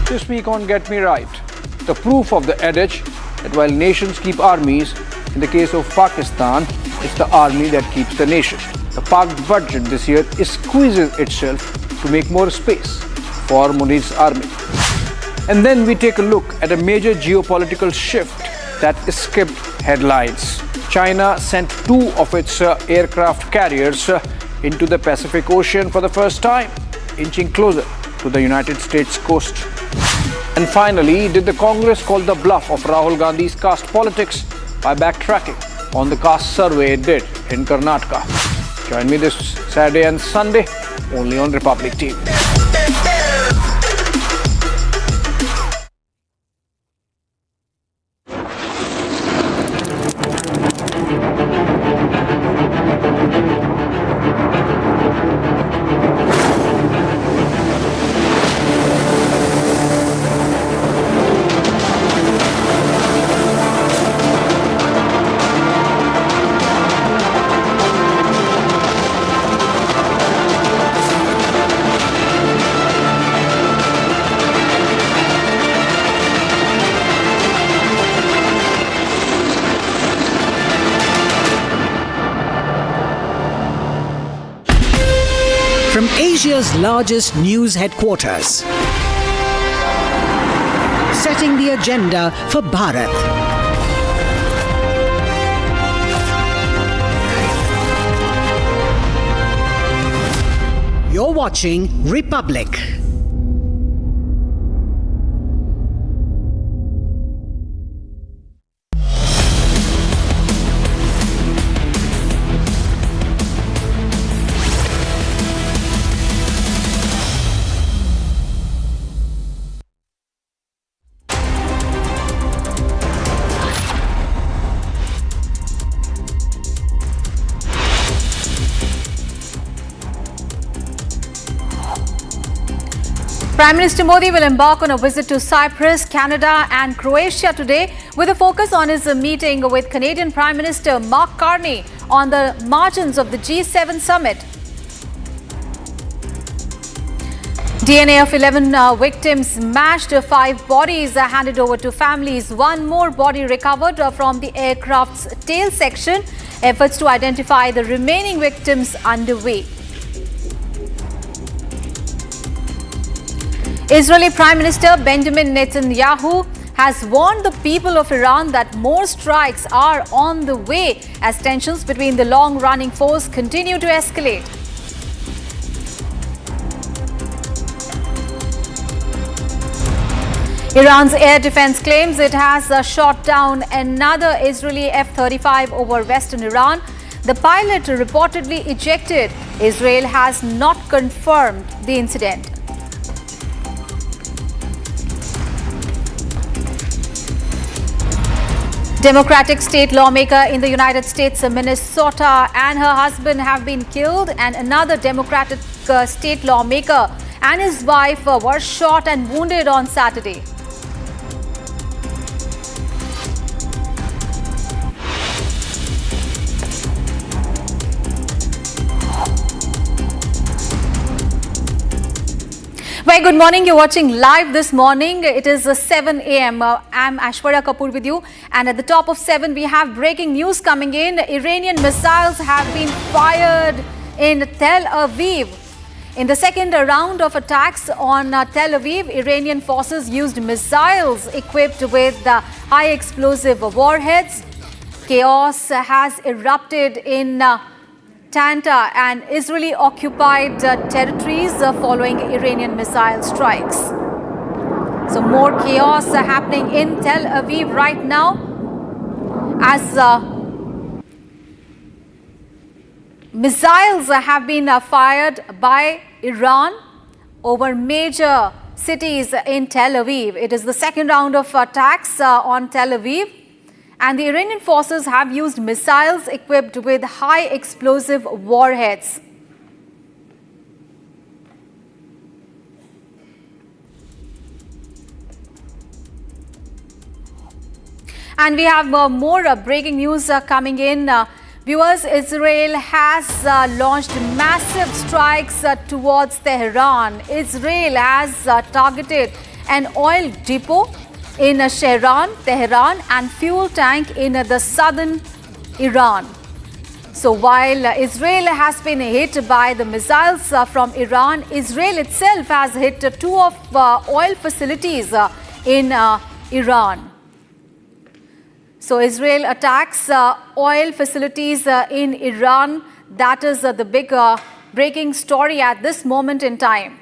This week on Get Me Right, the proof of the adage that while nations keep armies, in the case of Pakistan, it's the army that keeps the nation. The Pak budget this year squeezes itself to make more space for Munir's army. And then we take a look at a major geopolitical shift that skipped headlines. China sent 2 of its aircraft carriers into the Pacific Ocean for the first time, inching closer to the United States coast. And finally, did the Congress call the bluff of Rahul Gandhi's caste politics by backtracking on the caste survey it did in Karnataka? Join me this Saturday and Sunday only on Republic TV. From Asia's largest news headquarters, setting the agenda for Bharat. You're watching Republic. Prime Minister Modi will embark on a visit to Cyprus, Canada and Croatia today with a focus on his meeting with Canadian Prime Minister Mark Carney on the margins of the G7 summit. DNA of 11 victims smashed, 5 bodies handed over to families, 1 more body recovered from the aircraft's tail section. Efforts to identify the remaining victims underway. Israeli Prime Minister Benjamin Netanyahu has warned the people of Iran that more strikes are on the way as tensions between the long-running foes continue to escalate. Iran's air defense claims it has shot down another Israeli F-35 over western Iran. The pilot reportedly ejected. Israel has not confirmed the incident. Democratic state lawmaker in the United States, Minnesota, and her husband have been killed, and another Democratic state lawmaker and his wife were shot and wounded on Saturday. Very good morning. You're watching live this morning. It is 7 a.m. I'm Aishwarya Kapoor with you. And at the top of 7, we have breaking news coming in. Iranian missiles have been fired in Tel Aviv. In the second round of attacks on Tel Aviv, Iranian forces used missiles equipped with high explosive warheads. Chaos has erupted in Tanta and Israeli-occupied territories following Iranian missile strikes. So more chaos happening in Tel Aviv right now as missiles have been fired by Iran over major cities in Tel Aviv. It is the second round of attacks on Tel Aviv. And the Iranian forces have used missiles equipped with high explosive warheads. And we have more breaking news coming in. Viewers, Israel has launched massive strikes towards Tehran. Israel has targeted an oil depot in Tehran and fuel tank in the southern Iran. So while Israel has been hit by the missiles from Iran, Israel itself has hit two of oil facilities in Iran. So Israel attacks oil facilities in Iran. That is the big breaking story at this moment in time.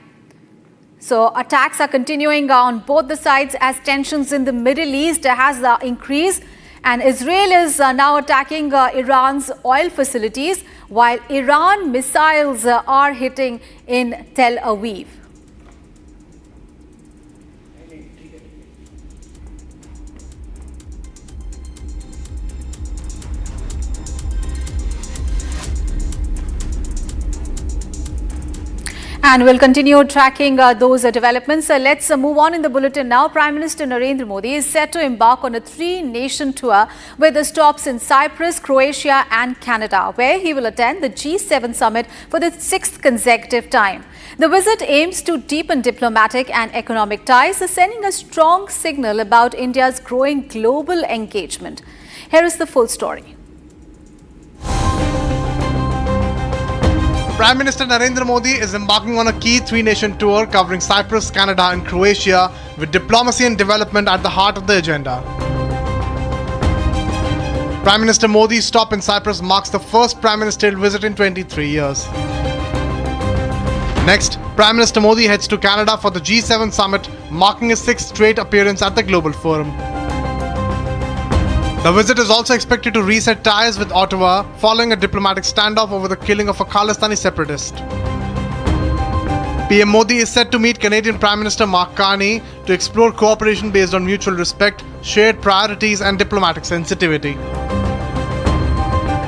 So attacks are continuing on both the sides as tensions in the Middle East has increased. And Israel is now attacking Iran's oil facilities, while Iran missiles are hitting in Tel Aviv. And we'll continue tracking those developments. Let's move on in the bulletin now. Prime Minister Narendra Modi is set to embark on a 3-nation tour with stops in Cyprus, Croatia and Canada, where he will attend the G7 summit for the 6th consecutive time. The visit aims to deepen diplomatic and economic ties, sending a strong signal about India's growing global engagement. Here is the full story. Prime Minister Narendra Modi is embarking on a key 3-nation tour covering Cyprus, Canada and Croatia, with diplomacy and development at the heart of the agenda. Prime Minister Modi's stop in Cyprus marks the first prime ministerial visit in 23 years. Next, Prime Minister Modi heads to Canada for the G7 summit, marking his 6th straight appearance at the global forum. The visit is also expected to reset ties with Ottawa following a diplomatic standoff over the killing of a Khalistani separatist. PM Modi is set to meet Canadian Prime Minister Mark Carney to explore cooperation based on mutual respect, shared priorities and diplomatic sensitivity.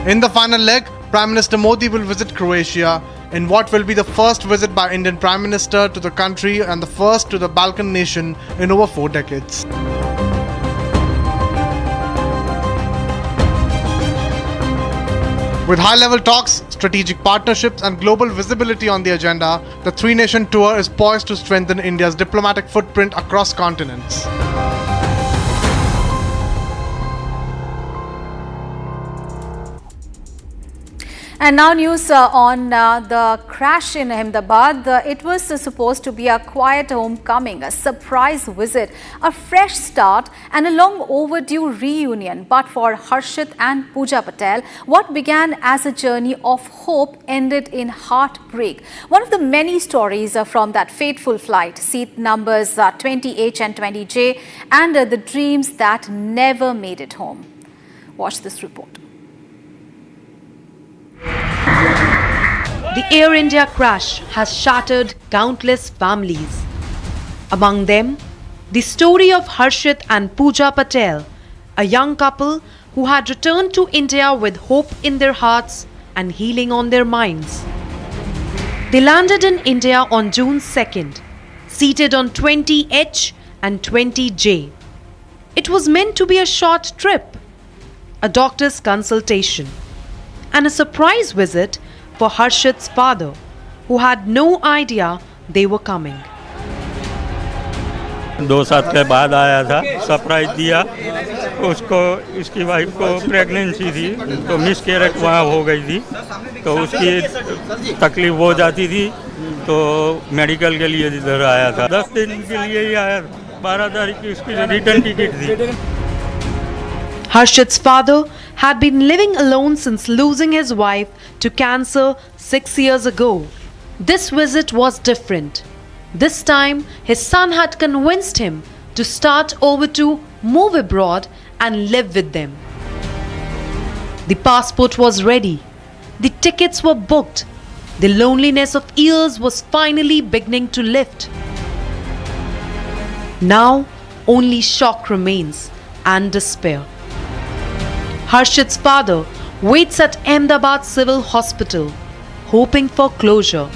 In the final leg, Prime Minister Modi will visit Croatia in what will be the first visit by Indian Prime Minister to the country and the first to the Balkan nation in over 4 decades. With high-level talks, strategic partnerships and global visibility on the agenda, the 3-nation tour is poised to strengthen India's diplomatic footprint across continents. And now news on the crash in Ahmedabad. It was supposed to be a quiet homecoming, a surprise visit, a fresh start and a long overdue reunion. But for Harshit and Pooja Patel, what began as a journey of hope ended in heartbreak. One of the many stories from that fateful flight, seat numbers 20H and 20J, and the dreams that never made it home. Watch this report. The Air India crash has shattered countless families. Among them, the story of Harshit and Pooja Patel, a young couple who had returned to India with hope in their hearts and healing on their minds. They landed in India on June 2nd, seated on 20H and 20J. It was meant to be a short trip, a doctor's consultation, and a surprise visit for Harshit's father, who had no idea they were coming. 2 साल के बाद आया था, surprise दिया उसको। इसकी wife को pregnancy थी तो मिसकैरेज वहाँ हो गई थी, तो उसकी तकलीफ हो जाती थी, तो मेडिकल के लिए इधर आया था। 10 दिन के लिए ही आया, 12 तारीख की उसकी रिटर्न टिकट थी। Harshit's father had been living alone since losing his wife to cancer 6 years ago. This visit was different. This time, his son had convinced him to start over to move abroad and live with them. The passport was ready. The tickets were booked. The loneliness of years was finally beginning to lift. Now, only shock remains and despair. Harshit's father waits at Ahmedabad Civil Hospital, hoping for closure.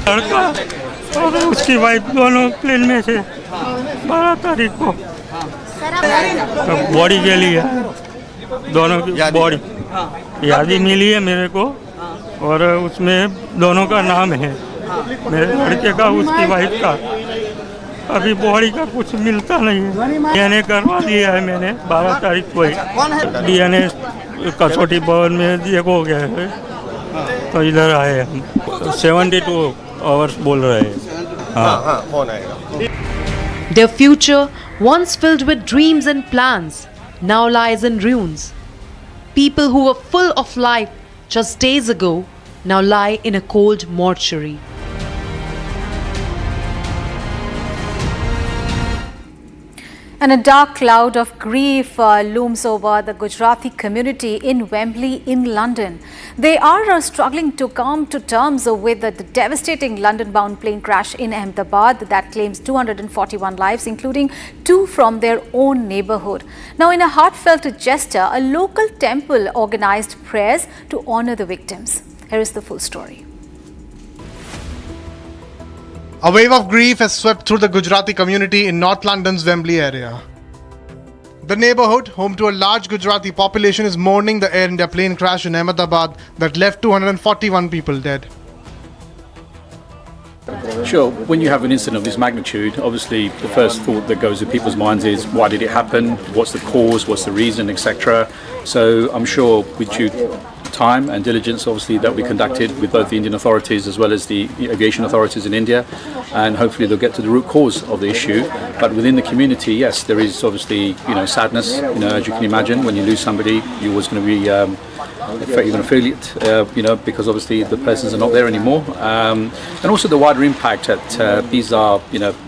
लड़का और उसकी wife दोनों plane में थे 12 तारीख को। Body के लिए दोनों की बॉडी यादी मिली है मेरे को, और उसमें दोनों का नाम है, मेरे लड़के का उसकी वाइफ का। अभी बॉडी का कुछ मिलता नहीं है। डीएनए करवा दिया है मैंने 12 तारीख को ही। डीएनए कसौटी भवन में ये हो गया है, तो इधर आए हम। 72 आवर्स बोल रहे हैं। हाँ। Their future, once filled with dreams and plans, now lies in ruins. People who were full of life just days ago now lie in a cold mortuary. And a dark cloud of grief looms over the Gujarati community in Wembley in London. They are struggling to come to terms with the devastating London-bound plane crash in Ahmedabad that claims 241 lives, including 2 from their own neighborhood. Now, in a heartfelt gesture, a local temple organized prayers to honor the victims. Here is the full story. A wave of grief has swept through the Gujarati community in North London's Wembley area. The neighborhood, home to a large Gujarati population, is mourning the Air India plane crash in Ahmedabad that left 241 people dead. Sure, when you have an incident of this magnitude, obviously the first thought that goes through people's minds is why did it happen, what's the cause, what's the reason, etc. So I'm sure with due time and diligence obviously that we conducted with both the Indian authorities as well as the aviation authorities in India, and hopefully they'll get to the root cause of the issue. But within the community, yes, there is obviously sadness, as you can imagine. When you lose somebody, you're always going to be you're going to feel it, because obviously the persons are not there anymore, and also the wider impact that these are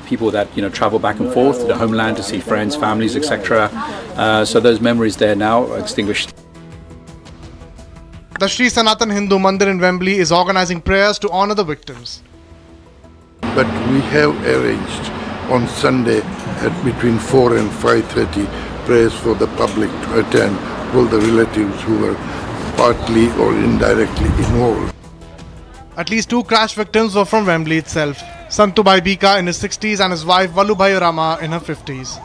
people that travel back and forth to their homeland to see friends, families, etc. So those memories there now are extinguished. The Sri Sanatan Hindu Mandir in Wembley is organizing prayers to honor the victims. But we have arranged on Sunday at between 4 and 5:30 prayers for the public to attend, all the relatives who were partly or indirectly involved. At least 2 crash victims were from Wembley itself. Santubai Bika in his 60s and his wife Valubhai Rama in her 50s.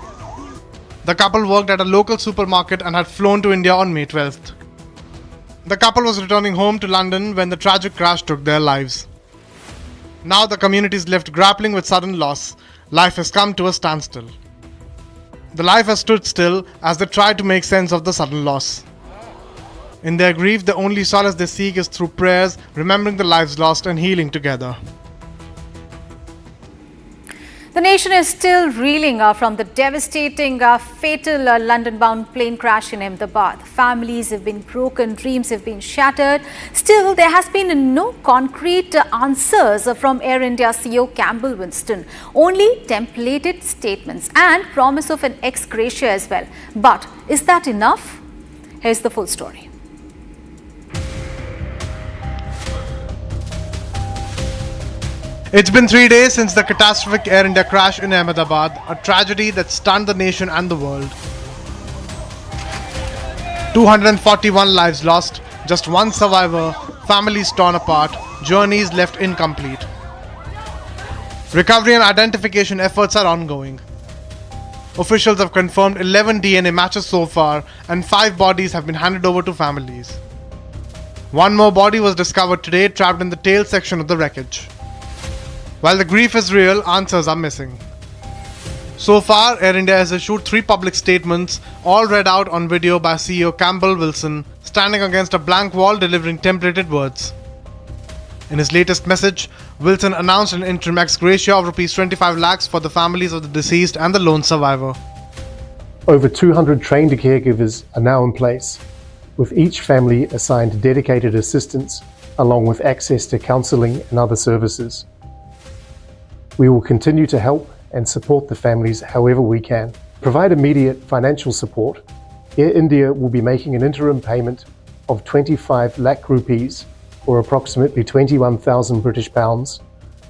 The couple worked at a local supermarket and had flown to India on May 12th. The couple was returning home to London when the tragic crash took their lives. Now the community is left grappling with sudden loss. Life has come to a standstill. The life has stood still as they try to make sense of the sudden loss. In their grief, the only solace they seek is through prayers, remembering the lives lost and healing together. The nation is still reeling from the devastating, fatal London-bound plane crash in Ahmedabad. Families have been broken, dreams have been shattered. Still, there has been no concrete answers from Air India CEO Campbell Winston. Only templated statements and promise of an ex gratia as well. But is that enough? Here's the full story. It's been 3 days since the catastrophic Air India crash in Ahmedabad, a tragedy that stunned the nation and the world. 241 lives lost, just 1 survivor, families torn apart, journeys left incomplete. Recovery and identification efforts are ongoing. Officials have confirmed 11 DNA matches so far, and 5 bodies have been handed over to families. 1 more body was discovered today, trapped in the tail section of the wreckage. While the grief is real, answers are missing. So far, Air India has issued 3 public statements, all read out on video by CEO Campbell Wilson, standing against a blank wall delivering templated words. In his latest message, Wilson announced an interim ex gratia of Rs 25 lakhs for the families of the deceased and the lone survivor. Over 200 trained caregivers are now in place, with each family assigned dedicated assistance along with access to counselling and other services. We will continue to help and support the families however we can. Provide immediate financial support. Air India will be making an interim payment of 25 lakh rupees, or approximately 21,000 British pounds,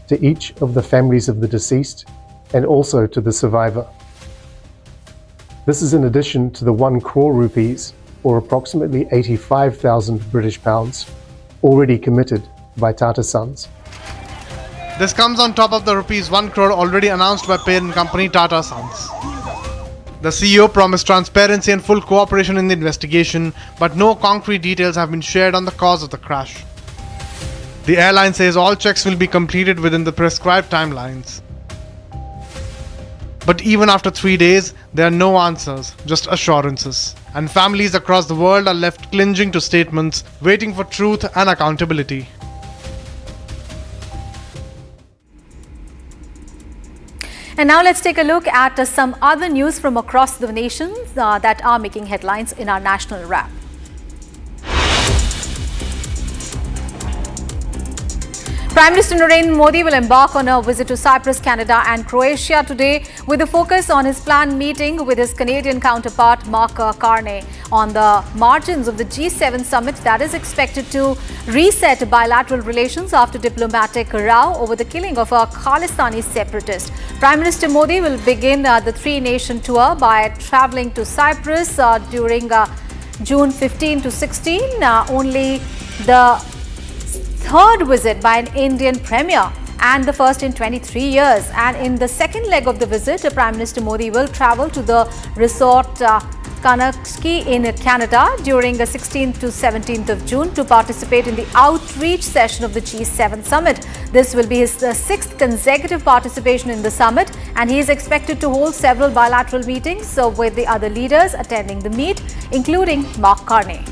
to each of the families of the deceased and also to the survivor. This is in addition to the 1 crore rupees, or approximately 85,000 British pounds, already committed by Tata Sons. This comes on top of the Rs 1 crore already announced by parent company Tata Sons. The CEO promised transparency and full cooperation in the investigation, but no concrete details have been shared on the cause of the crash. The airline says all checks will be completed within the prescribed timelines. But even after 3 days, there are no answers, just assurances. And families across the world are left clinging to statements, waiting for truth and accountability. And now let's take a look at some other news from across the nations that are making headlines in our national wrap. Prime Minister Narendra Modi will embark on a visit to Cyprus, Canada and Croatia today with a focus on his planned meeting with his Canadian counterpart Mark Carney on the margins of the G7 summit that is expected to reset bilateral relations after diplomatic row over the killing of a Khalistani separatist. Prime Minister Modi will begin the three-nation tour by travelling to Cyprus during June 15 to 16, only the third visit by an Indian premier and the first in 23 years. And in the second leg of the visit, Prime Minister Modi will travel to the resort Kanakski in Canada during the 16th to 17th of June to participate in the outreach session of the G7 summit. This will be his sixth consecutive participation in the summit, and he is expected to hold several bilateral meetings with the other leaders attending the meet, including Mark Carney.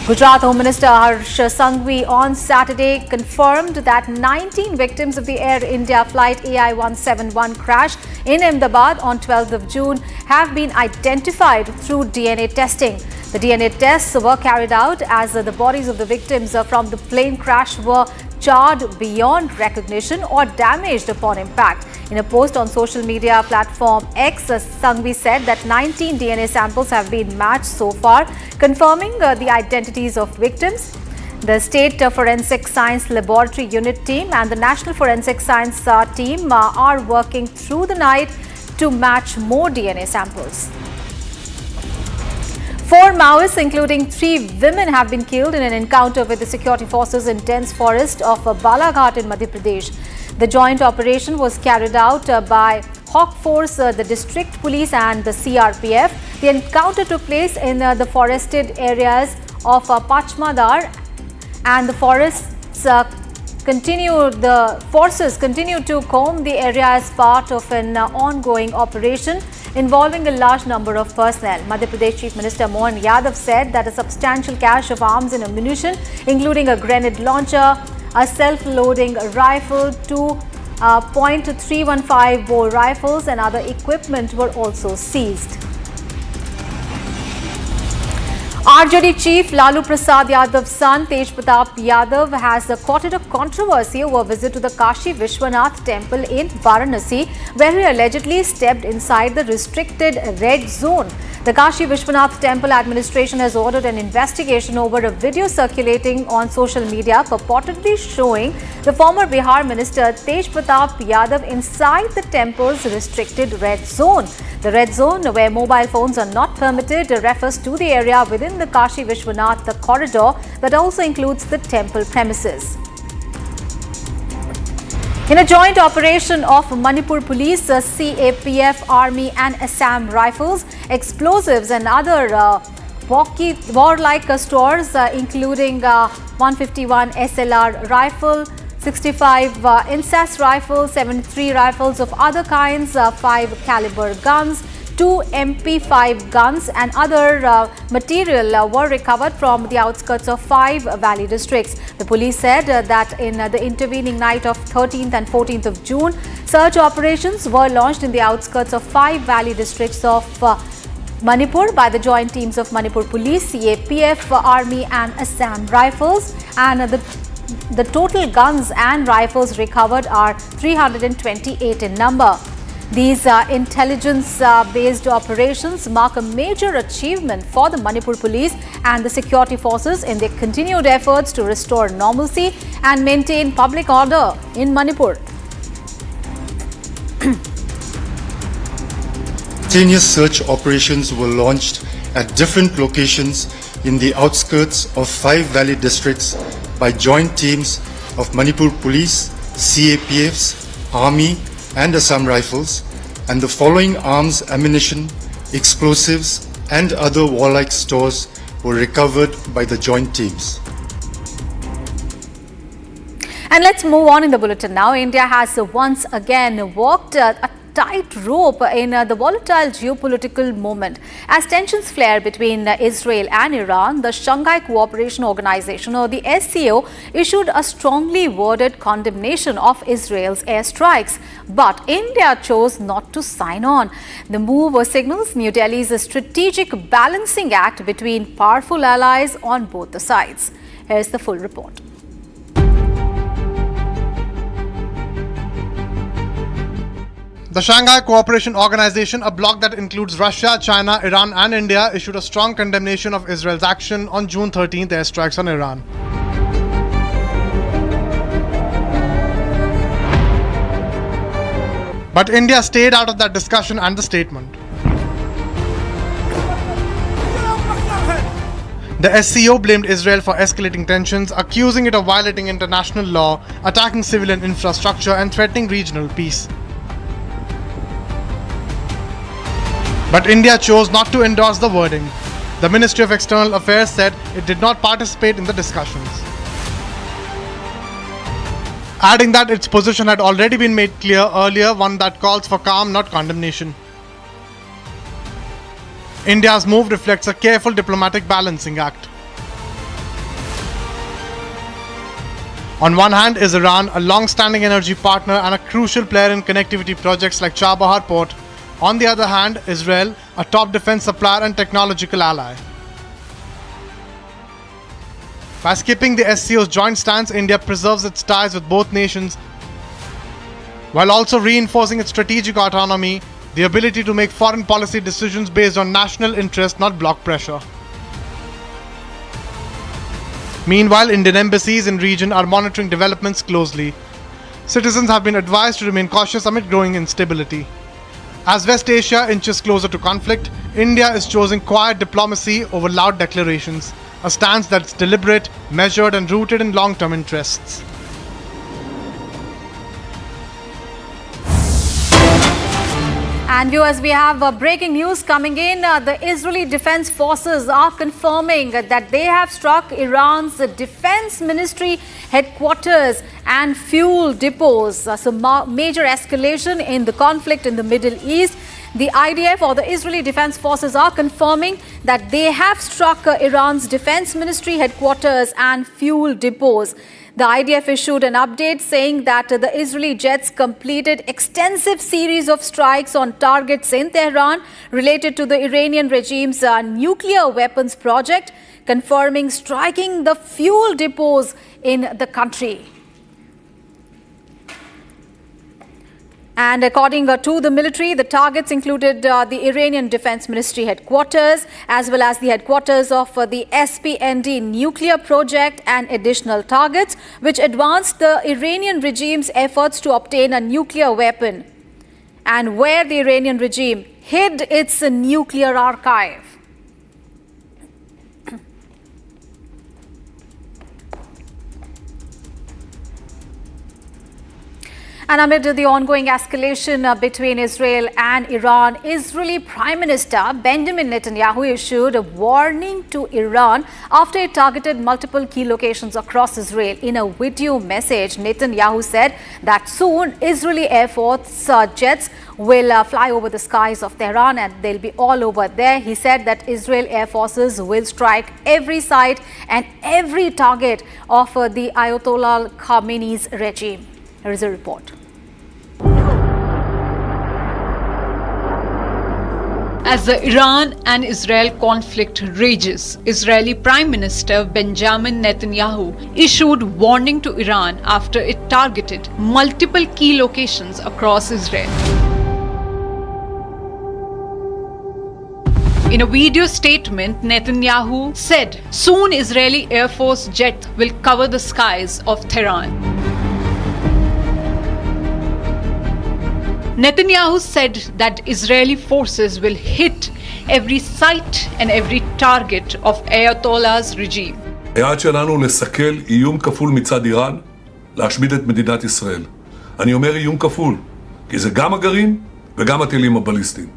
Gujarat Home Minister Harsh Sanghvi on Saturday confirmed that 19 victims of the Air India flight AI-171 crash in Ahmedabad on 12th of June have been identified through DNA testing. The DNA tests were carried out as the bodies of the victims from the plane crash were charred beyond recognition or damaged upon impact. In a post on social media platform X, Sanghvi said that 19 DNA samples have been matched so far, confirming the identities of victims. The State Forensic Science Laboratory Unit team and the National Forensic Science team are working through the night to match more DNA samples. 4 Maoists, including 3 women, have been killed in an encounter with the security forces in dense forest of Balaghat in Madhya Pradesh. The joint operation was carried out by Hawk Force, the district police and the CRPF. The encounter took place in the forested areas of Pachmadar, and the forces continue to comb the area as part of an ongoing operation involving a large number of personnel. Madhya Pradesh Chief Minister Mohan Yadav said that a substantial cache of arms and ammunition, including a grenade launcher, a self-loading rifle, 2 .315 bore rifles and other equipment were also seized. RJD Chief Lalu Prasad Yadav's son Tej Pratap Yadav has courted a controversy over a visit to the Kashi Vishwanath temple in Varanasi, where he allegedly stepped inside the restricted red zone. The Kashi Vishwanath Temple administration has ordered an investigation over a video circulating on social media purportedly showing the former Bihar minister Tej Pratap Yadav inside the temple's restricted red zone. The red zone, where mobile phones are not permitted, refers to the area within the Kashi Vishwanath corridor that also includes the temple premises. In a joint operation of Manipur Police, CAPF, Army and Assam Rifles, explosives and other warlike stores, including 151 SLR rifle, 65 incest rifles, 73 rifles of other kinds, 5 caliber guns, 2 MP5 guns and other material were recovered from the outskirts of 5 valley districts. The police said that in the intervening night of 13th and 14th of June, search operations were launched in the outskirts of 5 valley districts of Manipur by the joint teams of Manipur Police, CAPF, Army and Assam Rifles, and the total guns and rifles recovered are 328 in number. These intelligence-based operations mark a major achievement for the Manipur Police and the security forces in their continued efforts to restore normalcy and maintain public order in Manipur. Simultaneous search operations were launched at different locations in the outskirts of 5 valley districts by joint teams of Manipur Police, CAPFs, Army and Assam Rifles, and the following arms, ammunition, explosives and other warlike stores were recovered by the joint teams. And let's move on in the bulletin now. India has once again walked a tightrope in the volatile geopolitical moment. As tensions flare between Israel and Iran, the Shanghai Cooperation Organization, or the SCO, issued a strongly worded condemnation of Israel's airstrikes. But India chose not to sign on. The move signals New Delhi's strategic balancing act between powerful allies on both the sides. Here's the full report. The Shanghai Cooperation Organization, a bloc that includes Russia, China, Iran and India, issued a strong condemnation of Israel's action on June 13th airstrikes on Iran. But India stayed out of that discussion and the statement. The SCO blamed Israel for escalating tensions, accusing it of violating international law, attacking civilian infrastructure and threatening regional peace. But India chose not to endorse the wording. The Ministry of External Affairs said it did not participate in the discussions, adding that its position had already been made clear earlier, one that calls for calm, not condemnation. India's move reflects a careful diplomatic balancing act. On one hand is Iran, a long-standing energy partner and a crucial player in connectivity projects like Chabahar Port. On the other hand, Israel, a top defense supplier and technological ally. By skipping the SCO's joint stance, India preserves its ties with both nations while also reinforcing its strategic autonomy, the ability to make foreign policy decisions based on national interest, not bloc pressure. Meanwhile, Indian embassies in region are monitoring developments closely. Citizens have been advised to remain cautious amid growing instability. As West Asia inches closer to conflict, India is choosing quiet diplomacy over loud declarations, a stance that's deliberate, measured and rooted in long-term interests. And viewers, we have breaking news coming in. The Israeli Defense Forces are confirming that they have struck Iran's Defense Ministry headquarters and fuel depots. So major escalation in the conflict in the Middle East. The IDF, or the Israeli Defense Forces, are confirming that they have struck Iran's Defense Ministry headquarters and fuel depots. The IDF issued an update saying that the Israeli jets completed extensive series of strikes on targets in Tehran related to the Iranian regime's nuclear weapons project, confirming striking the fuel depots in the country. And according to the military, the targets included the Iranian Defense Ministry headquarters, as well as the headquarters of the SPND nuclear project, and additional targets which advanced the Iranian regime's efforts to obtain a nuclear weapon, and where the Iranian regime hid its nuclear archive. And amid the ongoing escalation between Israel and Iran, Israeli Prime Minister Benjamin Netanyahu issued a warning to Iran after it targeted multiple key locations across Israel. In a video message, Netanyahu said that soon Israeli Air Force jets will fly over the skies of Tehran and they'll be all over there. He said that Israel Air Forces will strike every site and every target of the Ayatollah Khamenei's regime. Here is a report. As the Iran and Israel conflict rages, Israeli Prime Minister Benjamin Netanyahu issued warning to Iran after it targeted multiple key locations across Israel. In a video statement, Netanyahu said, soon Israeli Air Force jets will cover the skies of Tehran. Netanyahu said that Israeli forces will hit every site and every target of Ayatollah's regime. היעד שלנו לסכל איום כפול מצד איראן, להשמיד את מדינת ישראל. אני אומר איום כפול, כי זה גם הגרעין וגם הטילים הבליסטיים.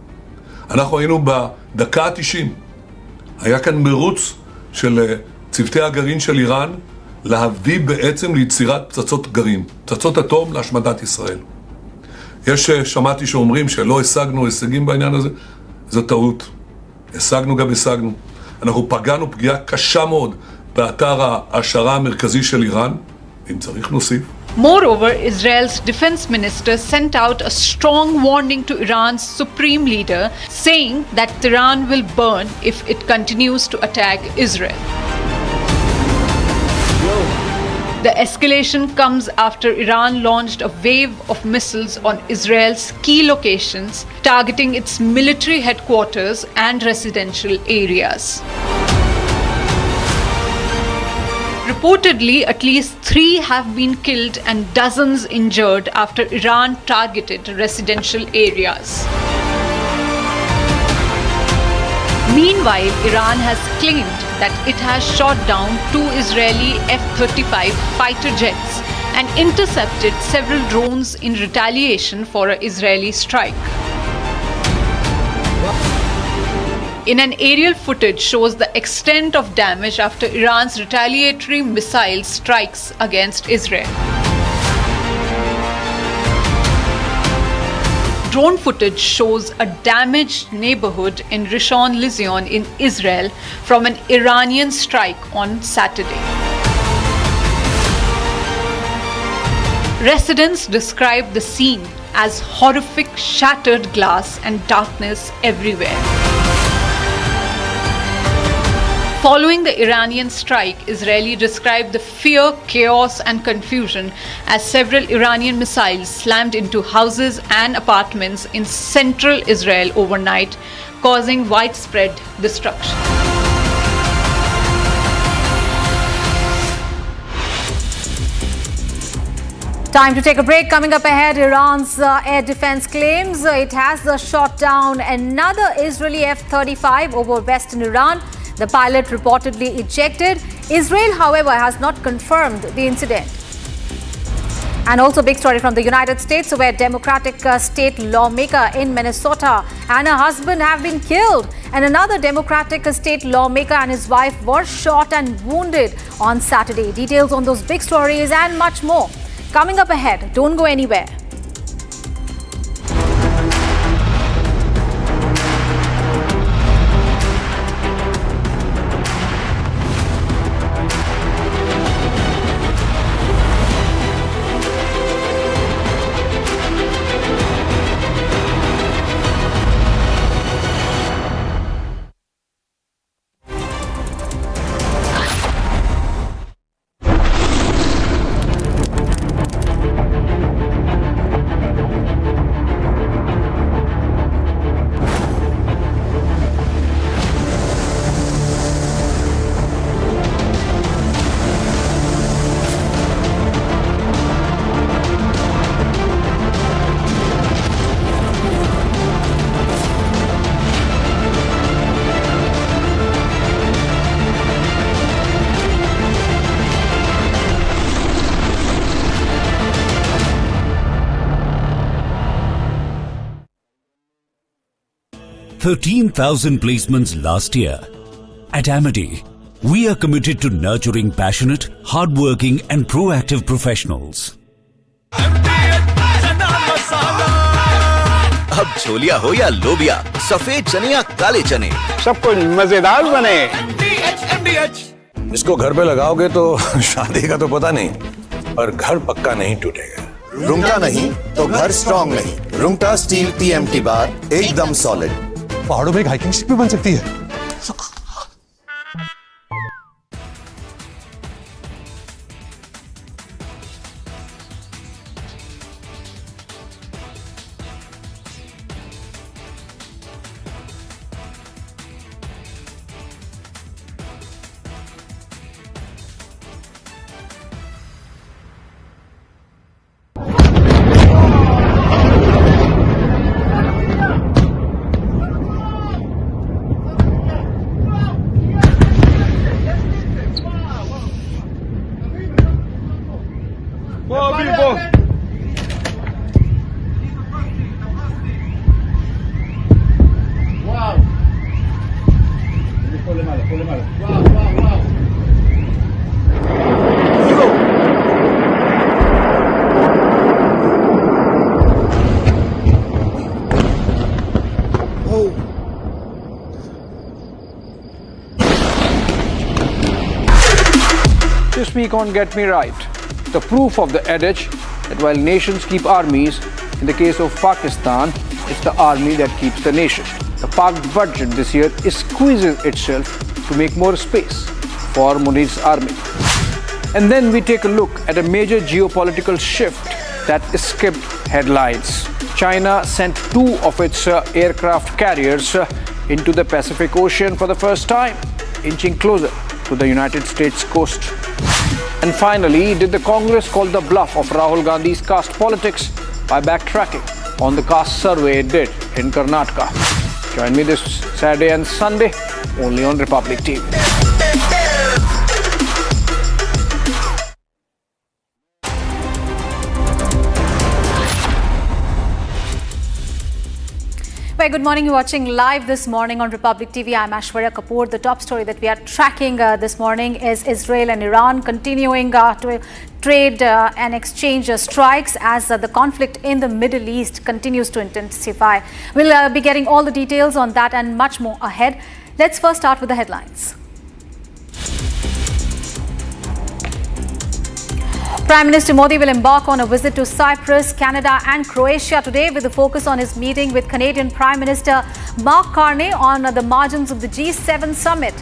אנחנו היינו בדקה ה-90. היה כאן מרוץ של צוותי הגרעין של איראן להביא בעצם ליצירת פצצות גרעין, פצצות אטום להשמדת ישראל. שמעתי שאומרים שלא השגנו הישגים בעניין הזה, זו טעות. השגנו גם השגנו. אנחנו פגענו פגיעה קשה מאוד באתר ההעשרה המרכזי של איראן, אם צריך נוסיף. Moreover, Israel's defense minister sent out a strong warning to Iran's supreme leader, saying that Tehran will burn if it continues to attack Israel. The escalation comes after Iran launched a wave of missiles on Israel's key locations, targeting its military headquarters and residential areas. Reportedly, at least 3 have been killed and dozens injured after Iran targeted residential areas. Meanwhile, Iran has claimed that it has shot down 2 Israeli F-35 fighter jets and intercepted several drones in retaliation for an Israeli strike. In an aerial footage shows the extent of damage after Iran's retaliatory missile strikes against Israel. Drone footage shows a damaged neighborhood in Rishon LeZion in Israel from an Iranian strike on Saturday. Residents describe the scene as horrific, shattered glass and darkness everywhere. Following the Iranian strike, Israeli described the fear, chaos and confusion as several Iranian missiles slammed into houses and apartments in central Israel overnight, causing widespread destruction. Time to take a break. Coming up ahead, Iran's air defense claims it has shot down another Israeli F-35 over western Iran. The pilot reportedly ejected. Israel, however, has not confirmed the incident. And also big story from the United States, where Democratic state lawmaker in Minnesota and her husband have been killed. And another Democratic state lawmaker and his wife were shot and wounded on Saturday. Details on those big stories and much more coming up ahead. Don't go anywhere. $13,000 placements last year. At Amity, we are committed to nurturing passionate, hardworking and proactive professionals. अब छोलिया हो या लोबिया, सफेद चने या काले चने, सब कुछ मजेदार बने। इसको घर पे लगाओगे तो शादी का तो पता नहीं, पर घर पक्का नहीं टूटेगा। रुंगटा नहीं तो घर स्ट्रॉन्ग नहीं। रुंगटा स्टील TMT बार एकदम सॉलिड। पहाड़ों में हाइकिंग शिप भी बन सकती है। speak on Get Me Right, the proof of the adage that while nations keep armies, in the case of Pakistan, it's the army that keeps the nation. The Pak budget this year is squeezing itself to make more space for Munir's army. And then we take a look at a major geopolitical shift that escaped headlines. China sent 2 of its aircraft carriers into the Pacific Ocean for the first time, inching closer to the United States coast. And finally, did the Congress call the bluff of Rahul Gandhi's caste politics by backtracking on the caste survey it did in Karnataka? Join me this Saturday and Sunday only on Republic TV. Very good morning. You're watching live this morning on Republic TV. I'm Aishwarya Kapoor. The top story that we are tracking this morning is Israel and Iran continuing to trade and exchange strikes as the conflict in the Middle East continues to intensify. We'll be getting all the details on that and much more ahead. Let's first start with the headlines. Prime Minister Modi will embark on a visit to Cyprus, Canada and Croatia today with a focus on his meeting with Canadian Prime Minister Mark Carney on the margins of the G7 summit.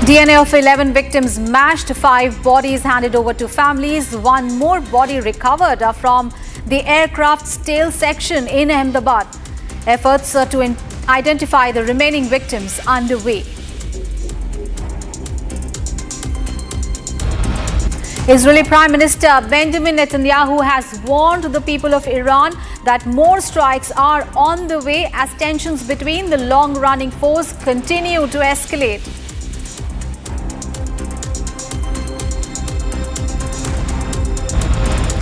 DNA of 11 victims mashed, 5 bodies handed over to families, 1 more body recovered from the aircraft's tail section in Ahmedabad. Efforts to identify the remaining victims underway. Israeli Prime Minister Benjamin Netanyahu has warned the people of Iran that more strikes are on the way as tensions between the long-running foes continue to escalate.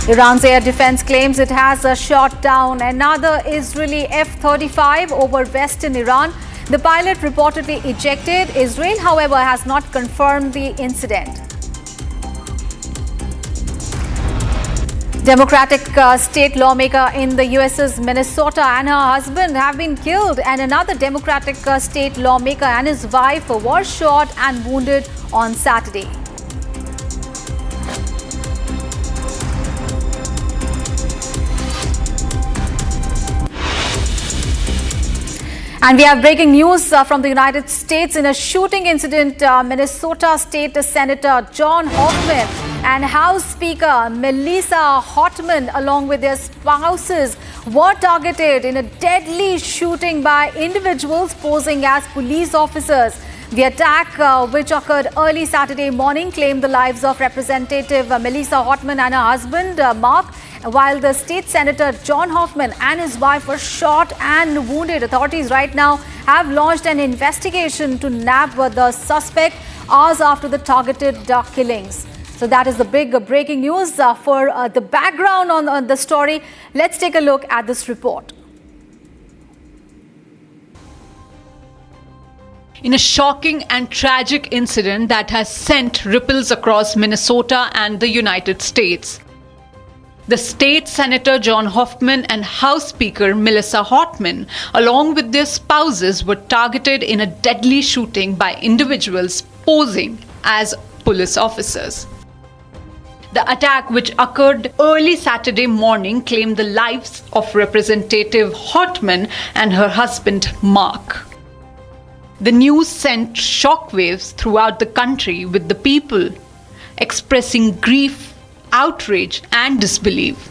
Iran's air defense claims it has shot down another Israeli F-35 over western Iran. The pilot reportedly ejected. Israel, however, has not confirmed the incident. Democratic state lawmaker in the US's Minnesota and her husband have been killed, and another Democratic state lawmaker and his wife were shot and wounded on Saturday. And we have breaking news from the United States. In a shooting incident, Minnesota State Senator John Hoffman and House Speaker Melissa Hotman, along with their spouses, were targeted in a deadly shooting by individuals posing as police officers. The attack, which occurred early Saturday morning, claimed the lives of Representative Melissa Hotman and her husband, Mark, while the state senator John Hoffman and his wife were shot and wounded. Authorities right now have launched an investigation to nab the suspect hours after the targeted killings. So that is the big breaking news. For the background on the story, let's take a look at this report. In a shocking and tragic incident that has sent ripples across Minnesota and the United States, the state senator John Hoffman and House Speaker Melissa Hotman, along with their spouses, were targeted in a deadly shooting by individuals posing as police officers. The attack, which occurred early Saturday morning, claimed the lives of Representative Hotman and her husband Mark. The news sent shockwaves throughout the country, with the people expressing grief, outrage and disbelief.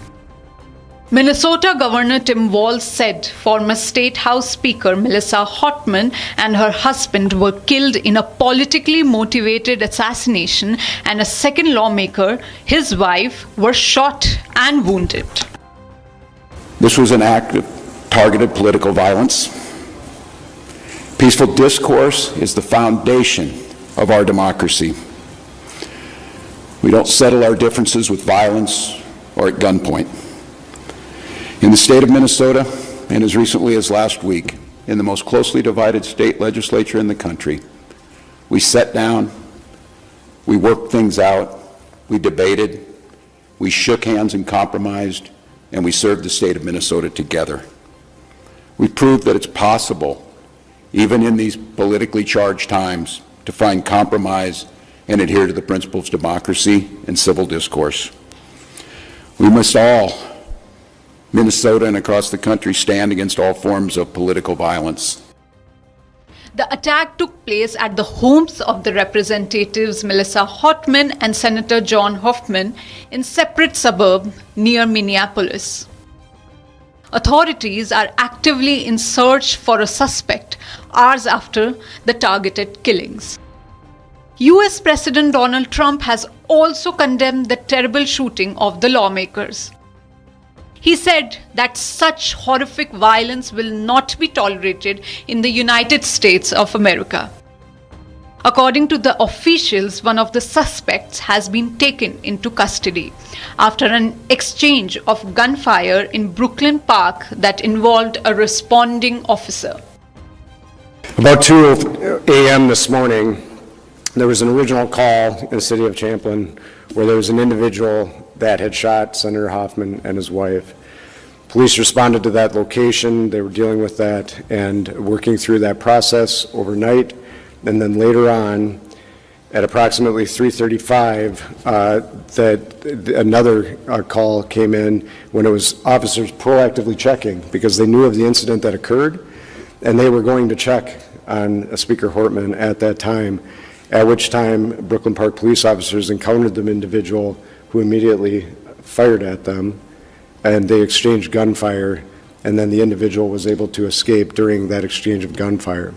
Minnesota Governor Tim Walz said former State House Speaker Melissa Hotman and her husband were killed in a politically motivated assassination, and a second lawmaker, his wife, were shot and wounded. This was an act of targeted political violence. Peaceful discourse is the foundation of our democracy. We don't settle our differences with violence or at gunpoint. In the state of Minnesota, and as recently as last week, in the most closely divided state legislature in the country, we sat down, we worked things out, we debated, we shook hands and compromised, and we served the state of Minnesota together. We proved that it's possible, even in these politically charged times, to find compromise and adhere to the principles of democracy and civil discourse. We must all, Minnesota and across the country, stand against all forms of political violence. The attack took place at the homes of the representatives Melissa Hotman and Senator John Hoffman in separate suburbs near Minneapolis. Authorities are actively in search for a suspect hours after the targeted killings. US President Donald Trump has also condemned the terrible shooting of the lawmakers. He said that such horrific violence will not be tolerated in the United States of America. According to the officials, one of the suspects has been taken into custody after an exchange of gunfire in Brooklyn Park that involved a responding officer. About 2 a.m. this morning, there was an original call in the city of Champlin where there was an individual that had shot Senator Hoffman and his wife. Police responded to that location. They were dealing with that and working through that process overnight. And then later on, at approximately 3:35, another call came in when it was officers proactively checking because they knew of the incident that occurred, and they were going to check on Speaker Hortman at that time, at which time Brooklyn Park police officers encountered the individual who immediately fired at them, and they exchanged gunfire, and then the individual was able to escape during that exchange of gunfire.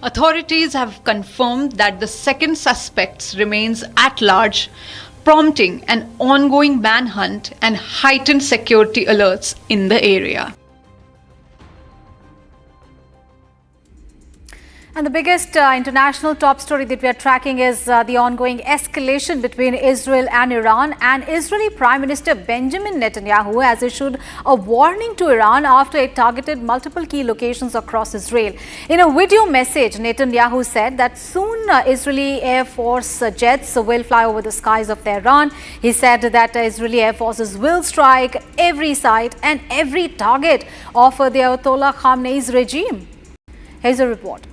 Authorities have confirmed that the second suspect remains at large, prompting an ongoing manhunt and heightened security alerts in the area. And the biggest international top story that we are tracking is the ongoing escalation between Israel and Iran. And Israeli Prime Minister Benjamin Netanyahu has issued a warning to Iran after it targeted multiple key locations across Israel. In a video message, Netanyahu said that soon Israeli Air Force jets will fly over the skies of Tehran. He said that Israeli Air Forces will strike every site and every target of the Ayatollah Khamenei's regime. Here's a report.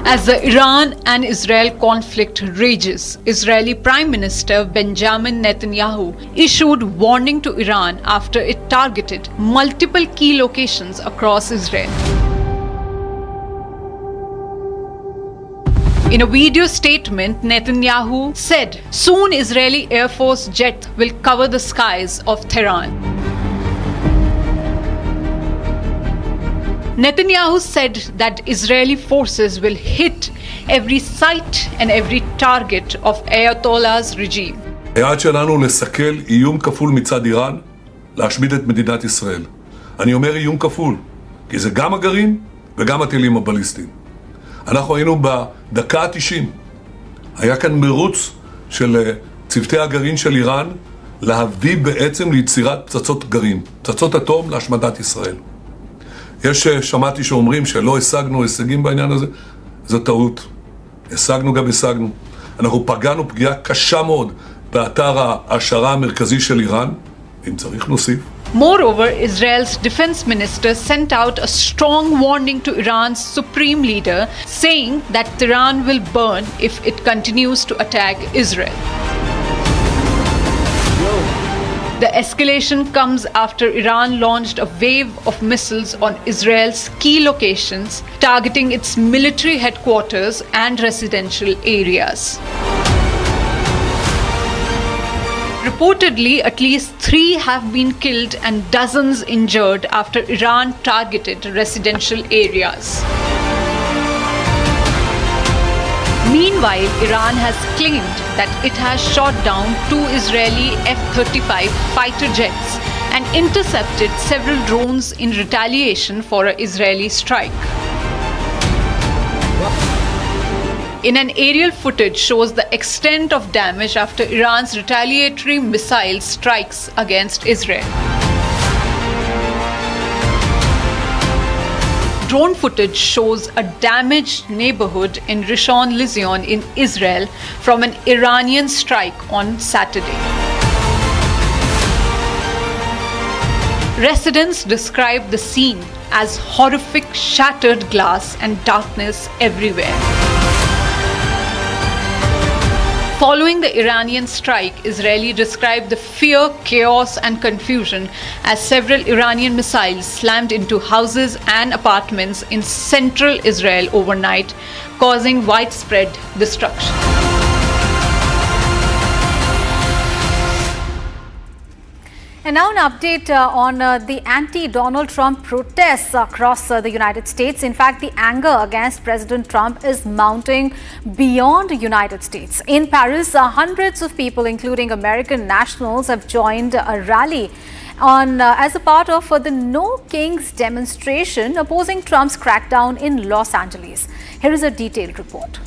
As the Iran and Israel conflict rages, Israeli Prime Minister Benjamin Netanyahu issued warning to Iran after it targeted multiple key locations across Israel. In a video statement, Netanyahu said, "Soon Israeli Air Force jet will cover the skies of Tehran." Netanyahu said that Israeli forces will hit every site and every target of Ayatollah's regime. היעד שלנו לסכל איום כפול מצד איראן, להשמיד את מדינת ישראל. אני אומר איום כפול, כי זה גם הגרעין וגם הטילים הבליסטיים. אנחנו היינו בדקה ה-90. היה כאן מרוץ של צוותי הגרעין של איראן להביא בעצם ליצירת פצצות גרעין, פצצות אטום להשמדת ישראל. שמעתי שאומרים שלא השגנו הישגים בעניין הזה, זו טעות. השגנו גם השגנו. אנחנו פגענו פגיעה קשה מאוד באתר ההשערה המרכזי של איראן, אם צריך נוסיף. Moreover, Israel's defense minister sent out a strong warning to Iran's supreme leader, saying that Tehran will burn if it continues to attack Israel. The escalation comes after Iran launched a wave of missiles on Israel's key locations, targeting its military headquarters and residential areas. Reportedly, at least 3 have been killed and dozens injured after Iran targeted residential areas. Meanwhile, Iran has claimed that it has shot down 2 Israeli F-35 fighter jets and intercepted several drones in retaliation for an Israeli strike. In an aerial footage shows the extent of damage after Iran's retaliatory missile strikes against Israel. Drone footage shows a damaged neighborhood in Rishon LeZion in Israel from an Iranian strike on Saturday. Residents described the scene as horrific shattered glass and darkness everywhere. Following the Iranian strike, Israeli described the fear, chaos and confusion as several Iranian missiles slammed into houses and apartments in central Israel overnight, causing widespread destruction. And now an update on the anti-Donald Trump protests across the United States. In fact, the anger against President Trump is mounting beyond the United States. In Paris, hundreds of people, including American nationals, have joined a rally as a part of the No Kings demonstration opposing Trump's crackdown in Los Angeles. Here is a detailed report.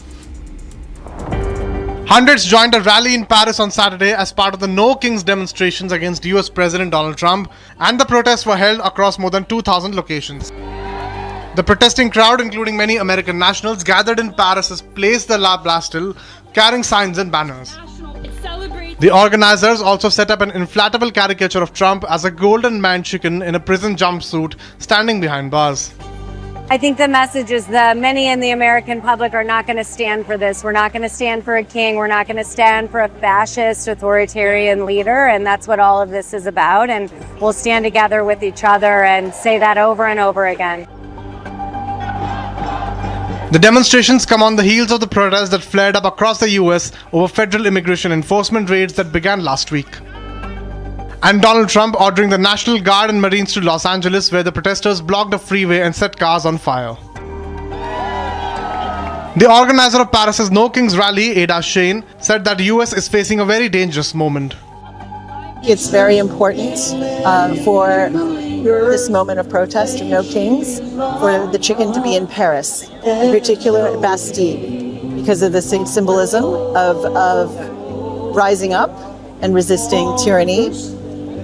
Hundreds joined a rally in Paris on Saturday as part of the No Kings demonstrations against US President Donald Trump, and the protests were held across more than 2,000 locations. The protesting crowd, including many American nationals, gathered in Paris' Place de la Bastille, carrying signs and banners. The organizers also set up an inflatable caricature of Trump as a golden man chicken in a prison jumpsuit standing behind bars. I think the message is that many in the American public are not going to stand for this. We're not going to stand for a king. We're not going to stand for a fascist, authoritarian leader. And that's what all of this is about. And we'll stand together with each other and say that over and over again. The demonstrations come on the heels of the protests that flared up across the US over federal immigration enforcement raids that began last week. And Donald Trump ordering the National Guard and Marines to Los Angeles, where the protesters blocked a freeway and set cars on fire. The organizer of Paris' No Kings rally, Ada Shane, said that the US is facing a very dangerous moment. It's very important for this moment of protest of No Kings, for the chicken to be in Paris, in particular at Bastille, because of the symbolism of rising up and resisting tyranny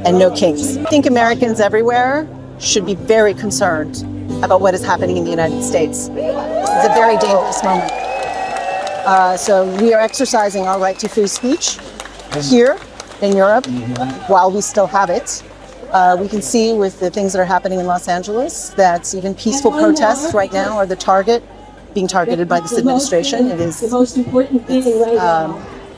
and no kings. I think Americans everywhere should be very concerned about what is happening in the United States. It's a very dangerous moment. So we are exercising our right to free speech here in Europe while we still have it. We can see with the things that are happening in Los Angeles that even peaceful protests right now are being targeted by this administration.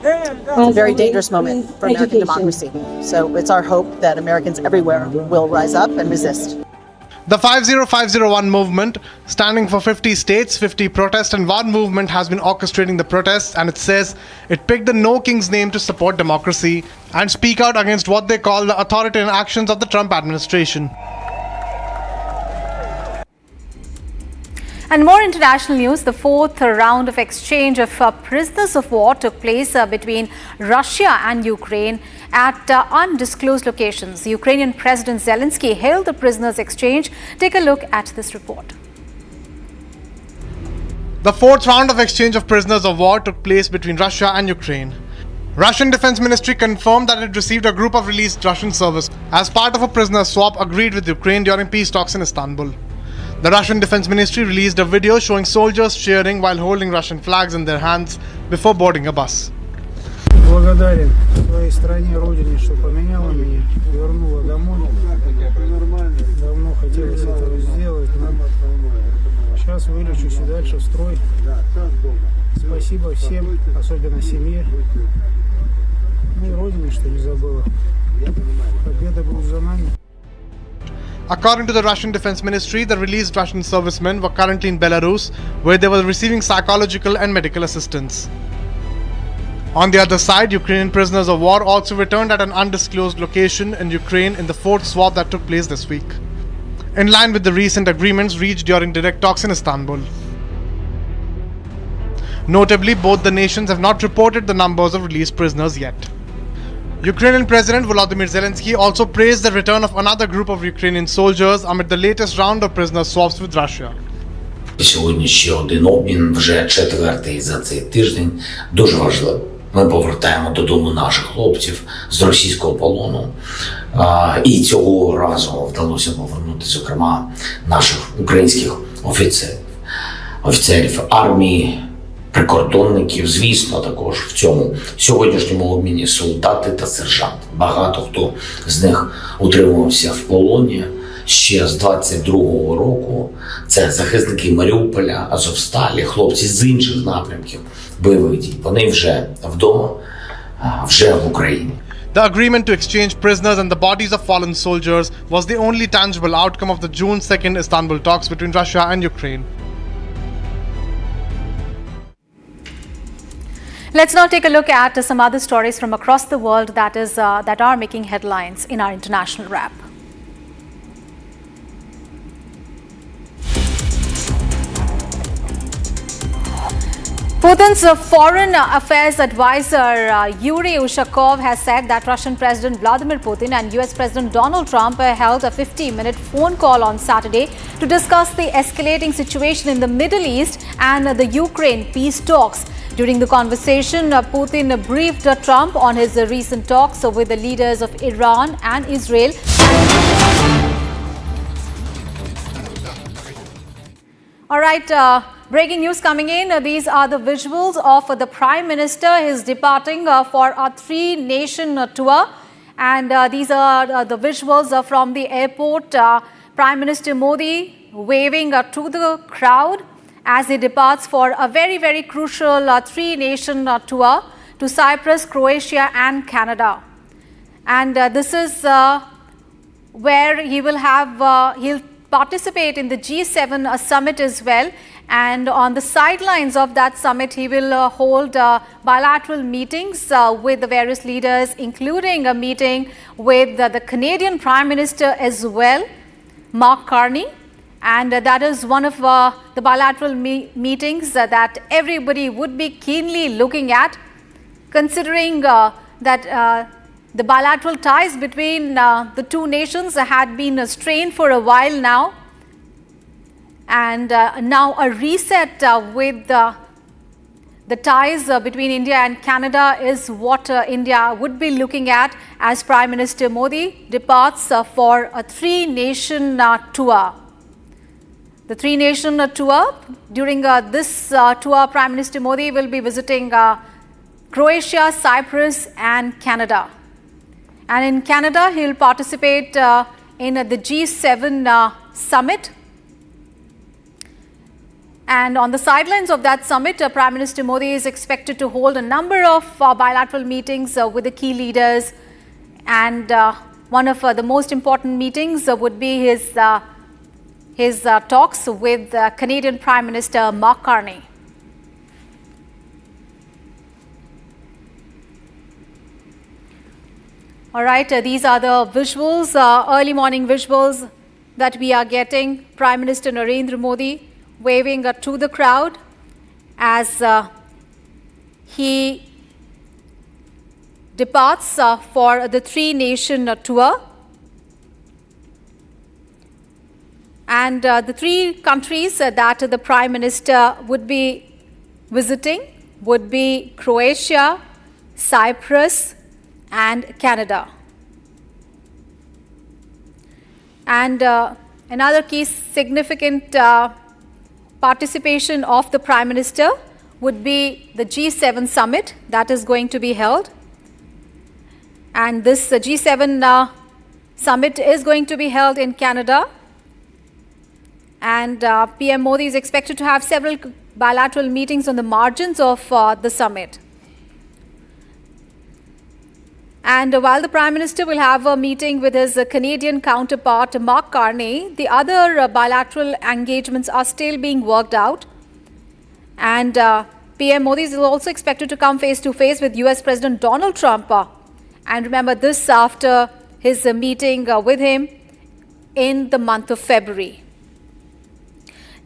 It's a very dangerous moment for American democracy. So it's our hope that Americans everywhere will rise up and resist. The 50501 movement, standing for 50 states, 50 protests and one movement, has been orchestrating the protests, and it says it picked the No Kings name to support democracy and speak out against what they call the authoritarian actions of the Trump administration. And more international news, the fourth round of exchange of prisoners of war took place between Russia and Ukraine at undisclosed locations. Ukrainian President Zelensky hailed the prisoners' exchange. Take a look at this report. The fourth round of exchange of prisoners of war took place between Russia and Ukraine. Russian Defense Ministry confirmed that it received a group of released Russian service as part of a prisoner swap agreed with Ukraine during peace talks in Istanbul. The Russian Defense Ministry released a video showing soldiers cheering while holding Russian flags in their hands before boarding a bus. Благодарен своей стране, родине, что поменяла меня, вернула домой. Давно хотелось этого сделать, но сейчас вылечусь и дальше в строй. Спасибо всем, особенно семье. Ну и родине, что не забыла. Победа будет за нами. According to the Russian Defense Ministry, the released Russian servicemen were currently in Belarus, where they were receiving psychological and medical assistance. On the other side, Ukrainian prisoners of war also returned at an undisclosed location in Ukraine in the fourth swap that took place this week, in line with the recent agreements reached during direct talks in Istanbul. Notably, both the nations have not reported the numbers of released prisoners yet. Ukrainian President Volodymyr Zelensky also praised the return of another group of Ukrainian soldiers amid the latest round of prisoner swaps with Russia. Сьогодні ще один обмін, вже четвертий за цей тиждень, дуже важливо. Ми повертаємо додому наших хлопців з російського полону. І цього разу вдалося повернути, зокрема, наших українських офіцерів армії, прикордонників, звісно, також в цьому сьогоднішньому обміні солдати та сержанти. Багато хто з них утримувався в полоні ще з 22-го року. Це захисники Маріуполя, Азовсталі, хлопці з інших напрямків бойових дій. Вони вже вдома, вже в Україні. The agreement to exchange prisoners and the bodies of fallen soldiers was the only tangible outcome of the June 2nd Istanbul talks between Russia and Ukraine. Let's now take a look at some other stories from across the world that are making headlines in our international wrap. Putin's foreign affairs advisor Yuri Ushakov has said that Russian President Vladimir Putin and US President Donald Trump held a 50-minute phone call on Saturday to discuss the escalating situation in the Middle East and the Ukraine peace talks. During the conversation, Putin briefed Trump on his recent talks with the leaders of Iran and Israel. All right, breaking news coming in. These are the visuals of the Prime Minister. He is departing for a 3-nation tour. And these are the visuals from the airport. Prime Minister Modi waving to the crowd as he departs for a very, very crucial 3-nation tour to Cyprus, Croatia and Canada. And this is where he will have, he'll participate in the G7 summit as well. And on the sidelines of that summit, he will hold bilateral meetings with the various leaders, including a meeting with the Canadian Prime Minister as well, Mark Carney. And that is one of the bilateral meetings that everybody would be keenly looking at, considering that the bilateral ties between the two nations had been strained for a while now. And now a reset with the ties between India and Canada is what India would be looking at as Prime Minister Modi departs for a 3-nation tour. The 3-nation tour, during this tour, Prime Minister Modi will be visiting Croatia, Cyprus and Canada. And in Canada, he'll participate in the G7 summit. And on the sidelines of that summit, Prime Minister Modi is expected to hold a number of bilateral meetings with the key leaders. And one of the most important meetings would be his talks with Canadian Prime Minister Mark Carney. All right, these are the visuals, early morning visuals that we are getting. Prime Minister Narendra Modi waving to the crowd as he departs for the 3-nation tour. And the 3 countries that the Prime Minister would be visiting would be Croatia, Cyprus and Canada. And another key significant participation of the Prime Minister would be the G7 summit that is going to be held. And this G7 summit is going to be held in Canada. And PM Modi is expected to have several bilateral meetings on the margins of the summit. And while the Prime Minister will have a meeting with his Canadian counterpart, Mark Carney, the other bilateral engagements are still being worked out. And PM Modi is also expected to come face-to-face with US President Donald Trump. And remember, this after his meeting with him in the month of February.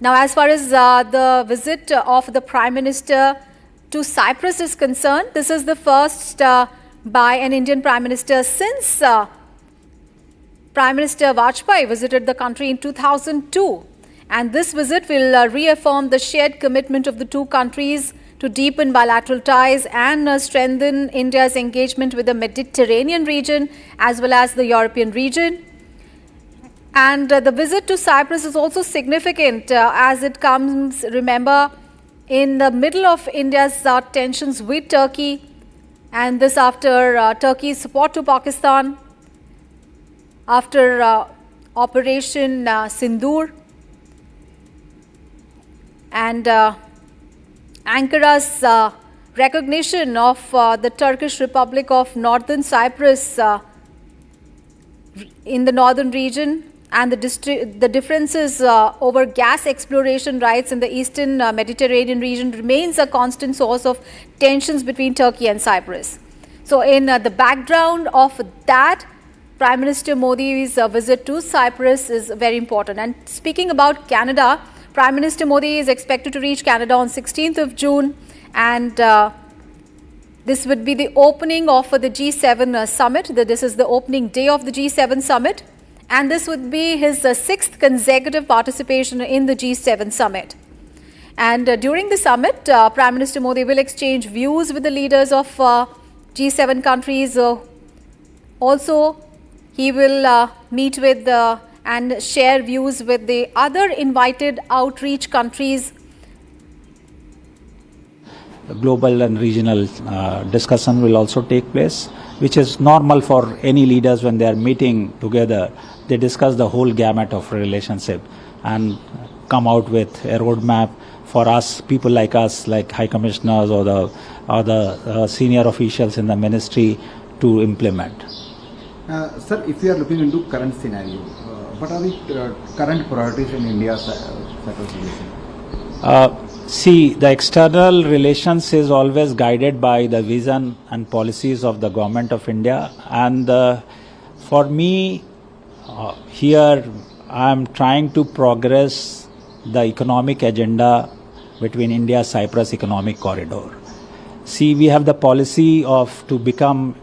Now, as far as the visit of the Prime Minister to Cyprus is concerned, this is the first by an Indian Prime Minister since Prime Minister Vajpayee visited the country in 2002. And this visit will reaffirm the shared commitment of the two countries to deepen bilateral ties and strengthen India's engagement with the Mediterranean region as well as the European region. And the visit to Cyprus is also significant as it comes, remember, in the middle of India's tensions with Turkey. And this after Turkey's support to Pakistan, after Operation Sindoor, and Ankara's recognition of the Turkish Republic of Northern Cyprus in the northern region, and the differences over gas exploration rights in the eastern Mediterranean region remains a constant source of tensions between Turkey and Cyprus. So in the background of that, Prime Minister Modi's visit to Cyprus is very important. And speaking about Canada, Prime Minister Modi is expected to reach Canada on 16th of June, and this would be the opening of the G7 summit. This is the opening day of the G7 summit, and this would be his sixth consecutive participation in the G7 summit. And during the summit, Prime Minister Modi will exchange views with the leaders of G7 countries. Also, he will meet with and share views with the other invited outreach countries. Global and regional discussion will also take place, which is normal for any leaders when they are meeting together. They discuss the whole gamut of relationship and come out with a roadmap for us, people like us, like high commissioners or the senior officials in the ministry to implement. Sir, if we are looking into current scenario, what are the current priorities in India's situation? See, the external relations is always guided by the vision and policies of the government of India. And for me, here I am trying to progress the economic agenda between India-Cyprus economic corridor. See, we have the policy of to become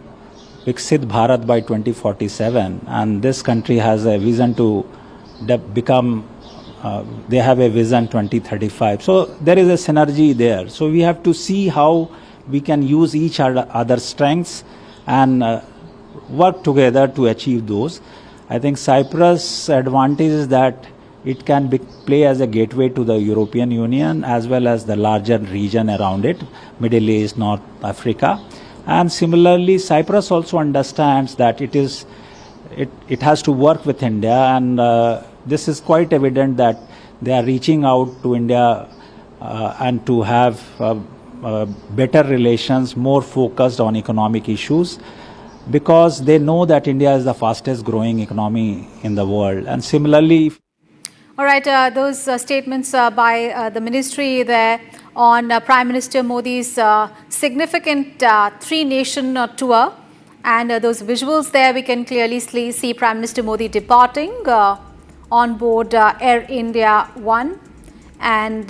Viksit Bharat by 2047, and this country has a vision to become, they have a vision 2035. So there is a synergy there. So we have to see how we can use each other's strengths and work together to achieve those. I think Cyprus' advantage is that it can play as a gateway to the European Union as well as the larger region around it, Middle East, North Africa. And similarly, Cyprus also understands that it has to work with India, and this is quite evident that they are reaching out to India and to have better relations, more focused on economic issues, because they know that India is the fastest growing economy in the world. And similarly, all right, those statements by the ministry there on Prime Minister Modi's significant three-nation tour, and those visuals there we can clearly see Prime Minister Modi departing on board Air India 1, and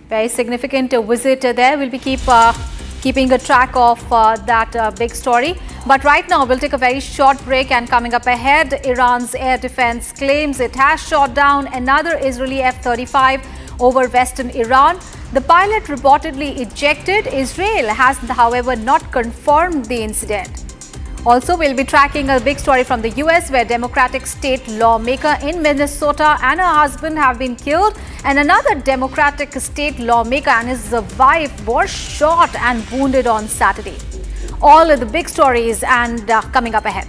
very significant visit there. We'll be keeping a track of that big story. But right now, we'll take a very short break, and coming up ahead, Iran's air defense claims it has shot down another Israeli F-35 over western Iran. The pilot reportedly ejected. Israel has, however, not confirmed the incident. Also, we'll be tracking a big story from the US, where Democratic state lawmaker in Minnesota and her husband have been killed, and another Democratic state lawmaker and his wife were shot and wounded on Saturday. All of the big stories and coming up ahead.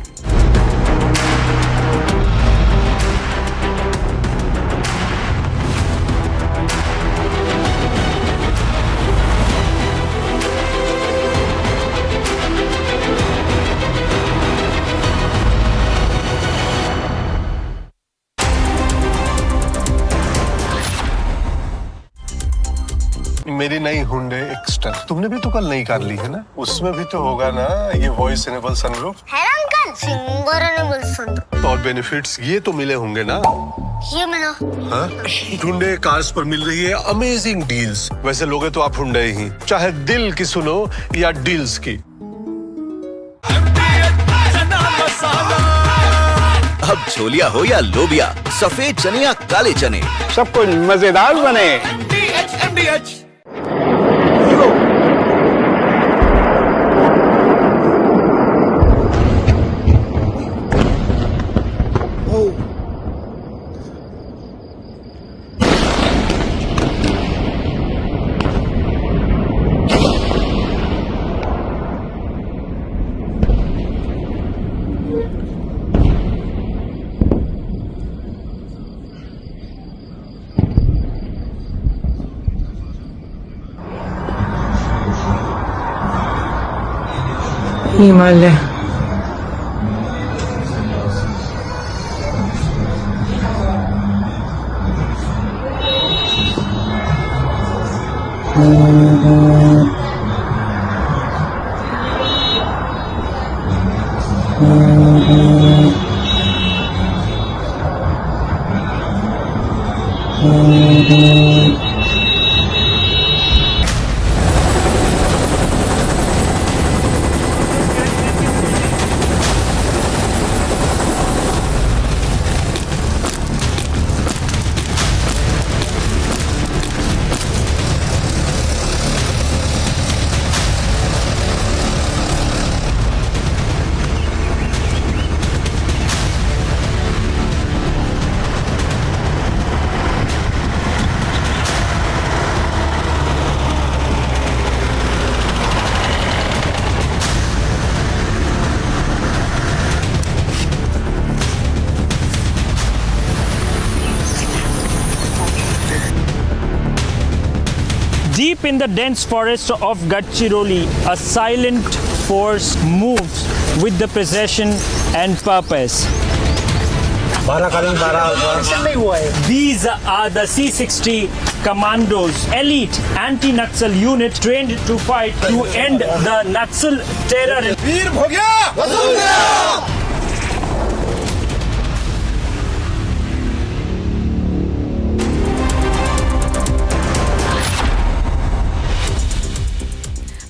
मेरी नई Hyundai Exter तुमने भी तो कल नई car ली है ना, उसमें भी तो होगा ना ये वॉइस इनेबल सनरूफ है ना अंकल, सिंगर इनेबल सनरूफ। और बेनिफिट्स ये तो मिले होंगे ना? ये मिला। हाँ, हुंडई कार्स पर मिल रही है अमेजिंग डील्स। वैसे लोगे तो आप हुंडई ही, चाहे दिल की सुनो या डील्स की। अब छोलिया हो या लोबिया, सफेद चने या काले चने, सब कुछ मजेदार बने। Himalaya. Deep in the dense forest of Gadchiroli, a silent force moves with the precision and purpose. These are the C-60 Commandos, elite anti-Naxal unit trained to fight to end the Naxal terror.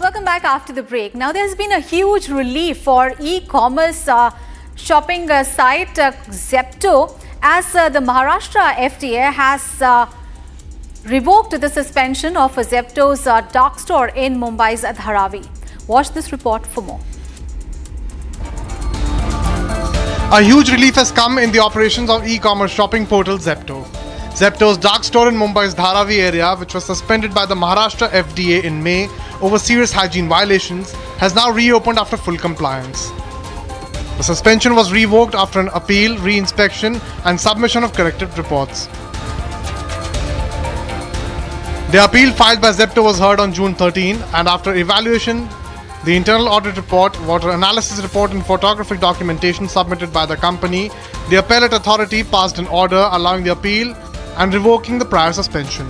Welcome back after the break. Now, there's been a huge relief for e-commerce shopping site Zepto as the Maharashtra FDA has revoked the suspension of Zepto's dark store in Mumbai's Dharavi. Watch this report for more. A huge relief has come in the operations of e-commerce shopping portal Zepto. Zepto's dark store in Mumbai's Dharavi area, which was suspended by the Maharashtra FDA in May over serious hygiene violations, has now reopened after full compliance. The suspension was revoked after an appeal, re-inspection and submission of corrective reports. The appeal filed by Zepto was heard on June 13, and after evaluation, the internal audit report, water analysis report and photographic documentation submitted by the company, the appellate authority passed an order allowing the appeal and revoking the prior suspension.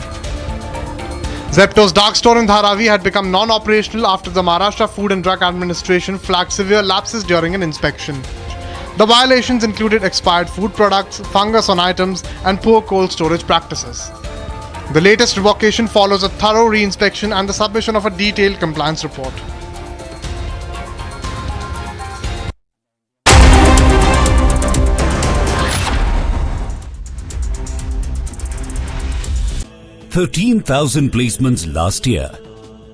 Zepto's dark store in Dharavi had become non-operational after the Maharashtra Food and Drug Administration flagged severe lapses during an inspection. The violations included expired food products, fungus on items, and poor cold storage practices. The latest revocation follows a thorough re-inspection and the submission of a detailed compliance report. $13,000 placements last year.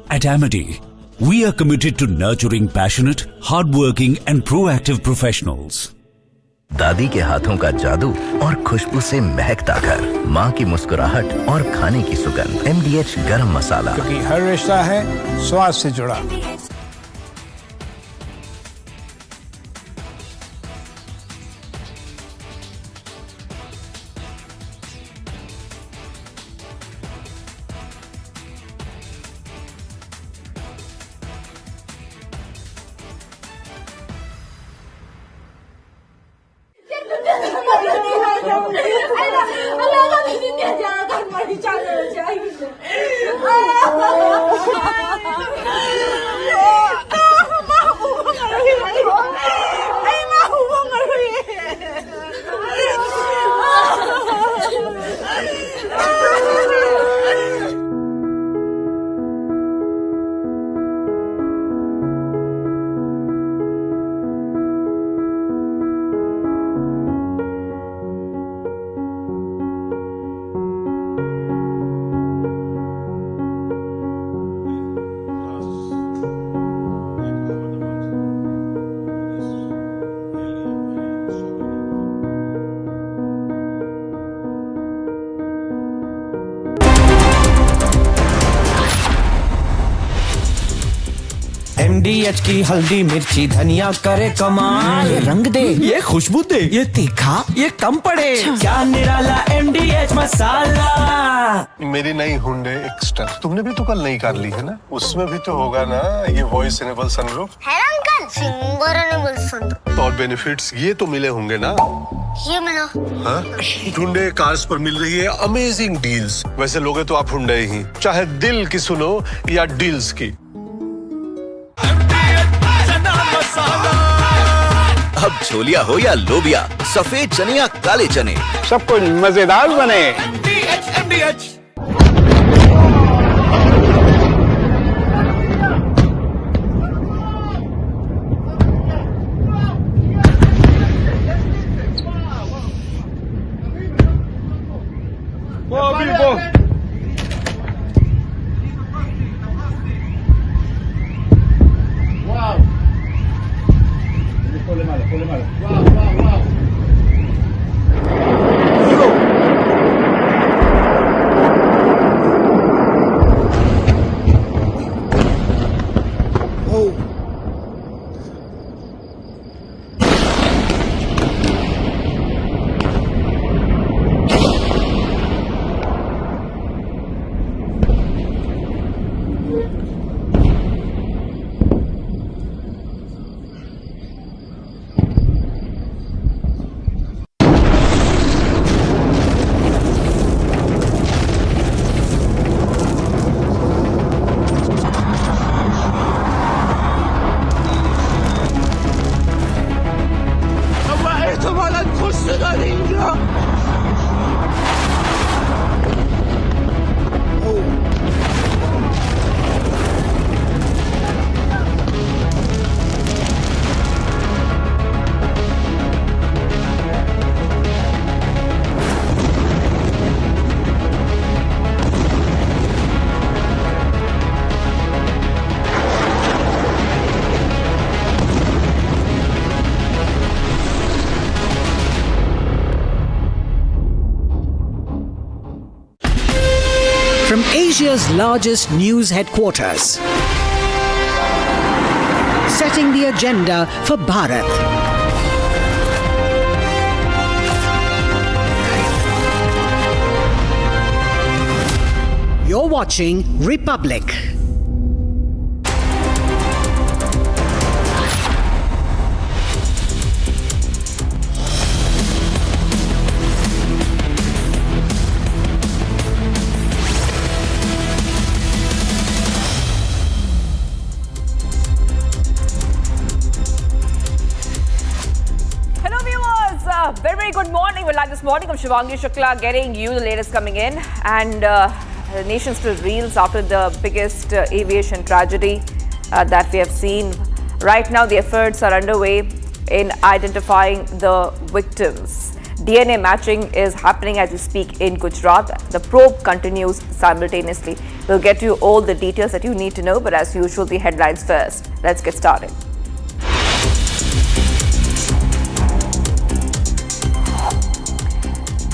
At Amity, we are committed to nurturing passionate, hardworking and proactive professionals. दादी के हाथों का जादू और खुशबू से महकता घर, माँ की मुस्कुराहट और खाने की सुगंध, MDH गरम मसाला, क्योंकि हर रिश्ता है स्वाद से जुड़ा। MDH की हल्दी मिर्ची धनिया करे कमाल, ये रंग दे, ये खुशबू दे, ये तीखा, ये कम पड़े, क्या निराला MDH मसाला। मेरी नई हुंडई एक्स्टर तुमने भी तो कल नई कार ली है ना, उसमें भी तो होगा ना ये वॉइस इनेबल सनरूफ। है ना अंकल, सिंगोराने बोलतो और बेनिफिट्स ये तो मिले होंगे ना? ये मिला हाँ? हुंडई कार्स पर मिल रही है अमेजिंग डील्स। वैसे लोगे तो आप हुंडई ही, चाहे दिल की सुनो या डील्स की। अब छोलिया हो या लोबिया, सफेद चने या काले चने, सब कुछ मजेदार बने। From Asia's largest news headquarters, setting the agenda for Bharat. You're watching Republic. Very good morning. Well, like this morning, I'm Shivangi Shukla getting you the latest coming in. And the nation still reels after the biggest aviation tragedy that we have seen. Right now, the efforts are underway in identifying the victims. DNA matching is happening as we speak in Gujarat. The probe continues simultaneously. We'll get you all the details that you need to know, but as usual, the headlines first. Let's get started.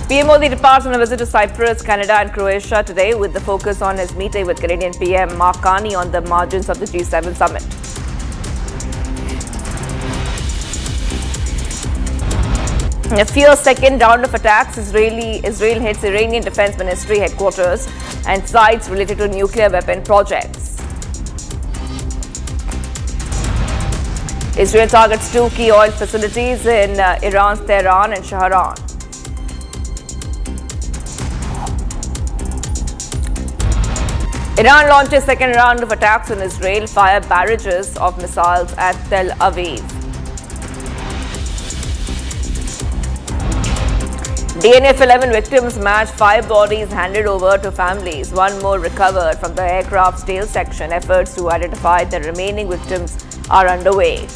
PM Modi departs on a visit to Cyprus, Canada and Croatia today with the focus on his meeting with Canadian PM Mark Carney on the margins of the G7 summit. In a fierce second round of attacks, Israel hits Iranian Defense Ministry headquarters and sites related to nuclear weapon projects. Israel targets two key oil facilities in Iran's Tehran and Tehran. Iran launches second round of attacks on Israel, fire barrages of missiles at Tel Aviv. DNA of 11 victims match, 5 bodies handed over to families, 1 more recovered from the aircraft's tail section. Efforts to identify the remaining victims are underway.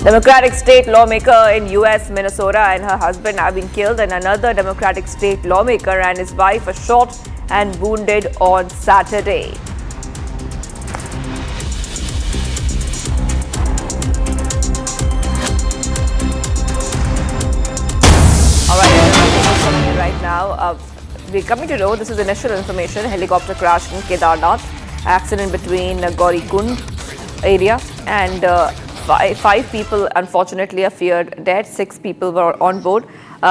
Democratic state lawmaker in U.S. Minnesota and her husband have been killed, and another Democratic state lawmaker and his wife were shot and wounded on Saturday. All right, right now, we're coming to know, this is initial information, helicopter crash in Kedarnath, accident between Gaurikund area and 5 people unfortunately are feared dead, 6 people were on board.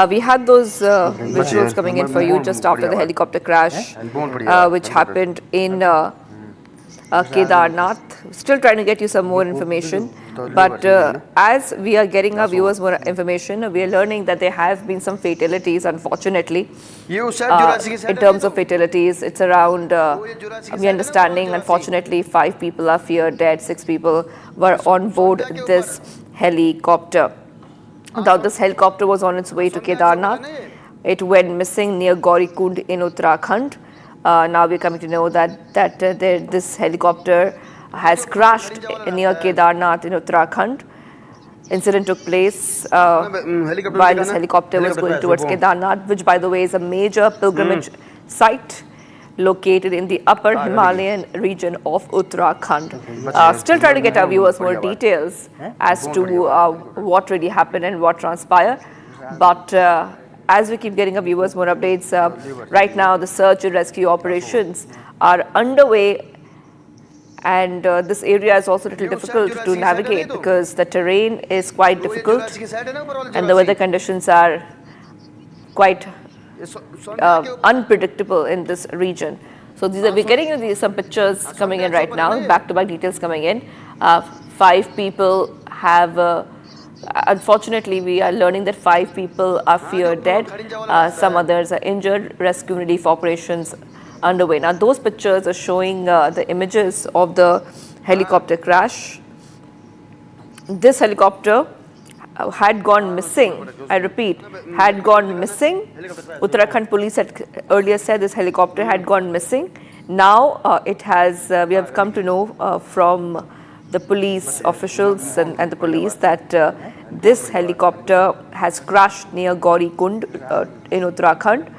We had those visuals coming in for you just after the helicopter crash, which happened in Kedarnath. Still trying to get you some more information. But as we are getting our viewers more information, we are learning that there have been some fatalities, unfortunately. In terms of fatalities, it's around, we understanding, unfortunately, 5 people are feared dead, 6 people were on board this helicopter. Now, this helicopter was on its way to Kedarnath. It went missing near Gaurikund in Uttarakhand. Now we're coming to know that this helicopter has crashed near Kedarnath in Uttarakhand. Incident took place while this helicopter was going towards Kedarnath, which by the way is a major pilgrimage site located in the upper Himalayan region of Uttarakhand. Still trying to get our viewers more details as to what really happened and what transpired. But as we keep getting our viewers more updates, right now the search and rescue operations are underway. And this area is also a little difficult to navigate because the terrain is quite difficult and the weather conditions are quite unpredictable in this region. So we're getting you some pictures coming in right now, back-to-back details coming in. 5 people have, unfortunately, we are learning that 5 people are feared dead. Some others are injured. Rescue and relief operations underway. Now, those pictures are showing the images of the helicopter crash. This helicopter had gone missing. I repeat, had gone missing. Uttarakhand police had earlier said this helicopter had gone missing. Now it has. We have come to know from the police officials and the police that this helicopter has crashed near Gaurikund in Uttarakhand.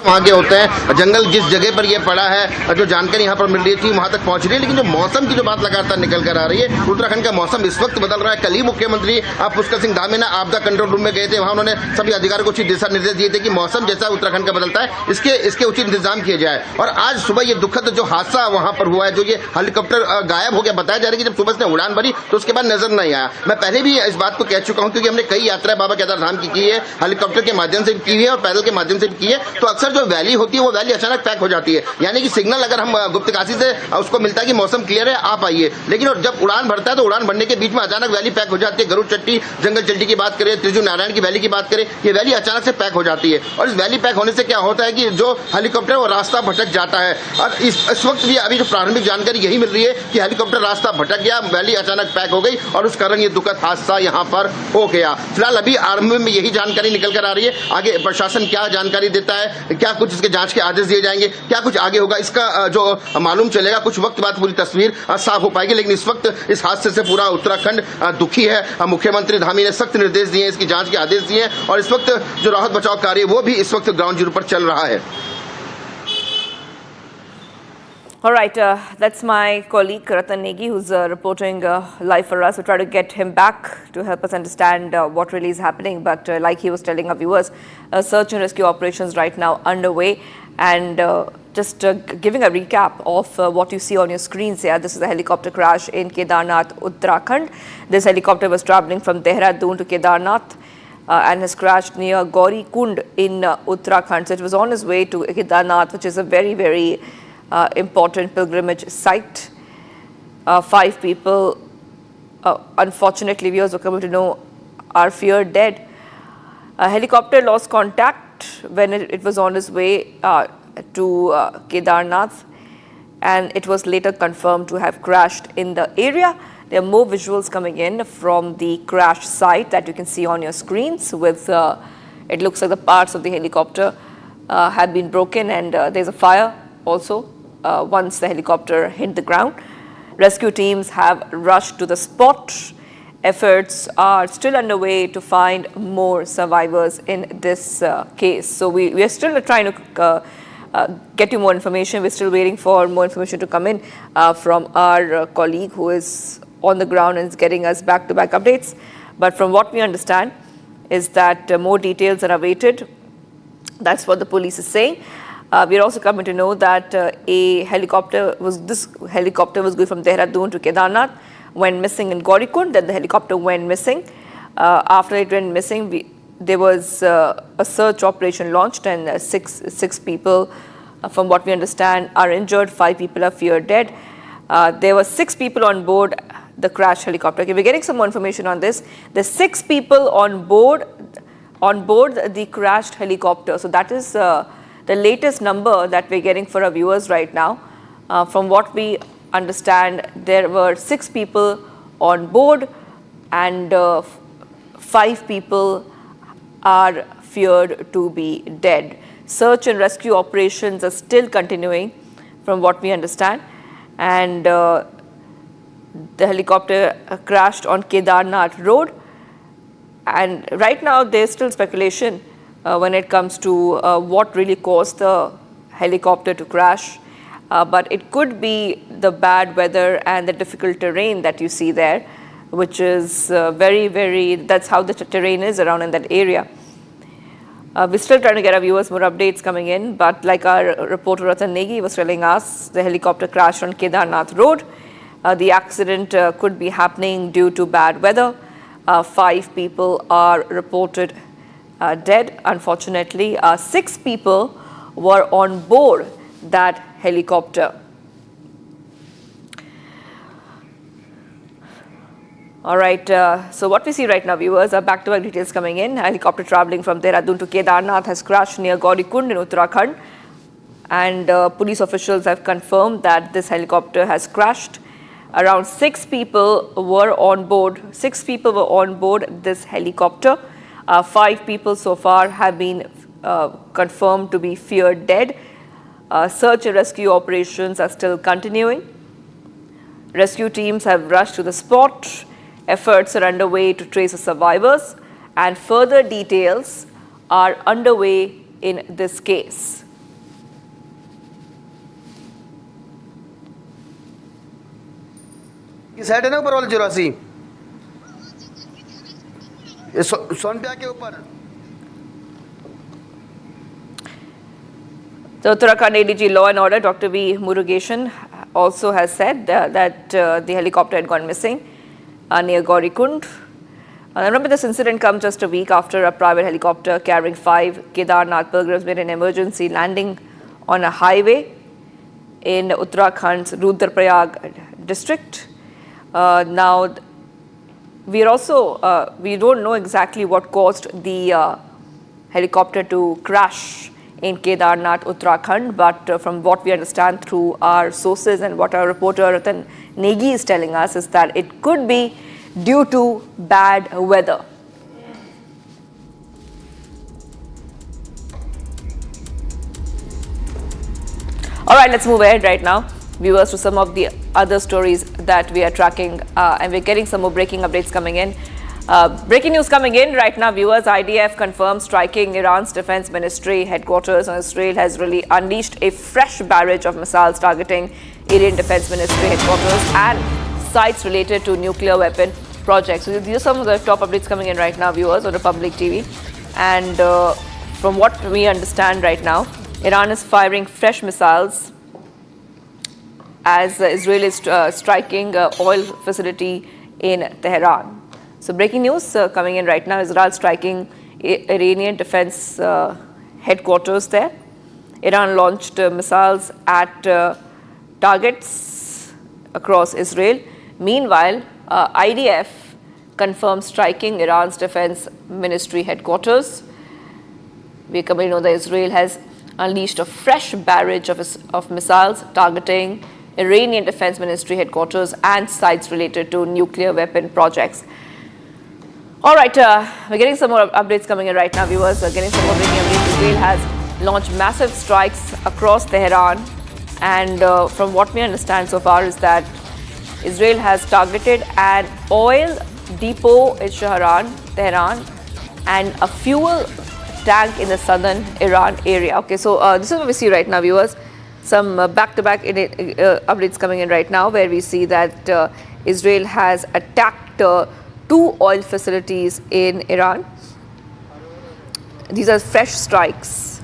वहाँ के होते हैं जंगल जिस जगह पर ये पड़ा है जो जानकारी यहाँ पर मिल रही थी वहाँ तक पहुँच रही है लेकिन जो मौसम की जो बात लगातार निकल कर आ रही है उत्तराखंड का मौसम इस वक्त बदल रहा है। कल ही मुख्यमंत्री पुष्कर सिंह धामी ने आपदा कंट्रोल रूम में गए थे, वहाँ उन्होंने सभी अधिकारियों को उचित दिशा निर्देश दिए थे कि मौसम जैसा उत्तराखंड का बदलता है इसके उचित इंतजाम किए जाए। और आज सुबह ये दुखद जो हादसा वहाँ पर हुआ है, जो ये हेलीकॉप्टर गायब हो गया, बताया जा रहा है कि जब सुबह से उड़ान भरी तो उसके बाद नजर नहीं आया। मैं पहले भी इस बात को कह चुका हूँ क्योंकि हमने कई यात्राएं बाबा केदार धाम की है, हेलीकॉप्टर के माध्यम से भी की है और पैदल के माध्यम से भी की है। तो अक्सर जो वैली होती है वो वैली अचानक पैक हो जाती है, यानी कि सिग्नल अगर हम गुप्तकाशी से उसको मिलता है कि मौसम क्लियर है आप आइए, लेकिन जब उड़ान भरता है तो उड़ान भरने के बीच में अचानक वैली पैक हो जाती है। गरुड़ चट्टी, जंगल चट्टी की बात करें, त्रिजु नारायण की वैली की बात करें, ये वैली अचानक से पैक हो जाती है। और इस वैली पैक होने से क्या होता है कि जो हेलीकॉप्टर वो रास्ता भटक जाता है। और इस वक्त भी अभी जो प्रारंभिक जानकारी यही मिल रही है कि हेलीकॉप्टर रास्ता भटक गया, वैली अचानक पैक हो गई और उस कारण ये दुखद हादसा यहाँ पर हो गया। फिलहाल अभी आरंभ में यही जानकारी निकल कर आ रही है, आगे प्रशासन क्या जानकारी देता है, क्या कुछ इसके जांच के आदेश दिए जाएंगे, क्या कुछ आगे होगा, इसका जो मालूम चलेगा। कुछ वक्त बाद पूरी तस्वीर साफ हो पाएगी, लेकिन इस वक्त इस हादसे से पूरा उत्तराखंड दुखी है। मुख्यमंत्री धामी ने सख्त निर्देश दिए, इसकी जांच के आदेश दिए और इस वक्त जो राहत बचाव कार्य वो भी इस वक्त ग्राउंड जीरो पर चल रहा है। All right, that's my colleague Ratan Negi who's reporting live for us. We'll try to get him back to help us understand what really is happening. But like he was telling our viewers, search and rescue operations right now underway. And just giving a recap of what you see on your screens here. This is a helicopter crash in Kedarnath, Uttarakhand. This helicopter was traveling from Tehran to Kedarnath and has crashed near Gaurikund in Uttarakhand. So it was on its way to Kedarnath, which is a very, very important pilgrimage site. 5 people, unfortunately, viewers are coming to know, are feared dead. A helicopter lost contact when it was on its way to Kedarnath, and it was later confirmed to have crashed in the area. There are more visuals coming in from the crash site that you can see on your screens. With it looks like the parts of the helicopter have been broken, and there's a fire also. Once the helicopter hit the ground, rescue teams have rushed to the spot. Efforts are still underway to find more survivors in this case. So we are still trying to get you more information. We're still waiting for more information to come in from our colleague who is on the ground and is getting us back-to-back updates. But from what we understand is that more details are awaited. That's what the police is saying. We're also coming to know that this helicopter was going from Tehran to Kedarnath, went missing in Gaurikund, then the helicopter went missing. After it went missing, there was a search operation launched, and six people, from what we understand, are injured. 5 people are feared dead. There were 6 people on board the crashed helicopter. Okay, we're getting some more information on this. There's 6 people on board the crashed helicopter. So that is the latest number that we're getting for our viewers right now. From what we understand, there were 6 people on board, and 5 people are feared to be dead. Search and rescue operations are still continuing, from what we understand. And the helicopter crashed on Kedarnath Road. And right now, there's still speculation when it comes to what really caused the helicopter to crash. But it could be the bad weather and the difficult terrain that you see there, which is that's how the terrain is around in that area. We're still trying to get our viewers more updates coming in, but like our reporter Ratan Negi was telling us, the helicopter crashed on Kedarnath Road. The accident could be happening due to bad weather. 5 people are reported dead. Unfortunately, 6 people were on board that helicopter. All right, so what we see right now, viewers, are back-to-back details coming in. A helicopter traveling from Dehradun to Kedarnath has crashed near Gaurikund in Uttarakhand. And police officials have confirmed that this helicopter has crashed. Around 6 people were on board. 6 people were on board this helicopter. 5 people so far have been confirmed to be feared dead. Search and rescue operations are still continuing. Rescue teams have rushed to the spot. Efforts are underway to trace the survivors, and further details are underway in this case. इस side है ना ऊपर वाली 84 ये सोनप्या के ऊपर. The Uttarakhand ADG Law and Order, Dr. V. Murugesan, also has said that the helicopter had gone missing near Gaurikund. Remember, this incident comes just a week after a private helicopter carrying 5 Kedarnath pilgrims made an emergency landing on a highway in Uttarakhand's Rudraprayag district. Now, we don't know exactly what caused the helicopter to crash in Kedarnath, Uttarakhand, but from what we understand through our sources and what our reporter Ratan Negi is telling us is that it could be due to bad weather. All right, let's move ahead right now, viewers, to some of the other stories that we are tracking, and we're getting some more breaking updates coming in. Breaking news coming in right now, viewers. IDF confirms striking Iran's defense ministry headquarters, and Israel has really unleashed a fresh barrage of missiles targeting Iranian defense ministry headquarters and sites related to nuclear weapon projects. So these are some of the top updates coming in right now, viewers, on Republic TV. And from what we understand right now, Iran is firing fresh missiles as Israel is striking oil facility in Tehran. So breaking news coming in right now, Israel striking Iranian defense headquarters there. Iran launched missiles at targets across Israel. Meanwhile, IDF confirmed striking Iran's defense ministry headquarters. We come to know that Israel has unleashed a fresh barrage of missiles targeting Iranian defense ministry headquarters and sites related to nuclear weapon projects. All right, we're getting some more updates coming in right now, viewers. We're getting some more breaking updates. Israel has launched massive strikes across Tehran, and from what we understand so far is that Israel has targeted an oil depot in Tehran, and a fuel tank in the southern Iran area. Okay, so this is what we see right now, viewers. Some back-to-back updates coming in right now, where we see that Israel has attacked 2 oil facilities in Iran. These are fresh strikes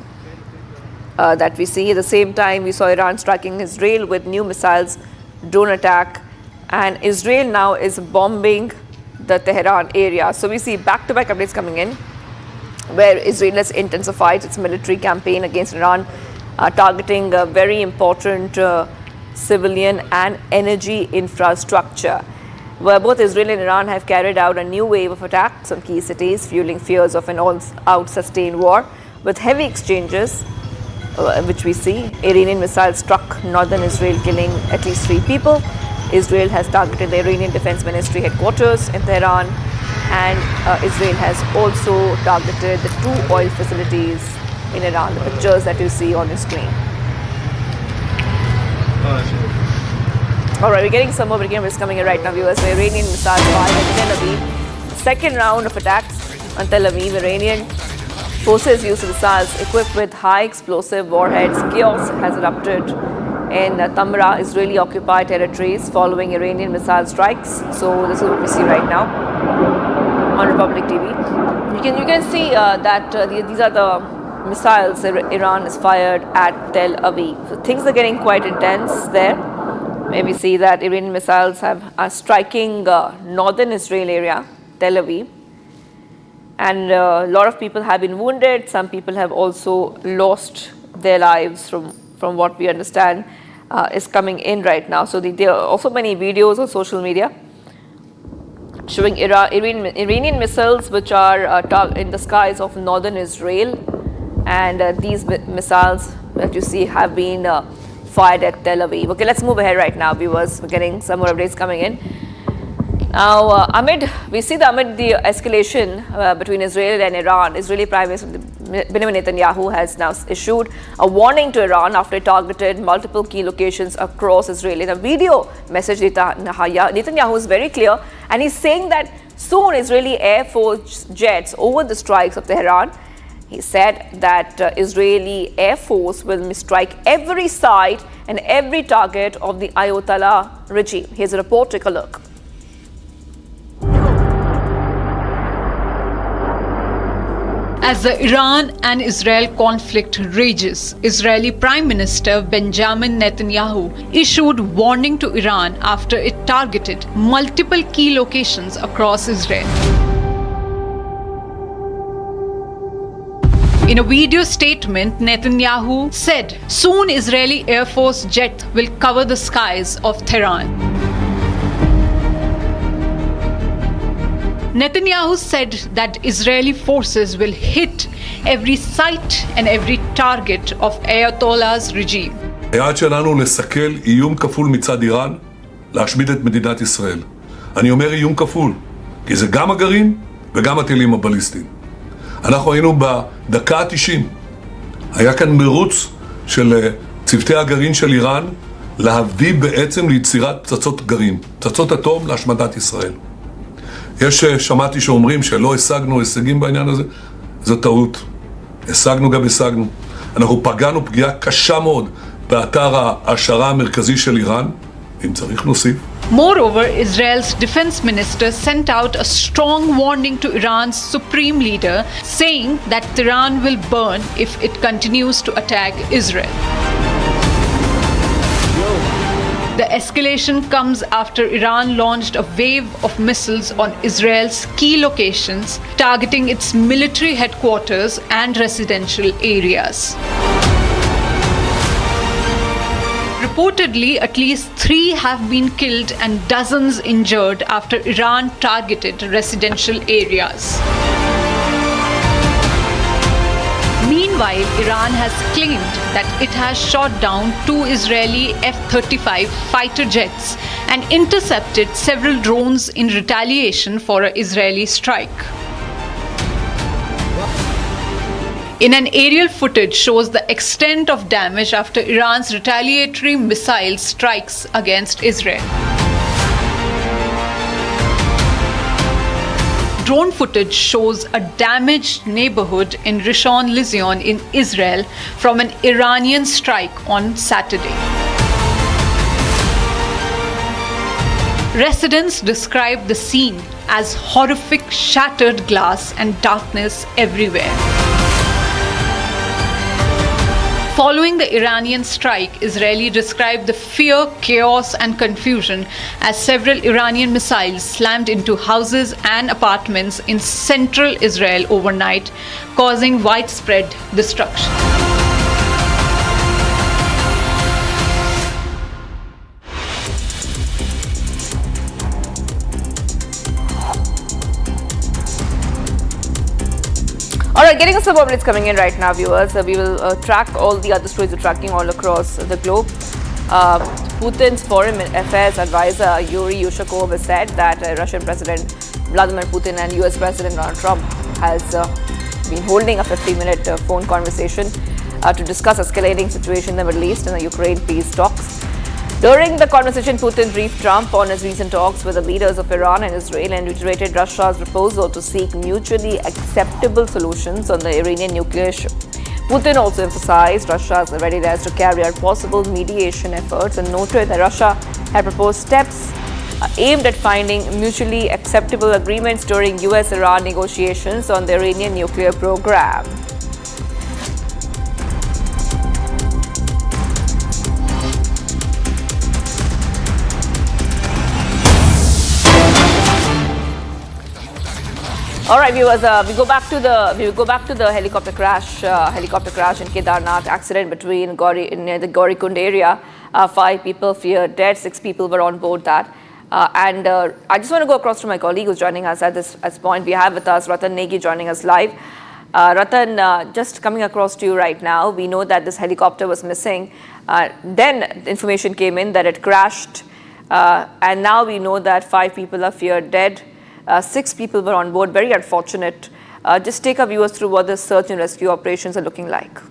that we see. At the same time, we saw Iran striking Israel with new missiles, drone attack, and Israel now is bombing the Tehran area. So we see back-to-back updates coming in, where Israel has intensified its military campaign against Iran, targeting very important civilian and energy infrastructure, where both Israel and Iran have carried out a new wave of attacks on key cities, fueling fears of an all-out sustained war, with heavy exchanges, which we see. Iranian missiles struck northern Israel, killing at least 3 people. Israel has targeted the Iranian Defense Ministry headquarters in Tehran, and Israel has also targeted the 2 oil facilities in Iran, the pictures that you see on your screen. All right, we're getting some more breaking news coming in right now, viewers. So Iranian missiles fired at Tel Aviv. Second round of attacks on Tel Aviv. Iranian forces used missiles equipped with high explosive warheads. Chaos has erupted in Tamra, Israeli-occupied territories, following Iranian missile strikes. So this is what we see right now on Republic TV. You can see that these are the missiles Iran has fired at Tel Aviv. So things are getting quite intense there. Maybe see that Iranian missiles are striking northern Israel area, Tel Aviv. And a lot of people have been wounded. Some people have also lost their lives from what we understand is coming in right now. So there are also many videos on social media showing Iranian missiles which are in the skies of northern Israel. And these missiles that you see have been fired at Tel Aviv. Okay, let's move ahead right now, viewers. We're getting some more updates coming in. Now, amid the escalation between Israel and Iran, Israeli Prime Minister Benjamin Netanyahu has now issued a warning to Iran after it targeted multiple key locations across Israel. In a video message, Netanyahu is very clear, and he's saying that soon Israeli Air Force jets over the strikes of Tehran. He said that Israeli Air Force will strike every site and every target of the Ayatollah regime. Here's a report. Take a look. As the Iran and Israel conflict rages, Israeli Prime Minister Benjamin Netanyahu issued warning to Iran after it targeted multiple key locations across Israel. In a video statement, Netanyahu said, soon Israeli Air Force jet will cover the skies of Tehran. Netanyahu said that Israeli forces will hit every site and every target of Ayatollah's regime. היעד שלנו לסכל איום כפול מצד איראן, להשמיד את מדינת ישראל. אני אומר איום כפול, כי זה גם הגרעין וגם הטילים הבליסטיים. אנחנו היינו בדקה ה-90. היה כאן מרוץ של צוותי הגרעין של איראן להביא בעצם ליצירת פצצות גרעין, פצצות אטום להשמדת ישראל. שמעתי שאומרים שלא השגנו הישגים בעניין הזה, זו טעות. השגנו גם השגנו. אנחנו פגענו פגיעה קשה מאוד באתר ההשערה המרכזי של איראן, אם צריך נוסיף. Moreover, Israel's defense minister sent out a strong warning to Iran's supreme leader, saying that Tehran will burn if it continues to attack Israel. The escalation comes after Iran launched a wave of missiles on Israel's key locations, targeting its military headquarters and residential areas. Reportedly, at least 3 have been killed and dozens injured after Iran targeted residential areas. Meanwhile, Iran has claimed that it has shot down 2 Israeli F-35 fighter jets and intercepted several drones in retaliation for an Israeli strike. In an aerial footage shows the extent of damage after Iran's retaliatory missile strikes against Israel. Drone footage shows a damaged neighborhood in Rishon LeZion in Israel from an Iranian strike on Saturday. Residents described the scene as horrific, shattered glass and darkness everywhere. Following the Iranian strike, Israeli described the fear, chaos and confusion as several Iranian missiles slammed into houses and apartments in central Israel overnight, causing widespread destruction. All right, getting us some updates coming in right now, viewers. We will track all the other stories we're tracking all across the globe. Putin's foreign affairs advisor Yuri Yushakov has said that Russian President Vladimir Putin and US President Donald Trump has been holding a 50-minute phone conversation to discuss escalating situation in the Middle East and the Ukraine peace talks. During the conversation, Putin briefed Trump on his recent talks with the leaders of Iran and Israel and reiterated Russia's proposal to seek mutually acceptable solutions on the Iranian nuclear issue. Putin also emphasized Russia's readiness to carry out possible mediation efforts and noted that Russia had proposed steps aimed at finding mutually acceptable agreements during US-Iran negotiations on the Iranian nuclear program. All right, viewers. We go back to the helicopter crash in Kedarnath accident near the Gaurikund area. 5 people feared dead. 6 people were on board that. And I just want to go across to my colleague who's joining us at this point. We have with us Ratan Negi joining us live. Ratan, just coming across to you right now. We know that this helicopter was missing. Then information came in that it crashed, and now we know that 5 people are feared dead. 6 people were on board. Very unfortunate. Just take our viewers through what the search and rescue operations are looking like.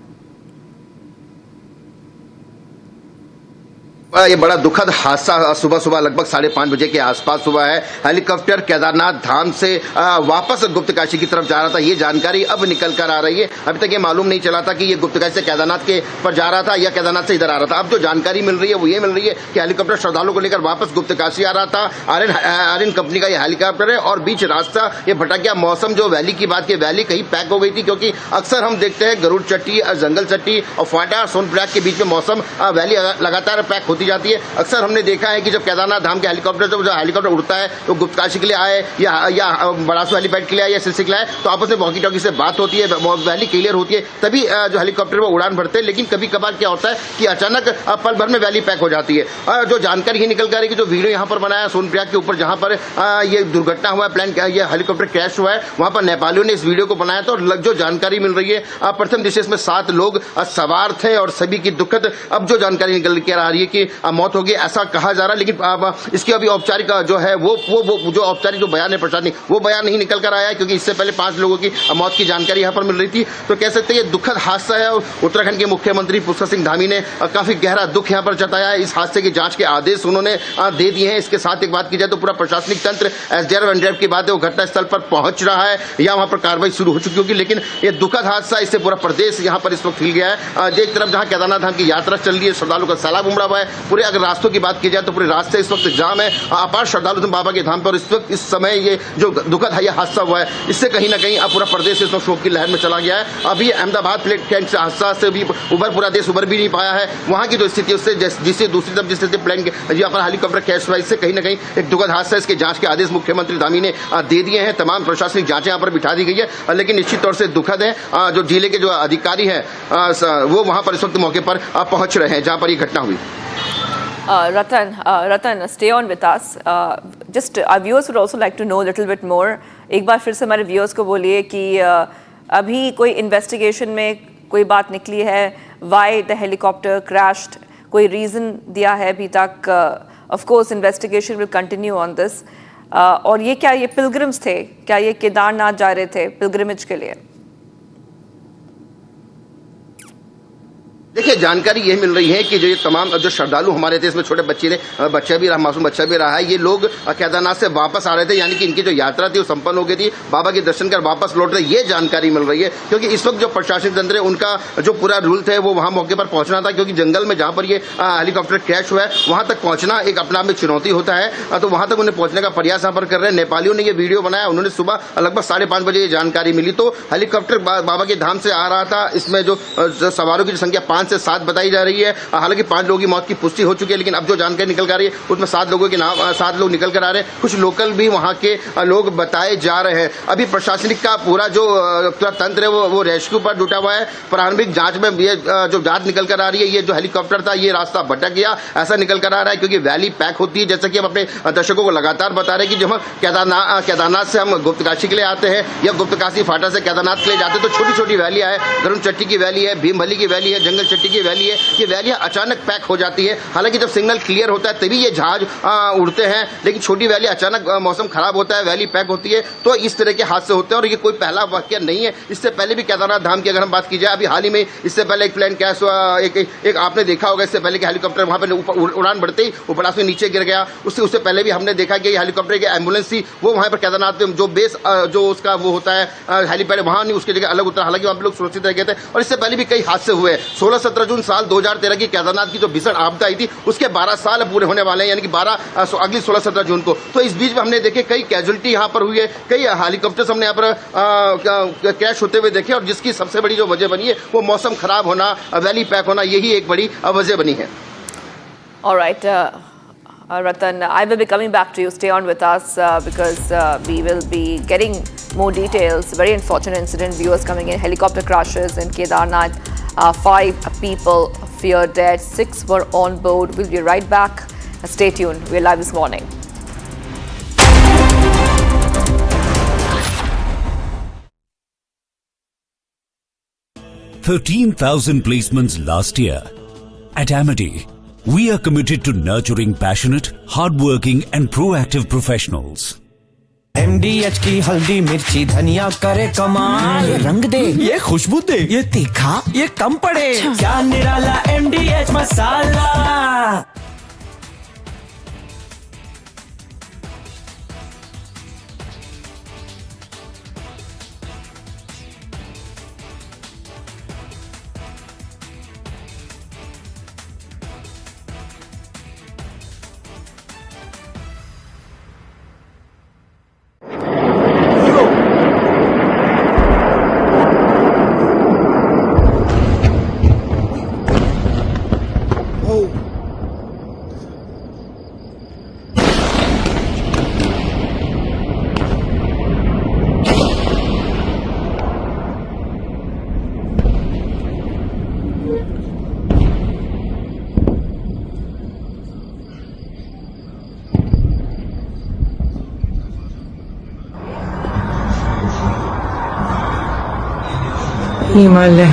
ये बड़ा दुखद हादसा सुबह सुबह लगभग 5:30 बजे के आसपास हुआ है। हेलीकॉप्टर केदारनाथ धाम से वापस गुप्तकाशी की तरफ जा रहा था। ये जानकारी अब निकल कर आ रही है। अभी तक ये मालूम नहीं चला था कि ये गुप्तकाशी से केदारनाथ के पर जा रहा था या केदारनाथ से इधर आ रहा था। अब जो जानकारी मिल रही है वो ये मिल रही है कि हेलीकॉप्टर श्रद्धालुओं को लेकर वापस गुप्तकाशी आ रहा था। आर्यन कंपनी का ये हेलीकॉप्टर है और बीच रास्ता ये भटक गया। मौसम जो वैली की बात की, वैली कहीं पैक हो गई थी, क्योंकि अक्सर हम देखते हैं गरुड़ चट्टी, जंगल चट्टी और फाटा सोनप्रयाग के बीच में मौसम वैली लगातार पैक होती जाती है। अक्सर हमने देखा है कि जब केदारनाथ धाम के हेलीकॉप्टर जो हेलीकॉप्टर उड़ता है तो गुप्तकाशी के लिए आए या बड़ासू हेलीपैड के लिए आए या सिलसिले के लिए आए तो आपस में वॉकी टॉकी से बात होती है, वैली क्लियर होती है, तभी जो हेलीकॉप्टर वो उड़ान भरते हैं। लेकिन कभी कभार क्या होता है कि अचानक पल भर में वैली पैक हो जाती है। जो जानकारी ही निकल कर रही है कि जो वीडियो यहाँ पर बनाया सोनप्रयाग के ऊपर जहां पर ये दुर्घटना हुआ है, ये हेलीकॉप्टर क्रैश हुआ है, वहां पर नेपालियों ने इस वीडियो को बनाया था। और जो जानकारी मिल रही है प्रथम दृष्टि इसमें 7 लोग सवार थे और सभी की दुखद अब जो जानकारी निकल कर आ रही है कि मौत होगी ऐसा कहा जा रहा है। लेकिन इसकी अभी औपचारिक जो है वो जो औपचारिक जो बयान है प्रशासनिक वो बयान नहीं निकल कर आया है, क्योंकि इससे पहले 5 लोगों की मौत की जानकारी यहां पर मिल रही थी। तो कह सकते हैं ये दुखद हादसा है। और उत्तराखंड के मुख्यमंत्री पुष्कर सिंह धामी ने काफी गहरा दुख यहां पर जताया है। इस हादसे की जांच के आदेश उन्होंने दे दिए हैं। इसके साथ एक बात की जाए तो पूरा प्रशासनिक तंत्र एसडीआरएफ एनडीआरएफ की बात है वो घटनास्थल पर पहुंच रहा है या वहां पर कार्रवाई शुरू हो चुकी होगी। लेकिन ये दुखद हादसा, इससे पूरा प्रदेश यहां पर इस वक्त हिल गया है। एक तरफ जहां केदारनाथ धाम की यात्रा चल रही है, श्रद्धालुओं का सैलाब उमड़ा हुआ है। पूरे अगर रास्तों की बात की जाए तो पूरे रास्ते इस वक्त जाम है, अपार श्रद्धालु बाबा के धाम पर। इस वक्त इस समय ये जो दुखद है हादसा हुआ है, इससे कहीं ना कहीं पूरा प्रदेश इस वक्त शोक की लहर में चला गया है। अभी अहमदाबाद प्लेन क्रैश से हादसा से भी पूरा देश उबर भी नहीं पाया है। वहां की जो स्थिति उससे जिससे दूसरी तरफ जिस प्लेन अपना हेलीकॉप्टर क्रैश हुआ, इससे कहीं ना कहीं एक दुखद हादसा। इसके जांच के आदेश मुख्यमंत्री धामी ने दे दिए हैं। तमाम प्रशासनिक जांचें यहाँ पर बिठा दी गई है। लेकिन निश्चित तौर से दुखद है, जो जिले के जो अधिकारी हैं वो वहां पर इस वक्त मौके पर पहुंच रहे हैं जहां पर यह घटना हुई। Ratan, stay on with us. Just our viewers would also like to know a little bit more. एक बार फिर से हमारे viewers को बोलिए कि अभी कोई investigation में कोई बात निकली है, why the helicopter crashed, कोई reason दिया है अभी तक? Of course, investigation will continue on this. और ये क्या ये pilgrims थे? क्या ये केदारनाथ जा रहे थे pilgrimage के लिए? देखिए जानकारी यह मिल रही है कि जो ये तमाम जो श्रद्धालु हमारे थे, इसमें छोटे बच्चा भी रहा, मासूम बच्चा भी रहा है। ये लोग केदारनाथ से वापस आ रहे थे, यानी कि इनकी जो यात्रा थी वो संपन्न हो गई थी, बाबा के दर्शन कर वापस लौट रहे। ये जानकारी मिल रही है क्योंकि इस वक्त जो प्रशासनिक तंत्र है उनका जो पूरा रूल थे वो वहां मौके पर पहुंचना था, क्योंकि जंगल में जहां पर ये हेलीकॉप्टर क्रैश हुआ है वहां तक पहुंचना एक अपने आप में चुनौती होता है। तो वहां तक उन्हें पहुंचने का प्रयास यहाँ पर कर रहे हैं। नेपालियों ने ये वीडियो बनाया, उन्होंने सुबह लगभग 5:30 बजे ये जानकारी मिली तो हेलीकॉप्टर बाबा के धाम से आ रहा था। इसमें जो सवारों की संख्या 5 5 से 7 बताई जा रही है। हालांकि 5 लोगों की मौत की पुष्टि हो चुकी है, लेकिन अब जो जानकारी निकल कर आ रही है उसमें 7 लोगों के नाम 7 लोग निकल कर आ रहे हैं। कुछ लोकल भी वहां के लोग बताए जा रहे हैं। अभी प्रशासनिक का पूरा जो तंत्र है वो रेस्क्यू पर जुटा हुआ है। प्रारंभिक जांच में ये जो जांच निकल कर आ रही है, ये जो हेलीकॉप्टर था ये रास्ता भटक गया ऐसा निकल कर आ रहा है, क्योंकि वैली पैक होती है। जैसा कि हम अपने दर्शकों को लगातार बता रहे हैं कि जब हम केदारनाथ से हम गुप्तकाशी के लिए आते हैं या गुप्तकाशी फाटा से केदारनाथ के लिए जाते हैं तो छोटी छोटी वैलियां है, गरुड़ चट्टी की वैली है, भीमभली की वैली है, जंगल चट्टी की वैली है। ये वैलियां अचानक पैक हो जाती है। हालांकि जब सिग्नल क्लियर होता है तभी ये जहाज उड़ते हैं, लेकिन छोटी वैली अचानक मौसम खराब होता है, वैली पैक होती है, तो इस तरह के हादसे होते हैं। और ये कोई पहला वाकया नहीं है। इससे पहले भी केदारनाथ धाम की अगर हम बात की जाए, अभी हाल ही में इससे पहले एक प्लेन क्रैश हुआ, एक आपने देखा होगा इससे पहले कि हेलीकॉप्टर वहां पर उड़ान बढ़ते ही ऊपर से नीचे गिर गया। उससे पहले भी हमने देखा कि हेलीकॉप्टर की एम्बुलेंस थी वो वहां पर केदारनाथ पे जो बेस जो उसका वो होता है हेलीपैड वहां नहीं, उसकी जगह अलग उतरा। हालांकि वहां पे लोग सुरक्षित रह गए थे। और इससे पहले भी कई हादसे हुए। 16-17 जून साल 2013 की केदारनाथ की जो भीषण आपदा आई थी उसके 12 साल पूरे होने वाले हैं, यानी कि अगली 16-17 जून को। तो इस बीच में हमने देखे कई कैजुअलिटी यहाँ पर हुई है, कई हेलीकॉप्टर्स हमने यहाँ पर क्रैश होते हुए देखे, और जिसकी सबसे बड़ी जो वजह बनी है वो मौसम खराब होना, वैली पैक होना, यही एक बड़ी वजह बनी है। All right, Ratan, I will be coming back to you. Stay on with us because we will be getting more details. Very unfortunate incident. Viewers coming in. Helicopter crashes in Kedarnath. 5 people feared dead. 6 were on board. We'll be right back. Stay tuned. We're live this morning. $13,000 placements last year. At Amity, we are committed to nurturing passionate, hardworking and proactive professionals. MDH की हल्दी मिर्ची धनिया करे कमाल, ये रंग दे, ये खुशबू दे, ये तीखा, ये कम पड़े, क्या निराला MDH masala. Himalaya.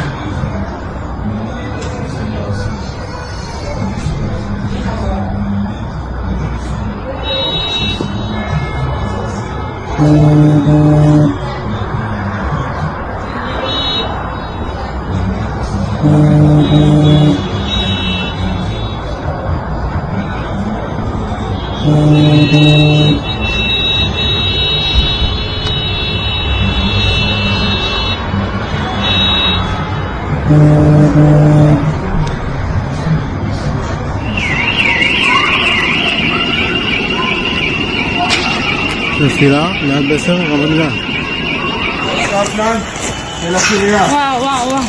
תפילה ליד בסר רמת גן. וואו וואו וואו.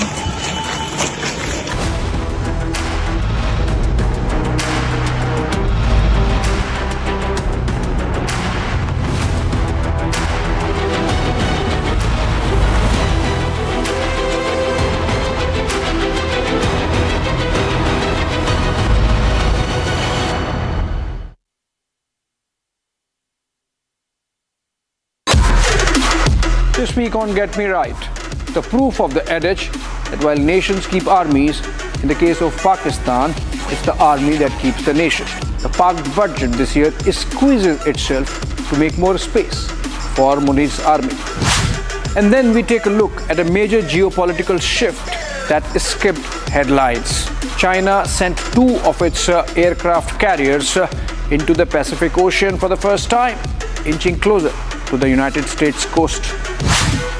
This week on Get Me Right, the proof of the adage that while nations keep armies, in the case of Pakistan, it's the army that keeps the nation. The Pak budget this year is squeezing itself to make more space for Munir's army. And then we take a look at a major geopolitical shift that skipped headlines. China sent 2 of its aircraft carriers into the Pacific Ocean for the first time, inching closer to the United States coast.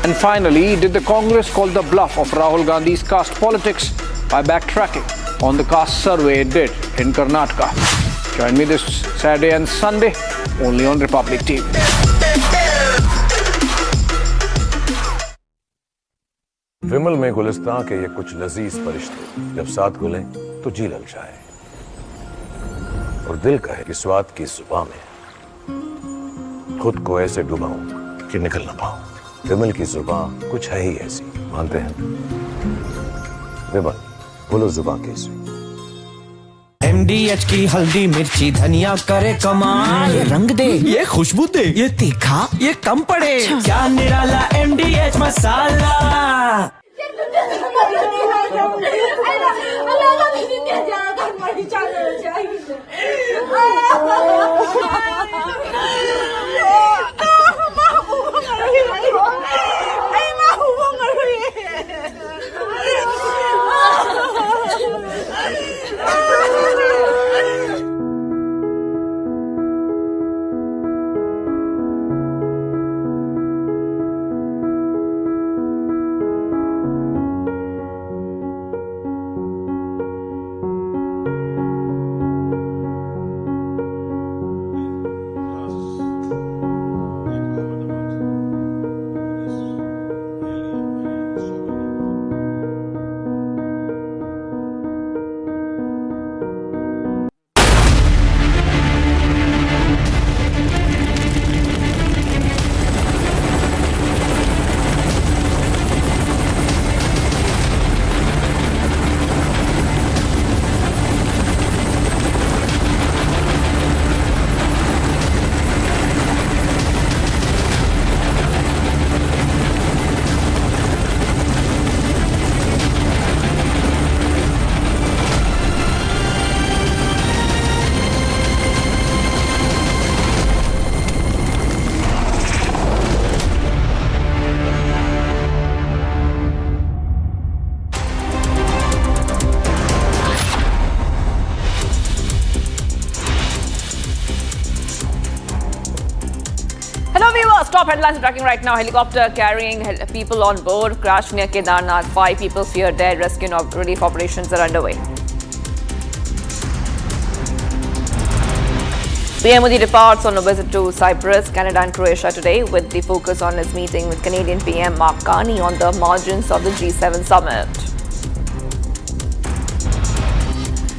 And finally, did the Congress call the bluff of Rahul Gandhi's caste politics by backtracking on the caste survey it did in Karnataka? Join me this Saturday and Sunday only on Republic TV. विमल में गुलिस्तां के ये कुछ लजीज फरिश्ते जब साथ घुलें तो जी लग जाए और दिल कहे कि स्वाद की जुबान में खुद को ऐसे डुबाऊं कि निकल ना पाऊं। विमल की जुबान कुछ है ही ऐसी, मानते हैं? विमल, बोलो जुबान कैसी? MDH की हल्दी मिर्ची धनिया करे कमाल, ये रंग दे, ये खुशबू दे, ये तीखा, ये कम पड़े, क्या निराला MDH masala. Top headlines tracking right now. Helicopter carrying people on board crashed near Kedarnath. 5 people feared dead. Rescue and relief operations are underway. PM Modi departs on a visit to Cyprus, Canada and Croatia today with the focus on his meeting with Canadian PM Mark Carney on the margins of the G7 summit.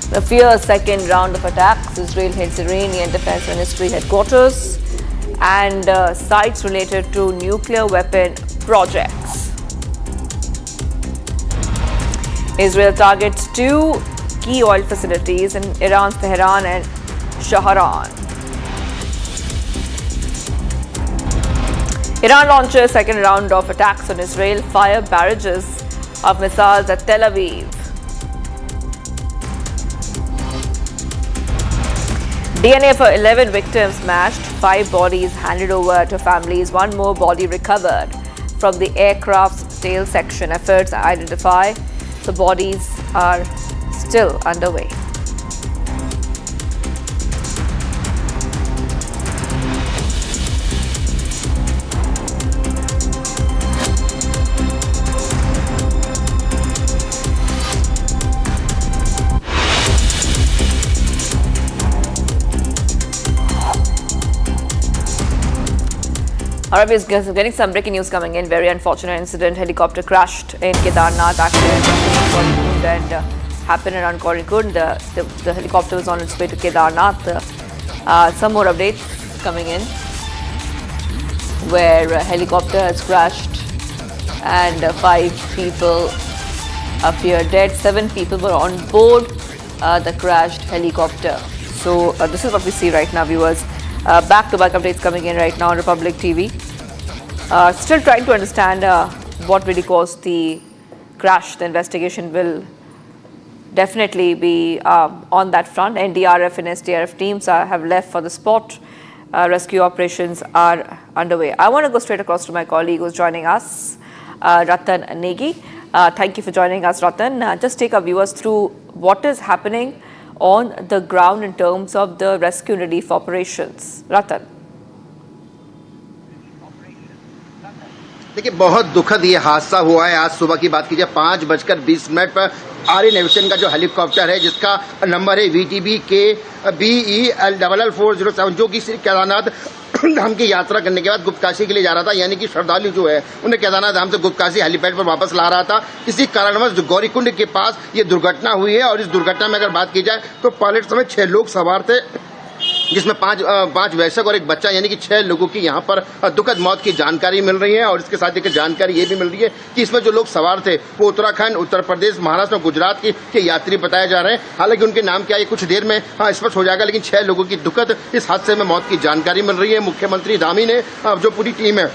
The fierce second round of attacks. Israel hits Iranian Defense Ministry headquarters and sites related to nuclear weapon projects. Israel targets 2 key oil facilities in Iran's Tehran and Shahran. Iran launches second round of attacks on Israel, fire barrages of missiles at Tel Aviv. DNA for 11 victims smashed, 5 bodies handed over to families, 1 more body recovered from the aircraft's tail section. Efforts to identify the bodies are still underway. Arabi is getting some breaking news coming in. Very unfortunate incident. Helicopter crashed in Kedarnath. Accident and happened around Kozhikode. The helicopter was on its way to Kedarnath. Some more updates coming in where a helicopter has crashed and 5 people appear dead. 7 people were on board the crashed helicopter. So this is what we see right now, viewers. Back-to-back updates coming in right now on Republic TV. Still trying to understand what really caused the crash. The investigation will definitely be on that front. NDRF and SDRF teams have left for the spot. Rescue operations are underway. I want to go straight across to my colleague who's joining us, Ratan Negi. Thank you for joining us, Ratan. Just take our viewers through what is happening on the ground in terms of the rescue and relief operations. Ratan. देखिए बहुत दुखद ये हादसा हुआ है। आज सुबह की बात कीजिए 5:20 पर आर्यन एविएशन का जो हेलीकॉप्टर है जिसका नंबर है VTB के BEL407 जो कि श्री केदारनाथ धाम की यात्रा करने के बाद गुप्तकाशी के लिए जा रहा था, यानी कि श्रद्धालु जो है उन्हें केदारनाथ धाम से गुप्तकाशी हेलीपैड पर वापस ला रहा था। इसी कारणवश गौरीकुंड के पास ये दुर्घटना हुई है और इस दुर्घटना में अगर बात की जाए तो पायलट समेत 6 लोग सवार थे, जिसमें पांच वयस्क और एक बच्चा, यानी कि 6 लोगों की यहाँ पर दुखद मौत की जानकारी मिल रही है। और इसके साथ एक जानकारी ये भी मिल रही है कि इसमें जो लोग सवार थे वो उत्तराखंड, उत्तर प्रदेश, महाराष्ट्र और गुजरात के यात्री बताए जा रहे हैं। हालांकि उनके नाम क्या है कुछ देर में स्पष्ट हो जाएगा, लेकिन 6 लोगों की दुखद इस हादसे में मौत की जानकारी मिल रही है। मुख्यमंत्री धामी ने जो पूरी टीम है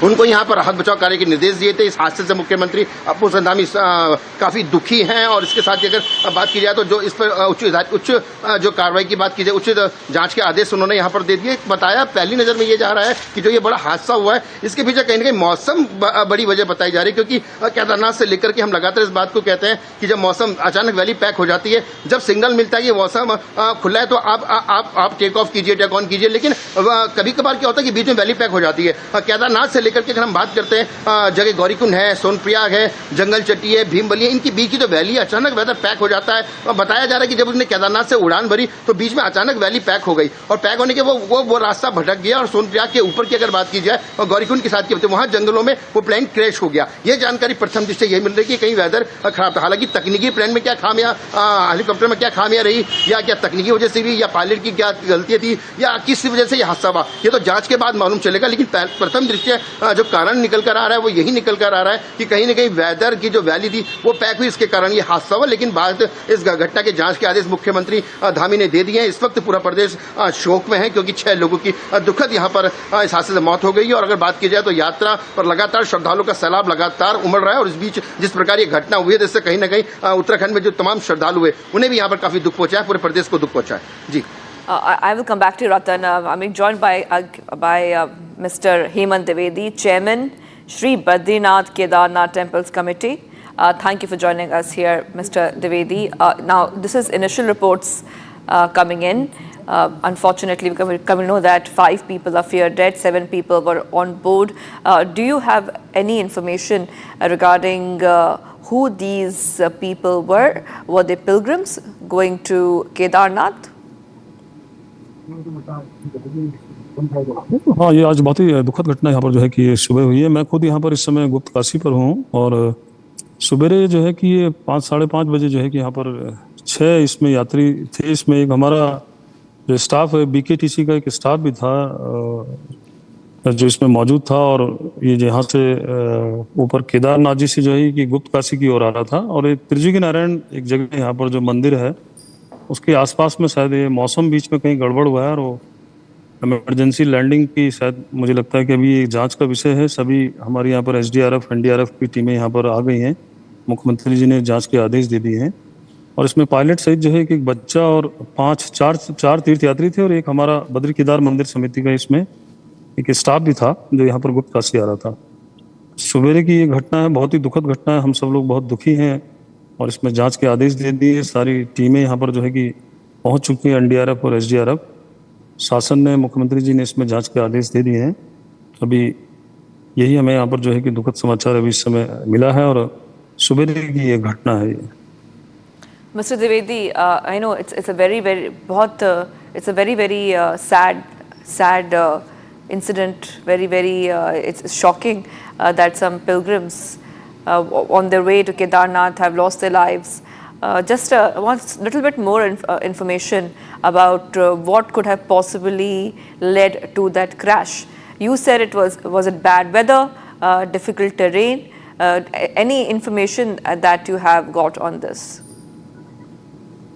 उनको यहाँ पर राहत बचाव कार्य के निर्देश दिए थे। इस हादसे से मुख्यमंत्री अब्बू धामी काफी दुखी हैं और इसके साथ ही अगर बात की जाए तो जो इस पर उच्च जो कार्रवाई की बात की जाए, उच्च जांच के आदेश उन्होंने यहाँ पर दे दिए। बताया पहली नजर में ये जा रहा है कि जो ये बड़ा हादसा हुआ है इसके पीछे कहीं ना कहीं मौसम बड़ी वजह बताई जा रही है, क्योंकि केदारनाथ से लेकर के हम लगातार इस बात को कहते हैं कि जब मौसम अचानक वैली पैक हो जाती है, जब सिग्नल मिलता है कि मौसम खुला है तो आप टेक ऑफ कीजिए, टेक ऑन कीजिए, लेकिन कभी कभार क्या होता है कि बीच में वैली पैक हो जाती है। केदारनाथ से करके अगर हम बात करते हैं जगह गौरीकुंड है, सोनप्रयाग है, जंगल चट्टी है, भीमबली है, इनके बीच की जो वैली अचानक वेदर पैक हो जाता है। और बताया जा रहा है कि जब उसने केदारनाथ से उड़ान भरी तो बीच में अचानक वैली पैक हो गई और पैक होने के वो रास्ता भटक गया और सोनप्रयाग के ऊपर की अगर बात की जाए और गौरीकुंड के साथ की वहां जंगलों में वो प्लेन क्रैश हो गया। ये जानकारी प्रथम दृष्टि यही मिल रही है कि कहीं वेदर खराब था। हालांकि तकनीकी प्लेन में क्या खामियां, हेलीकॉप्टर में क्या खामियां रही या क्या तकनीकी वजह से भी या पायलट की क्या गलतियां थी या किस वजह से यह हादसा हुआ, ये तो जांच के बाद मालूम चलेगा। लेकिन प्रथम दृष्टया जो कारण निकल कर आ रहा है वो यही निकल कर आ रहा है कि कहीं ना कहीं वेदर की जो वैली थी वो पैक हुई, इसके कारण ये हादसा हुआ। लेकिन बाद इस घटना के जांच के आदेश मुख्यमंत्री धामी ने दे दिए हैं। इस वक्त पूरा प्रदेश शोक में है क्योंकि 6 लोगों की दुखद यहाँ पर इस हादसे से मौत हो गई है। और अगर बात की जाए तो यात्रा पर लगातार श्रद्धालुओं का सैलाब लगातार उमड़ रहा है और इस बीच जिस प्रकार ये घटना हुई है जिससे कहीं ना कहीं उत्तराखंड में जो तमाम श्रद्धालु है उन्हें भी यहाँ पर काफी दुख पहुंचा है, पूरे प्रदेश को दुख पहुंचा है। जी I will come back to you, Ratan. I'm joined by Mr. Hemant Dwivedi, Chairman, Shri Badrinath Kedarnath Temples Committee. Thank you for joining us here, Mr. Dwivedi. Now, this is initial reports coming in. Unfortunately, we know that 5 people are feared dead, 7 people were on board. Do you have any information regarding who these people were? Were they pilgrims going to Kedarnath? हाँ, ये आज बहुत ही दुखद घटना यहाँ पर जो है कि ये सुबह हुई है। मैं खुद यहाँ पर इस समय गुप्तकाशी पर हूँ और सुबेरे जो है कि ये 5, साढ़े 5 बजे जो है कि यहाँ पर 6 इसमें यात्री थे। इसमें एक हमारा जो स्टाफ है BKTC का एक स्टाफ भी था जो इसमें मौजूद था और ये यहाँ से ऊपर केदारनाथ जी से जो है कि गुप्तकाशी की ओर आ रहा था। और एक त्रिजुगी नारायण एक जगह यहाँ पर जो मंदिर है उसके आसपास में शायद ये मौसम बीच में कहीं गड़बड़ हुआ है और वो इमरजेंसी लैंडिंग की शायद मुझे लगता है कि अभी ये जांच का विषय है। सभी हमारे यहाँ पर SDRF NDRF की टीमें यहाँ पर आ गई हैं। मुख्यमंत्री जी ने जांच के आदेश दे दिए हैं और इसमें पायलट सहित जो है कि एक बच्चा और 4 तीर्थयात्री थे और एक हमारा बद्री केदार मंदिर समिति का इसमें एक स्टाफ भी था जो यहाँ पर गुप्तकाशी आ रहा था। सवेरे की ये घटना है, बहुत ही दुखद घटना है। हम सब लोग बहुत दुखी हैं और इसमें जांच के आदेश दे दिए। सारी टीमें यहाँ पर जो है कि पहुँच चुकी हैं, NDRF और SDRF। शासन ने, मुख्यमंत्री जी ने इसमें जांच के आदेश दे दिए हैं। अभी यही हमें यहाँ पर जो है कि दुखद समाचार अभी इस समय मिला है और सुबह की ये घटना है। Mr. Dwivedi, I know it's a very sad incident. It's shocking that some pilgrims on their way to Kedarnath have lost their lives. Just want a little bit more information about what could have possibly led to that crash. You said was it bad weather, difficult terrain? Any information that you have got on this?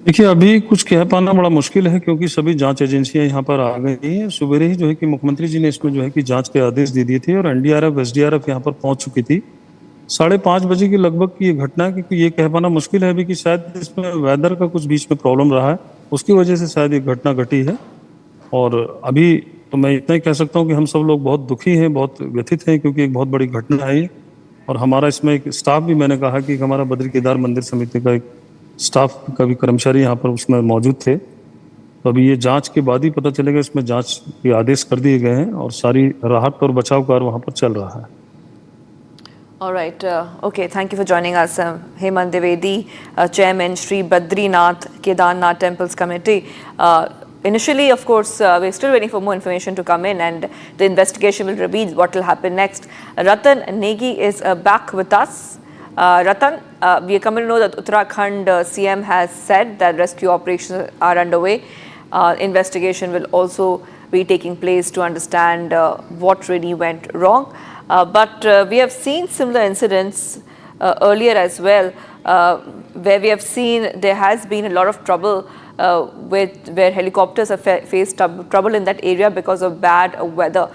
देखिए, अभी कुछ कह पाना बड़ा मुश्किल है क्योंकि सभी जांच एजेंसियां यहाँ पर आ गई हैं। सुबह ही जो है कि मुख्यमंत्री जी ने इसमें जो है कि जांच के आदेश दे दिए थे और NDRF SDRF यहाँ पर पहुंच चुकी थी। 5:30 बजे के लगभग की ये घटना है क्योंकि ये कह पाना मुश्किल है अभी कि शायद इसमें वेदर का कुछ बीच में प्रॉब्लम रहा है, उसकी वजह से शायद ये घटना घटी है। और अभी तो मैं इतना ही कह सकता हूँ कि हम सब लोग बहुत दुखी हैं, बहुत व्यथित हैं क्योंकि एक बहुत बड़ी घटना है ये। और हमारा इसमें एक स्टाफ भी, मैंने कहा कि हमारा बद्री केदार मंदिर समिति का एक स्टाफ का भी कर्मचारी यहाँ पर उसमें मौजूद थे। तो अभी ये जांच के बाद ही पता चलेगा। इसमें जांच के आदेश कर दिए गए हैं और सारी राहत और बचाव कार्य वहाँ पर चल रहा है। All right. Okay. Thank you for joining us, Hemant Dwivedi, Chairman, Sri Badrinath Kedarnath Temples Committee. Initially, of course, we're still waiting for more information to come in, and the investigation will reveal what will happen next. Ratan Negi is back with us. Ratan, we are coming to know that Uttarakhand CM has said that rescue operations are underway. Investigation will also be taking place to understand what really went wrong. But we have seen similar incidents earlier as well, where we have seen there has been a lot of trouble where helicopters have faced trouble in that area because of bad weather.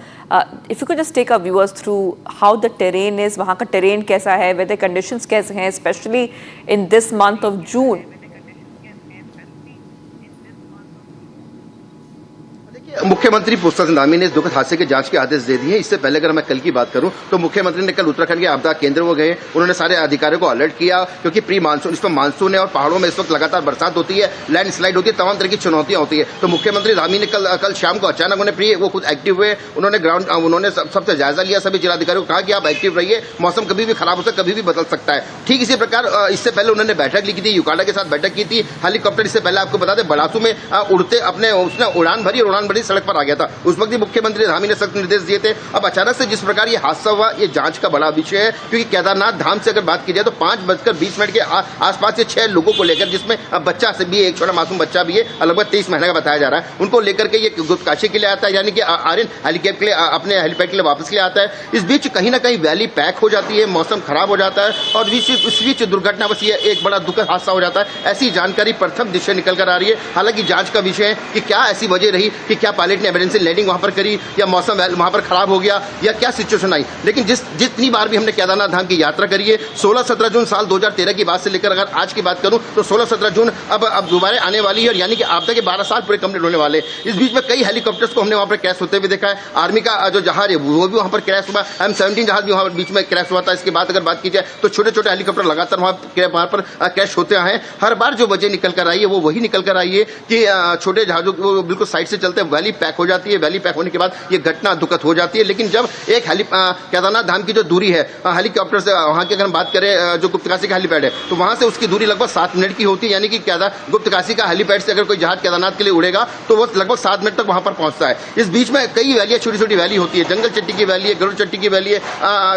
If you could just take our viewers through how the terrain is, वहाँ का terrain कैसा है, weather conditions कैसे हैं, especially in this month of June. मुख्यमंत्री पुष्कर सिंह धामी ने इस दुखद हादसे के जांच के आदेश दे दिए हैं। इससे पहले अगर मैं कल की बात करूं तो मुख्यमंत्री ने कल उत्तराखंड के आपदा केंद्र में गए, उन्होंने सारे अधिकारियों को अलर्ट किया, क्योंकि प्री मानसून, इस पर मानसून है और पहाड़ों में इस वक्त लगातार बरसात होती है, लैंड स्लाइड होती है, तमाम तरह की चुनौतियां होती है। तो मुख्यमंत्री धामी ने कल शाम को अचानक वो खुद एक्टिव हुए, उन्होंने सबसे जायजा लिया, सभी जिलाधिकारियों को कहा कि आप एक्टिव रहिए, मौसम कभी भी खराब हो सकता है, कभी भी बदल सकता है। ठीक इसी प्रकार इससे पहले उन्होंने बैठक ली थी, यूकाडा के साथ बैठक की थी, हेलीकॉप्टर इससे पहले आपको बता दें बलासू में उड़ते अपने उसने उड़ान भरी सड़क पर आ गया था। उस वक्त मुख्यमंत्री धामी ने सख्त निर्देश दिए थे। अब अचानक से जिस प्रकार ये हादसा हुआ, ये जांच का बड़ा विषय है, क्योंकि केदारनाथ धाम से अगर बात की जाए तो 5:20 के आसपास से 6 लोगों को लेकर, जिसमें बच्चा से भी एक छोटा मासूम बच्चा भी है, लगभग 23 महीने का बताया जा रहा है, उनको लेकर के ये गुप्तकाशी के लिए आता है, यानी कि आर्यन हेलीकैप के लिए अपने हेलीपैड के लिए वापस के लिए आता है। इस बीच कहीं ना कहीं वैली पैक हो जाती है, मौसम खराब हो जाता है और इस बीच दुर्घटना बस ये एक बड़ा दुखद हादसा हो जाता है। ऐसी जानकारी प्रथम दृश्य निकल कर आ रही है। हालांकि जांच का विषय है कि क्या ऐसी वजह रही कि क्या पायलट ने इमरजेंसी लैंडिंग वहां पर करी, या मौसम वहां पर खराब हो गया, या क्या सिचुएशन आई। लेकिन जितनी बार भी हमने केदारनाथ धाम की यात्रा करी है, 16-17 जून साल 2013 की बात से लेकर अगर आज की बात करूं तो 16-17 जून अब दोबारा आने वाली है, और यानी कि आपदा के 12 साल पूरे कंप्लीट होने वाले। इस बीच में कई हेलीकॉप्टर्स को हमने वहां पर क्रैश होते हुए देखा है। आर्मी का जो जहाज है वो भी वहां पर क्रैश हुआ, M17 जहाज भी वहां बीच में क्रैश हुआ था। इसके बाद अगर बात की जाए तो छोटे छोटे हेलीकॉप्टर लगातार वहां पर क्रैश होते आए हैं। हर बार जो वजह निकल कर आई है वो वही निकल कर आई है कि छोटे जहाजों को बिल्कुल साइड से चलते हैं, वैली पैक हो जाती है, वैली पैक होने के बाद ये घटना दुखद हो जाती है। लेकिन जब एक केदारनाथ धाम की जो दूरी है हेलीकॉप्टर से वहां की, अगर हम बात करें जो गुप्तकाशी का हेलीपैड है, तो वहां से उसकी दूरी लगभग 7 मिनट की होती है, यानी कि गुप्तकाशी का हेलीपैड से अगर कोई जहाज केदारनाथ के लिए उड़ेगा तो वो लगभग 7 मिनट तक वहां पर पहुंचता है। इस बीच में कई वैलियां, छोटी छोटी वैली होती है, जंगल चट्टी की वैली है, गरुड़ चट्टी की वैली है,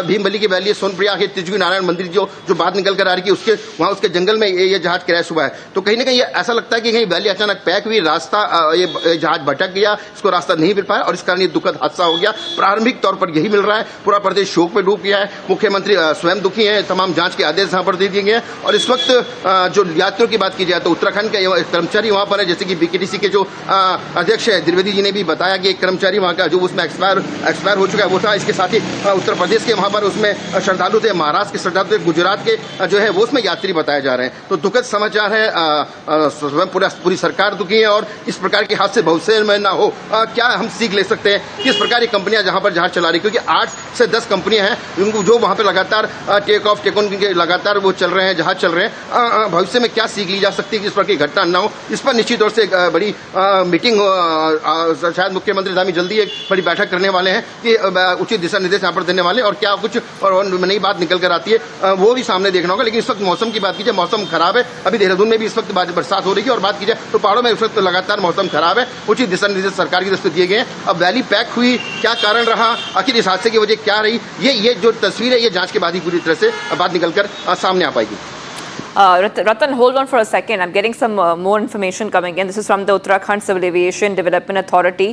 भीमबली की वैली है, सोनप्रयाग है, तिजवी नारायण मंदिर जो बात निकल कर आ रही है, उसके जंगल में ये जहाज क्रैश हुआ है। तो कहीं ना कहीं ऐसा लगता है कि कहीं वैली अचानक पैक हुई, रास्ता ये जहाज भटक गया, इसको रास्ता नहीं मिल पाया और इस कारण ये दुखद हादसा हो गया। प्रारंभिक तौर पर यही मिल रहा है, पूरा प्रदेश शोक में डूब गया है, मुख्यमंत्री स्वयं दुखी हैं, तमाम जांच के आदेश यहां पर दे दिए गए हैं। और इस वक्त जो यात्रियों की बात की जाए तो उत्तराखंड के कर्मचारी वहां पर है, जैसे कि बीकेटीसी के जो अध्यक्ष है द्विवेदी जी ने भी बताया कि एक कर्मचारी वहां का जो उसमें एक्सपायर हो चुका है वो था। इसके साथ ही उत्तर प्रदेश के वहां पर उसमें श्रद्धालु थे, महाराष्ट्र के श्रद्धालु थे, गुजरात के जो है वो उसमें यात्री बताए जा रहे हैं। तो दुखद समाचार है, स्वयं पूरी सरकार दुखी है और इस प्रकार के हादसे भविष्य में ना हो। क्या हम सीख ले सकते हैं, किस प्रकार की कंपनियां जहां पर जहाज चला रही, क्योंकि 8 से 10 कंपनियां हैं जो वहां पे लगातार टेक ऑफ टेक ऑन के लगातार वो चल रहे हैं, जहाज चल रहे हैं। भविष्य में क्या सीख ली जा सकती है कि इस प्रकार की घटना न हो, इस पर निश्चित तौर से एक बड़ी मीटिंग शायद मुख्यमंत्री धामी जल्दी एक बड़ी बैठक करने वाले हैं कि उचित दिशा निर्देश यहाँ पर देने वाले, और क्या कुछ और नई बात निकल कर आती है वो भी सामने देखना होगा। लेकिन इस वक्त मौसम की बात की जाए, मौसम खराब है, अभी देहरादून में भी इस वक्त बरसात हो रही है, और बात की जाए तो पहाड़ों में इस वक्त लगातार मौसम खराब है, उचित दिशा निर्देश सरकार की तरफ से दिए गए हैं। अब वैली पैक हुई, क्या कारण रहा, आखिर इस हादसे की वजह क्या रही, ये जो तस्वीर है ये जांच के बाद ही पूरी तरह से बात निकलकर सामने आ पाएगी। Ratan, hold on for a second. I'm getting some more information coming in. This is from the Uttarakhand Civil Aviation Development Authority.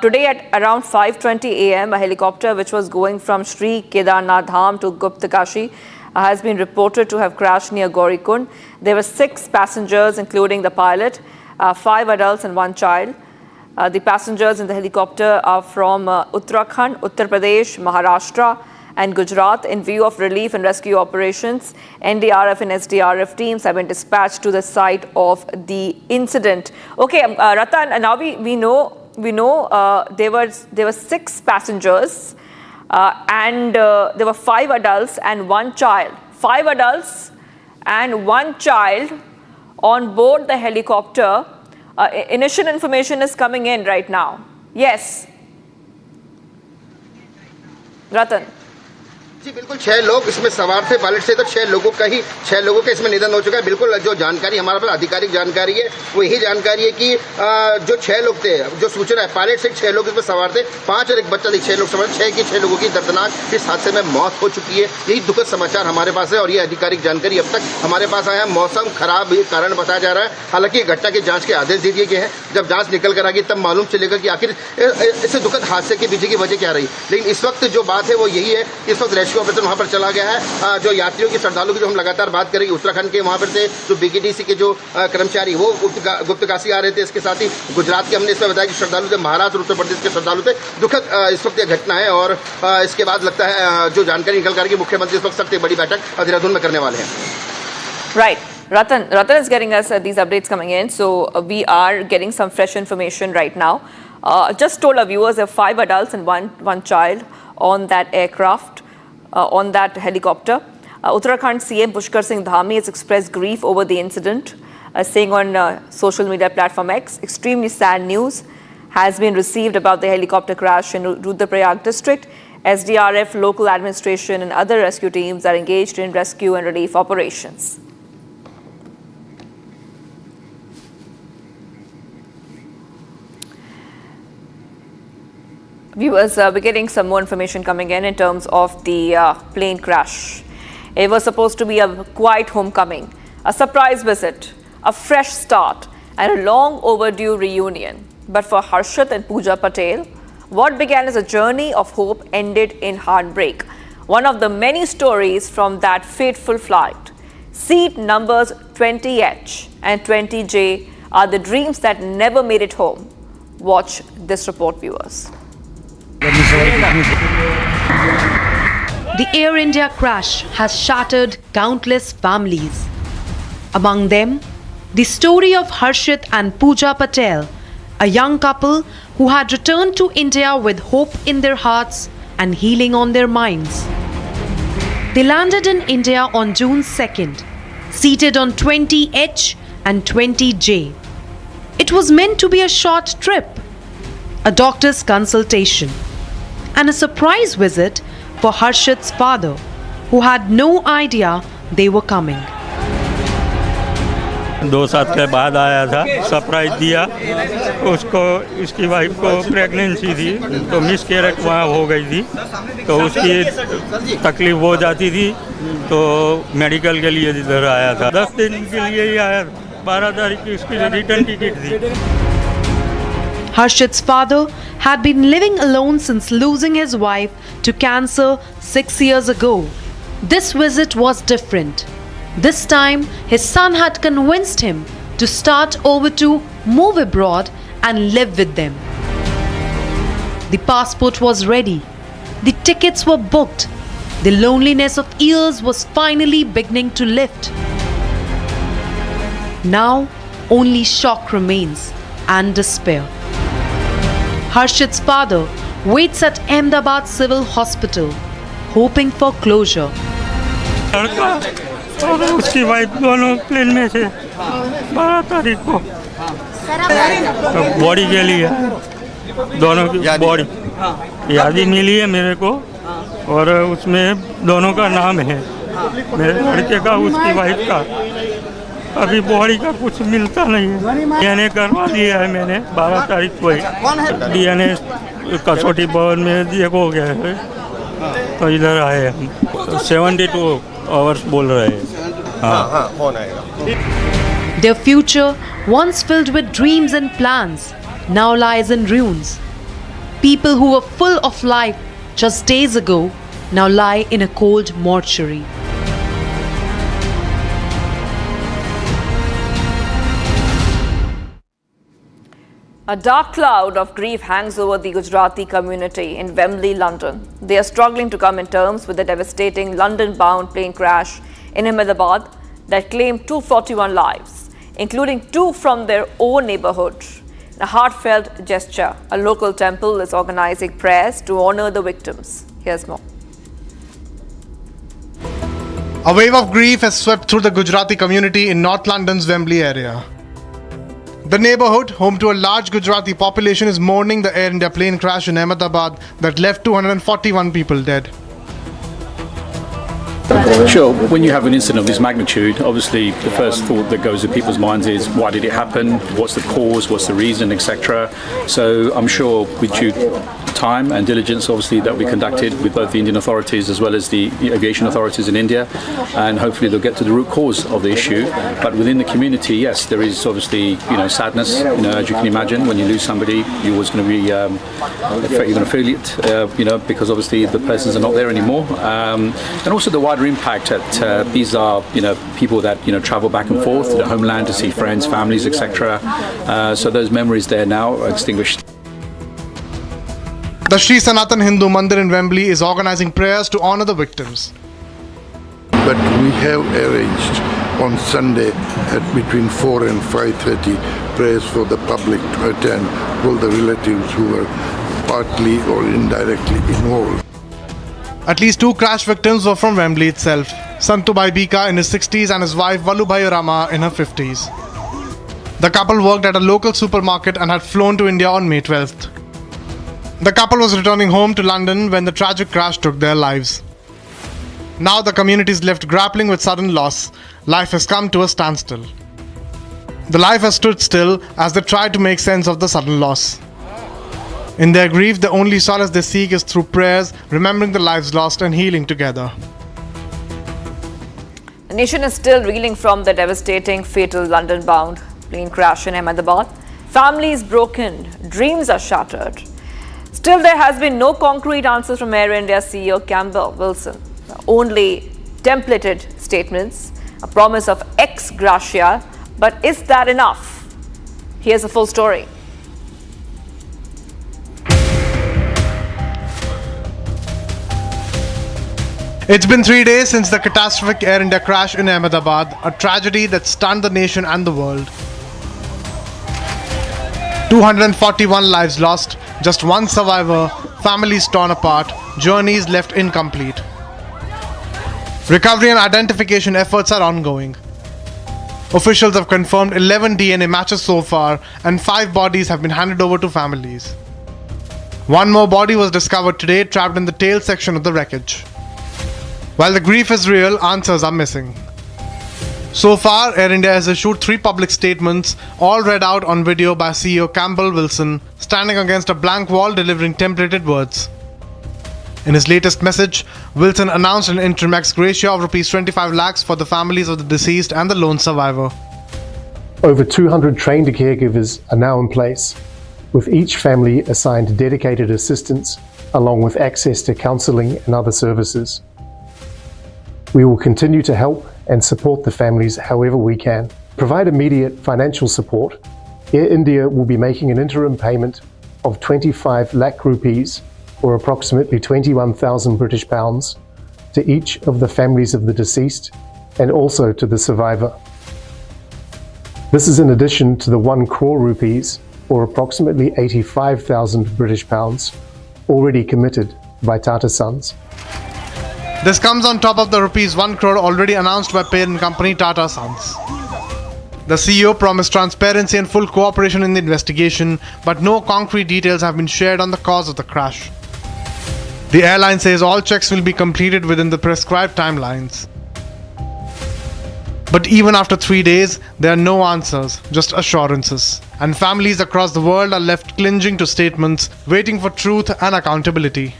Today at around 5:20 a.m., a helicopter which was going from Sri Kedarnath Dham to Guptakashi has been reported to have crashed near Gaurikund. There were 6 passengers, including the pilot, 5 adults and 1 child. The passengers in the helicopter are from Uttarakhand, Uttar Pradesh, Maharashtra and Gujarat. In view of relief and rescue operations, NDRF and SDRF teams have been dispatched to the site of the incident. Okay, Ratan, now we know there were 6 passengers and there were 5 adults and 1 child. 5 adults and 1 child on board the helicopter. Initial information is coming in right now. Yes. Ratan. जी बिल्कुल 6 लोग इसमें सवार थे pilot से, तो 6 लोगों का इसमें निधन हो चुका है। बिल्कुल जो जानकारी हमारे पास आधिकारिक जानकारी है वो यही जानकारी है कि जो 6 लोग थे, जो सूचना है पायलट से 6 लोग इसमें सवार थे, 5 और एक बच्चा थी, 6 लोग सवार, 6 लोगों की दर्दनाक इस हादसे में मौत हो चुकी है। यही दुखद समाचार हमारे पास है और ये आधिकारिक जानकारी अब तक हमारे पास आया है। मौसम खराब कारण बताया जा रहा है, हालांकि घटना की जाँच के आदेश दे दिए गए हैं। जब जाँच निकल कर आएगी तब मालूम चलेगा कि आखिर इस दुखद हादसे के पीछे की वजह क्या रही। लेकिन इस वक्त जो बात है वो यही है, इस वक्त रेस्क्यू ऑपरेशन वहाँ पर चला गया है। जो यात्रियों की, श्रद्धालुओं की जो हम लगातार बात करेंगे, उत्तराखंड के वहाँ पर से जो BKTC के जो कर्मचारी वो गुप्तकाशी आ रहे थे। इसके साथ ही गुजरात के हमने इसमें बताया कि श्रद्धालु थे, महाराष्ट्र उत्तर प्रदेश के श्रद्धालु थे। दुखद इस वक्त यह घटना है और इसके बाद लगता है जो जानकारी निकल कर मुख्यमंत्री इस वक्त सबसे बड़ी बैठक देहरादून में करने वाले हैं। Right. Ratan is getting us these updates coming in. So we are getting some fresh information right now. Just told our viewers there are 5 adults and one child on that aircraft, on that helicopter. Uttarakhand CM Pushkar Singh Dhami has expressed grief over the incident, saying on social media platform X, extremely sad news has been received about the helicopter crash in Rudraprayag district. SDRF, local administration and other rescue teams are engaged in rescue and relief operations. Viewers, we're getting some more information coming in terms of the plane crash. It was supposed to be a quiet homecoming, a surprise visit, a fresh start, and a long overdue reunion. But for Harshit and Pooja Patel, what began as a journey of hope ended in heartbreak. One of the many stories from that fateful flight. Seat numbers 20H and 20J are the dreams that never made it home. Watch this report, viewers. The Air India crash has shattered countless families. Among them, the story of Harshit and Pooja Patel, a young couple who had returned to India with hope in their hearts and healing on their minds. They landed in India on June 2nd, seated on 20H and 20J. It was meant to be a short trip, a doctor's consultation, and a surprise visit for Harshit's father, who had no idea they were coming. 2 साल के बाद आया था, surprise दिया उसको। इसकी wife को pregnancy थी तो मिसकैरेज वहाँ हो गई थी, तो उसकी तकलीफ हो जाती थी, तो मेडिकल के लिए इधर आया था। 10 दिन के लिए ही आया, 12 तारीख की उसकी रिटर्न टिकट थी। Harshit's father had been living alone since losing his wife to cancer 6 years ago. This visit was different. This time, his son had convinced him to start over to move abroad and live with them. The passport was ready. The tickets were booked. The loneliness of years was finally beginning to lift. Now, only shock remains and despair. Harshit's father waits at Ahmedabad Civil Hospital, hoping for closure. और उसकी wife दोनों plane में थे 12 तारीख को। Body के लिए दोनों की बॉडी यादी मिली है मेरे को, और उसमें दोनों का नाम है, मेरे लड़के का, उसकी वाइफ का। अभी बॉडी का कुछ मिलता नहीं है। DNA करवा दिया है मैंने 12 तारीख को ही। DNA कसौटी भवन में देखो गया है, तो इधर आए हम। 72 आवर्स बोल रहे हैं। हाँ, फोन आएगा। Their future, once filled with dreams and plans, now lies in ruins. People who were full of life just days ago now lie in a cold mortuary. A dark cloud of grief hangs over the Gujarati community in Wembley, London. They are struggling to come in terms with the devastating London-bound plane crash in Ahmedabad that claimed 241 lives, including 2 from their own neighborhood. In a heartfelt gesture, a local temple is organizing prayers to honor the victims. Here's more. A wave of grief has swept through the Gujarati community in North London's Wembley area. The neighborhood, home to a large Gujarati population, is mourning the Air India plane crash in Ahmedabad that left 241 people dead. Sure. When you have an incident of this magnitude, obviously the first thought that goes to people's minds is why did it happen? What's the cause? What's the reason, etc. So I'm sure with due time and diligence, obviously, that we conducted with both the Indian authorities as well as the aviation authorities in India, and hopefully they'll get to the root cause of the issue. But within the community, yes, there is obviously sadness. As you can imagine, when you lose somebody, you're always going to be you're going to feel it, because obviously the persons are not there anymore, and also the wider impact that these are people that travel back and forth to their homeland to see friends, families, etc. So those memories there now are extinguished. The Sri Sanatan Hindu Mandir in Wembley is organizing prayers to honor the victims. But we have arranged on Sunday at between 4 and 5:30 prayers for the public to attend, all the relatives who were partly or indirectly involved. At least 2 crash victims were from Wembley itself. Santubai Bika in his 60s and his wife Vallubhai Rama in her 50s. The couple worked at a local supermarket and had flown to India on May 12th. The couple was returning home to London when the tragic crash took their lives. Now the community is left grappling with sudden loss. Life has come to a standstill. The life has stood still as they try to make sense of the sudden loss. In their grief, the only solace they seek is through prayers, remembering the lives lost and healing together. The nation is still reeling from the devastating, fatal London-bound plane crash in Ahmedabad. Families broken, dreams are shattered. Still, there has been no concrete answers from Air India CEO Campbell Wilson. Only templated statements, a promise of ex gratia. But is that enough? Here's the full story. It's been 3 days since the catastrophic Air India crash in Ahmedabad, a tragedy that stunned the nation and the world. 241 lives lost, just 1 survivor, families torn apart, journeys left incomplete. Recovery and identification efforts are ongoing. Officials have confirmed 11 DNA matches so far, and 5 bodies have been handed over to families. 1 more body was discovered today, trapped in the tail section of the wreckage. While the grief is real, answers are missing. So far, Air India has issued 3 public statements, all read out on video by CEO Campbell Wilson, standing against a blank wall delivering templated words. In his latest message, Wilson announced an interim ex gratia of Rs 25 lakhs for the families of the deceased and the lone survivor. Over 200 trained caregivers are now in place, with each family assigned dedicated assistance along with access to counselling and other services. We will continue to help and support the families however we can. Provide immediate financial support. Air India will be making an interim payment of 25 lakh rupees, or approximately 21,000 British pounds, to each of the families of the deceased and also to the survivor. This is in addition to the 1 crore rupees, or approximately 85,000 British pounds, already committed by Tata Sons. This comes on top of the Rs 1 crore already announced by parent company Tata Sons. The CEO promised transparency and full cooperation in the investigation, but no concrete details have been shared on the cause of the crash. The airline says all checks will be completed within the prescribed timelines. But even after 3 days, there are no answers, just assurances. And families across the world are left clinging to statements, waiting for truth and accountability.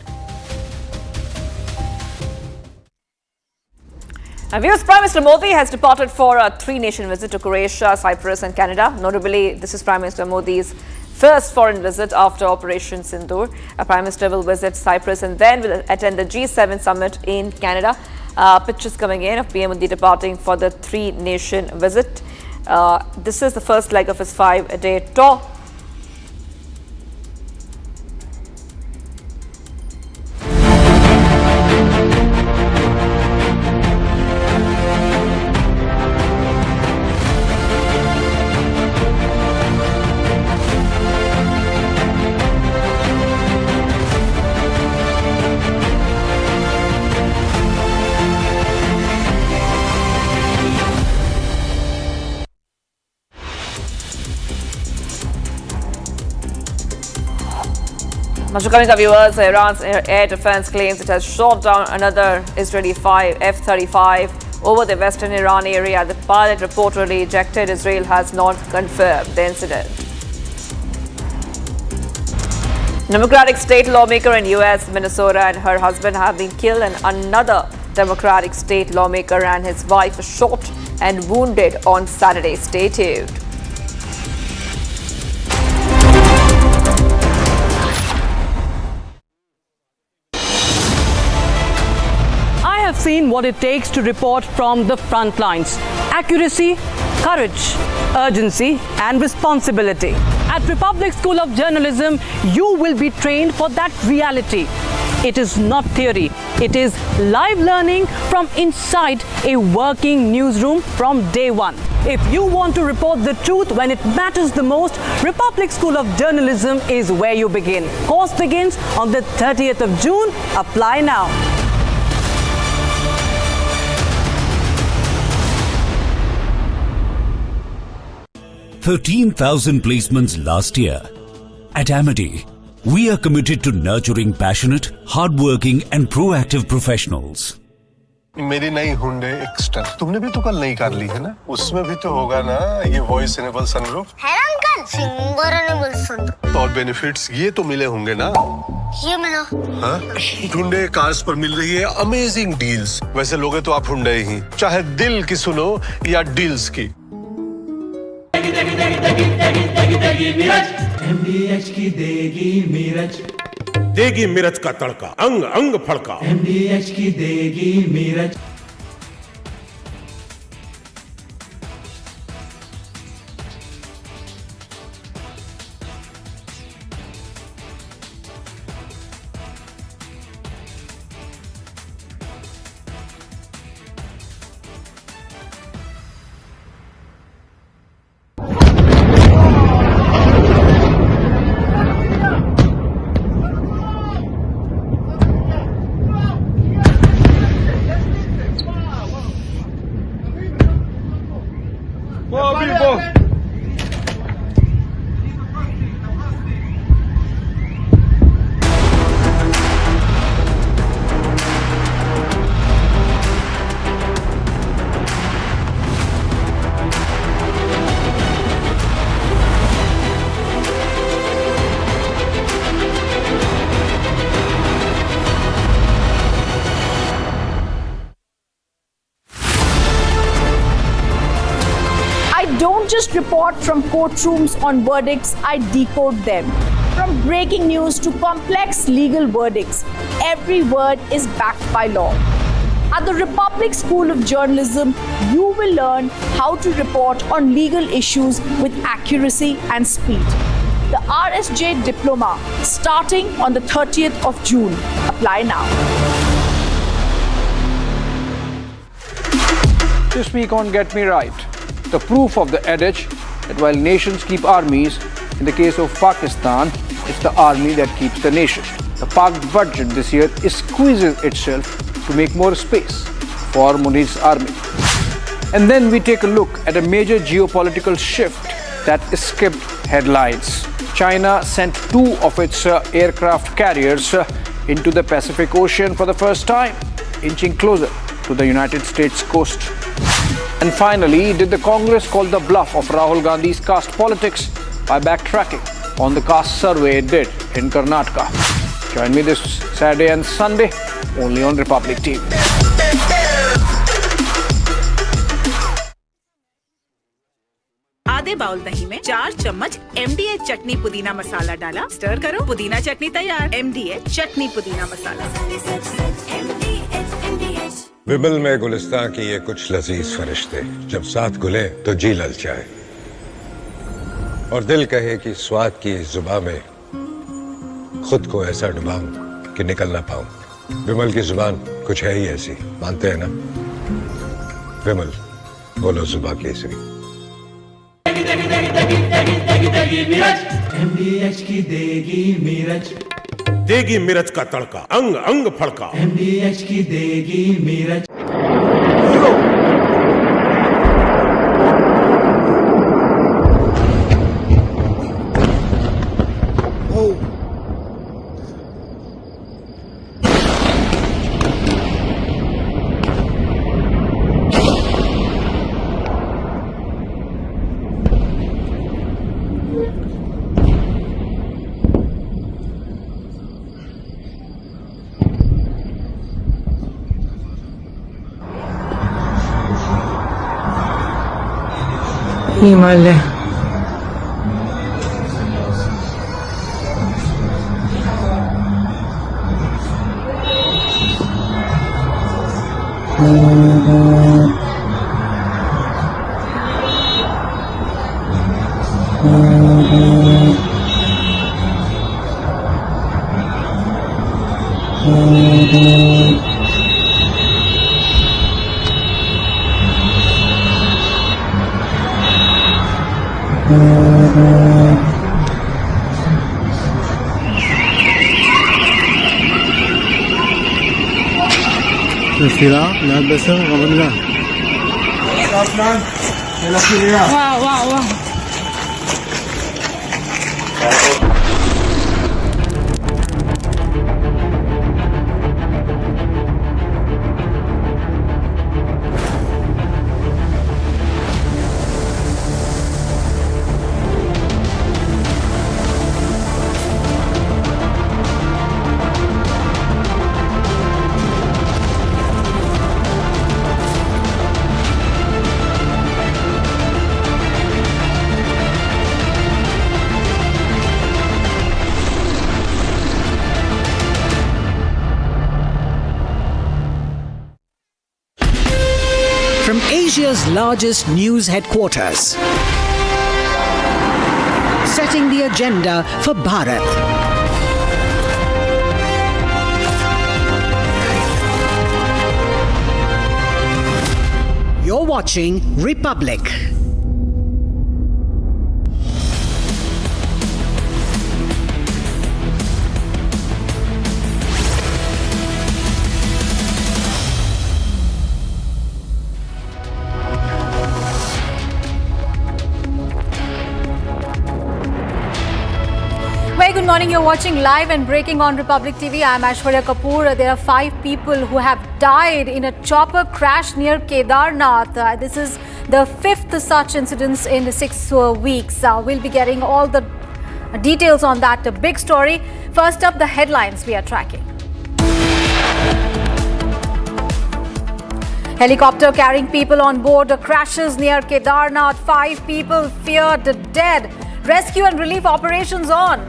Viewers, Prime Minister Modi has departed for a 3-nation visit to Croatia, Cyprus and Canada. Notably, this is Prime Minister Modi's first foreign visit after Operation Sindoor. Prime Minister will visit Cyprus and then will attend the G7 summit in Canada. Pictures coming in of PM Modi departing for the 3-nation visit. This is the first leg of his 5-day tour. Mashukami viewers, Iran's air defense claims it has shot down another Israeli F-35 over the western Iran area. The pilot reportedly ejected. Israel has not confirmed the incident. Democratic state lawmaker in U.S., Minnesota, and her husband have been killed, and another Democratic state lawmaker and his wife shot and wounded on Saturday. Stay tuned. I have seen what it takes to report from the front lines. Accuracy, courage, urgency, and responsibility. At Republic School of Journalism, you will be trained for that reality. It is not theory. It is live learning from inside a working newsroom from day one. If you want to report the truth when it matters the most, Republic School of Journalism is where you begin. Course begins on the 30th of June. Apply now. 13,000 placements last year. At Amity, we are committed to nurturing passionate, hardworking and proactive professionals. मेरी नई Hyundai Exter तुमने भी तो कल नई car ली है ना, उसमें भी तो होगा ना ये वॉइस इनेबल सनरूफ है ना अंकल, सिंगर इनेबल सनरूफ। और बेनिफिट्स ये तो मिले होंगे ना? ये मिला। हाँ? हुंडई कार्स पर मिल रही है अमेजिंग डील्स। वैसे लोगे तो आप हुंडई ही, चाहे दिल की सुनो या डील्स की। MDH की देगी मीरज, देगी मिर्च का तड़का, अंग अंग फड़का। MDH की देगी Miraj. Don't just report from courtrooms on verdicts, I decode them. From breaking news to complex legal verdicts, every word is backed by law. At the Republic School of Journalism, you will learn how to report on legal issues with accuracy and speed. The RSJ Diploma, starting on the 30th of June. Apply now. This week on Get Me Right, the proof of the adage that while nations keep armies, in the case of Pakistan, it's the army that keeps the nation. The Pak budget this year is squeezing itself to make more space for Munir's army. And then we take a look at a major geopolitical shift that escaped headlines. China sent 2 of its aircraft carriers into the Pacific Ocean for the first time, inching closer to the United States coast. And finally, did the Congress call the bluff of Rahul Gandhi's caste politics by backtracking on the caste survey it did in Karnataka? Join me this Saturday and Sunday, only on Republic TV. आधे bowl दही में 4 चम्मच MDH चटनी पुदीना मसाला डाला, stir करो, पुदीना चटनी तैयार। MDH चटनी पुदीना मसाला। विमल में गुलिस्तां की ये कुछ लजीज फरिश्ते जब साथ घुले तो जी ललचाए और दिल कहे कि स्वाद की इस जुबान में खुद को ऐसा डुबाऊं कि निकल ना पाऊं। विमल की जुबान कुछ है ही ऐसी, मानते हैं ना? विमल, बोलो जुबान केसरी। MDH की देगी मीरज, देगी मिर्च का तड़का, अंग अंग फड़का। MDH की देगी Miraj. Himalaya. Wow, wow, wow. From Asia's largest news headquarters, setting the agenda for Bharat. You're watching Republic. Very good morning. You're watching live and breaking on Republic TV. I'm Aishwarya Kapoor. There are 5 people who have died in a chopper crash near Kedarnath. This is the 5th such incident in 6 weeks. We'll be getting all the details on that big story. First up, the headlines we are tracking. Helicopter carrying people on board crashes near Kedarnath. 5 people feared dead. Rescue and relief operations on.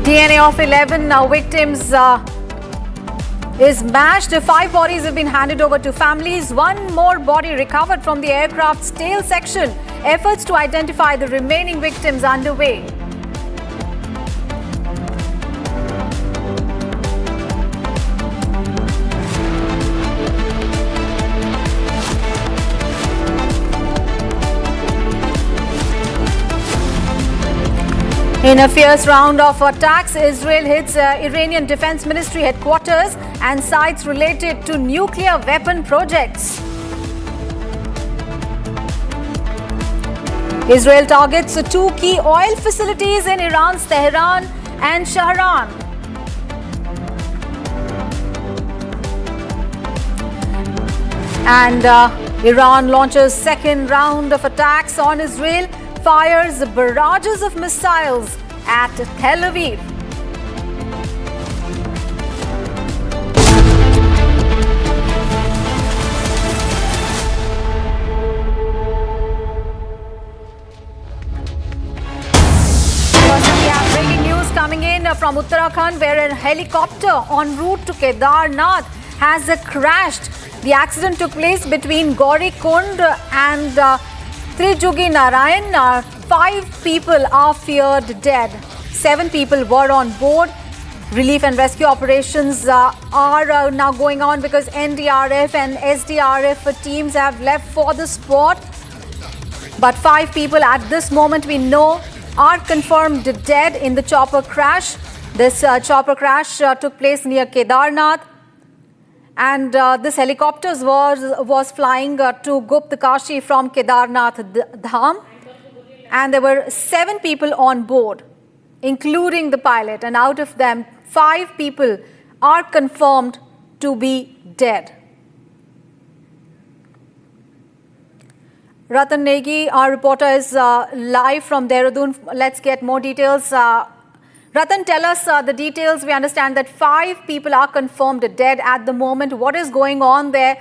DNA of 11 victims is matched. 5 bodies have been handed over to families. 1 more body recovered from the aircraft's tail section. Efforts to identify the remaining victims underway. In a fierce round of attacks, Israel hits Iranian Defense Ministry headquarters and sites related to nuclear weapon projects. Israel targets 2 key oil facilities in Iran's Tehran and Shahran. And Iran launches second round of attacks on Israel. Fires barrages of missiles at Tel Aviv. Breaking news coming in from Uttarakhand, where a helicopter en route to Kedarnath has crashed. The accident took place between Gauri Kund and Trijugi Narayan. 5 people are feared dead. 7 people were on board. Relief and rescue operations are now going on because NDRF and SDRF teams have left for the spot. But 5 people at this moment we know are confirmed dead in the chopper crash. This chopper crash took place near Kedarnath. And this helicopter was flying to Gupt Kashi from Kedarnath Dham. and there were 7 people on board, including the pilot, and out of them, 5 people are confirmed to be dead. Ratan Negi, our reporter, is live from Dehradun. Let's get more details. Ratan, tell us the details. We understand that 5 people are confirmed dead at the moment. What is going on there?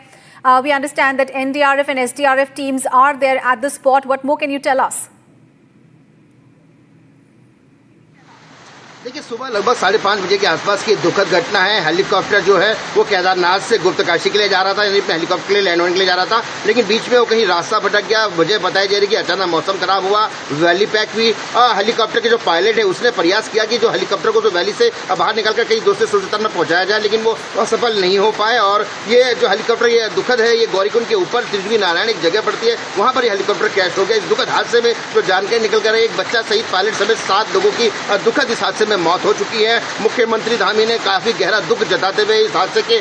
We understand that NDRF and SDRF teams are there at the spot. What more can you tell us? देखिए सुबह लगभग 5:30 बजे के आसपास की दुखद घटना है। हेलीकॉप्टर जो है वो केदारनाथ से गुप्तकाशी के लिए जा रहा था, यानी अपने हेलीकॉप्टर के लिए लैंड होने के लिए जा रहा था, लेकिन बीच में वो कहीं रास्ता भटक गया। वजह बताई जा रही कि अचानक मौसम खराब हुआ, वैली पैक हुई। हेलीकॉप्टर के जो पायलट है उसने प्रयास किया कि जो हेलीकॉप्टर को जो वैली से बाहर निकालकर कहीं दूसरे सुल्तान में पहुंचाया जाए, लेकिन वो असफल नहीं हो पाए। और ये जो हेलीकॉप्टर ये दुखद है, ये गौरीकुंड के ऊपर त्रिजुगी नारायण एक जगह पड़ती है, वहां पर ये हेलीकॉप्टर क्रैश हो गया। इस दुखद हादसे में जो जानकारी निकल कर एक बच्चा सहित पायलट समेत 7 लोगों की दुखद इस हादसे में मौत हो चुकी है। मुख्यमंत्री धामी ने काफी गहरा दुख जताते हुए इस हादसे के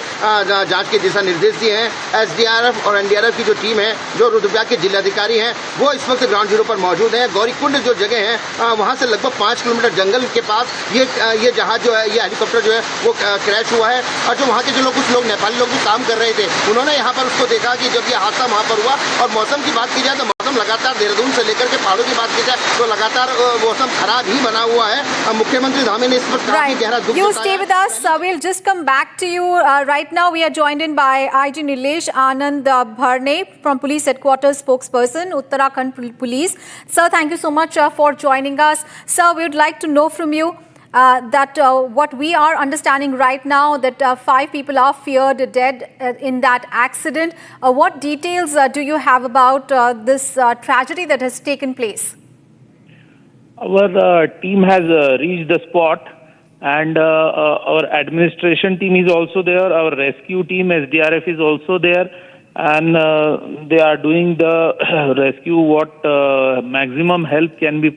जांच के दिशा निर्देश दिए हैं। एसडीआरएफ और एनडीआरएफ की जो टीम है, जो रुद्रप्रयाग के जिलाधिकारी हैं, वो इस वक्त ग्राउंड जीरो पर मौजूद हैं। गौरीकुंड जो जगह है वहां से लगभग 5 किलोमीटर जंगल के पास ये जहाज जो है, ये हेलीकॉप्टर जो है वो क्रैश हुआ है। और जो वहाँ के जो लोग, कुछ लोग नेपाली लोग भी काम कर रहे थे, उन्होंने यहाँ पर उसको देखा कि जब ये हादसा वहाँ पर हुआ। और मौसम की बात की जाए तो मौसम लगातार देहरादून से लेकर के पहाड़ों की बात की जाए तो लगातार मौसम खराब ही बना हुआ है। मुख्यमंत्री धामी ने इस पर काफी गहरा दुख You stay with us. We'll just come back to you. Right now, we are joined in by IG Nilesh Anand Bharne from Police Headquarters spokesperson, Uttarakhand Police. Sir, thank you so much for joining us. Sir, we would like to know from you that what we are understanding right now, that 5 people are feared dead in that accident. What details do you have about this tragedy that has taken place? Our team has reached the spot. And our administration team is also there. Our rescue team, SDRF, is also there. And they are doing the rescue, what maximum help can be.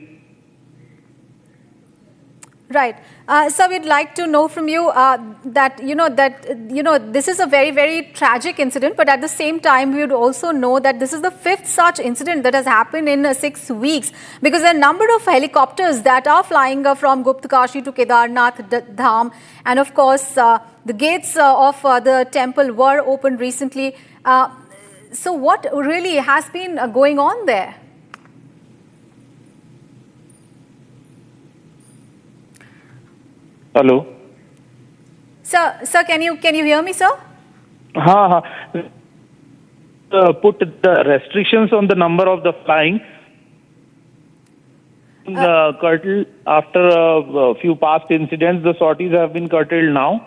Right. Sir, we'd like to know from you that this is a very, very tragic incident, but at the same time, we would also know that this is the 5th such incident that has happened in 6 weeks, because there are a number of helicopters that are flying from Guptkashi to Kedarnath Dham, and of course, the gates of the temple were opened recently. So what really has been going on there? Hello. Sir, can you hear me, sir? Put the restrictions on the number of the flying. Curtailed after a few past incidents. The sorties have been curtailed now,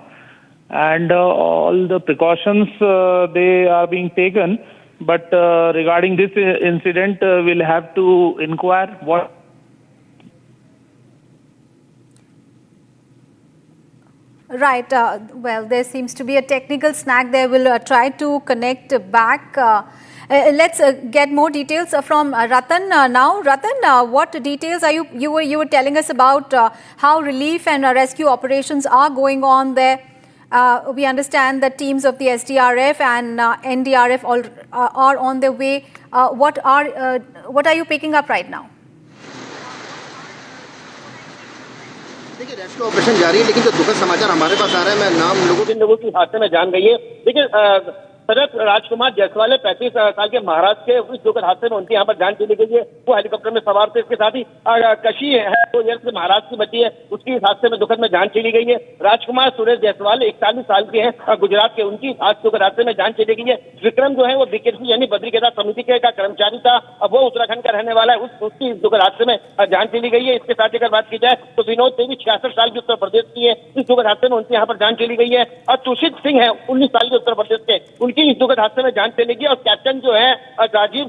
and all the precautions they are being taken. But regarding this incident, we'll have to inquire what. Right. Well, there seems to be a technical snag there. We'll try to connect back. Let's get more details from Ratan now. Ratan, what details are you were telling us about how relief and rescue operations are going on there? We understand that teams of the SDRF and NDRF are on their way. What are you picking up right now? देखिए rescue operation जारी है, लेकिन जो दुखद समाचार हमारे पास आ रहा है, मैं नाम लोगों की हादसे में जान गई है। देखिए सदर राजकुमार जायसवाल 35 साल के महाराष्ट्र के उस दुखद हादसे में उनकी यहाँ पर जान चली गई है। वो हेलीकॉप्टर में सवार थे। इसके साथ ही कशी है जो से महाराष्ट्र की बच्ची है, उसकी इस हादसे में दुखद में जान चली गई है। राजकुमार सुरेश जायसवाल 41 साल के हैं, गुजरात के, उनकी आज दुखद हादसे में जान चली गई है। विक्रम जो है वो बीकेसी यानी बद्री केदार समिति का कर्मचारी था, अब वो उत्तराखंड का रहने वाला है, उसकी इस दुखद हादसे में जान चली गई है। इसके साथ अगर बात की जाए तो विनोद देवी 66 साल की उत्तर प्रदेश की है, इस दुखद हादसे में उनकी यहाँ पर जान चली गई है। और तुषित सिंह है 19 साल के उत्तर प्रदेश के, उनकी इस दुखद हादसे में जान चलेगी। और कैप्टन जो है राजीव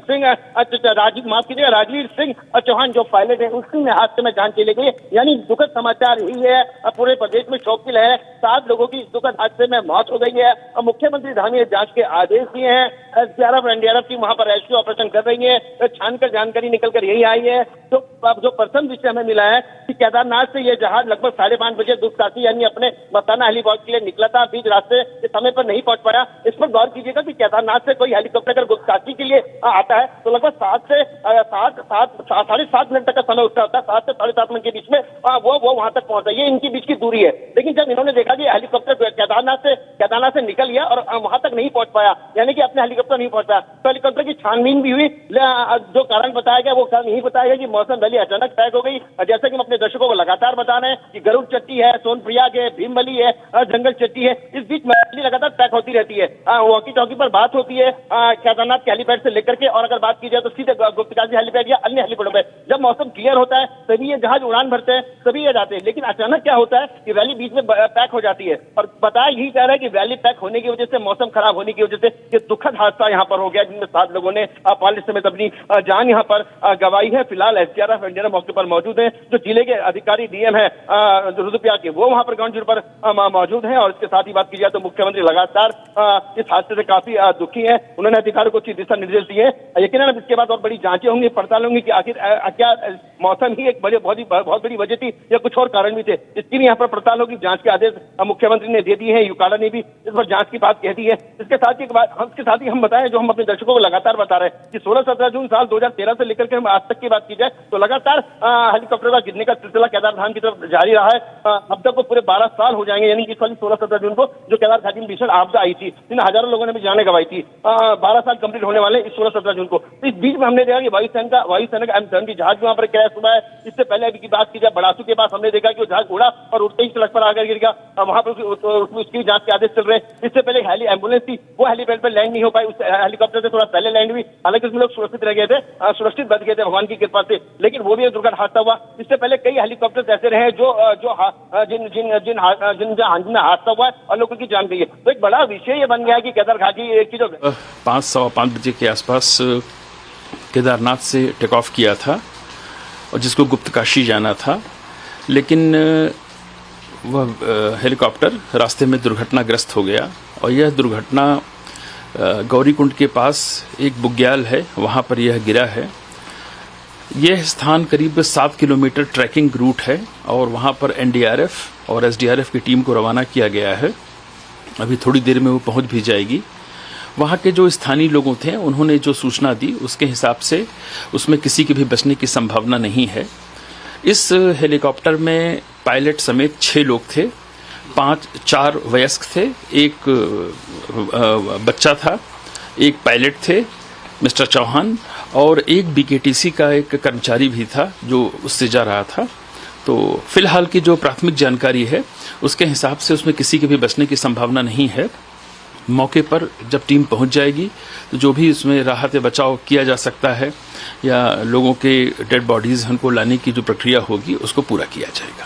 सिंह चौहान जो पायलट है, उसकी हादसे में जान चली गई। यानी दुखद समाचार ही है, पूरे प्रदेश में शोक की लहर है। 7 लोगों की इस दुखद हादसे में मौत हो गई है और मुख्यमंत्री धाम ने जांच के आदेश दिए हैं। एसडीआरएफ एनडीआरएफ की वहां पर रेस्क्यू ऑपरेशन कर रही है। छानकर जानकारी निकलकर यही आई है। तो जो प्रथम विषय हमें मिला है कि केदारनाथ से ये जहाज लगभग 5:30 बजे गुप्तकाशी यानी अपने मस्ताना हेलीपॉड के लिए निकला था, बीच रास्ते के समय पर नहीं पहुंच पाया। इस पर गौर कीजिएगा कि केदारनाथ से कोई हेलीकॉप्टर अगर गुप्तकाशी के लिए आता है तो लगभग 7:30 मिनट तक का समय उसका होता है। 7 से 7:30 मिनट के बीच में वो वहां तक पहुंचा। ये इनकी बीच की दूरी है। लेकिन जब इन्होंने देखा कि हेलीकॉप्टर केदारनाथ से निकल गया और वहां तक नहीं पहुंच पाया, यानी कि अपने हेलीकॉप्टर नहीं पहुंच पाया, तो हेलीकॉप्टर की छानबीन भी हुई। जो कारण बताया गया वो कारण यही बताया गया कि मौसम वैली अचानक पैक हो गई। जैसे कि हम अपने दर्शकों को लगातार बता रहे हैं कि गरुड़ चट्टी है, सोनप्रयाग है, भीमबली है, जंगल चट्टी है, इस बीच वैली लगातार पैक होती रहती है। वॉकी टॉकी पर बात होती है केदारनाथ के हेलीपैड से लेकर के, और अगर बात की जाए तो सीधे गुप्तकाशी हेलीपैड या अन्य हेलीपैडों पर जब मौसम क्लियर होता है तभी ये जहाज उड़ान भरते हैं, तभी ये जाते हैं। लेकिन अचानक क्या होता है कि वैली बीच में पैक हो जाती है और बताया यही जा रहा है कि वैली पैक होने की वजह से, मौसम खराब होने की वजह से ये दुखद हादसा यहाँ पर हो गया, जिनमें 7 लोगों ने पायलट समेत अपनी जान यहाँ पर गंवाई है। फिलहाल एसडीआरएफ एनडीआरएफ मौके पर मौजूद है। जो जिले के अधिकारी डीएम है रुद्रप्रयाग के, वो वहां पर ग्राउंड जीरो पर मौजूद है। और इसके साथ ही बात की जाए तो मुख्यमंत्री लगातार इस हादसे से काफी दुखी है। उन्होंने अधिकारियों को उचित दिशा निर्देश दिए। यकीनन अब इसके बाद और बड़ी जांचें होंगी, पड़ताल होंगी कि आखिर क्या मौसम ही एक बहुत बड़ी वजह थी या कुछ और कारण भी थे। इसकी भी यहाँ पर पड़ताल होगी। जांच के आदेश मुख्यमंत्री ने दे दिए हैं। यूकाड़ा ने भी इस पर जांच की बात कह दी है। इसके साथ ही हम बताएं, जो हम अपने दर्शकों को लगातार बता रहे हैं कि 16-17 जून साल 2013 से लेकर के हम आज तक की बात की जाए तो लगातार हेलीकॉप्टर का गिरने का सिलसिला केदारधाम की तरफ जारी रहा है। अब तक को पूरे 12 साल हो जाएंगे, यानी कि 16-17 जून को जो केदार घाटी में भीषण आपदा आई थी, जिन हजारों लोगों ने भी जाने गंवाई थी। 12 साल कंप्लीट होने वाले इस 16-17 जून को। इस बीच में हमने देखा कि वायुसेना का M-70 जहाज वहां पर क्रैश हुआ है। इससे पहले अभी की बात की जाए बड़ासू के पास, हमने देखा कि वो जहाज उड़ा और उड़ते ही सड़क पर आकर गिर गया। वहां पर उसकी जांच के आदेश चल रहे हैं। इससे पहले हेली एम्बुलेंस थी, वो हेलीपैड पर लैंड नहीं हो पाई, उस हेलीकॉप्टर से थोड़ा पहले लैंड हुई। हालांकि उसमें लोग सुरक्षित रह गए थे, सुरक्षित बच गए थे भगवान की कृपा से। लेकिन वो भी एक दुर्घटना हादसा हुआ। इससे पहले कई हेलीकॉप्टर ऐसे रहे जिन हादसा हुआ है और लोगों की जान गई है। तो एक बड़ा विषय ये बन गया है कि केदार घाटी की जो 5-5 बजे के आसपास केदारनाथ से टेक ऑफ किया था और जिसको गुप्तकाशी जाना था, लेकिन वह हेलीकॉप्टर रास्ते में दुर्घटनाग्रस्त हो गया। और यह दुर्घटना गौरीकुंड के पास एक बुग्याल है, वहाँ पर यह गिरा है। यह स्थान करीब 7 किलोमीटर ट्रैकिंग रूट है और वहाँ पर एनडीआरएफ और एसडीआरएफ की टीम को रवाना किया गया है। अभी थोड़ी देर में वो पहुँच भी जाएगी। वहाँ के जो स्थानीय लोगों थे उन्होंने जो सूचना दी उसके हिसाब से उसमें किसी के भी बचने की संभावना नहीं है। इस हेलीकॉप्टर में पायलट समेत 6 लोग थे, 4 वयस्क थे, एक बच्चा था, एक पायलट थे मिस्टर चौहान, और एक बीकेटीसी का एक कर्मचारी भी था जो उससे जा रहा था। तो फिलहाल की जो प्राथमिक जानकारी है उसके हिसाब से उसमें किसी के भी बचने की संभावना नहीं है। मौके पर जब टीम पहुंच जाएगी तो जो भी इसमें राहत बचाव किया जा सकता है या लोगों के डेड बॉडीज उनको लाने की जो प्रक्रिया होगी उसको पूरा किया जाएगा।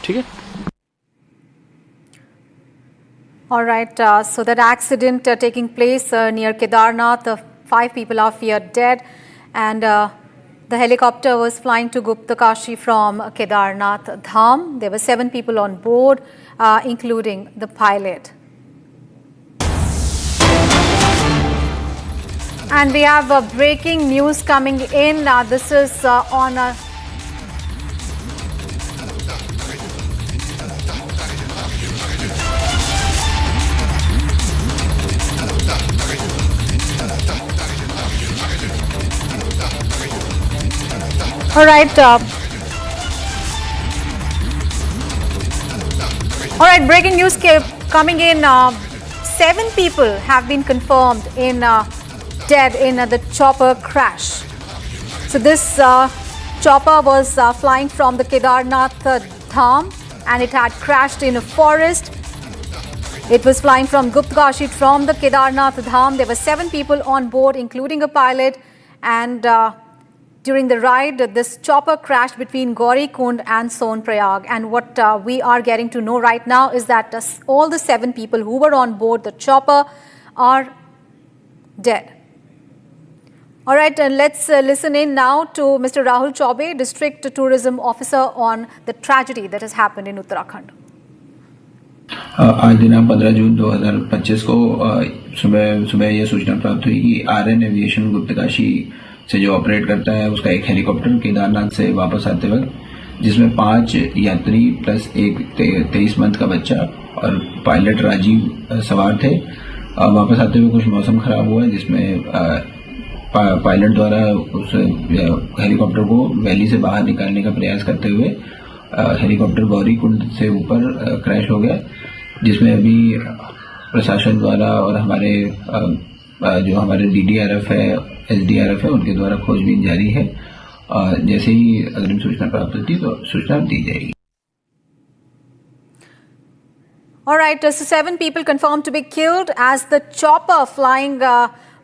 ठीक है। All right, so that accident taking place near Kedarnath, 5 people are feared dead, and the helicopter was flying to Guptakashi from Kedarnath Dham. There were 7 people on board, including the pilot. And we have breaking news coming in. This is on All right, breaking news coming in. 7 people have been confirmed in dead in the chopper crash. So this chopper was flying from the Kedarnath Dham and it had crashed in a forest. It was flying from Guptakashi from the Kedarnath Dham. There were 7 people on board, including a pilot, and during the ride, this chopper crashed between Gaurikund and Sonprayag. And what we are getting to know right now is that all the 7 people who were on board the chopper are dead. All right, and let's listen in now to Mr. Rahul Chaube, District Tourism Officer, on the tragedy that has happened in Uttarakhand. आज दिनांक 15 जून 2025 को सुबह यह सूचना प्राप्त हुई कि Aryan aviation Guptkashi से जो ऑपरेट करता है उसका एक हेलीकॉप्टर केदारनाथ से वापस आते वक्त, जिसमें 5 यात्री प्लस एक 23 मंथ का बच्चा और पायलट राजीव सवार थे। वापस आते हुए कुछ मौसम खराब हुआ, जिसमें पायलट द्वारा उस हेलीकॉप्टर को वैली से बाहर निकालने का प्रयास करते हुए हेलीकॉप्टर गौरी कुंड से ऊपर क्रैश हो गया, जिसमें अभी प्रशासन द्वारा और हमारे DDRF है, SDRF है, उनके द्वारा खोजबीन जारी है। जैसे ही अग्रिम सूचना प्राप्त होती तो सूचना दी जाएगी। All right, so 7 people confirmed to be killed as the chopper flying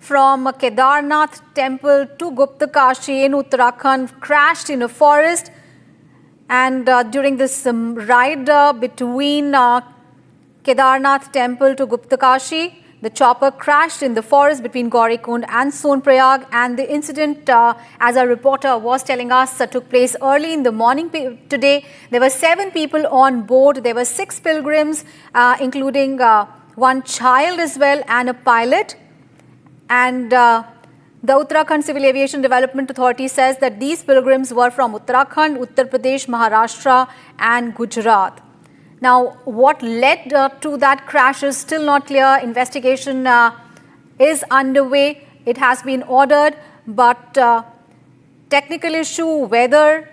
from Kedarnath temple to Guptakashi in Uttarakhand crashed in a forest. And during this ride between Kedarnath temple to Guptakashi, the chopper crashed in the forest between Gaurikund and Sonprayag. And the incident, as our reporter was telling us, took place early in the morning today. There were 7 people on board. There were 6 pilgrims, including one child as well and a pilot. And the Uttarakhand Civil Aviation Development Authority says that these pilgrims were from Uttarakhand, Uttar Pradesh, Maharashtra and Gujarat. Now, what led to that crash is still not clear. Investigation is underway. It has been ordered, but technical issue, weather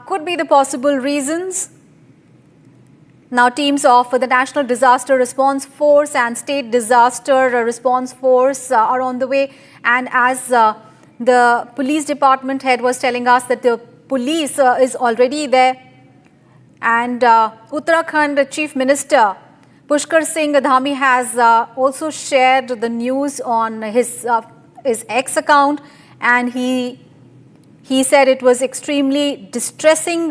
could be the possible reasons. Now, teams of the National Disaster Response Force and State Disaster Response Force are on the way. And as the police department head was telling us that the police is already there. And Uttarakhand Chief Minister Pushkar Singh Dhami has also shared the news on his X account. And he said it was extremely distressing,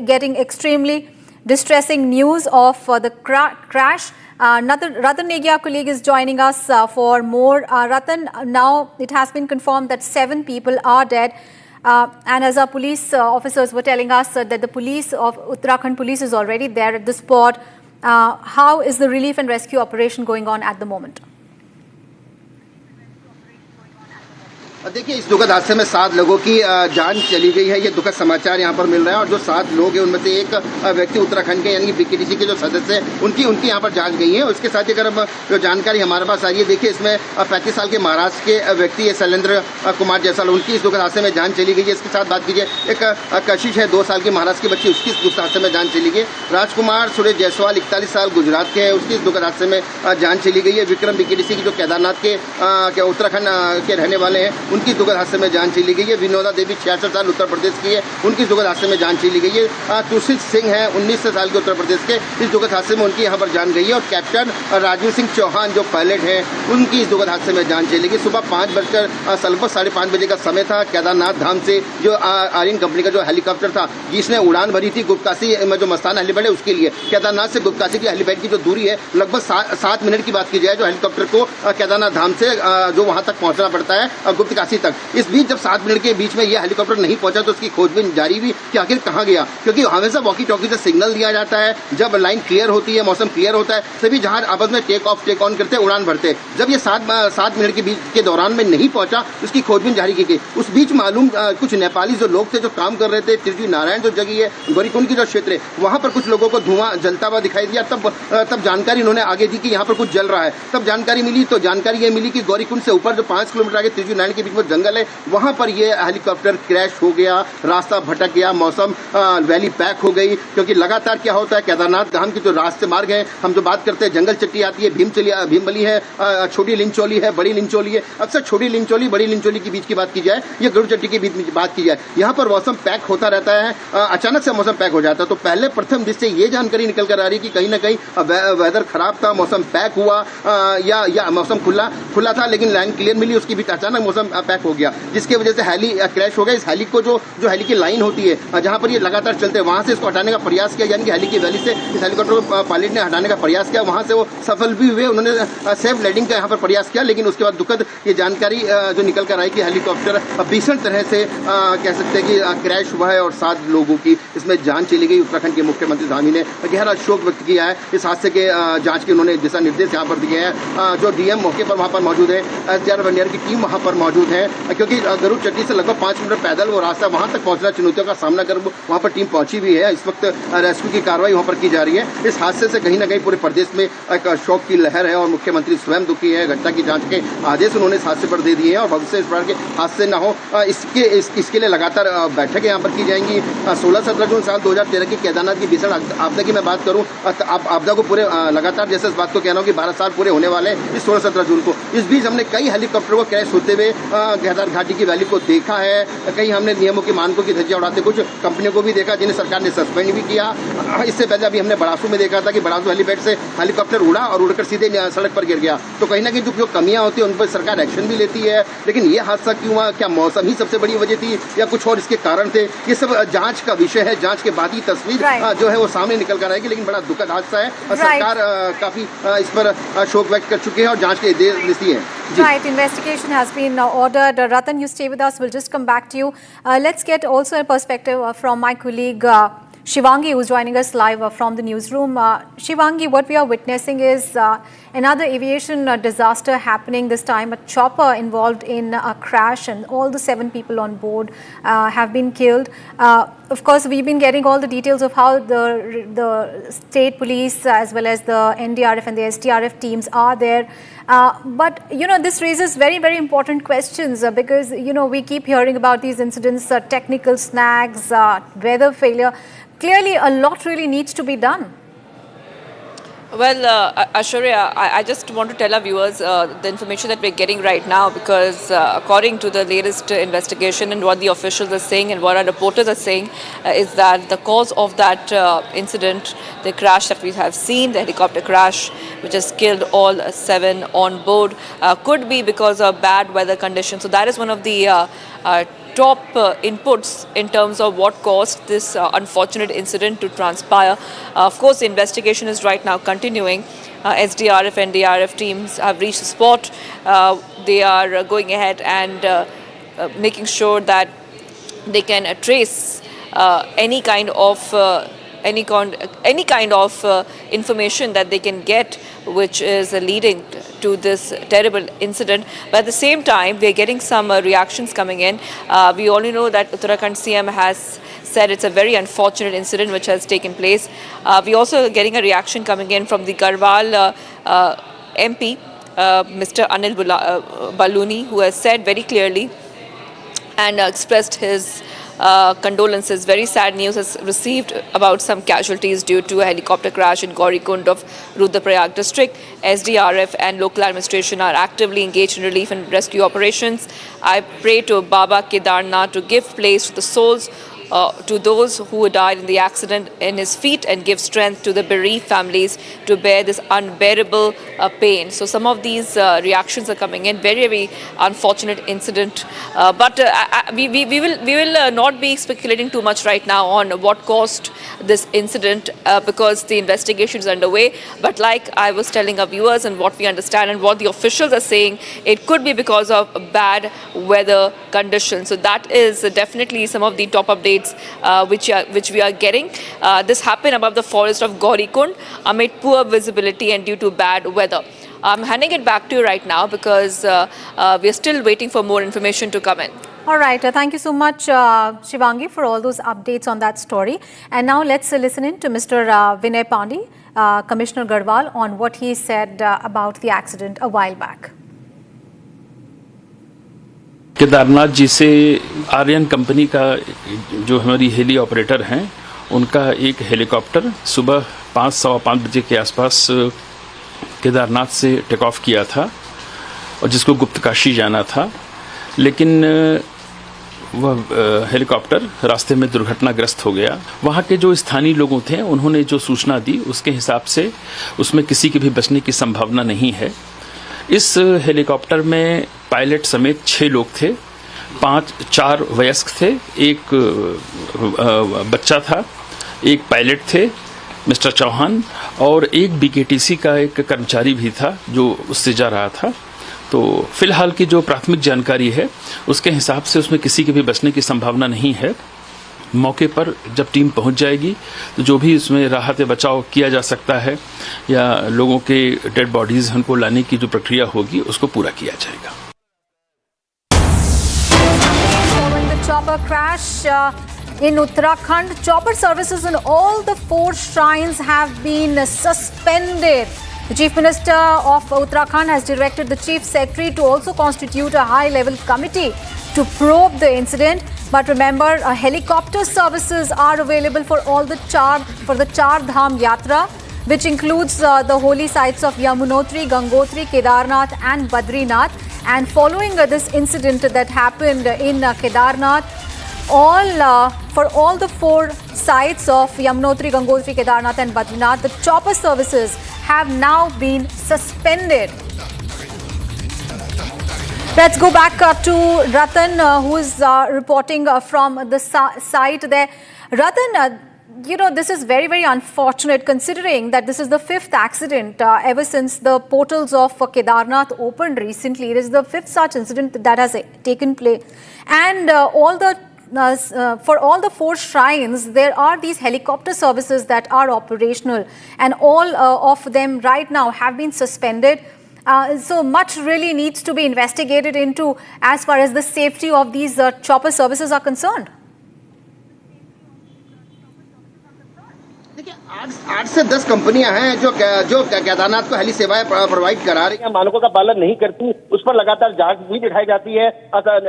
getting extremely distressing news of the crash. Ratan Negia, colleague, is joining us for more. Ratan, now it has been confirmed that 7 people are dead. And as our police officers were telling us that the police of Uttarakhand police is already there at the spot. How is the relief and rescue operation going on at the moment? देखिए, इस दुखद हादसे में 7 लोगों की जान चली गई है। ये दुखद समाचार यहाँ पर मिल रहा है। और जो 7 लोग हैं उनमें से एक व्यक्ति उत्तराखंड के यानी BKTC के जो सदस्य हैं उनकी यहाँ पर जांच गई है। उसके साथ ही अगर हम जो जानकारी हमारे पास आ रही है, देखिए इसमें 35 साल के महाराष्ट्र के व्यक्ति है शैलेंद्र कुमार जायसवाल, उनकी इस दुखद हादसे में जान चली गई है। इसके साथ बात कीजिए, एक कशिश है 2 साल की महाराष्ट्र की बच्ची, उसकी इस दुखद हादसे में जान चली गई। राजकुमार सुरेश जायसवाल 41 साल गुजरात के हैं, उसकी इस दुखद हादसे में जान चली गई है। विक्रम BKTC की जो केदारनाथ के उत्तराखंड के रहने वाले हैं, उनकी दुखद हादसे में जान चली गई है। विनोदा देवी 66 साल उत्तर प्रदेश की है, उनकी दुखद हादसे में जान चली गई है। तुलसी सिंह है 19 साल के उत्तर प्रदेश के, इस दुखद हादसे में उनकी यहाँ पर जान गई है। और कैप्टन राजीव सिंह चौहान जो पायलट हैं, उनकी इस दुखद हादसे में जान चली गई। सुबह 5:05 बजे का समय था। केदारनाथ धाम से जो आर्यन कंपनी का जो हेलीकॉप्टर था, जिसने उड़ान भरी थी गुप्तकाशी में जो मस्ताना हेलीपैड है उसके लिए, केदारनाथ से गुप्तकाशी की हेलीपैड की जो दूरी है लगभग 7 मिनट की बात की जाए, जो हेलीकॉप्टर को केदारनाथ धाम से जो वहां तक पहुंचना पड़ता है गुप्तकाशी तक, इस बीच जब 7 मिनट के बीच में यह हेलीकॉप्टर नहीं पहुंचा तो उसकी खोजबीन जारी हुई कि आखिर कहां गया। क्योंकि हमेशा वॉकी टॉकी से सिग्नल दिया जाता है, जब लाइन क्लियर होती है, मौसम क्लियर होता है, तभी जहाज आपस में टेक ऑफ टेक ऑन करते, उड़ान भरते। जब ये 7 मिनट के बीच के दौरान में नहीं पहुंचा, उसकी खोजबीन जारी की गई। उस बीच मालूम कुछ नेपाली जो लोग थे जो काम कर रहे थे, त्रिजुई नारायण जो जगह है, गौरीकुंड की जो क्षेत्र है, वहां पर कुछ लोगों को धुआं जलता हुआ दिखाई दिया। तब जानकारी इन्होंने आगे दी कि यहाँ पर कुछ जल रहा है। तब जानकारी मिली तो जानकारी ये मिली कि गौरीकुंड से ऊपर जो 5 किलोमीटर आगे त्रिजुई नारायण के बीच में जंगल है, वहां पर ये हेलीकॉप्टर क्रैश हो गया, रास्ता भटक गया, मौसम वैली पैक हो गई। क्योंकि लगातार क्या होता है, केदारनाथ धाम के जो रास्ते मार्ग हैं, हम जो बात करते हैं, जंगल चट्टी आती है, भीमबली है, छोटी लिंचोली है, बड़ी लिंचोली है। अक्सर छोटी लिंचोली बड़ी लिंचोली के बीच की बात की जाए या गरुड़ चट्टी के बीच की बात की जाए, यहाँ पर मौसम पैक होता रहता है। अचानक से मौसम पैक हो जाता है। तो पहले प्रथम जिससे ये जानकारी निकल कर आ रही है कि कहीं ना कहीं वेदर खराब था, मौसम पैक हुआ या मौसम खुला था, लेकिन लाइन क्लियर मिली, उसकी भी अचानक मौसम पैक हो गया, जिसकी वजह से हेली क्रैश हो गया। इस हेली को जो हेली की लाइन होती है जहां पर ये लगातार चलते हैं, वहां से इसको हटाने का प्रयास किया, यानी कि हेली की वैली से इस हेलीकॉप्टर को पायलट ने हटाने का प्रयास किया। वहां से वो सफल भी हुए, उन्होंने सेफ लैंडिंग का यहाँ पर प्रयास किया, लेकिन उसके बाद दुखद ये जानकारी जो निकल कर आई कि हेलीकॉप्टर भीषण तरह से कह सकते हैं कि क्रैश हुआ है और 7 लोगों की इसमें जान चली गई। उत्तराखंड के मुख्यमंत्री धामी ने गहरा शोक व्यक्त किया है। इस हादसे के जांच के उन्होंने दिशा निर्देश यहाँ पर दिए हैं। जो डीएम मौके पर वहाँ पर मौजूद है, एसडीआरएफ एनडीआरएफ की टीम वहाँ पर मौजूद है, क्योंकि गरुड़ चट्टी से लगभग 5 मिनट पैदल वो रास्ता वहाँ तक पहुंचना, चुनौतियों का सामना कर वहाँ पर टीम पहुंची भी है। इस वक्त रेस्क्यू की कार्रवाई वहाँ पर की जा रही है। इस हादसे से कहीं न कहीं पूरे प्रदेश में एक शोक की लहर है और मुख्यमंत्री स्वयं दुखी है। घटना की जांच के आदेश उन्होंने इस हादसे पर दे दिए हैं और भविष्य इस प्रकार के हादसे न हो इसके लिए लगातार बैठकें यहाँ पर की जाएंगी। 16-17 जून साल 2013 की केदारनाथ की भीषण आपदा की मैं बात करूँ, आपदा को पूरे लगातार जैसे इस बात को कह रहा हूँ कि 12 साल पूरे होने वाले हैं इस 16-17 जून को। इस बीच हमने कई हेलीकॉप्टर को क्रैश होते हुए केदार घाटी की वैली को देखा है। कहीं हमने नियमों की मानकों की धज्जियां उड़ाते कुछ कंपनियों को भी देखा, जिन्हें सरकार ने सस्पेंड भी किया। इससे पहले अभी हमने बड़ासू में देखा था कि बड़ासू हेलीपैड से हेलीकॉप्टर उड़ा और उड़कर सीधे सड़क पर गिर गया। तो कहीं ना कहीं जो कमियां होती है उन पर सरकार एक्शन भी लेती है। लेकिन ये हादसा क्यों हुआ? क्या मौसम ही सबसे बड़ी वजह थी या कुछ और इसके कारण थे? ये सब जांच का विषय है। जांच के बाद ही तस्वीर जो है वो सामने निकल कर आएगी। लेकिन बड़ा दुखद हादसा है और सरकार काफी इस पर शोक व्यक्त कर चुकी है और जांच के आदेश दिए हैं। Right, investigation has been ordered. Ratan, you stay with us. We'll just come back to you. Let's get also a perspective from my colleague Shivangi, who's joining us live from the newsroom. Shivangi, what we are witnessing is another aviation disaster happening. This time, a chopper involved in a crash, and all the 7 people on board have been killed. Of course, we've been getting all the details of how the state police as well as the NDRF and the SDRF teams are there. But, this raises very, very important questions because, we keep hearing about these incidents, technical snags, weather failure. Clearly, a lot really needs to be done. Well, Ashwarya, I just want to tell our viewers the information that we're getting right now, because according to the latest investigation and what the officials are saying and what our reporters are saying is that the cause of that incident, the crash that we have seen, the helicopter crash which has killed all 7 on board, could be because of bad weather conditions. So that is one of the top inputs in terms of what caused this unfortunate incident to transpire. Of course, the investigation is right now continuing. SDRF and NDRF teams have reached the spot. They are going ahead and making sure that they can trace any kind of information that they can get, which is leading to this terrible incident. But at the same time, we are getting some reactions coming in. We only know that Uttarakhand CM has said it's a very unfortunate incident which has taken place. We also are getting a reaction coming in from the Garhwal MP, Mr. Anil Baluni, who has said very clearly and expressed his condolences. Very sad news is received about some casualties due to a helicopter crash in Gaurikund of Rudraprayag district. SDRF and local administration are actively engaged in relief and rescue operations. I pray to Baba Kedarnath to give place to the souls to those who died in the accident in his feet and give strength to the bereaved families to bear this unbearable pain. So some of these reactions are coming in. Very, very unfortunate incident. But we will not be speculating too much right now on what caused this incident because the investigation is underway. But like I was telling our viewers and what we understand and what the officials are saying, it could be because of bad weather conditions. So that is definitely some of the top updates which we are getting. This happened above the forest of Gaurikund amid poor visibility and due to bad weather. I'm handing it back to you right now because we are still waiting for more information to come in. All right. Thank you so much, Shivangi, for all those updates on that story. And now let's listen in to Mr. Vinay Pandey, Commissioner Garhwal, on what he said about the accident a while back. Kedarnath ji से Aryan company का जो हमारी heli operator हैं उनका एक helicopter सुबह 5:15 बजे के आसपास केदारनाथ से टेक ऑफ किया था और जिसको गुप्तकाशी जाना था, लेकिन वह हेलीकॉप्टर रास्ते में दुर्घटनाग्रस्त हो गया। वहाँ के जो स्थानीय लोगों थे उन्होंने जो सूचना दी उसके हिसाब से उसमें किसी के भी बचने की संभावना नहीं है। इस हेलीकॉप्टर में पायलट समेत 6 लोग थे, 4 वयस्क थे, एक बच्चा था, एक पायलट थे मिस्टर चौहान, और एक बीकेटीसी का एक कर्मचारी भी था जो उससे जा रहा था। तो फिलहाल की जो प्राथमिक जानकारी है उसके हिसाब से उसमें किसी के भी बचने की संभावना नहीं है। मौके पर जब टीम पहुंच जाएगी तो जो भी उसमें राहत बचाव किया जा सकता है या लोगों के डेड बॉडीज उनको लाने की जो प्रक्रिया होगी उसको पूरा किया जाएगा। Chopper crash in Uttarakhand. Chopper services in all the 4 shrines have been suspended. The Chief Minister of Uttarakhand has directed the Chief Secretary to also constitute a high-level committee to probe the incident. But remember, helicopter services are available for all the Char Dham Yatra, which includes the holy sites of Yamunotri, Gangotri, Kedarnath and Badrinath. And following this incident that happened in Kedarnath, for all the 4 sites of Yamunotri, Gangotri, Kedarnath and Badrinath, the chopper services have now been suspended. Let's go back to Ratan, who is reporting from the site there. Ratan, this is very, very unfortunate considering that this is the 5th accident ever since the portals of Kedarnath opened recently. It is the 5th such incident that has taken place. And for all the 4 shrines, there are these helicopter services that are operational, and all of them right now have been suspended. So much really needs to be investigated into as far as the safety of these chopper services are concerned. 8 से 10 कंपनियां हैं जो केदारनाथ को heli सेवाएं provide करा रही हैं। मानकों का पालन नहीं करती, उस पर लगातार जांच भी दिखाई जाती है,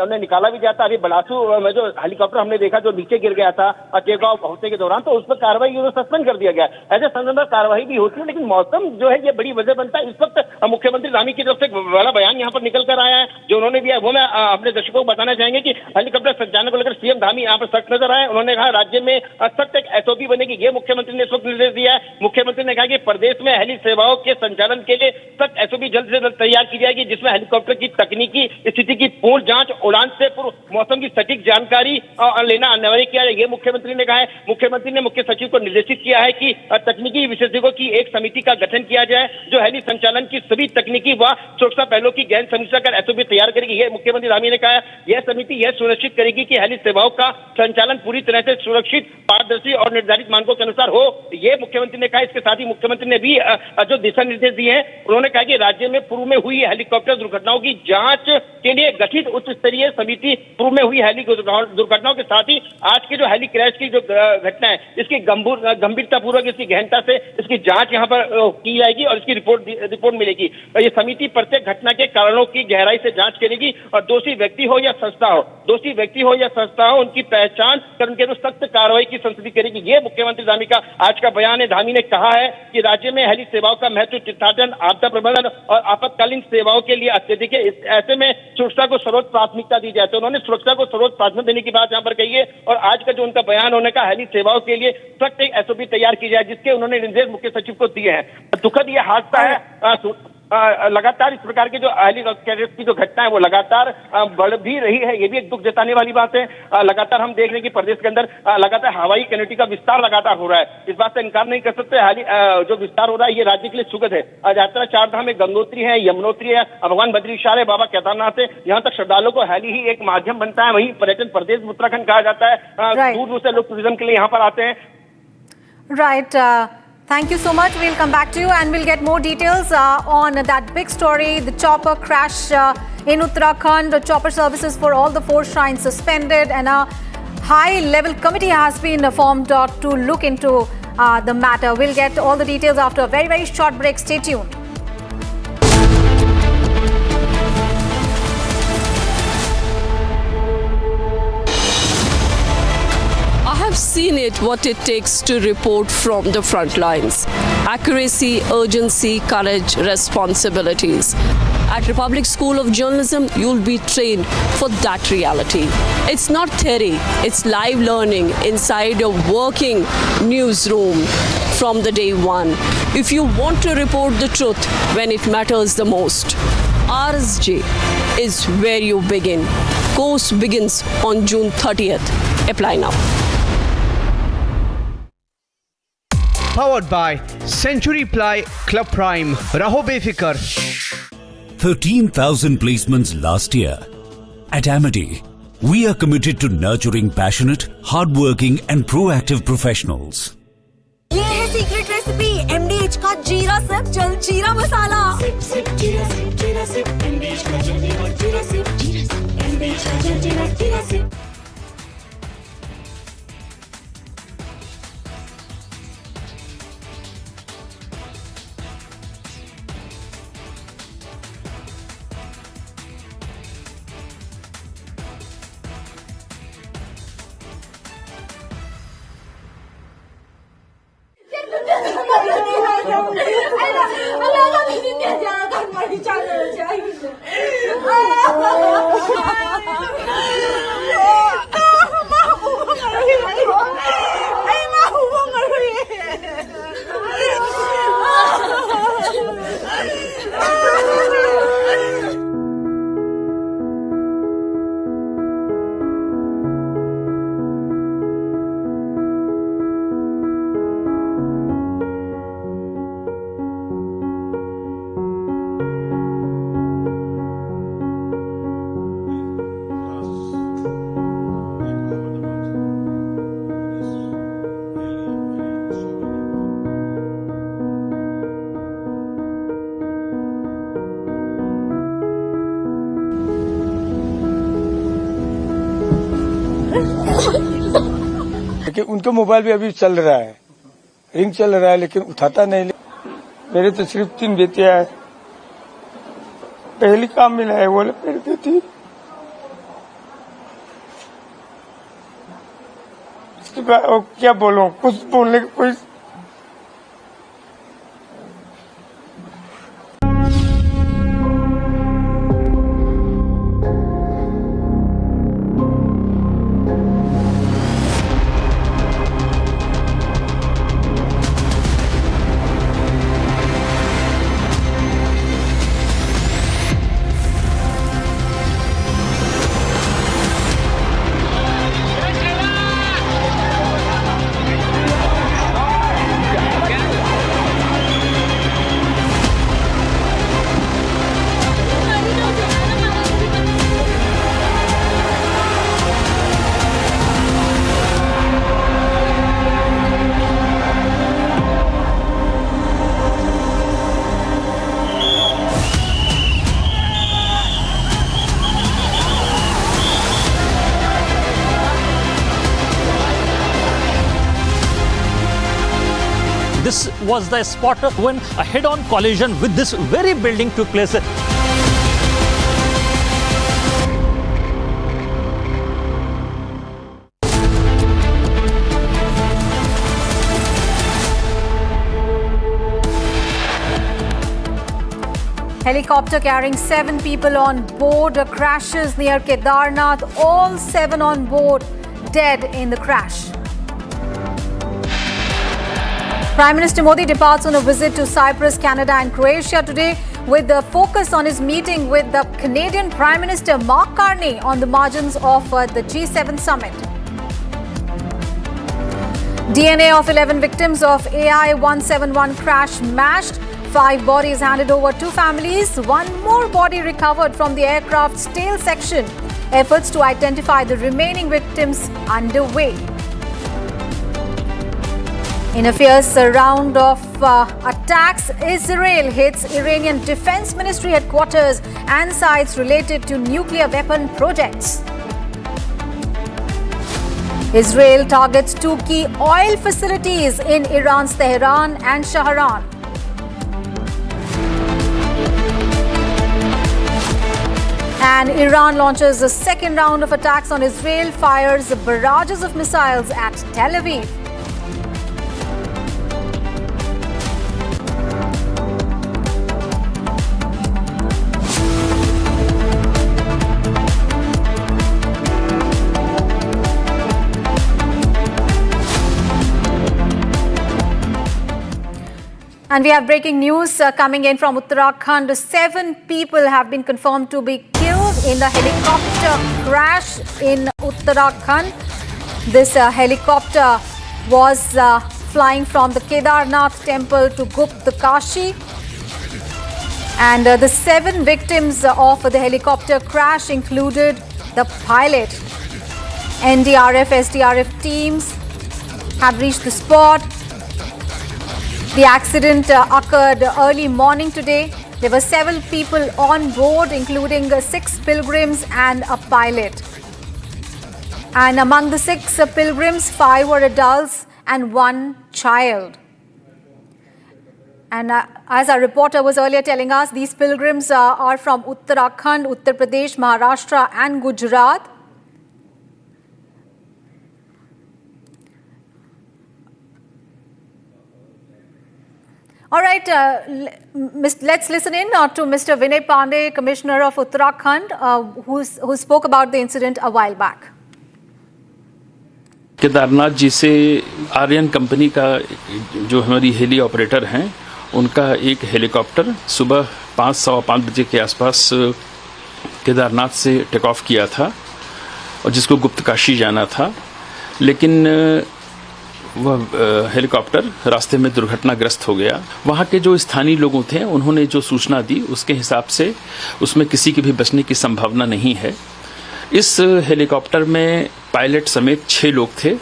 उन्हें निकाला भी जाता है। अभी बलासू में जो हेलीकॉप्टर हमने देखा जो नीचे गिर गया था टेक ऑफ होने के दौरान, तो उस पर कार्रवाई सस्पेंड कर दिया गया। ऐसे संदर्भ में कार्रवाई भी होती है, लेकिन मौसम जो है ये बड़ी वजह बनता है। इस वक्त मुख्यमंत्री धामी की तरफ से एक बड़ा बयान यहाँ पर निकल कर आया है जो उन्होंने दिया, वो मैं अपने दर्शकों को बताना चाहेंगे कि हेलीकॉप्टर संचालन को लेकर सीएम धामी यहाँ पर सख्त नजर आए। उन्होंने कहा राज्य में सख्त एक SOP बनेगी, ये मुख्यमंत्री ने इस वक्त निर्देश दिया है। मुख्यमंत्री ने कहा कि प्रदेश में हेली सेवाओं के संचालन के लिए सख्त SOP जल्द से जल्द तैयार की जाएगी, जिसमें हेलीकॉप्टर की तकनीकी स्थिति की पूर्ण जांच, उड़ान से पूर्व मौसम की सटीक जानकारी लेना अनिवार्य किया है। ये मुख्यमंत्री ने कहा है। मुख्यमंत्री ने मुख्य सचिव को निर्देशित किया है कि तकनीकी विशेषज्ञों की एक समिति का गठन किया जाए जो हेली संचालन की सभी तकनीकी व सुरक्षा पहलुओं की गहन समीक्षा कर SOP तैयार करेगी। ये मुख्यमंत्री धामी ने कहा है। यह समिति यह सुनिश्चित करेगी कि हेली सेवाओं का संचालन पूरी तरह से सुरक्षित, पारदर्शी और निर्धारित मानकों के अनुसार हो। ये मुख्यमंत्री ने कहा। इसके साथ ही मुख्यमंत्री ने भी जो दिशा निर्देश दिए हैं, उन्होंने कहा कि राज्य में पूर्व में हुई हेलीकॉप्टर दुर्घटनाओं की जांच के लिए गठित उच्च स्तरीय समिति, पूर्व में हुई हेली दुर्घटनाओं के साथ ही आज के जो हेली क्रैश की जो घटना है इसकी गंभीरता पूर्वक, इसकी गहनता से इसकी जांच यहाँ पर की जाएगी और इसकी रिपोर्ट मिलेगी। ये समिति प्रत्येक घटना के कारणों की गहराई से जांच करेगी और दोषी व्यक्ति हो या संस्था हो उनकी पहचान कर उनके तो सख्त कार्रवाई की संस्तुति करेगी। ये मुख्यमंत्री धामी का आज का बयान है। धामी ने कहा है कि राज्य में हेली सेवाओं का महत्व तीर्थाटन, आपदा प्रबंधन और आपातकालीन सेवाओं के लिए अत्यधिक है। ऐसे में सुरक्षा को सर्वोच्च प्राथमिकता दी जाए, तो उन्होंने सुरक्षा को सर्वोच्च प्राथमिकता देने की बात यहाँ पर कही है। और आज का जो उनका बयान होने का हेली सेवाओं के लिए सख्त एक SOP तैयार की जाए, जिसके उन्होंने निर्देश मुख्य सचिव को दिए हैं। दुखद ये हादसा है। लगातार इस प्रकार के जो हेलीकॉप्टर की जो घटना है वो लगातार बढ़ भी रही है। ये भी एक दुख जताने वाली बात है। लगातार हम देख रहे हैं कि प्रदेश के अंदर लगातार हवाई कनेक्टिविटी का विस्तार लगातार हो रहा है। इस बात से इनकार नहीं कर सकते। जो विस्तार हो रहा है ये राज्य के लिए सुखद है। यात्रा 4 धाम में गंगोत्री है, यमुनोत्री है, भगवान बद्रीशार है, बाबा केदारनाथ है। यहाँ तक श्रद्धालुओं को हेली ही एक माध्यम बनता है। वही पर्यटन प्रदेश उत्तराखंड कहा जाता है। दूर दूर से लोग टूरिज्म के लिए यहाँ पर आते हैं। Right. Thank you so much. We'll come back to you and we'll get more details on that big story, the chopper crash in Uttarakhand. The chopper services for all the 4 shrines suspended, and a high-level committee has been formed to look into the matter. We'll get all the details after a very, very short break. Stay tuned. I've seen it, what it takes to report from the front lines. Accuracy, urgency, courage, responsibilities. At Republic School of Journalism, you'll be trained for that reality. It's not theory, it's live learning inside a working newsroom from the day one. If you want to report the truth when it matters the most, RSJ is where you begin. Course begins on June 30th. Apply now. Powered by Century Ply Club Prime. Raho befikar. 13,000 placements last year. At Amity, we are committed to nurturing passionate, hardworking and proactive professionals. ये है secret recipe MDH का जीरा SIP जल जीरा मसाला। SIP SIP जीरा SIP MDH का जल जीरा सिप MDH का जल जीरा सिप। लेकिन उनके मोबाइल भी अभी चल रहा है, रिंग चल रहा है, लेकिन उठाता नहीं। मेरे तो सिर्फ 3 बेटियां हैं। पहली काम मिला है बोले मेरी बेटी, इसके बाद क्या बोलूं, कुछ बोलने की कोई। This was the spot when a head-on collision with this very building took place. Helicopter carrying 7 people on board crashes near Kedarnath. All 7 on board dead in the crash. Prime Minister Modi departs on a visit to Cyprus, Canada and Croatia today, with the focus on his meeting with the Canadian Prime Minister Mark Carney on the margins of the G7 summit. DNA of 11 victims of AI-171 crash mashed. 5 bodies handed over to families. 1 more body recovered from the aircraft's tail section. Efforts to identify the remaining victims underway. In a fierce round of attacks, Israel hits Iranian Defense Ministry headquarters and sites related to nuclear weapon projects. Israel targets 2 key oil facilities in Iran's Tehran and Shahran. And Iran launches a second round of attacks on Israel, fires barrages of missiles at Tel Aviv. And we have breaking news coming in from Uttarakhand. 7 people have been confirmed to be killed in the helicopter crash in Uttarakhand. This helicopter was flying from the Kedarnath temple to Gupt Kashi. And the 7 victims of the helicopter crash included the pilot. NDRF, SDRF teams have reached the spot. The accident occurred early morning today. There were several people on board, including 6 pilgrims and a pilot. And among the 6 pilgrims, 5 were adults and 1 child. And as our reporter was earlier telling us, these pilgrims are from Uttarakhand, Uttar Pradesh, Maharashtra and Gujarat. All right, let's listen in to Mr. Vinay Pandey, Commissioner of Uttarakhand, who spoke about the incident a while back. Kedarnath ji से Aryan company का जो हमारी heli operator हैं उनका एक helicopter सुबह 5:15 बजे के आसपास केदारनाथ से टेक ऑफ किया था और जिसको गुप्त काशी जाना था, लेकिन वह हेलीकॉप्टर रास्ते में दुर्घटनाग्रस्त हो गया। वहाँ के जो स्थानीय लोगों थे उन्होंने जो सूचना दी उसके हिसाब से उसमें किसी के भी बचने की संभावना नहीं है। इस हेलीकॉप्टर में पायलट समेत 6 लोग थे,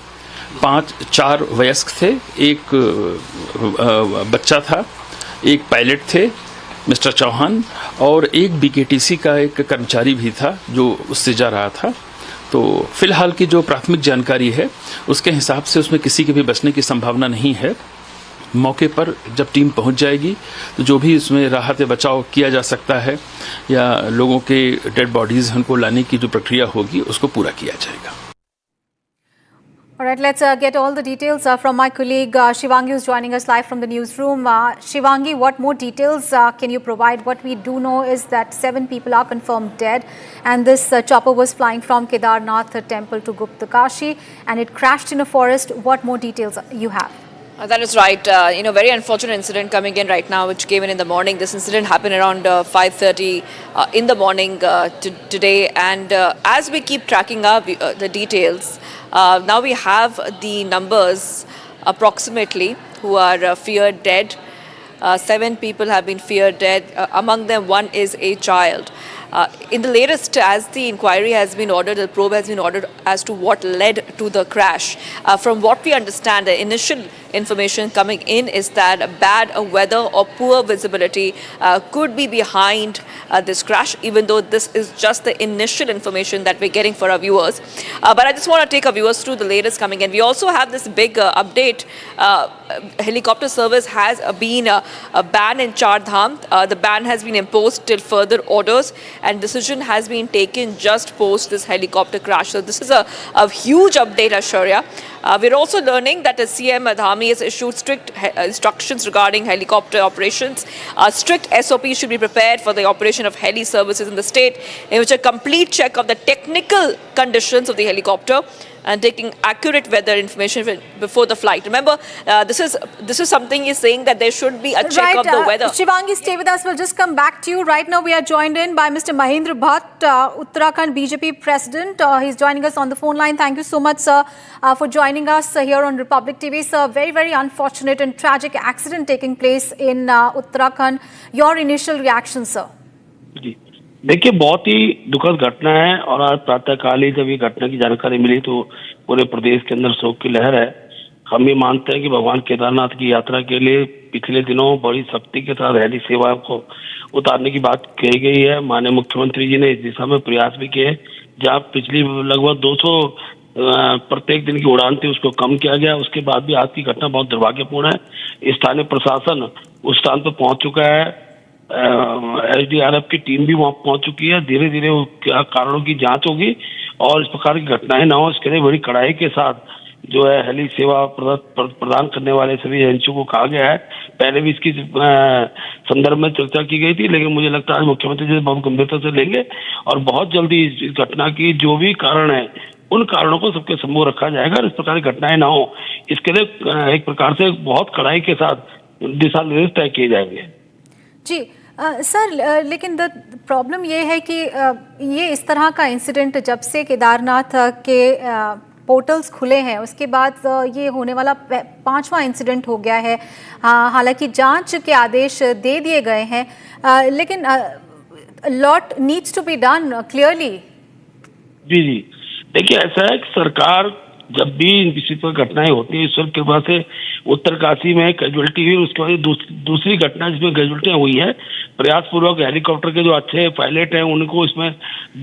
4 वयस्क थे, एक बच्चा था, एक पायलट थे मिस्टर चौहान और एक बीकेटीसी का एक कर्मचारी भी था जो उससे जा रहा था। तो फिलहाल की जो प्राथमिक जानकारी है उसके हिसाब से उसमें किसी के भी बचने की संभावना नहीं है। मौके पर जब टीम पहुंच जाएगी तो जो भी उसमें राहत बचाव किया जा सकता है या लोगों के डेड बॉडीज उनको लाने की जो प्रक्रिया होगी उसको पूरा किया जाएगा। All right, let's get all the details from my colleague Shivangi, who's joining us live from the newsroom. Shivangi, what more details can you provide? What we do know is that 7 people are confirmed dead, and this chopper was flying from Kedarnath temple to Gupt Kashi, and it crashed in a forest. What more details you have? That is right. Very unfortunate incident coming in right now, which came in the morning. This incident happened around 5:30 in the morning today. And as we keep tracking up the details, now we have the numbers approximately who are feared dead. 7 people have been feared dead. Among them, 1 is a child. In the latest, as the inquiry has been ordered, the probe has been ordered as to what led to the crash. From what we understand, the initial information coming in is that bad weather or poor visibility could be behind this crash, even though this is just the initial information that we're getting for our viewers. But I just want to take our viewers through the latest coming in. We also have this big update. Helicopter service has been banned in Char Dham. The ban has been imposed till further orders, and decision has been taken just post this helicopter crash. So this is a huge update, Ashwarya. We're also learning that the CM Adhami has issued strict instructions regarding helicopter operations. Strict SOPs should be prepared for the operation of heli services in the state, in which a complete check of the technical conditions of the helicopter and taking accurate weather information before the flight. Remember, this is something he's saying that there should be a check of the weather. Shivangi, stay with us. We'll just come back to you. Right now, we are joined in by Mr. Mahendra Bhatt, Uttarakhand BJP President. He's joining us on the phone line. Thank you so much, sir, for joining us here on Republic TV. Sir, very, very unfortunate and tragic accident taking place in Uttarakhand. Your initial reaction, sir? देखिए, बहुत ही दुखद घटना है और आज प्रातःकाल ही जब ये घटना की जानकारी मिली तो पूरे प्रदेश के अंदर शोक की लहर है। हम ये मानते हैं कि भगवान केदारनाथ की यात्रा के लिए पिछले दिनों बड़ी सख्ती के साथ हेली सेवा को उतारने की बात कही गई है। माननीय मुख्यमंत्री जी ने इस दिशा में प्रयास भी किए। जहाँ पिछली लगभग 200 प्रत्येक दिन की उड़ान थी उसको कम किया गया। उसके बाद भी आज की घटना बहुत दुर्भाग्यपूर्ण है। स्थानीय प्रशासन उस स्थान पर पहुंच चुका है। SDRF की टीम भी वहां पहुंच चुकी है। धीरे धीरे कारणों की जांच होगी और इस प्रकार की घटनाएं ना हो इसके लिए बड़ी कड़ाई के साथ जो है हेली सेवा प्रदान करने वाले सभी एजेंसियों को कहा गया है। पहले भी इसकी संदर्भ में चर्चा की गई थी, लेकिन मुझे लगता है मुख्यमंत्री जी बहुत गंभीरता से लेंगे और बहुत जल्दी इस घटना की जो भी कारण है उन कारणों को सबके सम्मुख रखा जाएगा और इस प्रकार की घटनाएं ना हो इसके लिए एक प्रकार से बहुत कड़ाई के साथ दिशा निर्देश तय किए जाएंगे। जी सर, लेकिन द प्रॉब्लम ये है कि ये इस तरह का इंसिडेंट जब से केदारनाथ के पोर्टल्स खुले हैं उसके बाद ये होने वाला 5वां इंसिडेंट हो गया है। हालांकि जांच के आदेश दे दिए गए हैं, लेकिन lot needs to be done clearly. जी जी, देखिए ऐसा है कि सरकार जब भी किसी पर घटनाएं होती है, ईश्वर की कृपा से उत्तरकाशी में कैजुअलिटी हुई, उसके बाद दूसरी घटना जिसमें कैजुअलिटियां हुई है, प्रयासपूर्वक हेलीकॉप्टर के जो अच्छे पायलट हैं उनको इसमें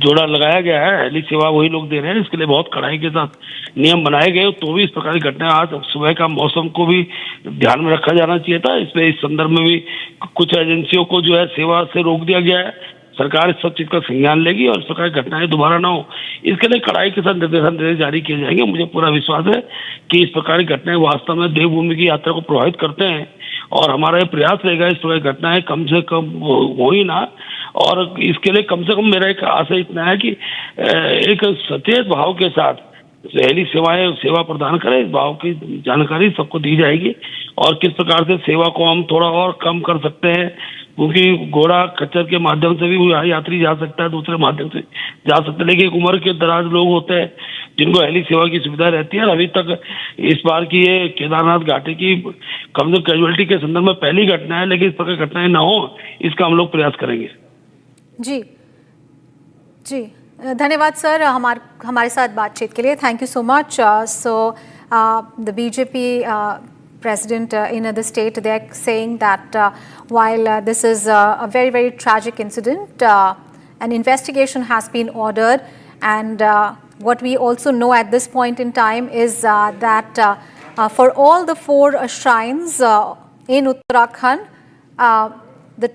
जोड़ा लगाया गया है, हेली सेवा वही लोग दे रहे हैं, इसके लिए बहुत कड़ाई के साथ नियम बनाए गए। तो भी इस प्रकार की घटनाएं, आज सुबह का मौसम को भी ध्यान में रखा जाना चाहिए था। इसमें इस संदर्भ में भी कुछ एजेंसियों को जो है सेवा से रोक दिया गया है। सरकार इस सब चीज का संज्ञान लेगी और इस प्रकार की घटनाएं दोबारा ना हो, इसके लिए कड़ाई के साथ निर्देश जारी किए जाएंगे। मुझे पूरा विश्वास है कि इस प्रकार की घटनाएं वास्तव में देवभूमि की यात्रा को प्रभावित करते हैं और हमारा ये प्रयास रहेगा इस प्रकार की घटनाएं कम से कम हो ही ना। और इसके लिए कम से कम मेरा एक आशा इतना है कि एक सचेत भाव के साथ हेली सेवाएं सेवा प्रदान करें, इस भाव की जानकारी सबको दी जाएगी और किस प्रकार से सेवा को हम थोड़ा और कम कर सकते हैं, क्योंकि घोड़ा खच्चर के माध्यम से भी यात्री जा सकता है, दूसरे माध्यम से जा सकता है, लेकिन एक उम्र के दराज लोग होते हैं जिनको हेली सेवा की सुविधा रहती है। और अभी तक इस बार की ये केदारनाथ घाटी की कम से कम कैजुअलिटी के संदर्भ में पहली घटना है, लेकिन इस प्रकार घटनाएं ना हो इसका हम लोग प्रयास करेंगे। जी जी, धन्यवाद सर हमारे साथ बातचीत के लिए। Thank you so much. So the BJP president in the state, they are saying that while this is a very, very tragic incident, an investigation has been ordered, and what we also know at this point in time is that for all the 4 shrines in Uttarakhand, the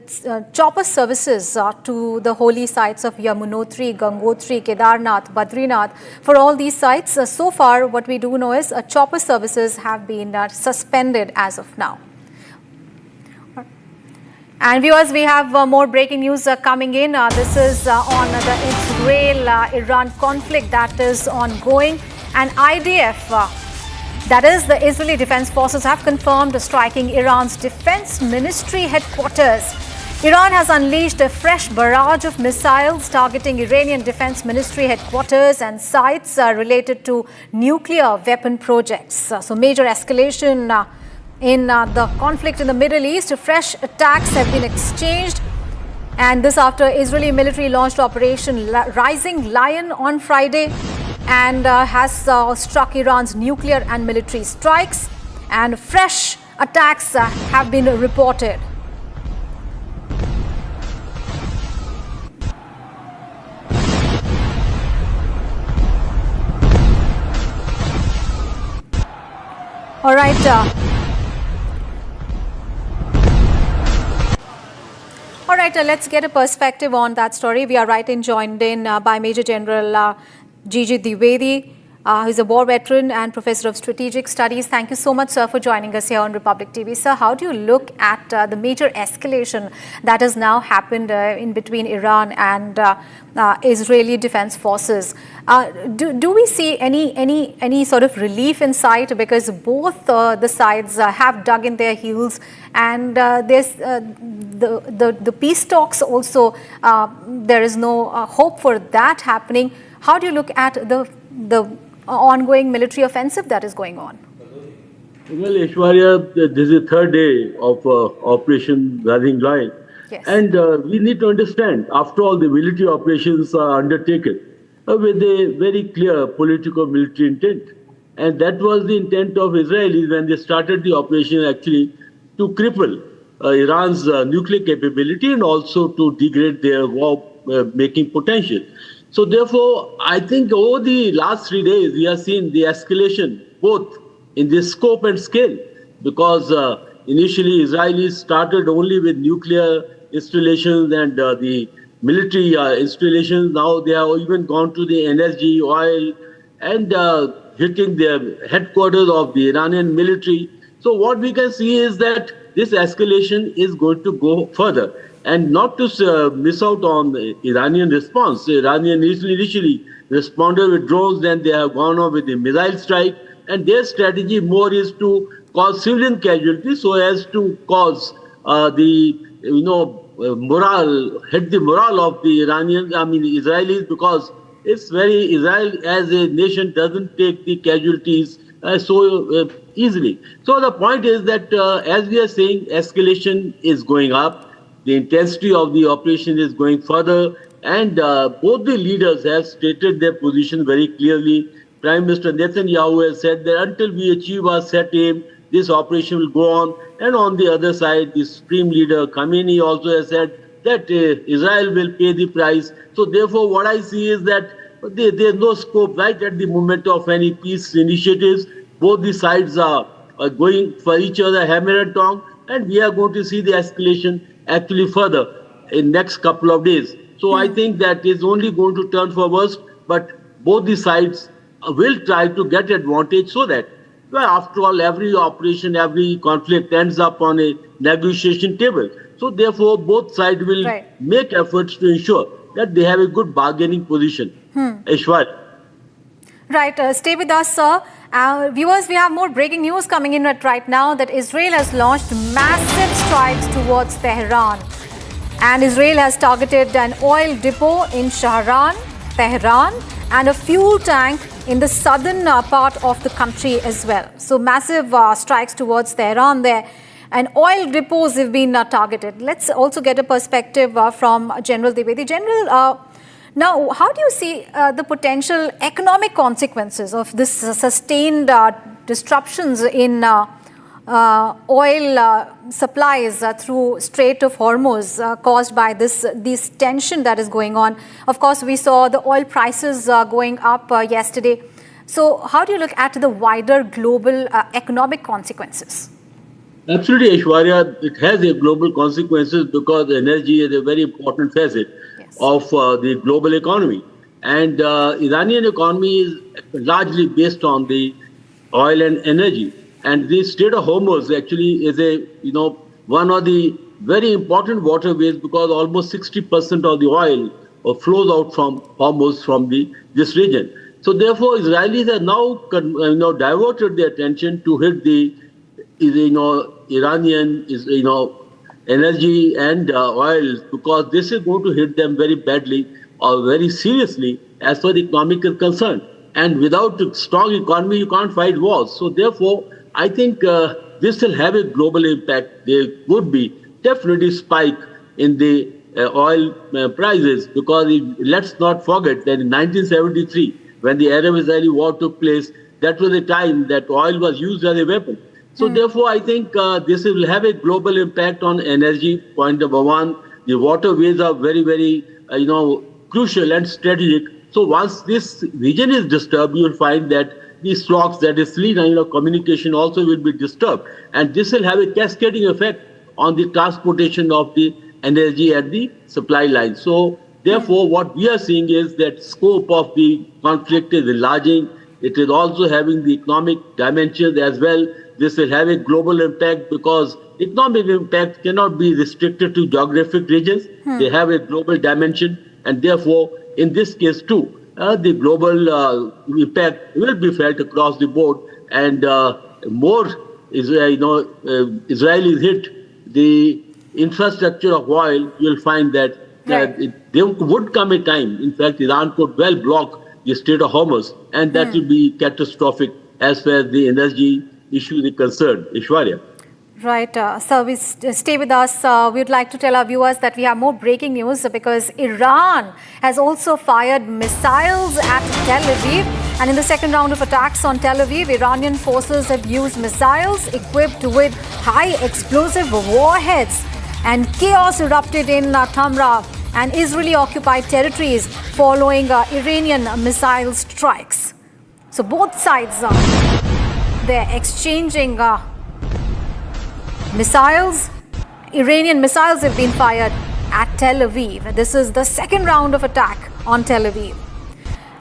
chopper services to the holy sites of Yamunotri, Gangotri, Kedarnath, Badrinath, for all these sites, so far what we do know is chopper services have been suspended as of now. And viewers, we have more breaking news coming in. This is on the Israel-Iran conflict that is ongoing, and IDF, that is, the Israeli Defense Forces, have confirmed striking Iran's defense ministry headquarters. Iran has unleashed a fresh barrage of missiles targeting Iranian defense ministry headquarters and sites related to nuclear weapon projects. So major escalation in the conflict in the Middle East. Fresh attacks have been exchanged, and this after Israeli military launched Operation Rising Lion on Friday and has struck Iran's nuclear and military strikes, and fresh attacks have been reported. All right. All right, let's get a perspective on that story. We are joined in by Major General G.G. Dwivedi, who is a war veteran and Professor of Strategic Studies. Thank you so much, sir, for joining us here on Republic TV. Sir, how do you look at the major escalation that has now happened in between Iran and Israeli Defense Forces? Do we see any sort of relief in sight, because both the sides have dug in their heels, and there's the peace talks also, there is no hope for that happening. How do you look at the ongoing military offensive that is going on? Well, Aishwarya, this is the 3rd day of Operation Rising Lion. Yes. And we need to understand, after all, the military operations are undertaken with a very clear political military intent. And that was the intent of Israelis when they started the operation, actually, to cripple Iran's nuclear capability and also to degrade their war-making potential. So therefore, I think over the last 3 days, we have seen the escalation, both in the scope and scale, because initially Israelis started only with nuclear installations and the military installations. Now they have even gone to the energy, oil, and hitting the headquarters of the Iranian military. So what we can see is that this escalation is going to go further. And not to miss out on the Iranian response. The Iranian initially responded with drones, then they have gone on with the missile strike. and their strategy more is to cause civilian casualties so as to cause morale, hit the morale of the Israelis, because Israel as a nation doesn't take the casualties so easily. So the point is that as we are saying, escalation is going up, the intensity of the operation is going further, and both the leaders have stated their position very clearly. Prime Minister Netanyahu has said that until we achieve our set aim, this operation will go on. And on the other side, the Supreme Leader Khamenei also has said that Israel will pay the price. So therefore, what I see is that there's no scope right at the moment of any peace initiatives. Both the sides are going for each other hammer and tong, and we are going to see the escalation actually further in next couple of days. So I think that is only going to turn for worse, but both the sides will try to get advantage so that, well, after all, every operation, every conflict ends up on a negotiation table. So therefore, both sides will make efforts to ensure that they have a good bargaining position. Aishwarya. Right. Stay with us, sir. Viewers, we have more breaking news coming in right now that Israel has launched massive strikes towards Tehran. And Israel has targeted an oil depot in Tehran, and a fuel tank in the southern part of the country as well. So massive strikes towards Tehran there. And oil depots have been targeted. Let's also get a perspective from General Dwivedi. General, now, how do you see the potential economic consequences of this sustained disruptions in oil supplies through Strait of Hormuz caused by this tension that is going on? Of course, we saw the oil prices going up yesterday. So how do you look at the wider global economic consequences? Absolutely, Aishwarya. It has a global consequences because energy is a very important facet of the global economy. And Iranian economy is largely based on the oil and energy. And the Strait of Hormuz actually is one of the very important waterways, because almost 60% of the oil flows out from Hormuz from this region. So therefore, Israelis have now diverted their attention to hit the Iranian energy and oil, because this is going to hit them very badly or very seriously as far as the economic is concerned. And without a strong economy, you can't fight wars. So therefore, I think this will have a global impact. There would be definitely spike in the oil prices, because let's not forget that in 1973, when the Arab-Israeli war took place, that was the time that oil was used as a weapon. So therefore, I think this will have a global impact on energy, point number one. The waterways are very, very, crucial and strategic. So once this region is disturbed, you will find that these flocks, that is fleet communication also will be disturbed. And this will have a cascading effect on the transportation of the energy and the supply line. So therefore, what we are seeing is that scope of the conflict is enlarging. It is also having the economic dimensions as well. This will have a global impact, because economic impact cannot be restricted to geographic regions. They have a global dimension, and therefore, in this case too, the global impact will be felt across the board, and more Israelis hit the infrastructure of oil. You will find that there would come a time, in fact, Iran could well block the Strait of Hormuz, and that will be catastrophic as far as the energy issue is concerned. Aishwarya. Right. So we stay with us. We would like to tell our viewers that we have more breaking news, because Iran has also fired missiles at Tel Aviv. And in the second round of attacks on Tel Aviv, Iranian forces have used missiles equipped with high explosive warheads. And chaos erupted in Tamra and Israeli-occupied territories following Iranian missile strikes. So both sides, they're exchanging missiles. Iranian missiles have been fired at Tel Aviv. This is the second round of attack on Tel Aviv.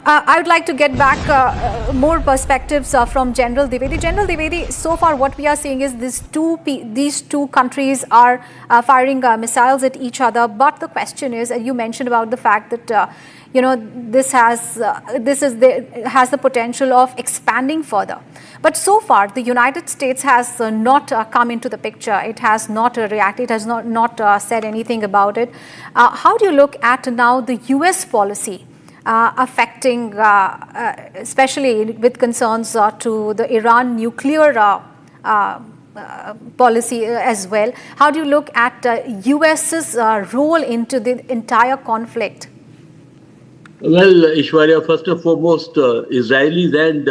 I would like to get back more perspectives from General Dwivedi. General Dwivedi, so far what we are seeing is these two countries are firing missiles at each other. But the question is, you mentioned about the fact that this has the potential of expanding further. But so far, the United States has not come into the picture. It has not reacted. It has not said anything about it. How do you look at now the U.S. policy affecting, especially with concerns to the Iran nuclear policy as well? How do you look at U.S.'s role into the entire conflict? Well, Ishwarya, first and foremost, Israelis and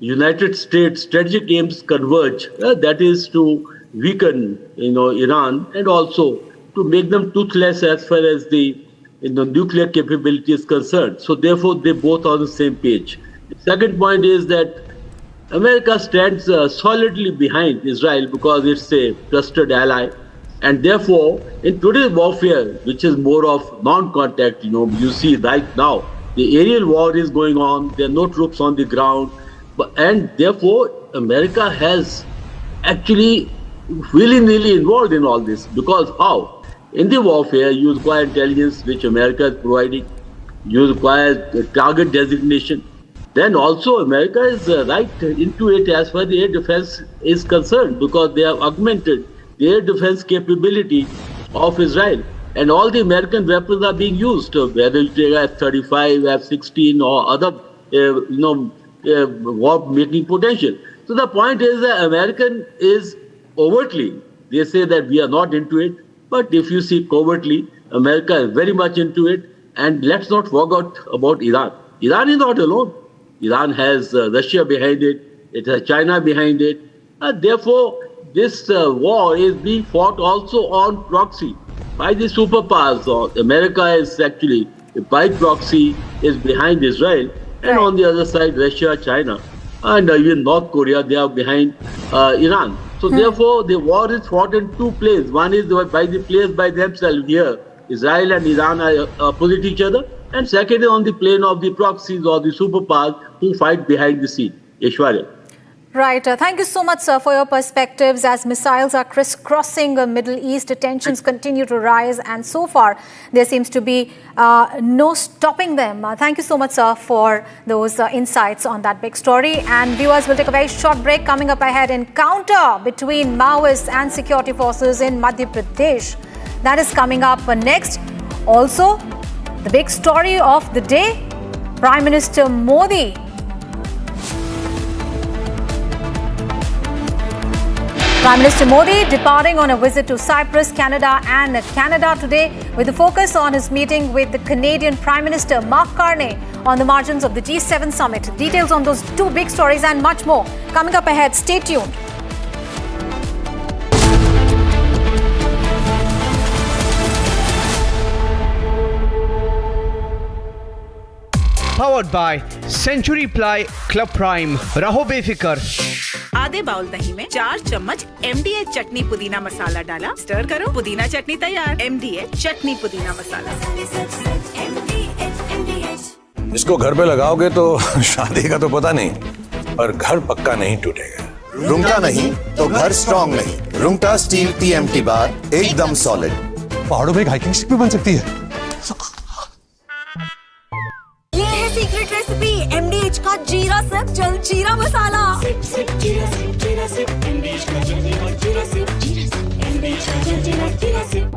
United States strategic aims converge. That is to weaken, Iran, and also to make them toothless as far as the nuclear capability is concerned. So therefore, they both are on the same page. The second point is that America stands solidly behind Israel because it's a trusted ally. And therefore, in today's warfare, which is more of non-contact, you see right now, the aerial war is going on. There are no troops on the ground. And therefore, America has actually willy-nilly involved in all this. Because how? In the warfare, you require intelligence, which America is providing. You require target designation. Then also, America is right into it as far as the air defense is concerned, because they have augmented the air defense capability of Israel. And all the American weapons are being used, whether you take F-35, F-16 or other, war-making potential. So the point is that American is overtly, they say that we are not into it, but if you see covertly, America is very much into it. And let's not forget about Iran. Iran is not alone. Iran has Russia behind it. It has China behind it. Therefore, this war is being fought also on proxy by the superpowers. America is actually, by proxy, is behind Israel. And on the other side, Russia, China, and even North Korea, they are behind Iran. So therefore, the war is fought in two places. One is by the players by themselves here. Israel and Iran are opposite each other. And second is on the plane of the proxies or the superpowers who fight behind the scene. Ishwarya. Right. Thank you so much, sir, for your perspectives. As missiles are crisscrossing the Middle East, tensions continue to rise, and so far there seems to be no stopping them. Thank you so much, sir, for those insights on that big story. And viewers, will take a very short break. Coming up ahead, encounter between Maoists and security forces in Madhya Pradesh. That is coming up next. Also, the big story of the day, Prime Minister Modi departing on a visit to Cyprus, Canada today, with a focus on his meeting with the Canadian Prime Minister Mark Carney on the margins of the G7 summit. Details on those two big stories and much more coming up ahead. Stay tuned. Powered by Century Ply Club Prime. रहो बेफिक्र. आधे bowl दही में 4 चम्मच MDH चटनी पुदीना मसाला डाला, stir करो, पुदीना चटनी तैयार. MDH चटनी पुदीना मसाला. इसको घर पे लगाओगे तो शादी का तो पता नहीं, पर घर पक्का नहीं टूटेगा. रुंगटा नहीं तो घर स्ट्रॉन्ग नहीं. रुंगटा स्टील TMT बार एकदम सॉलिड. पहाड़ों में हाइकिंग शिप भी बन सकती है. ये है सीक्रेट रेसिपी MDH का जीरा सिप जल जीरा मसाला. जीरा सिप MDH का जल जीरा सिप MDH का जल जीरा SIP.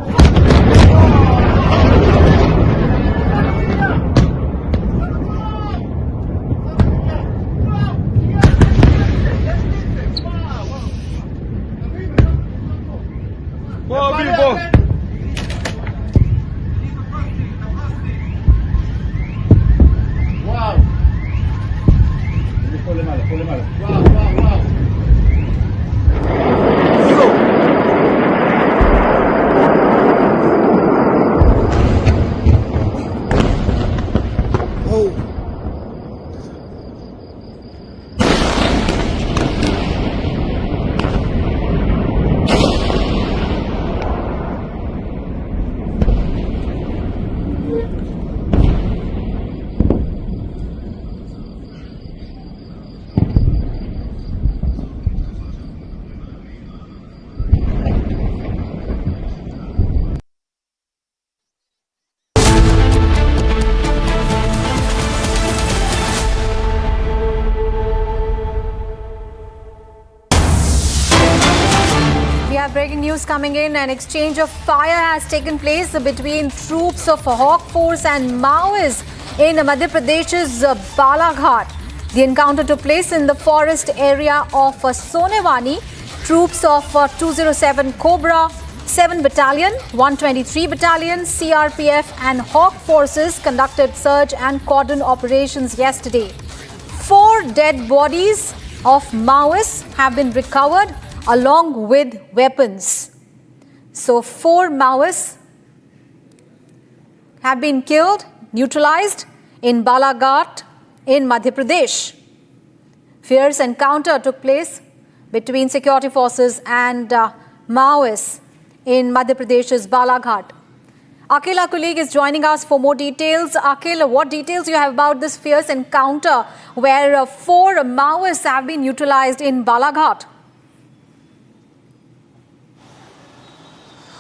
breaking news coming in. An exchange of fire has taken place between troops of Hawk Force and Maoists in Madhya Pradesh's Balaghat. The encounter took place in the forest area of Sonewani. Troops of 207 Cobra, 7 Battalion, 123 Battalion, CRPF and Hawk Forces conducted search and cordon operations yesterday. 4 dead bodies of Maoists have been recovered along with weapons. So 4 Maoists have been killed, neutralized in Balaghat in Madhya Pradesh. Fierce encounter took place between security forces and Maoists in Madhya Pradesh's Balaghat. Akhil, our colleague, is joining us for more details. Akhil, what details do you have about this fierce encounter where 4 Maoists have been neutralized in Balaghat?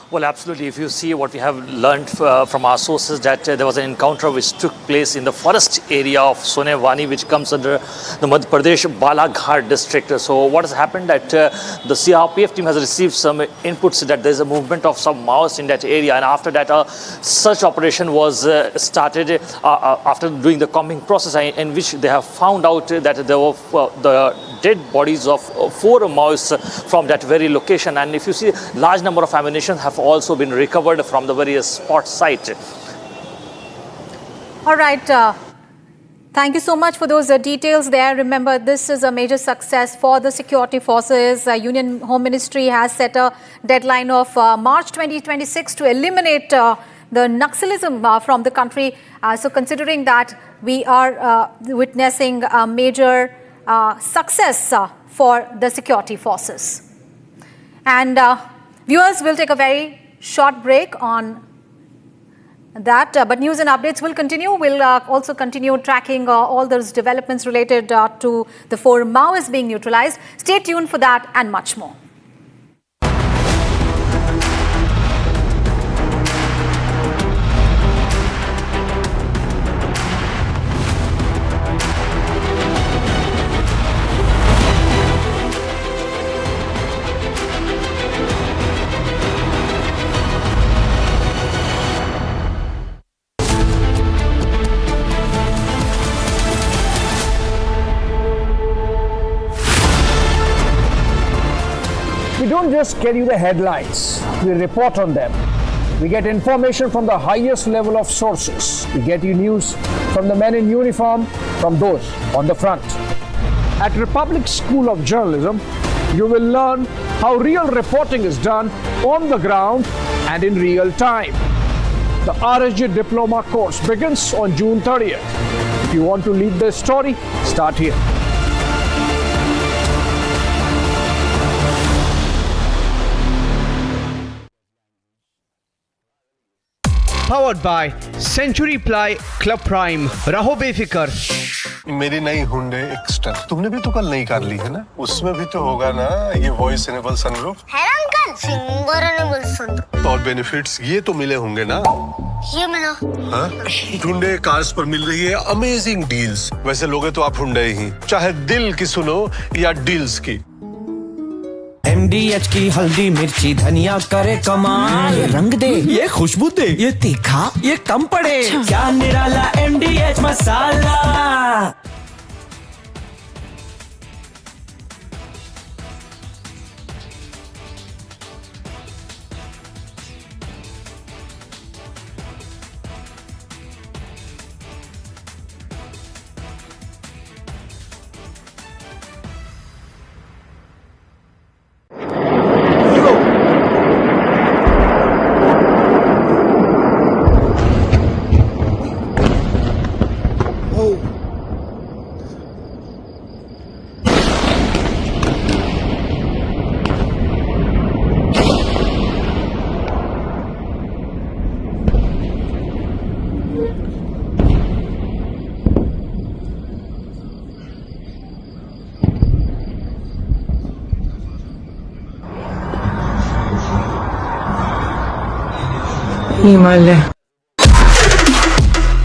Well, absolutely. If you see what we have learned from our sources, that there was an encounter which took place in the forest area of Sonewani, which comes under the Madhya Pradesh Balaghat district. So what has happened that the CRPF team has received some inputs that there is a movement of some Maoists in that area, and after that a search operation was started after doing the combing process, in which they have found out that there were the dead bodies of 4 Maoists from that very location. And if you see, large number of ammunition have also been recovered from the various spot site. All right. Thank you so much for those details there. Remember, this is a major success for the security forces. Union Home Ministry has set a deadline of March 2026 to eliminate the Naxalism from the country. So considering that, we are witnessing a major success for the security forces. And viewers, will take a very short break on that, but news and updates will continue. We'll also continue tracking all those developments related to the 4 Maoists being neutralized. Stay tuned for that and much more. We don't just get you the headlines, we report on them. We get information from the highest level of sources. We get you news from the men in uniform, from those on the front. At Republic School of Journalism, you will learn how real reporting is done on the ground and in real time. The IRGC Diploma course begins on June 30th. If you want to lead the story, start here. Powered by Century Ply Club Prime. Raho befikar. मेरी नई Hyundai extra तुमने भी तो कल नई car ली है ना, उसमें भी तो होगा ना ये वॉइस इनेबल सनरूफ है ना अंकल, सिंगर इनेबल सनरूफ। और बेनिफिट्स ये तो मिले होंगे ना? ये मिला। हाँ? हुंडई कार्स पर मिल रही है अमेजिंग डील्स। वैसे लोगे तो आप हुंडई ही, चाहे दिल की सुनो या डील्स की। MDH की हल्दी मिर्ची धनिया करे कमाल, ये रंग दे, ये खुशबू दे, ये तीखा, ये कम पड़े, क्या निराला MDH masala.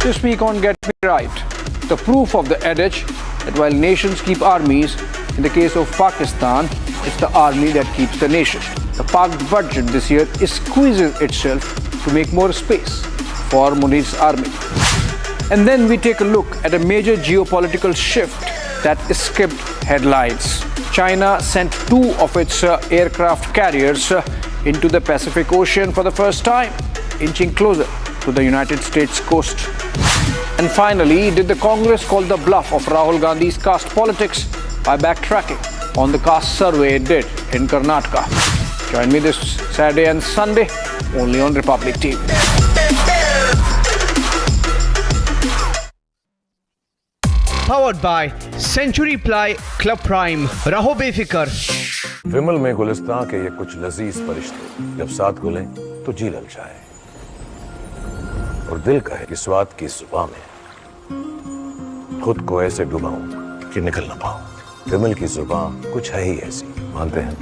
To speak on Get Me Right, the proof of the adage that while nations keep armies, in the case of Pakistan, it's the army that keeps the nation. The parked budget this year squeezes itself to make more space for Munir's army. And then we take a look at a major geopolitical shift that skipped headlines. China sent 2 of its aircraft carriers into the Pacific Ocean for the first time, inching closer to the United States coast. And finally, did the Congress call the bluff of Rahul Gandhi's caste politics by backtracking on the caste survey it did in Karnataka? Join me this Saturday and Sunday only on Republic TV. Powered by Century Ply Club Prime. रहो बेफिक्र। विमल में गुलिस्तां के ये कुछ लजीज फरिश्ते जब साथ घुलें तो जी ललचाए और दिल कहे कि स्वाद की सुबह में खुद को ऐसे डुबाऊं कि निकल ना पाऊं। विमल की जुबान कुछ है ही ऐसी, मानते हैं?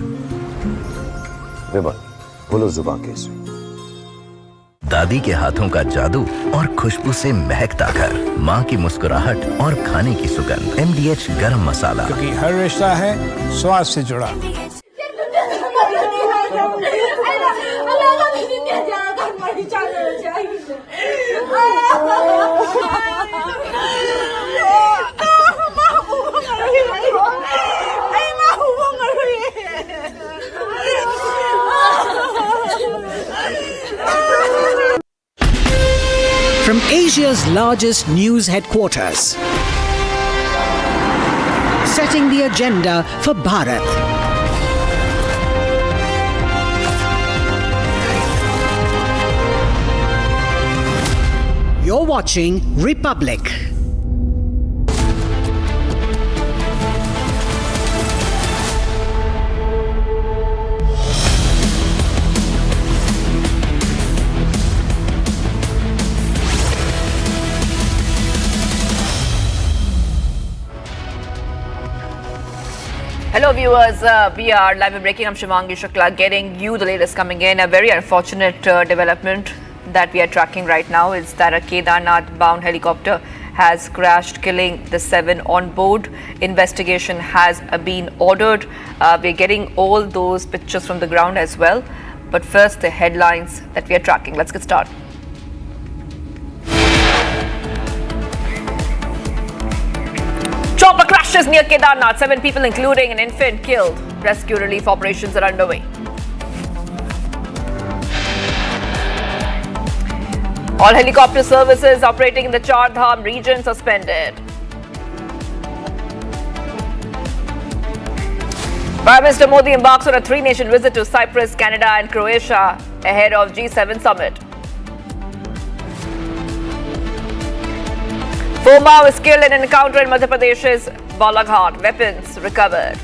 विमल, बोलो जुबान कैसी? दादी के हाथों का जादू और खुशबू से महकता घर, माँ की मुस्कुराहट और खाने की सुगंध। MDH गरम मसाला, क्योंकि हर रिश्ता है स्वाद से जुड़ा। From Asia's largest news headquarters, setting the agenda for Bharat. You're watching Republic. Hello viewers, we are live and breaking. I'm Shivangi Shukla getting you the latest coming in. A very unfortunate development that we are tracking right now is that a Kedarnath bound helicopter has crashed, killing the 7 on board. Investigation has been ordered. We're getting all those pictures from the ground as well. But first, the headlines that we are tracking. Let's get started. Chopper crashes near Kedarnath. 7 people, including an infant, killed. Rescue relief operations are underway. All helicopter services operating in the Char Dham region suspended. Prime Minister Modi embarks on a 3-nation visit to Cyprus, Canada and Croatia ahead of G7 summit. 4 Maoists killed in an encounter in Madhya Pradesh's Balaghat. Weapons recovered.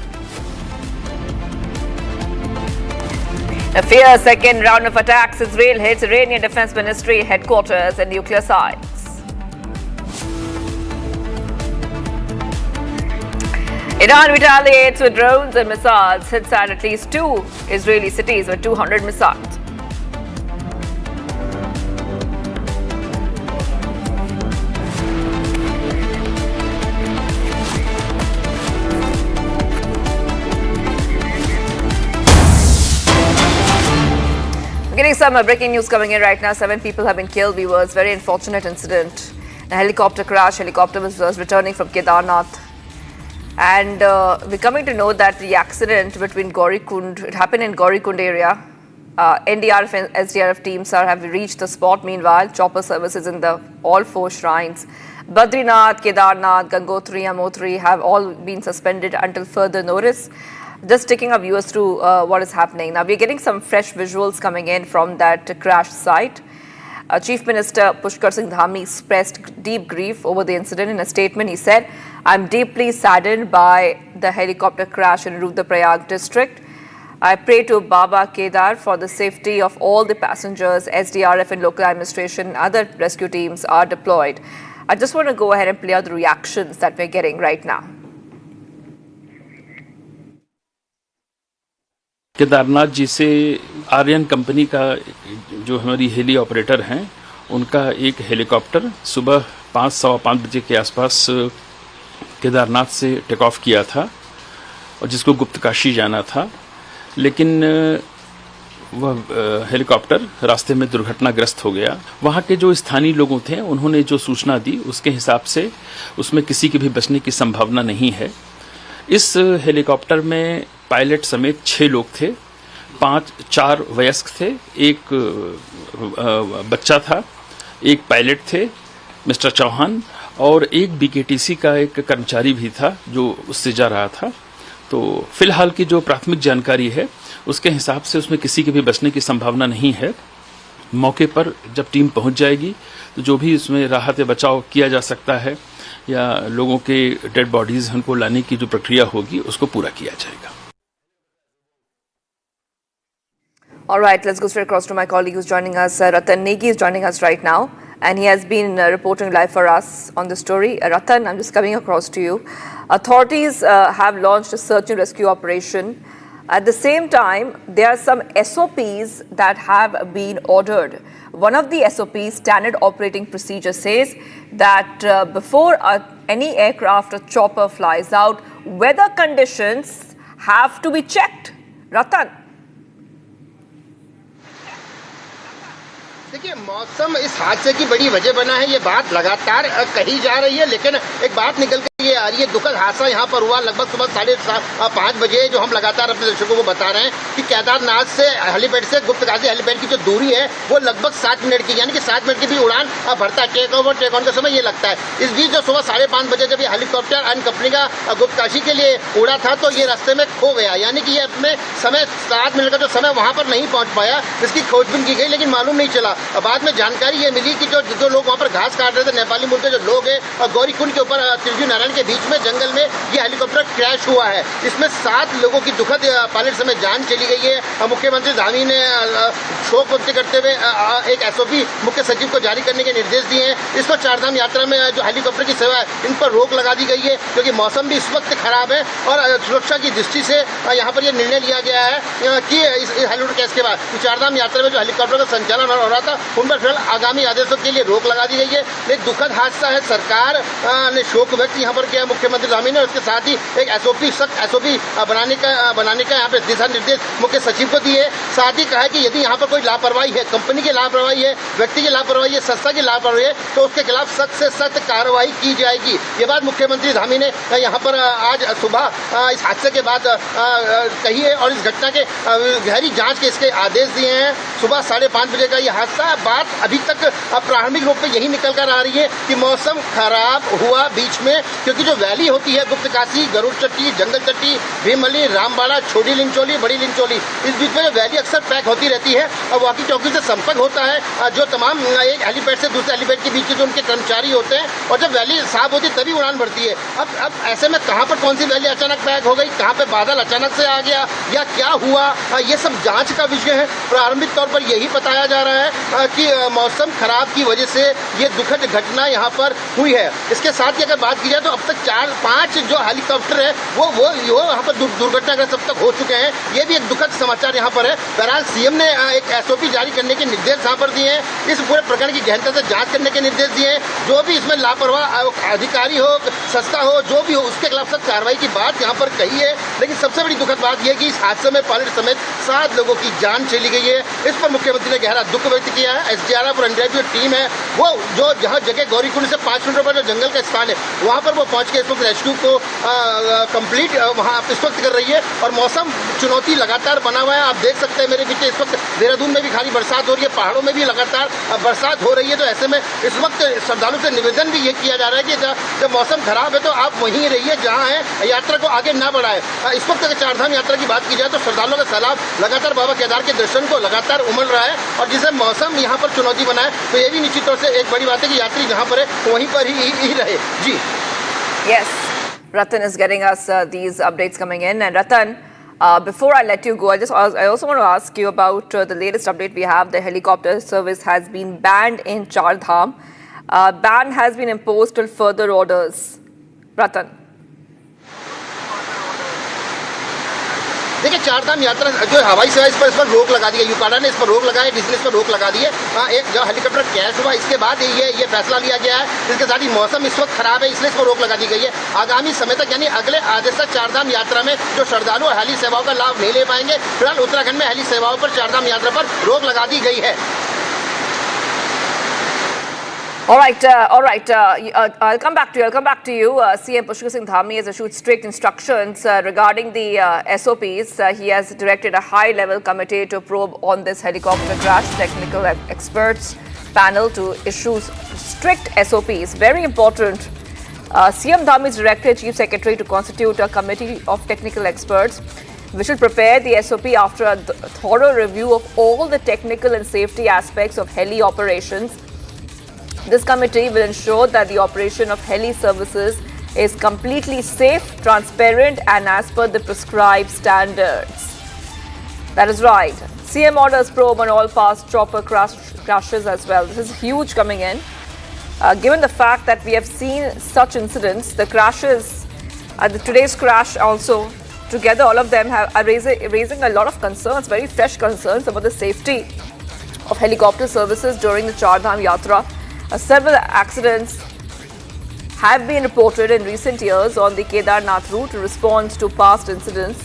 A fierce second round of attacks. Israel hits Iranian Defense Ministry headquarters and nuclear sites. Iran retaliates with drones and missiles. Hits at least 2 Israeli cities with 200 missiles. Getting some breaking news coming in right now. 7 people have been killed. Viewers, very unfortunate incident. A helicopter crash. Helicopter was returning from Kedarnath. And we're coming to know that the accident between Gaurikund, it happened in Gaurikund area. NDRF and SDRF teams have reached the spot. Meanwhile, chopper services in the all 4 shrines, Badrinath, Kedarnath, Gangotri, Yamotri, have all been suspended until further notice. Just taking our viewers through what is happening. Now, we're getting some fresh visuals coming in from that crash site. Chief Minister Pushkar Singh Dhami expressed deep grief over the incident. In a statement, he said, "I'm deeply saddened by the helicopter crash in Rudraprayag district. I pray to Baba Kedar for the safety of all the passengers. SDRF and local administration and other rescue teams are deployed." I just want to go ahead and play out the reactions that we're getting right now. Kedarnath ji से Aryan company का जो हमारी heli operator हैं उनका एक helicopter सुबह 5:15 बजे के आसपास केदारनाथ से टेक ऑफ किया था और जिसको गुप्तकाशी जाना था, लेकिन वह हेलीकॉप्टर रास्ते में दुर्घटनाग्रस्त हो गया। वहां के जो स्थानीय लोगों थे उन्होंने जो सूचना दी उसके हिसाब से उसमें किसी के भी बचने की संभावना नहीं है। इस हेलीकॉप्टर में पायलट समेत 6 लोग थे, 4 वयस्क थे, एक बच्चा था, एक पायलट थे मिस्टर चौहान और एक बीकेटीसी का एक कर्मचारी भी था जो उससे जा रहा था। तो फिलहाल की जो प्राथमिक जानकारी है उसके हिसाब से उसमें किसी के भी बचने की संभावना नहीं है। मौके पर जब टीम पहुंच जाएगी तो जो भी इसमें राहत बचाव किया जा सकता है या लोगों के डेड बॉडीज उनको लाने की जो प्रक्रिया होगी उसको पूरा किया जाएगा। All right, let's go straight across to my colleague who's joining us. Ratan Negi is joining us right now, and he has been reporting live for us on the story. Ratan, I'm just coming across to you. Authorities have launched a search and rescue operation. At the same time, there are some SOPs that have been ordered. One of the SOPs, Standard Operating Procedure, says that before any aircraft or chopper flies out, weather conditions have to be checked. Ratan. देखिए, मौसम इस हादसे की बड़ी वजह बना है, ये बात लगातार कही जा रही है, लेकिन एक बात निकल के ये आ रही है। दुखद हादसा यहाँ पर हुआ लगभग सुबह 5:30 बजे, जो हम लगातार अपने दर्शकों को बता रहे हैं कि केदारनाथ से हेलीपैड से गुप्तकाशी हेलीपैड की जो दूरी है वो लगभग 7 मिनट की, यानी कि 7 मिनट की भी उड़ान भरता है। टेक ऑफ और टेक ऑन का समय ये लगता है। इस बीच जो सुबह 5:30 बजे जब ये हेलीकॉप्टर अन्य कंपनी का गुप्तकाशी के लिए उड़ा था तो ये रास्ते में खो गया, यानी कि ये अपने समय 7 मिनट का जो समय वहां पर नहीं पहुंच पाया। इसकी खोजबीन की गई लेकिन मालूम नहीं चला। बाद में जानकारी ये मिली कि जो लोग वहां पर घास काट रहे थे, नेपाली मूल के जो लोग हैं, और गौरीकुंड के ऊपर त्रिजू नारायण के बीच में जंगल में ये हेलीकॉप्टर क्रैश हुआ है। इसमें 7 लोगों की दुखद पायलट समेत जान चली गई है। मुख्यमंत्री धामी ने शोक व्यक्त करते हुए एक SOP मुख्य सचिव को जारी करने के निर्देश दिए हैं। इसको चारधाम यात्रा में जो हेलीकॉप्टर की सेवा है इन पर रोक लगा दी गई है, क्योंकि मौसम भी इस वक्त खराब है और सुरक्षा की दृष्टि से यहाँ पर यह निर्णय लिया गया है कि इस हेलीकॉप्टर केस के बाद चारधाम यात्रा में जो हेलीकॉप्टर का संचालन हो रहा था उन पर फिलहाल आगामी आदेशों के लिए रोक लगा दी गई है। एक दुखद हादसा है, सरकार ने शोक व्यक्त यहाँ पर किया मुख्यमंत्री धामी ने। उसके साथ ही एक सख्त SOP बनाने का यहाँ पे दिशा निर्देश मुख्य सचिव को दिए। साथ ही कहा है कि यदि यहाँ पर कोई लापरवाही है, कंपनी की लापरवाही है, व्यक्ति की लापरवाही है, संस्था की लापरवाही है, तो उसके खिलाफ सख्त से सख्त कार्रवाई की जाएगी। ये बात मुख्यमंत्री धामी ने यहाँ पर आज सुबह इस हादसे के बाद कही है और इस घटना के गहरी जांच के इसके आदेश दिए हैं। सुबह 5:30 बजे का ये हादसा, बात अभी तक प्रारंभिक रूप में यही निकल कर आ रही है कि मौसम खराब हुआ बीच में, क्योंकि जो वैली होती है गुप्तकाशी, गरुड़ चट्टी, जंगल चट्टी, भीमली, रामबाड़ा, छोटी लिंचोली, बड़ी लिंचोली, इस बीच में जो वैली अक्सर पैक होती रहती है और वॉकी टॉकी से संपर्क होता है जो तमाम एक हेलीपैड से दूसरे हेलीपैड के बीच के जो उनके कर्मचारी होते हैं, और जब वैली साफ होती है तभी उड़ान भरती है। अब ऐसे में कहाँ पर कौन सी वैली अचानक पैक हो गई, कहाँ पे बादल अचानक से आ गया या क्या हुआ, ये सब जांच का विषय है। प्रारंभिक तौर पर यही बताया जा रहा है कि मौसम खराब की वजह से ये दुखद घटना यहाँ पर हुई है। इसके साथ ही अगर बात की जाए तो अब तक 4-5 जो हेलीकॉप्टर है वो यहाँ पर दुर्घटनाग्रस्त अब तक हो चुके हैं। ये भी एक दुखद समाचार यहाँ पर है। बहरहाल सीएम ने एक SOP जारी करने के निर्देश यहाँ पर दिए हैं। इस पूरे प्रकरण की गहनता से जांच करने के निर्देश दिए हैं। जो भी इसमें लापरवाह अधिकारी हो, संस्था हो, जो भी हो, उसके खिलाफ सख्त कार्रवाई की बात यहाँ पर कही है। लेकिन सबसे बड़ी दुखद बात यह कि इस हादसे में पायलट समेत 7 लोगों की जान चली गई है। इस पर मुख्यमंत्री ने गहरा दुख व्यक्त किया है। SDRF और NDRF की टीम है वो जो जहाँ जगह गौरीकुंड से 5 किलोमीटर पर जो जंगल का स्थान है वहाँ पर वो पहुँच के इस वक्त रेस्क्यू को कंप्लीट वहाँ इस वक्त कर रही है। और मौसम चुनौती लगातार बना हुआ है। आप देख सकते हैं मेरे पीछे इस वक्त देहरादून में भी खाली बरसात हो रही है, पहाड़ों में भी लगातार बरसात हो रही है। तो ऐसे में इस वक्त श्रद्धालु से निवेदन भी ये किया जा रहा है कि जब मौसम खराब है तो आप वहीं रहिए जहाँ है, यात्रा को आगे ना बढ़ाए। इस वक्त अगर चारधाम यात्रा की बात की जाए तो श्रद्धालुओं का सैलाब लगातार बाबा केदार के दर्शन को लगातार उमड़ रहा है। और जिसे मौसम यहाँ पर चुनौती बना है तो ये भी निश्चित तौर से एक बड़ी बात है कि यात्री जहाँ पर है वहीं पर ही रहे। जी Yes, Ratan is getting us these updates coming in. And Ratan, before I let you go, I also want to ask you about the latest update we have. The helicopter service has been banned in Char Dham. Ban has been imposed till further orders. Ratan. देखिए चारधाम यात्रा जो हवाई सेवा इस पर रोक लगा दी है, यूकाडा ने इस पर रोक लगाई, डिजनी ने इस पर रोक लगा दी है। एक जो हेलीकॉप्टर क्रैश हुआ इसके बाद ये फैसला लिया गया है। इसके साथ ही मौसम इस वक्त खराब है, इसलिए इस पर रोक लगा दी गई है। आगामी समय तक यानी अगले आदेश तक चारधाम यात्रा में जो श्रद्धालु हेली सेवाओं का लाभ नहीं ले पाएंगे। फिलहाल उत्तराखंड में हेली सेवाओं पर चारधाम यात्रा पर रोक लगा दी गई है। All right. I'll come back to you. CM Pushkar Singh Dhami has issued strict instructions regarding the SOPs. He has directed a high-level committee to probe on this helicopter crash. Technical experts panel to issue strict SOPs. Very important. CM Dhami has directed Chief Secretary to constitute a committee of technical experts, which will prepare the SOP after a thorough review of all the technical and safety aspects of heli operations. This committee will ensure that the operation of heli services is completely safe, transparent and as per the prescribed standards. That is right. CM orders probe on all past chopper crashes as well. This is huge coming in. Given the fact that we have seen such incidents, the crashes, today's crash also, together all of them are raising a lot of concerns, very fresh concerns about the safety of helicopter services during the Chardham Yatra. Several accidents have been reported in recent years on the Kedarnath route. In response to past incidents,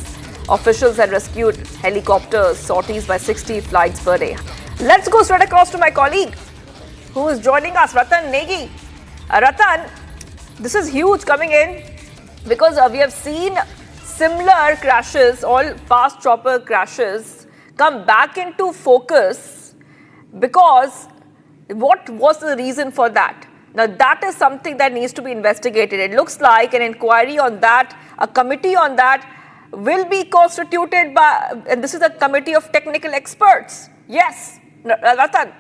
officials had rescued helicopters, sorties by 60 flights per day. Let's go straight across to my colleague who is joining us, Ratan Negi. Ratan, this is huge coming in because we have seen similar crashes, all past chopper crashes, come back into focus because what was the reason for that? Now, that is something that needs to be investigated. It looks like an inquiry on that, a committee on that will be constituted by, and this is a committee of technical experts. Yes, Ratan.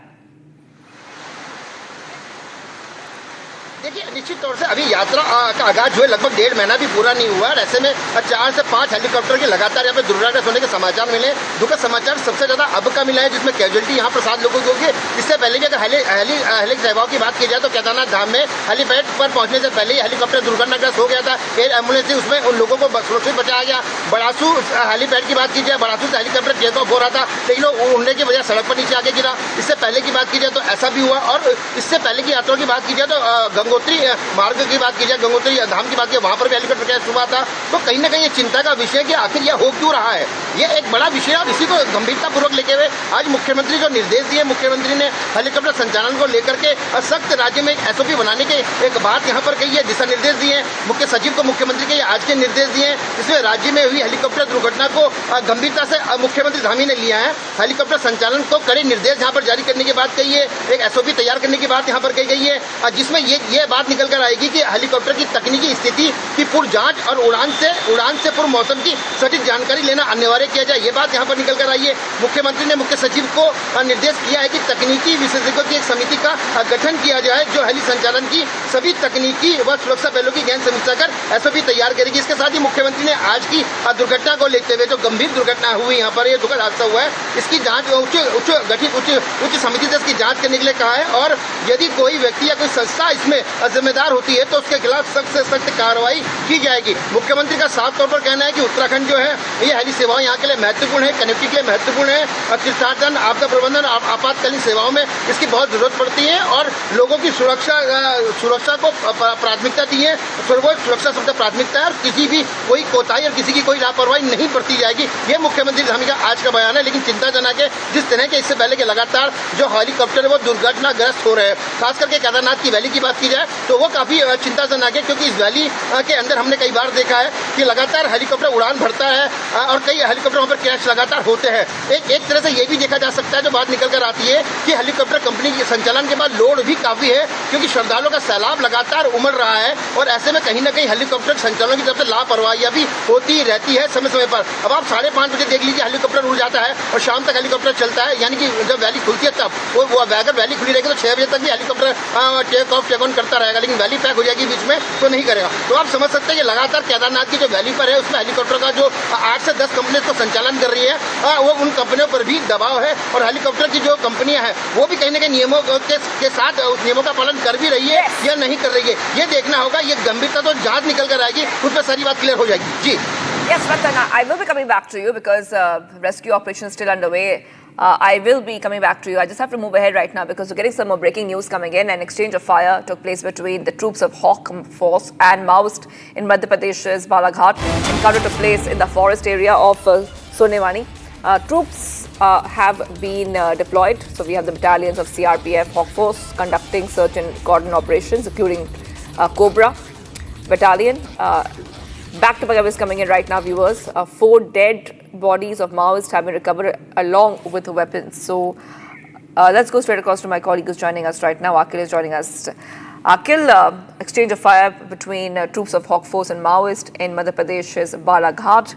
देखिए निश्चित तौर से अभी यात्रा का आगाज हुए लगभग 1.5 महीना भी पूरा नहीं हुआ है। ऐसे में 4 से 5 हेलीकॉप्टर के लगातार यहाँ पे दुर्घटना होने के समाचार मिले। दुखद समाचार सबसे ज्यादा अब का मिला है जिसमें कैजुअलिटी यहाँ पर 7 लोगों की होगी। इससे पहले भी अगर हेली सेवाओं की बात की जाए तो केदारनाथ धाम में हेलीपैड पर पहुंचने से पहले ही हेलीकॉप्टर दुर्घटनाग्रस्त हो गया था। एयर एम्बुलेंस से उसमें उन लोगों को सुरक्षित बचाया गया। बड़ासू हेलीपैड की बात की जाए, बड़ासू से हेलीकॉप्टर टेक ऑफ हो रहा था लेकिन उड़ने की वजह सड़क पर नीचे आके गिरा। इससे पहले की बात की जाए तो ऐसा भी हुआ और इससे पहले की यात्रा की बात की जाए तो गंगोत्री मार्ग की बात की जाए, गंगोत्री धाम की बात की वहां पर भी हेलीकॉप्टर क्रैश हुआ था। तो कहीं ना कहीं ये चिंता का विषय है कि आखिर यह हो क्यों रहा है। ये एक बड़ा विषय है और इसी को गंभीरतापूर्वक लेके हुए आज मुख्यमंत्री जो निर्देश दिए, मुख्यमंत्री ने हेलीकॉप्टर संचालन को लेकर के सख्त राज्य में एक एसओपी बनाने के एक बात यहाँ पर कही है, दिशा निर्देश दिए। मुख्य सचिव को मुख्यमंत्री के आज के निर्देश दिए जिसमें राज्य में हुई हेलीकॉप्टर दुर्घटना को गंभीरता से मुख्यमंत्री धामी ने लिया है। हेलीकॉप्टर संचालन को कड़े निर्देश यहाँ पर जारी करने की बात कही है, एक एसओपी तैयार करने की बात यहाँ पर कही गई है जिसमें ये बात निकल कर आएगी कि हेलीकॉप्टर की तकनीकी स्थिति की पूर्व जांच और उड़ान से पूर्व मौसम की सटीक जानकारी लेना अनिवार्य किया जाए। ये बात यहाँ पर निकल कर आई है। मुख्यमंत्री ने मुख्य सचिव को निर्देश किया है कि तकनीकी विशेषज्ञों की एक समिति का गठन किया जाए जो हेली संचालन की सभी तकनीकी व सुरक्षा पहलुओं की गहन समीक्षा कर एसओपी तैयार करेगी। इसके साथ ही मुख्यमंत्री ने आज की दुर्घटना को लेते हुए जो गंभीर दुर्घटना हुई यहाँ पर, यह दुखद हादसा हुआ है, इसकी जांच उच्च समिति से इसकी जांच करने के लिए कहा है और यदि कोई व्यक्ति या कोई संस्था इसमें जिम्मेदार होती है तो उसके खिलाफ सख्त से सख्त कार्रवाई की जाएगी। मुख्यमंत्री का साफ तौर पर कहना है कि उत्तराखंड जो है ये हेली सेवाएं यहाँ के लिए महत्वपूर्ण है, कनेक्टिविटी के लिए महत्वपूर्ण है। तीर्थाटन, आपदा प्रबंधन, आपातकालीन सेवाओं में इसकी बहुत जरूरत पड़ती है और लोगों की सुरक्षा को प्राथमिकता दी है। सर्वोच्च सुरक्षा सबसे प्राथमिकता है और किसी भी कोई कोताही और किसी की कोई लापरवाही नहीं बरती जाएगी। ये मुख्यमंत्री धामी का आज का बयान है। लेकिन चिंताजनक है जिस तरह के इससे पहले के लगातार जो हेलीकॉप्टर है वो दुर्घटनाग्रस्त हो रहे हैं। खास करके केदारनाथ की वैली की बात की जाए तो वो काफी चिंताजनक है क्योंकि इस वैली के अंदर हमने कई बार देखा है कि लगातार हेलीकॉप्टर उड़ान भरता है और कई हेलीकॉप्टर वहां पर क्रैश लगातार होते हैं। एक तरह से ये भी देखा जा सकता है जो बात निकल कर आती है कि हेलीकॉप्टर कंपनी के संचालन के बाद लोड भी काफी है क्योंकि श्रद्धालुओं का सैलाब लगातार उमड़ रहा है और ऐसे में कहीं ना कहीं हेलीकॉप्टर संचालन की तरफ से लापरवाहियां भी होती रहती है समय समय पर। अब आप 5:30 बजे देख लीजिए हेलीकॉप्टर उड़ जाता है और शाम तक हेलीकॉप्टर चलता है, यानी कि जब वैली खुलती है तब वो अगर वैली खुली रहेगी तो 6 बजे तक भी हेलीकॉप्टर टेक ऑन करता चलता रहेगा, लेकिन वैली पैक हो जाएगी बीच में तो नहीं करेगा। तो आप समझ सकते हैं कि लगातार केदारनाथ की जो वैली पर है उसमें हेलीकॉप्टर का जो 8 से 10 कंपनी को संचालन कर रही है, वो उन कंपनियों पर भी दबाव है और हेलीकॉप्टर की जो कंपनियां हैं वो भी कहीं ना कहीं नियमों के साथ उस नियमों का पालन कर भी रही है या नहीं कर रही है, ये देखना होगा। ये गंभीरता तो जांच निकल कर आएगी, उस पर सारी बात क्लियर हो जाएगी। जी Yes, Ratana, I will be coming back to you because rescue operation is still underway. I will be coming back to you. I just have to move ahead right now because we're getting some more breaking news coming in. An exchange of fire took place between the troops of Hawk Force and Maoist in Madhya Pradesh's Balaghat. Encounter took place in the forest area of Sonewani. Troops have been deployed. So we have the battalions of CRPF, Hawk Force conducting search and cordon operations, including Cobra Battalion. Back-to-back is coming in right now, viewers. 4 dead bodies of Maoists have been recovered along with weapons. So let's go straight across to my colleague who's joining us right now. Akil is joining us. Akil, exchange of fire between troops of Hawk Force and Maoist in Madhya Pradesh's Balaghat.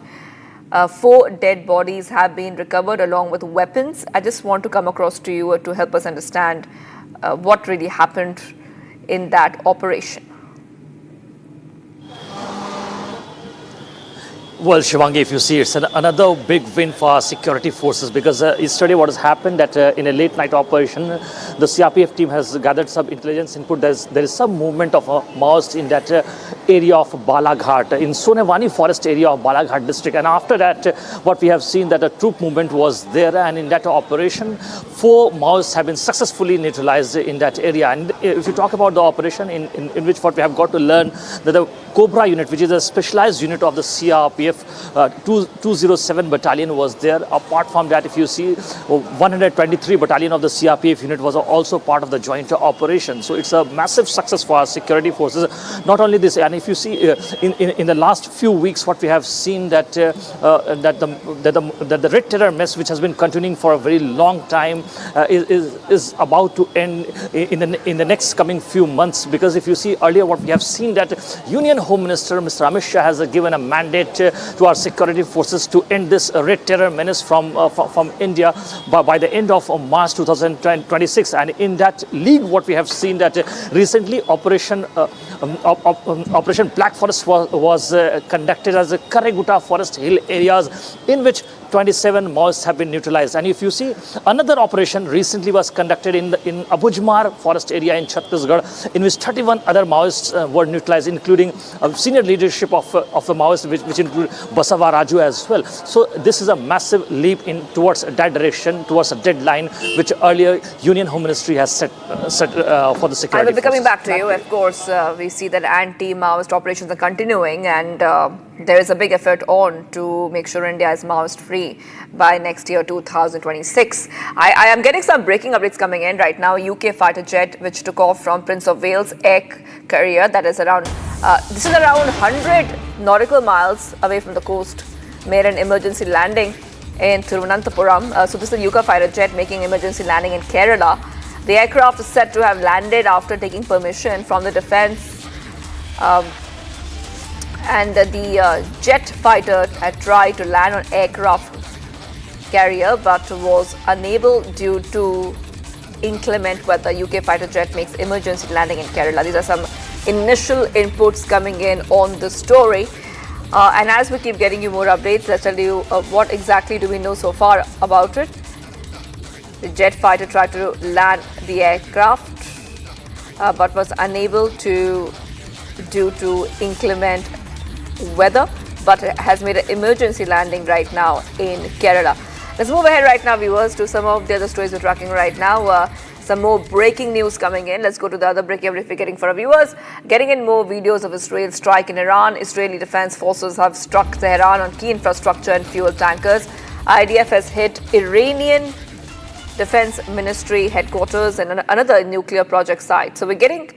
4 dead bodies have been recovered along with weapons. I just want to come across to you to help us understand what really happened in that operation. Well, Shivangi, if you see, it's another big win for our security forces because yesterday what has happened that in a late night operation, the CRPF team has gathered some intelligence input. There is some movement of Maoists in that area of Balaghat, in Sonewani forest area of Balaghat district. And after that, what we have seen that a troop movement was there, and in that operation, 4 Maoists have been successfully neutralized in that area. And if you talk about the operation in which what we have got to learn, that the Cobra unit, which is a specialized unit of the CRPF, 207 battalion was there. Apart from that, if you see, 123 battalion of the CRPF unit was also part of the joint operation. So it's a massive success for our security forces. Not only this, and if you see in the last few weeks, what we have seen that the red terror mess, which has been continuing for a very long time, is about to end in the next coming few months. Because if you see earlier, what we have seen that Union Home Minister Mr. Amit Shah has given a mandate to our security forces to end this red terror menace from India by the end of March 2026. And in that league, what we have seen that recently Operation Black Forest was conducted as a Kareguta forest hill areas, in which 27 Maoists have been neutralized. And if you see, another operation recently was conducted in Abujmar forest area in Chhattisgarh, in which 31 other Maoists were neutralized, including senior leadership of the Maoists, which include Basava Raju as well. So this is a massive leap towards that direction, towards a deadline which earlier Union Home Ministry has set for the security. I will be coming back to you. Of course, we see that anti-Maoist operations are continuing, and there is a big effort on to make sure India is Maoist free by next year 2026. I am getting some breaking updates coming in right now. UK fighter jet which took off from Prince of Wales air carrier, that is around this is around 100 nautical miles away from the coast, made an emergency landing in Thiruvananthapuram. So this is a UK fighter jet making emergency landing in Kerala. The aircraft is said to have landed after taking permission from the defense. And the jet fighter had tried to land on aircraft carrier but was unable due to inclement weather. UK fighter jet makes emergency landing in Kerala. These are some initial inputs coming in on the story. And as we keep getting you more updates, let's tell you what exactly do we know so far about it. The jet fighter tried to land the aircraft but was unable to due to inclement weather, but has made an emergency landing right now in Kerala. Let's move ahead right now, viewers, to some of the other stories we're tracking right now. Some more breaking news coming in. Let's go to the other breaking update we're getting for our viewers. Getting in more videos of Israel's strike in Iran. Israeli defense forces have struck Tehran on key infrastructure and fuel tankers. IDF has hit Iranian Defense Ministry headquarters and another nuclear project site. So we're getting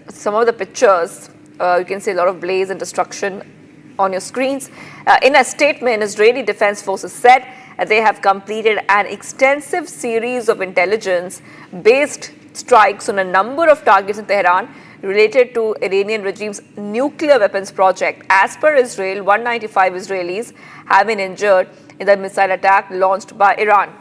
some of the pictures. You can see a lot of blaze and destruction on your screens. In a statement, Israeli Defense Forces said they have completed an extensive series of intelligence-based strikes on a number of targets in Tehran related to Iranian regime's nuclear weapons project. As per Israel, 195 Israelis have been injured in the missile attack launched by Iran.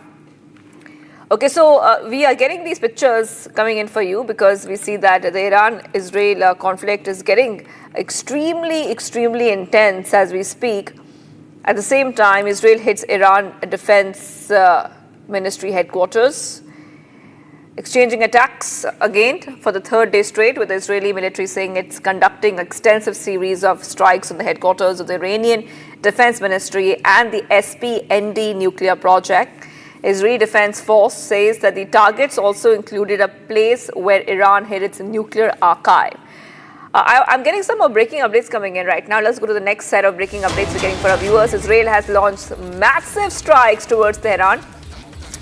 Okay, so we are getting these pictures coming in for you because we see that the Iran-Israel conflict is getting extremely intense as we speak. At the same time, Israel hits Iran Defense Ministry headquarters, exchanging attacks again for the third day straight, with the Israeli military saying it's conducting an extensive series of strikes on the headquarters of the Iranian Defense Ministry and the SPND nuclear project. Israeli Defense Force says that the targets also included a place where Iran hid its nuclear archive. I'm getting some more breaking updates coming in right now. Let's go to the next set of breaking updates we're getting for our viewers. Israel has launched massive strikes towards Tehran.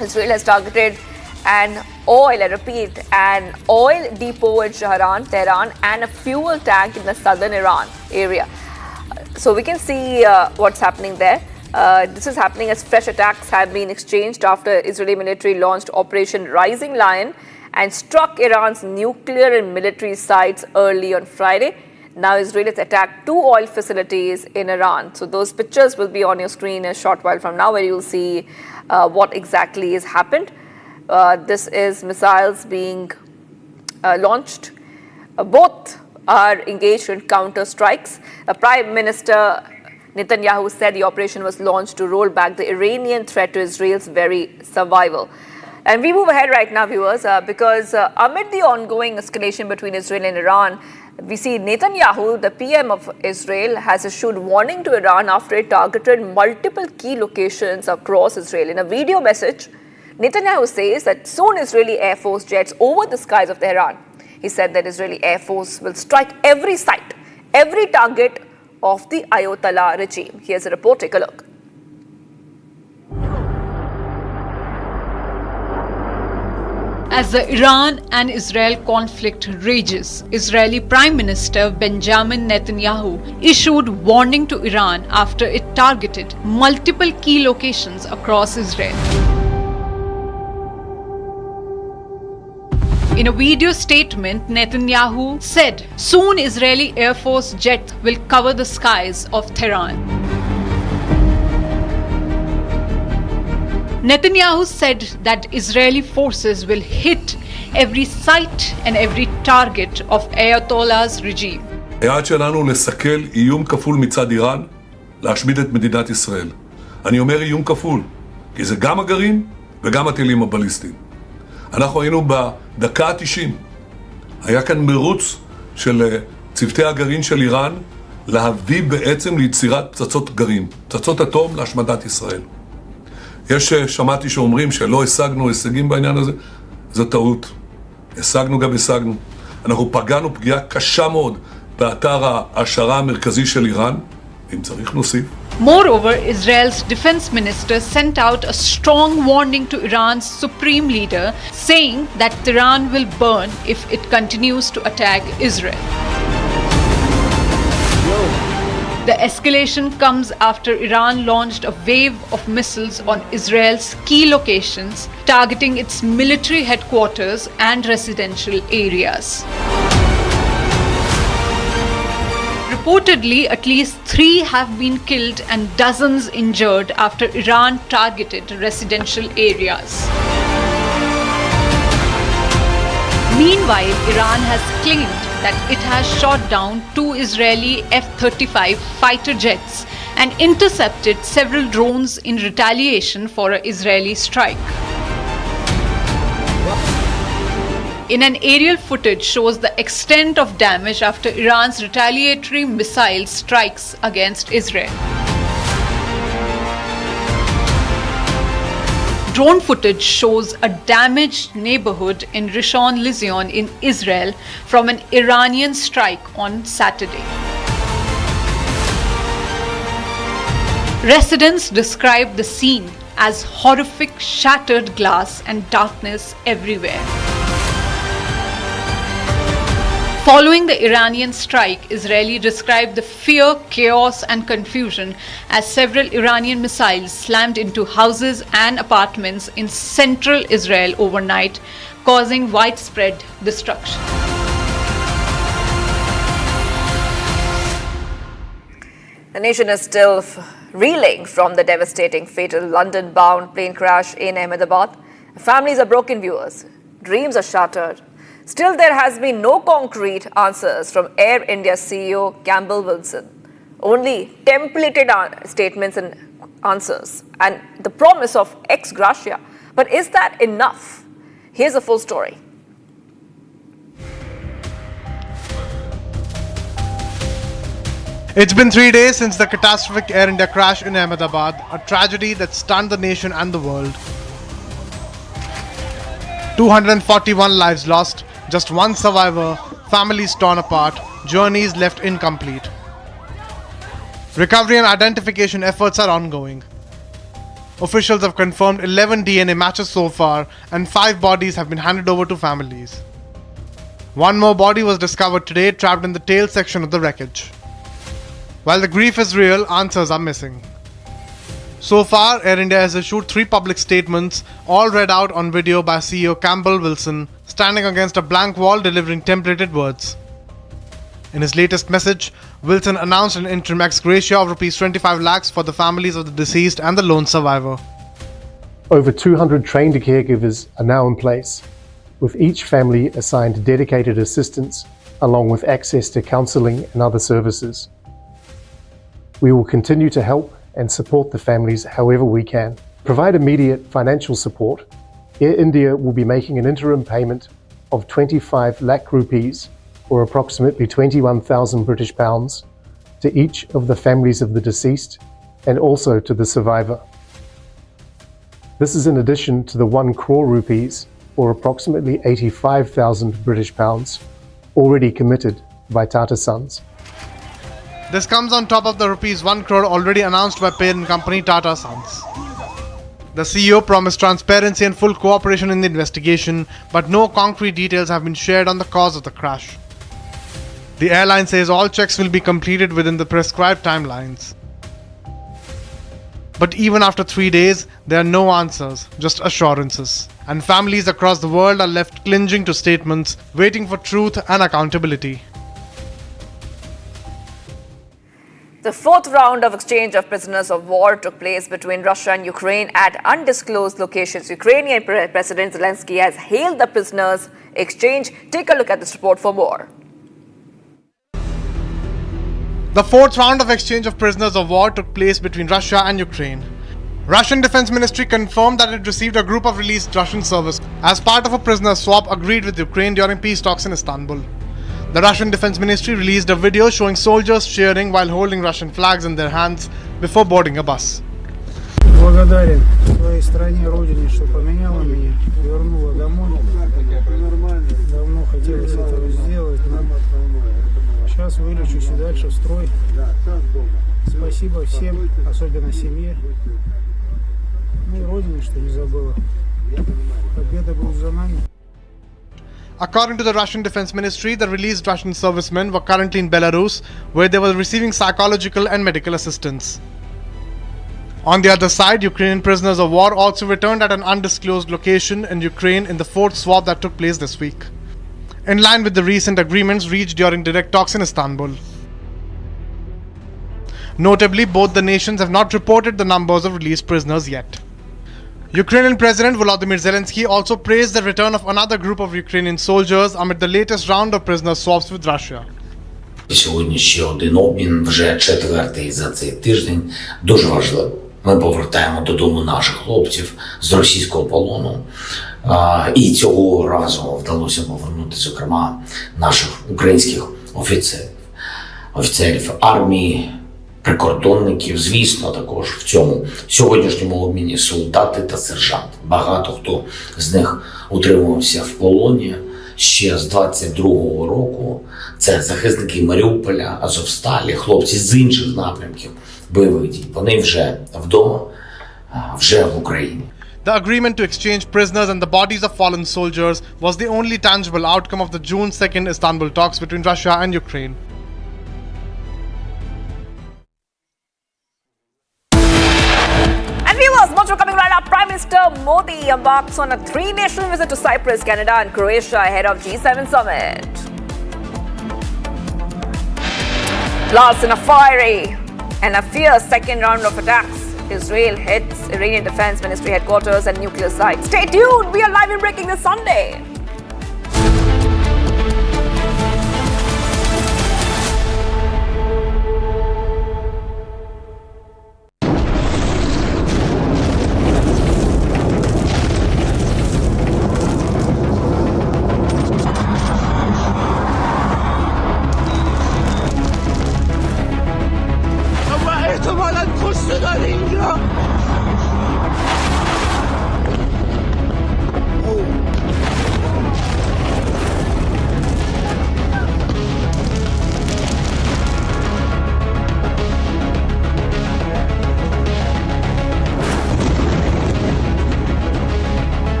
Israel has targeted an oil depot in Tehran, and a fuel tank in the southern Iran area. So we can see what's happening there. This is happening as fresh attacks have been exchanged after Israeli military launched Operation Rising Lion and struck Iran's nuclear and military sites early on Friday. Now Israel has attacked 2 oil facilities in Iran. So those pictures will be on your screen a short while from now, where you'll see what exactly has happened. This is missiles being launched. Both are engaged in counter strikes. Prime Minister Netanyahu said the operation was launched to roll back the Iranian threat to Israel's very survival. And we move ahead right now, viewers, because amid the ongoing escalation between Israel and Iran, we see Netanyahu, the PM of Israel, has issued warning to Iran after it targeted multiple key locations across Israel. In a video message, Netanyahu says that soon Israeli Air Force jets over the skies of Tehran. He said that Israeli Air Force will strike every site, every target of the Ayatollah regime. Here's a report, take a look. As the Iran and Israel conflict rages, Israeli Prime Minister Benjamin Netanyahu issued warning to Iran after it targeted multiple key locations across Israel. In a video statement, Netanyahu said, soon Israeli Air Force jets will cover the skies of Tehran. Netanyahu said that Israeli forces will hit every site and every target of Ayatollah's regime. היעד שלנו לסכל איום כפול מצד איראן, להשמיד את מדינת ישראל. אני אומר איום כפול, כי זה גם הגרעין וגם הטילים הבליסטיים. אנחנו היינו בדקה ה-90. היה כאן מרוץ של צוותי הגרעין של איראן להביא בעצם ליצירת פצצות גרעין, פצצות אטום להשמדת ישראל. שמעתי שאומרים שלא השגנו הישגים בעניין הזה, זו טעות. השגנו גם השגנו. אנחנו פגענו פגיעה קשה מאוד באתר ההשערה המרכזי של איראן, אם צריך נוסיף. Moreover, Israel's defense minister sent out a strong warning to Iran's supreme leader, saying that Tehran will burn if it continues to attack Israel. The escalation comes after Iran launched a wave of missiles on Israel's key locations, targeting its military headquarters and residential areas. Reportedly, at least 3 have been killed and dozens injured after Iran targeted residential areas. Meanwhile, Iran has claimed that it has shot down 2 Israeli F-35 fighter jets and intercepted several drones in retaliation for an Israeli strike. In an aerial footage shows the extent of damage after Iran's retaliatory missile strikes against Israel. Drone footage shows a damaged neighborhood in Rishon LeZion in Israel from an Iranian strike on Saturday. Residents described the scene as horrific, shattered glass and darkness everywhere. Following the Iranian strike, Israeli described the fear, chaos and confusion as several Iranian missiles slammed into houses and apartments in central Israel overnight, causing widespread destruction. The nation is still reeling from the devastating fatal London-bound plane crash in Ahmedabad. Families are broken, viewers. Dreams are shattered. Still, there has been no concrete answers from Air India CEO Campbell Wilson. Only templated statements and answers and the promise of ex gratia. But is that enough? Here's the full story. It's been 3 days since the catastrophic Air India crash in Ahmedabad, a tragedy that stunned the nation and the world. 241 lives lost, just one survivor, families torn apart, journeys left incomplete. Recovery and identification efforts are ongoing. Officials have confirmed 11 DNA matches so far, and 5 bodies have been handed over to families. One more body was discovered today, trapped in the tail section of the wreckage. While the grief is real, answers are missing. So far, Air India has issued 3 public statements, all read out on video by CEO Campbell Wilson, standing against a blank wall delivering templated words. In his latest message, Wilson announced an interim ex gratia of Rs 25 lakhs for the families of the deceased and the lone survivor. Over 200 trained caregivers are now in place, with each family assigned dedicated assistance along with access to counselling and other services. We will continue to help and support the families however we can. Provide immediate financial support. Air India will be making an interim payment of 25 lakh rupees, or approximately 21,000 British pounds, to each of the families of the deceased and also to the survivor. This is in addition to the 1 crore rupees, or approximately 85,000 British pounds, already committed by Tata Sons. This comes on top of the Rs 1 crore already announced by parent company Tata Sons. The CEO promised transparency and full cooperation in the investigation, but no concrete details have been shared on the cause of the crash. The airline says all checks will be completed within the prescribed timelines. But even after 3 days, there are no answers, just assurances. And families across the world are left clinging to statements, waiting for truth and accountability. The 4th round of exchange of prisoners of war took place between Russia and Ukraine at undisclosed locations. Ukrainian President Zelensky has hailed the prisoners' exchange. Take a look at this report for more. The 4th round of exchange of prisoners of war took place between Russia and Ukraine. Russian Defense Ministry confirmed that it received a group of released Russian service as part of a prisoner swap agreed with Ukraine during peace talks in Istanbul. The Russian Defense Ministry released a video showing soldiers cheering while holding Russian flags in their hands before boarding a bus. Благодарен своей стране, родине, что поменяла меня, вернула домой. Давно хотелось этого сделать, но сейчас вылечусь и дальше в строй. Спасибо всем, особенно семье. Ну и родине, что не забыла. Победа будет за нами. According to the Russian Defense Ministry, the released Russian servicemen were currently in Belarus, where they were receiving psychological and medical assistance. On the other side, Ukrainian prisoners of war also returned at an undisclosed location in Ukraine in the 4th swap that took place this week, in line with the recent agreements reached during direct talks in Istanbul. Notably, both the nations have not reported the numbers of released prisoners yet. Ukrainian President Volodymyr Zelensky also praised the return of another group of Ukrainian soldiers amid the latest round of prisoner swaps with Russia. Сьогодні ще один обмін, вже 4-й за цей тиждень, дуже важливо. Ми повертаємо додому наших хлопців з російського полону. І цього разу вдалося повернути, зокрема, наших українських офіцерів армії, прикордонників, звісно, також в цьому сьогоднішньому обміні солдати та сержанти. Багато хто з них утримувався в полоні ще з 22-го року. Це захисники Маріуполя, Азовсталі, хлопці з інших напрямків бойових дій. Вони вже вдома, вже в Україні. The agreement to exchange prisoners and the bodies of fallen soldiers was the only tangible outcome of the June 2nd Istanbul talks between Russia and Ukraine. Much for coming right up. Prime Minister Modi embarks on a 3-nation visit to Cyprus, Canada and Croatia ahead of G7 summit. Plus, in a fiery and a fierce second round of attacks Israel hits Iranian Defense Ministry headquarters and nuclear site. Stay tuned. We are live in Breaking this Sunday.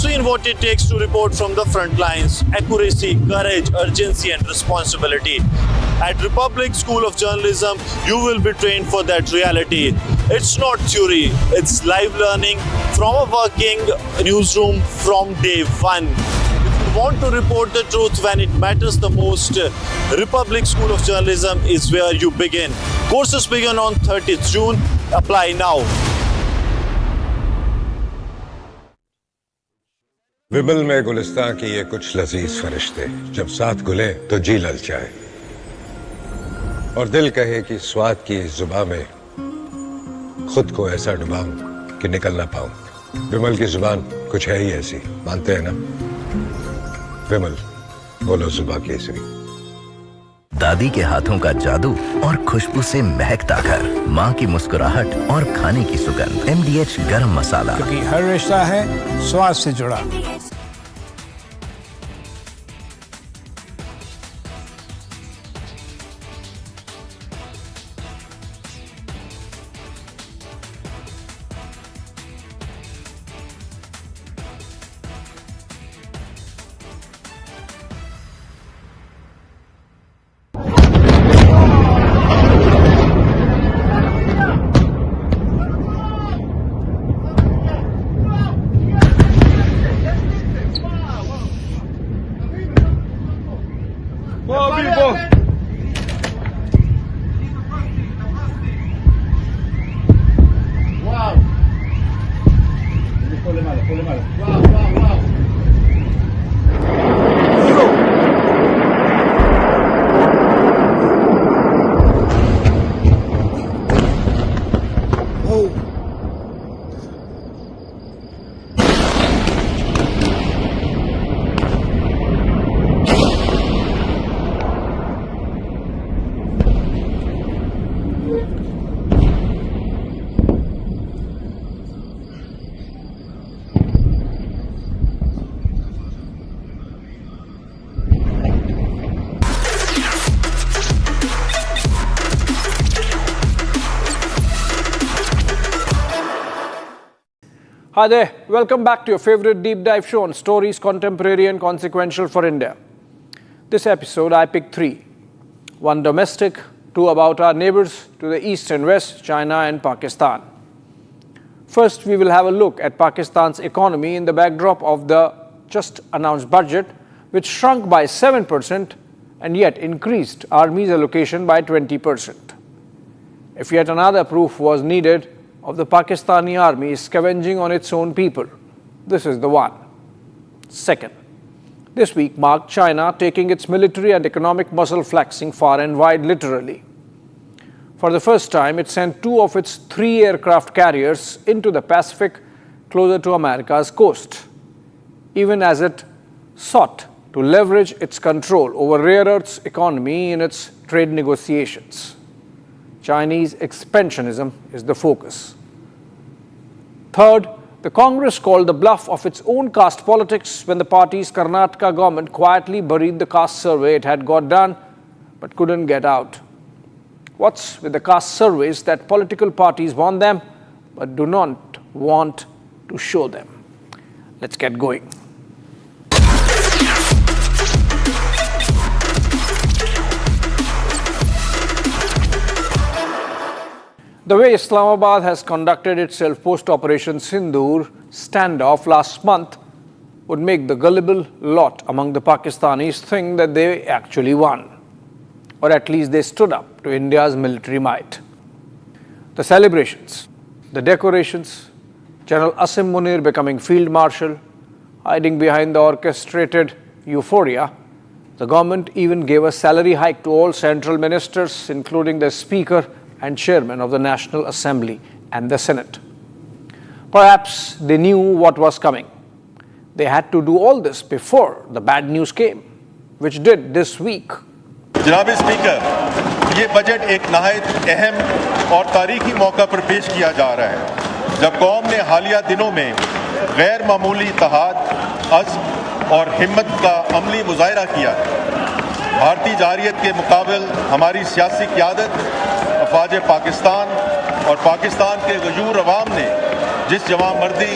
Seen what it takes to report from the front lines: accuracy, courage, urgency and responsibility. At Republic School of Journalism, you will be trained for that reality. It's not theory, it's live learning from a working newsroom from day one. If you want to report the truth when it matters the most, Republic School of Journalism is where you begin. Courses begin on 30th June. Apply now. विमल में गुलिस्तां की ये कुछ लजीज फरिश्ते जब साथ घुले तो जी ललचाए और दिल कहे कि स्वाद की जुबान में खुद को ऐसा डुबाऊं कि निकल ना पाऊं। विमल की जुबान कुछ है ही ऐसी, मानते हैं ना? विमल, बोलो जुबां केसरी। दादी के हाथों का जादू और खुशबू से महकता घर, माँ की मुस्कुराहट और खाने की सुगंध। MDH गरम मसाला, क्योंकि हर रिश्ता है स्वाद से जुड़ा। Hi there, welcome back to your favorite deep dive show on stories contemporary and consequential for India. This episode I picked three. One domestic, two about our neighbors to the east and west, China and Pakistan. First, we will have a look at Pakistan's economy in the backdrop of the just announced budget, which shrunk by 7% and yet increased army's allocation by 20%. If yet another proof was needed of the Pakistani army scavenging on its own people, this is the one. Second, this week marked China taking its military and economic muscle flexing far and wide literally. For the first time, it sent two of its 3 aircraft carriers into the Pacific closer to America's coast, even as it sought to leverage its control over rare earths economy in its trade negotiations. Chinese expansionism is the focus. Third, The Congress called the bluff of its own caste politics when the party's Karnataka government quietly buried the caste survey it had got done but couldn't get out. What's with the caste surveys that political parties want them but do not want to show them? Let's get going. The way Islamabad has conducted itself post-Operation Sindoor standoff last month would make the gullible lot among the Pakistanis think that they actually won, or at least they stood up to India's military might. The celebrations, the decorations, General Asim Munir becoming Field Marshal, hiding behind the orchestrated euphoria. The government even gave a salary hike to all central ministers, including the Speaker and Chairman of the National Assembly and the Senate. Perhaps they knew what was coming. They had to do all this before the bad news came, which did this week. जनाब speaker, ये budget एक नहायत अहम और तारीखी मौका पर पेश किया जा रहा है जब कौम ने हालिया दिनों में गैर मामूली इत्तेहाद, अज़्म और हिम्मत का अमली मुजाहिरा किया। भारतीय जारियत के मुकाबल हमारी सियासी क़यादत, अफवाज पाकिस्तान और पाकिस्तान के गजूर अवाम ने जिस जवानमर्दी,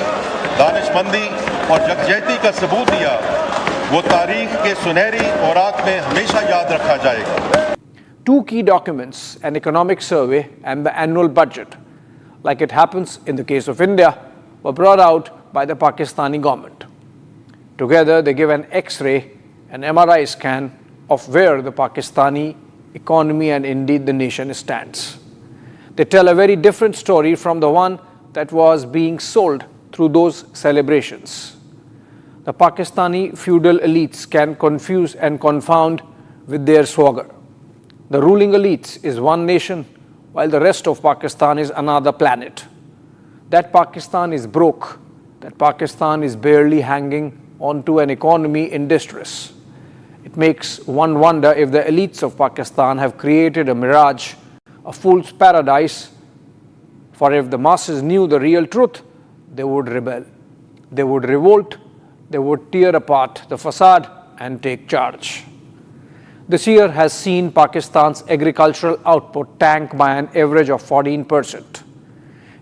दानिशमंदी और यकजहती का सबूत दिया, वो तारीख के सुनहरी औराक में हमेशा याद रखा जाएगा। Two key documents, an economic survey and the annual budget, like it happens in the case of India, were brought out by the Pakistani government. Together, they give an X-ray, an MRI scan of where the Pakistani economy and indeed the nation stands. They tell a very different story from the one that was being sold through those celebrations. The Pakistani feudal elites can confuse and confound with their swagger. The ruling elites is one nation, while the rest of Pakistan is another planet. That Pakistan is broke, that Pakistan is barely hanging onto an economy in distress. It makes one wonder if the elites of Pakistan have created a mirage, a fool's paradise, for if the masses knew the real truth, they would rebel, they would revolt, they would tear apart the facade and take charge. This year has seen Pakistan's agricultural output tank by an average of 14%.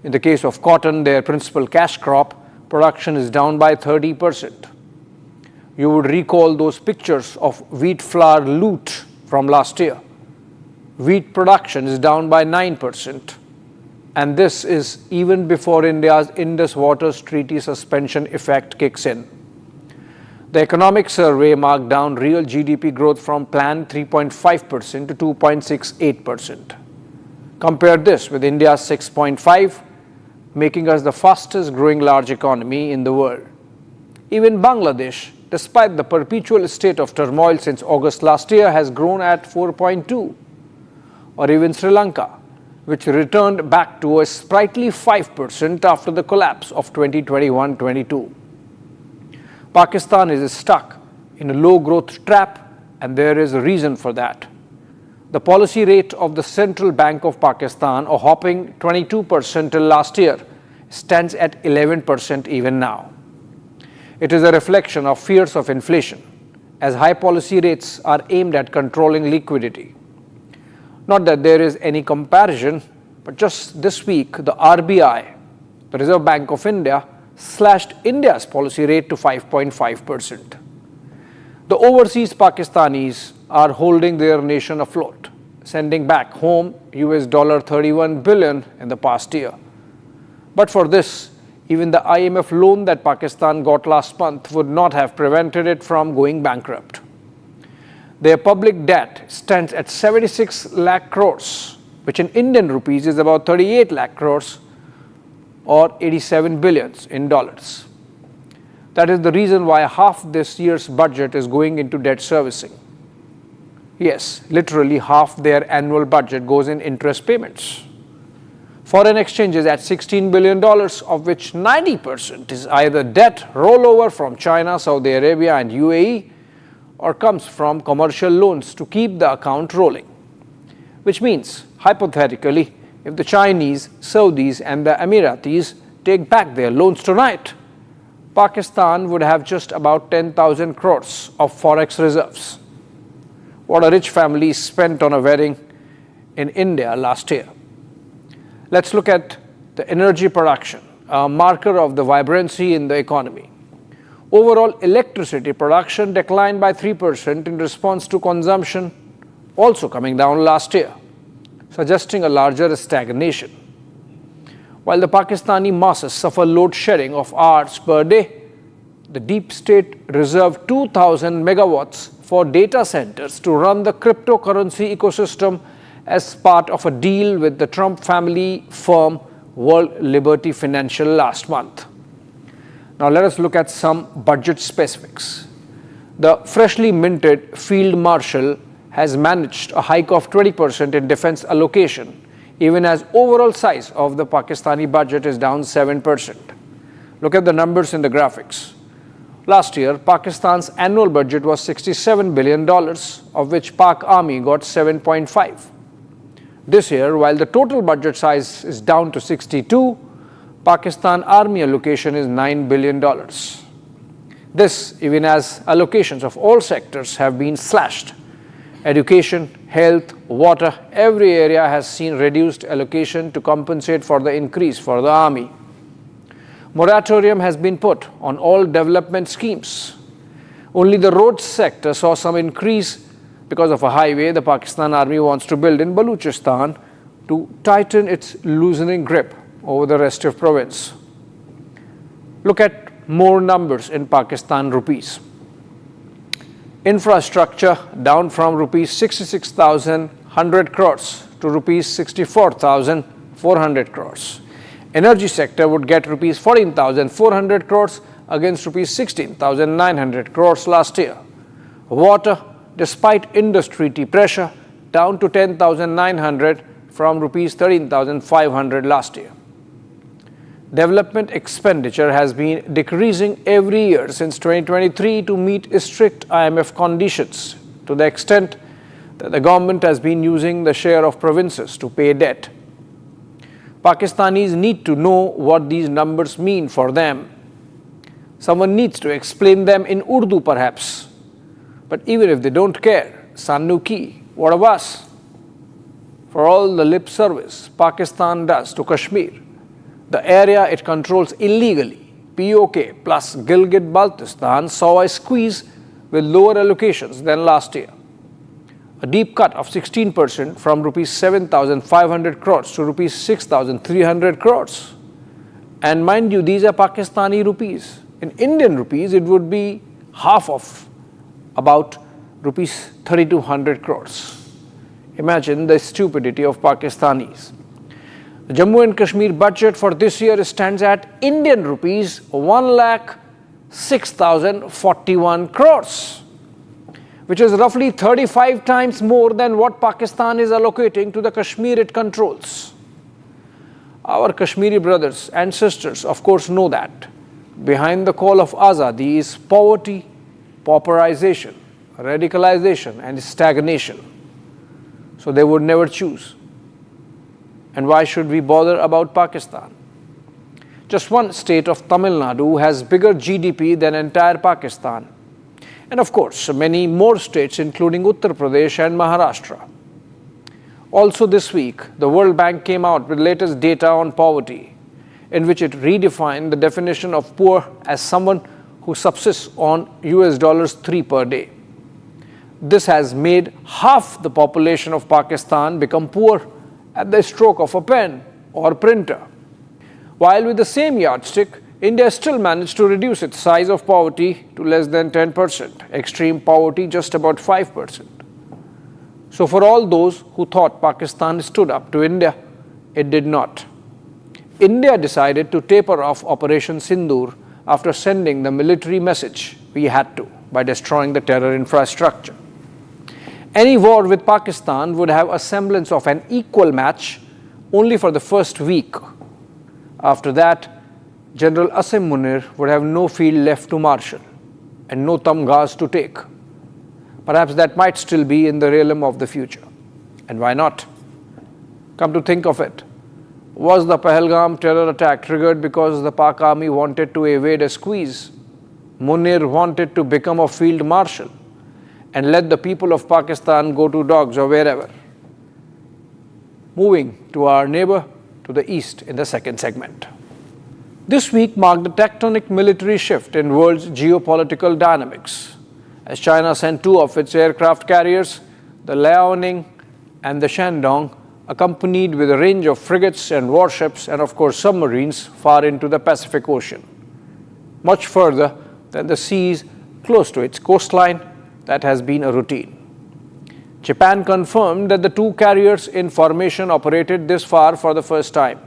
In the case of cotton, their principal cash crop, production is down by 30%. You would recall those pictures of wheat flour loot from last year. Wheat production is down by 9%. And this is even before India's Indus Waters Treaty suspension effect kicks in. The economic survey marked down real GDP growth from planned 3.5% to 2.68%. Compare this with India's 6.5%, making us the fastest growing large economy in the world. Even Bangladesh, despite the perpetual state of turmoil since August last year, has grown at 4.2%. Or even Sri Lanka, which returned back to a sprightly 5% after the collapse of 2021-22. Pakistan is stuck in a low growth trap, and there is a reason for that. The policy rate of the Central Bank of Pakistan, a hopping 22% till last year, stands at 11% even now. It is a reflection of fears of inflation, as high policy rates are aimed at controlling liquidity. Not that there is any comparison, but just this week, the RBI, the Reserve Bank of India, slashed India's policy rate to 5.5%. The overseas Pakistanis are holding their nation afloat, sending back home $31 billion in the past year. But for this, even the IMF loan that Pakistan got last month would not have prevented it from going bankrupt. Their public debt stands at 76 lakh crores, which in Indian rupees is about 38 lakh crores, or 87 billions in dollars. That is the reason why half this year's budget is going into debt servicing. Yes, literally half their annual budget goes in interest payments. Foreign exchange is at $16 billion, of which 90% is either debt rollover from China, Saudi Arabia and UAE, or comes from commercial loans to keep the account rolling. Which means, hypothetically, if the Chinese, Saudis and the Emiratis take back their loans tonight, Pakistan would have just about 10,000 crores of forex reserves. What a rich family spent on a wedding in India last year. Let's look at the energy production, a marker of the vibrancy in the economy. Overall electricity production declined by 3% in response to consumption also coming down last year, suggesting a larger stagnation. While the Pakistani masses suffer load shedding of hours per day, the deep state reserved 2,000 megawatts for data centers to run the cryptocurrency ecosystem as part of a deal with the Trump family firm World Liberty Financial last month. Now let us look at some budget specifics. The freshly minted Field Marshal has managed a hike of 20% in defense allocation, even as overall size of the Pakistani budget is down 7%. Look at the numbers in the graphics. Last year, Pakistan's annual budget was $67 billion, of which Pak Army got 7.5. This year, while the total budget size is down to 62, Pakistan Army allocation is $9 billion. This even as allocations of all sectors have been slashed. Education, health, water, every area has seen reduced allocation to compensate for the increase for the army. Moratorium has been put on all development schemes. Only the roads sector saw some increase because of a highway the Pakistan Army wants to build in Balochistan to tighten its loosening grip over the rest of province. Look at more numbers in Pakistan rupees. Infrastructure down from rupees 66,100 crores to rupees 64,400 crores. Energy sector would get rupees 14,400 crores against rupees 16,900 crores last year. Water, despite industry pressure, down to 10,900 from rupees 13,500 last year. Development expenditure has been decreasing every year since 2023 to meet strict IMF conditions, to the extent that the government has been using the share of provinces to pay debt. Pakistanis need to know what these numbers mean for them. Someone needs to explain them in Urdu perhaps. But even if they don't care, Sannu ki, what of us? For all the lip service Pakistan does to Kashmir, the area it controls illegally, POK plus Gilgit-Baltistan, saw a squeeze with lower allocations than last year. A deep cut of 16% from rupees 7,500 crores to rupees 6,300 crores. And mind you, these are Pakistani rupees. In Indian rupees, it would be half of about rupees 3,200 crores. Imagine the stupidity of Pakistanis. The Jammu and Kashmir budget for this year stands at Indian rupees 1,06,041 crores, which is roughly 35 times more than what Pakistan is allocating to the Kashmir it controls. Our Kashmiri brothers and sisters, of course, know that behind the call of Azadi is poverty, pauperization, radicalization, and stagnation. So they would never choose. And why should we bother about Pakistan? Just one state of Tamil Nadu has bigger GDP than entire Pakistan. And of course, many more states including Uttar Pradesh and Maharashtra. Also this week, the World Bank came out with latest data on poverty, in which it redefined the definition of poor as someone who subsists on $3 per day. This has made half the population of Pakistan become poor at the stroke of a pen or printer. While with the same yardstick, India still managed to reduce its size of poverty to less than 10%, extreme poverty just about 5%. So for all those who thought Pakistan stood up to India, it did not. India decided to taper off Operation Sindoor after sending the military message we had to by destroying the terror infrastructure. Any war with Pakistan would have a semblance of an equal match only for the first week. After that, General Asim Munir would have no field left to marshal and no tamgas to take. Perhaps that might still be in the realm of the future. And why not? Come to think of it, Was the Pahalgam terror attack triggered because the Pak army wanted to evade a squeeze? Munir wanted to become a field marshal and let the people of Pakistan go to dogs or wherever. Moving to our neighbor to the east in the second segment. This week marked a tectonic military shift in world's geopolitical dynamics as China sent two of its aircraft carriers, the Liaoning and the Shandong, accompanied with a range of frigates and warships and of course submarines far into the Pacific Ocean, much further than the seas close to its coastline. That has been a routine. Japan confirmed that the two carriers in formation operated this far for the first time,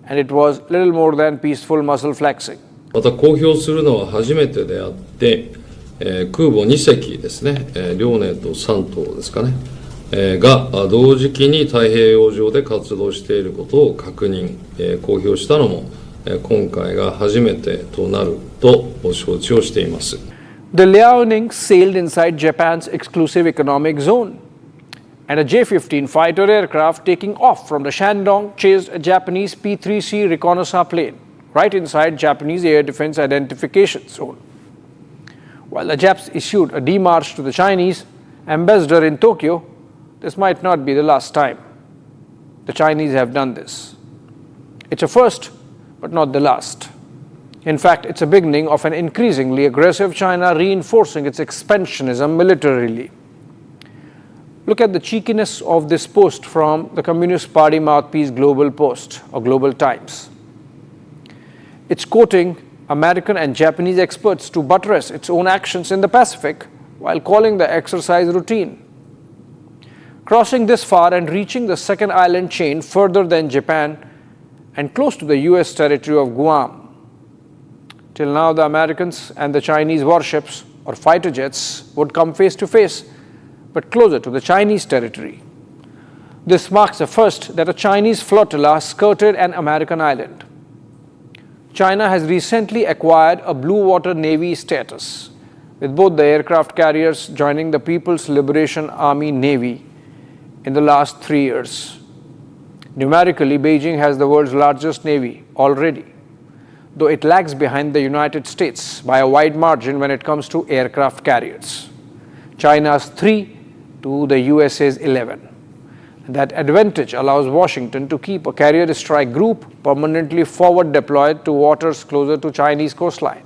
and it was little more than peaceful muscle flexing. また公表するのは初めてであって、空母2隻ですね、遼寧と山東ですかね、が同時期に太平洋上で活動していることを確認、公表したのも、今回が初めてとなると承知をしています。The Liaoning sailed inside Japan's exclusive economic zone, and a J-15 fighter aircraft taking off from the Shandong chased a Japanese P-3C reconnaissance plane right inside Japanese air defense identification zone. While the Japs issued a démarche to the Chinese ambassador in Tokyo, this might not be the last time the Chinese have done this. It's a first, but not the last. In fact, it's a beginning of an increasingly aggressive China reinforcing its expansionism militarily. Look at the cheekiness of this post from the Communist Party mouthpiece Global Post or Global Times. It's quoting American and Japanese experts to buttress its own actions in the Pacific while calling the exercise routine. Crossing this far and reaching the second island chain further than Japan and close to the US territory of Guam. Till now, the Americans and the Chinese warships or fighter jets would come face to face, but closer to the Chinese territory. This marks the first that a Chinese flotilla skirted an American island. China has recently acquired a blue water navy status, with both the aircraft carriers joining the People's Liberation Army Navy in the last 3 years. Numerically, Beijing has the world's largest navy already, though it lags behind the United States by a wide margin when it comes to aircraft carriers. China's 3 to the USA's 11. That advantage allows Washington to keep a carrier strike group permanently forward deployed to waters closer to Chinese coastline,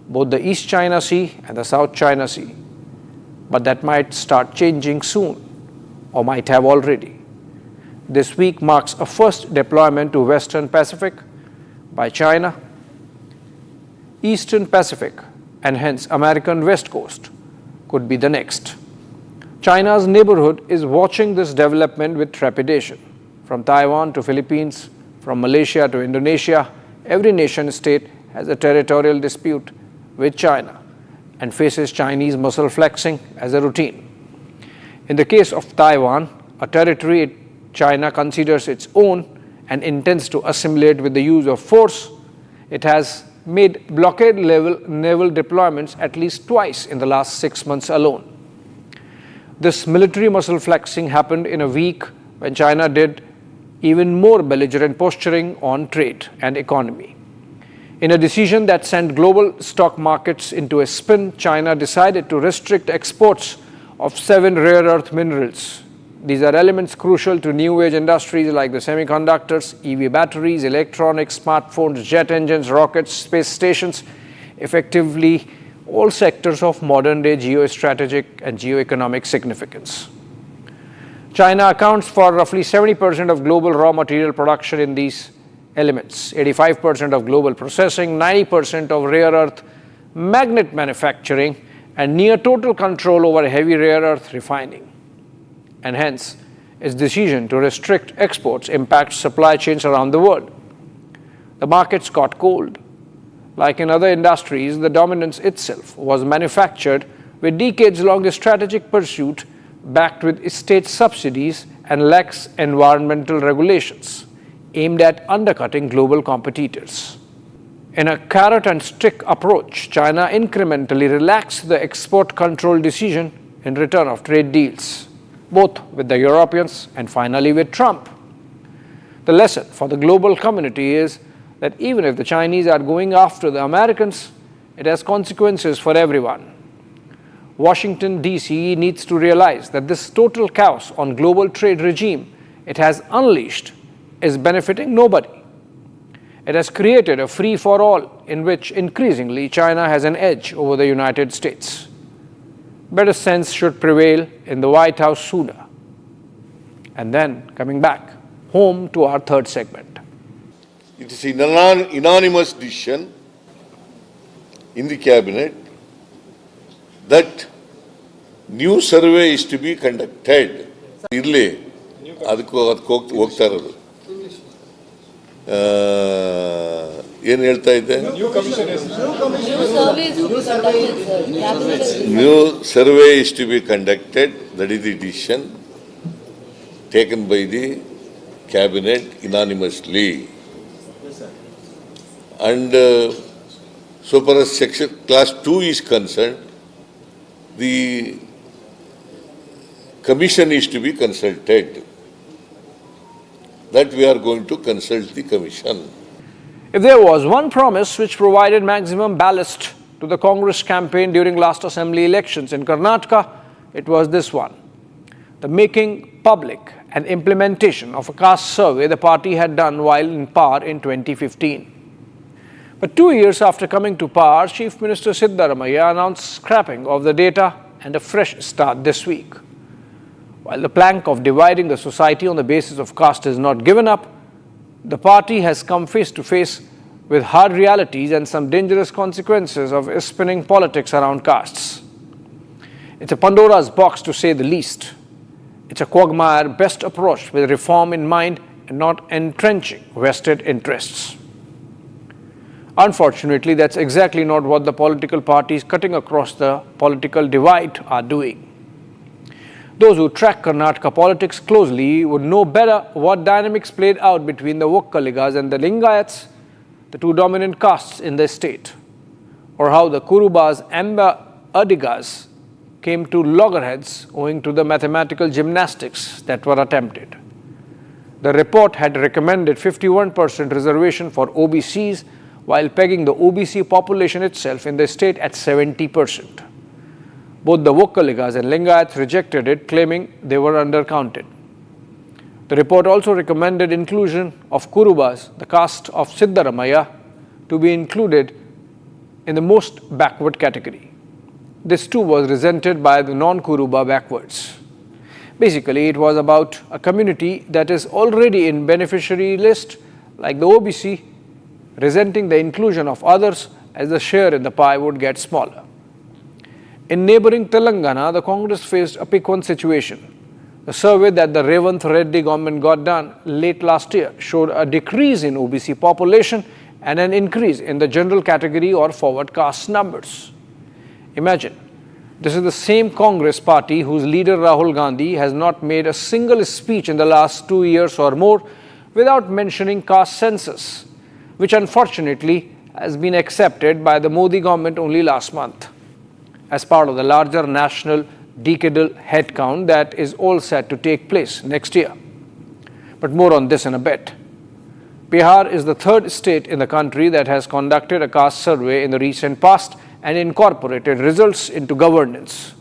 both the East China Sea and the South China Sea. But that might start changing soon, or might have already. This week marks a first deployment to Western Pacific by China, Eastern Pacific, and hence American West Coast could be the next. China's neighborhood is watching this development with trepidation. From Taiwan to Philippines, from Malaysia to Indonesia, every nation state has a territorial dispute with China and faces Chinese muscle flexing as a routine. In the case of Taiwan, a territory China considers its own and intends to assimilate with the use of force, it has made blockade-level naval deployments at least twice in the last 6 months alone. This military muscle flexing happened in a week when China did even more belligerent posturing on trade and economy. In a decision that sent global stock markets into a spin, China decided to restrict exports of 7 rare earth minerals. These are elements crucial to new age industries like the semiconductors, EV batteries, electronics, smartphones, jet engines, rockets, space stations, effectively all sectors of modern day geostrategic and geoeconomic significance. China accounts for roughly 70% of global raw material production in these elements, 85% of global processing, 90% of rare earth magnet manufacturing, and near total control over heavy rare earth refining. And hence, its decision to restrict exports impacts supply chains around the world. The markets got cold. Like in other industries, the dominance itself was manufactured with decades-long strategic pursuit backed with state subsidies and lax environmental regulations aimed at undercutting global competitors. In a carrot and stick approach, China incrementally relaxed the export control decision in return of trade deals, both with the Europeans and finally with Trump. The lesson for the global community is that even if the Chinese are going after the Americans, it has consequences for everyone. Washington, D.C. needs to realize that this total chaos on global trade regime it has unleashed is benefiting nobody. It has created a free-for-all in which increasingly China has an edge over the United States. Better sense should prevail in the White House sooner. And then, coming back home to our third segment. It is an unanimous decision in the cabinet that new survey is to be conducted. Irle adukku ಹೋಗ್ತಾ ಇರೋದು ಏನು ಹೇಳ್ತಾ ಇದ್ದೆ new survey is to be conducted. That is the decision taken by the cabinet unanimously. And so far as section class 2 is concerned, the commission is to be consulted. That we are going to consult the commission. If there was one promise which provided maximum ballast to the Congress campaign during last assembly elections in Karnataka, it was this one: the making public and implementation of a caste survey the party had done while in power in 2015. But 2 years after coming to power, Chief Minister Siddaramaiah announced scrapping of the data and a fresh start this week. While the plank of dividing the society on the basis of caste is not given up, the party has come face to face with hard realities and some dangerous consequences of spinning politics around castes. It's a Pandora's box to say the least. It's a quagmire best approached with reform in mind and not entrenching vested interests. Unfortunately, that's exactly not what the political parties cutting across the political divide are doing. Those who track Karnataka politics closely would know better what dynamics played out between the Vokkaligas and the Lingayats, the two dominant castes in the state, or how the Kurubas and the Adigas came to loggerheads owing to the mathematical gymnastics that were attempted. The report had recommended 51% reservation for OBCs while pegging the OBC population itself in the state at 70%. Both the Vokkaligas and Lingayats rejected it, claiming they were undercounted. The report also recommended inclusion of Kurubas, the caste of Siddaramaiah, to be included in the most backward category. This too was resented by the non-Kuruba backwards. Basically, it was about a community that is already in beneficiary list, like the OBC, resenting the inclusion of others as the share in the pie would get smaller. In neighboring Telangana, the Congress faced a pick-one situation. The survey that the Revanth Reddy government got done late last year showed a decrease in OBC population and an increase in the general category or forward caste numbers. Imagine, this is the same Congress party whose leader Rahul Gandhi has not made a single speech in the last 2 years or more without mentioning caste census, which unfortunately has been accepted by the Modi government only last month, as part of the larger national decadal headcount that is all set to take place next year. But more on this in a bit. Bihar is the third state in the country that has conducted a caste survey in the recent past and incorporated results into governance.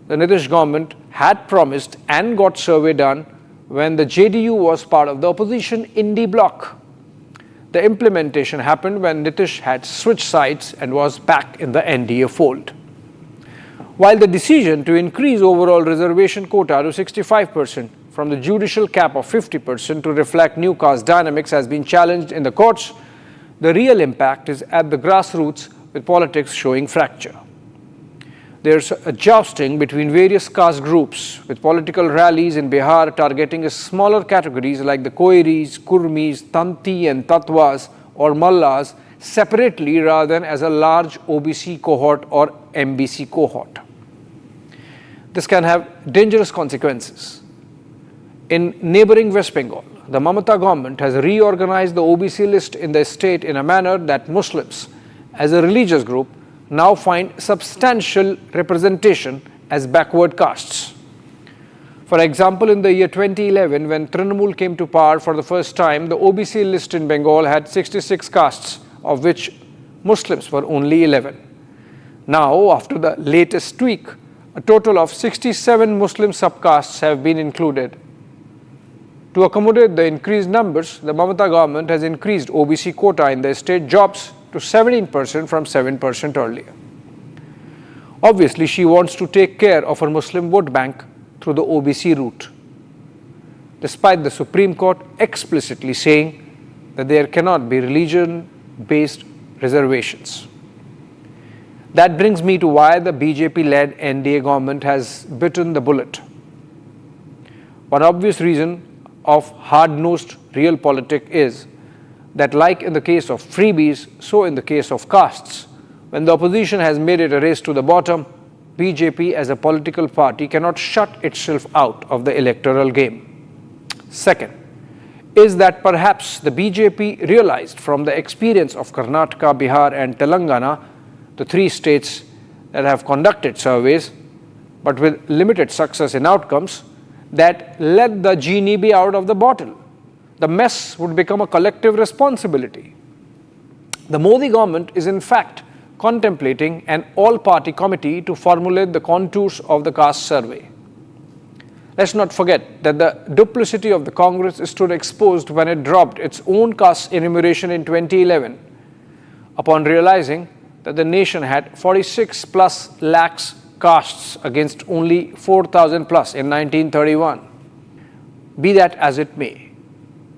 The Nitish government had promised and got survey done when the JDU was part of the opposition Indi bloc. The implementation happened when Nitish had switched sides and was back in the NDA fold. While the decision to increase overall reservation quota to 65% from the judicial cap of 50% to reflect new caste dynamics has been challenged in the courts, the real impact is at the grassroots, with politics showing fracture. There's a jousting between various caste groups, with political rallies in Bihar targeting smaller categories like the Koiris, Kurmis, Tanti and Tatwas or Mallas separately rather than as a large OBC cohort or MBC cohort. This can have dangerous consequences. In neighboring West Bengal, the Mamata government has reorganized the OBC list in the state in a manner that Muslims, as a religious group, now find substantial representation as backward castes. For example, in the year 2011, when Trinamool came to power for the first time, the OBC list in Bengal had 66 castes, of which Muslims were only 11. Now, after the latest tweak, a total of 67 Muslim subcastes have been included. To accommodate the increased numbers, the Mamata government has increased OBC quota in the state jobs to 17% from 7% earlier. Obviously, she wants to take care of her Muslim vote bank through the OBC route, despite the Supreme Court explicitly saying that there cannot be religion-based reservations. That brings me to why the BJP-led NDA government has bitten the bullet. One obvious reason of hard-nosed realpolitik is that, like in the case of freebies, so in the case of castes, when the opposition has made it a race to the bottom, BJP as a political party cannot shut itself out of the electoral game. Second, is that perhaps the BJP realized from the experience of Karnataka, Bihar and Telangana, the three states that have conducted surveys, but with limited success in outcomes, that let the genie be out of the bottle. The mess would become a collective responsibility. The Modi government is in fact contemplating an all-party committee to formulate the contours of the caste survey. Let's not forget that the duplicity of the Congress stood exposed when it dropped its own caste enumeration in 2011, upon realizing that the nation had 46 plus lakhs castes against only 4,000 plus in 1931. Be that as it may,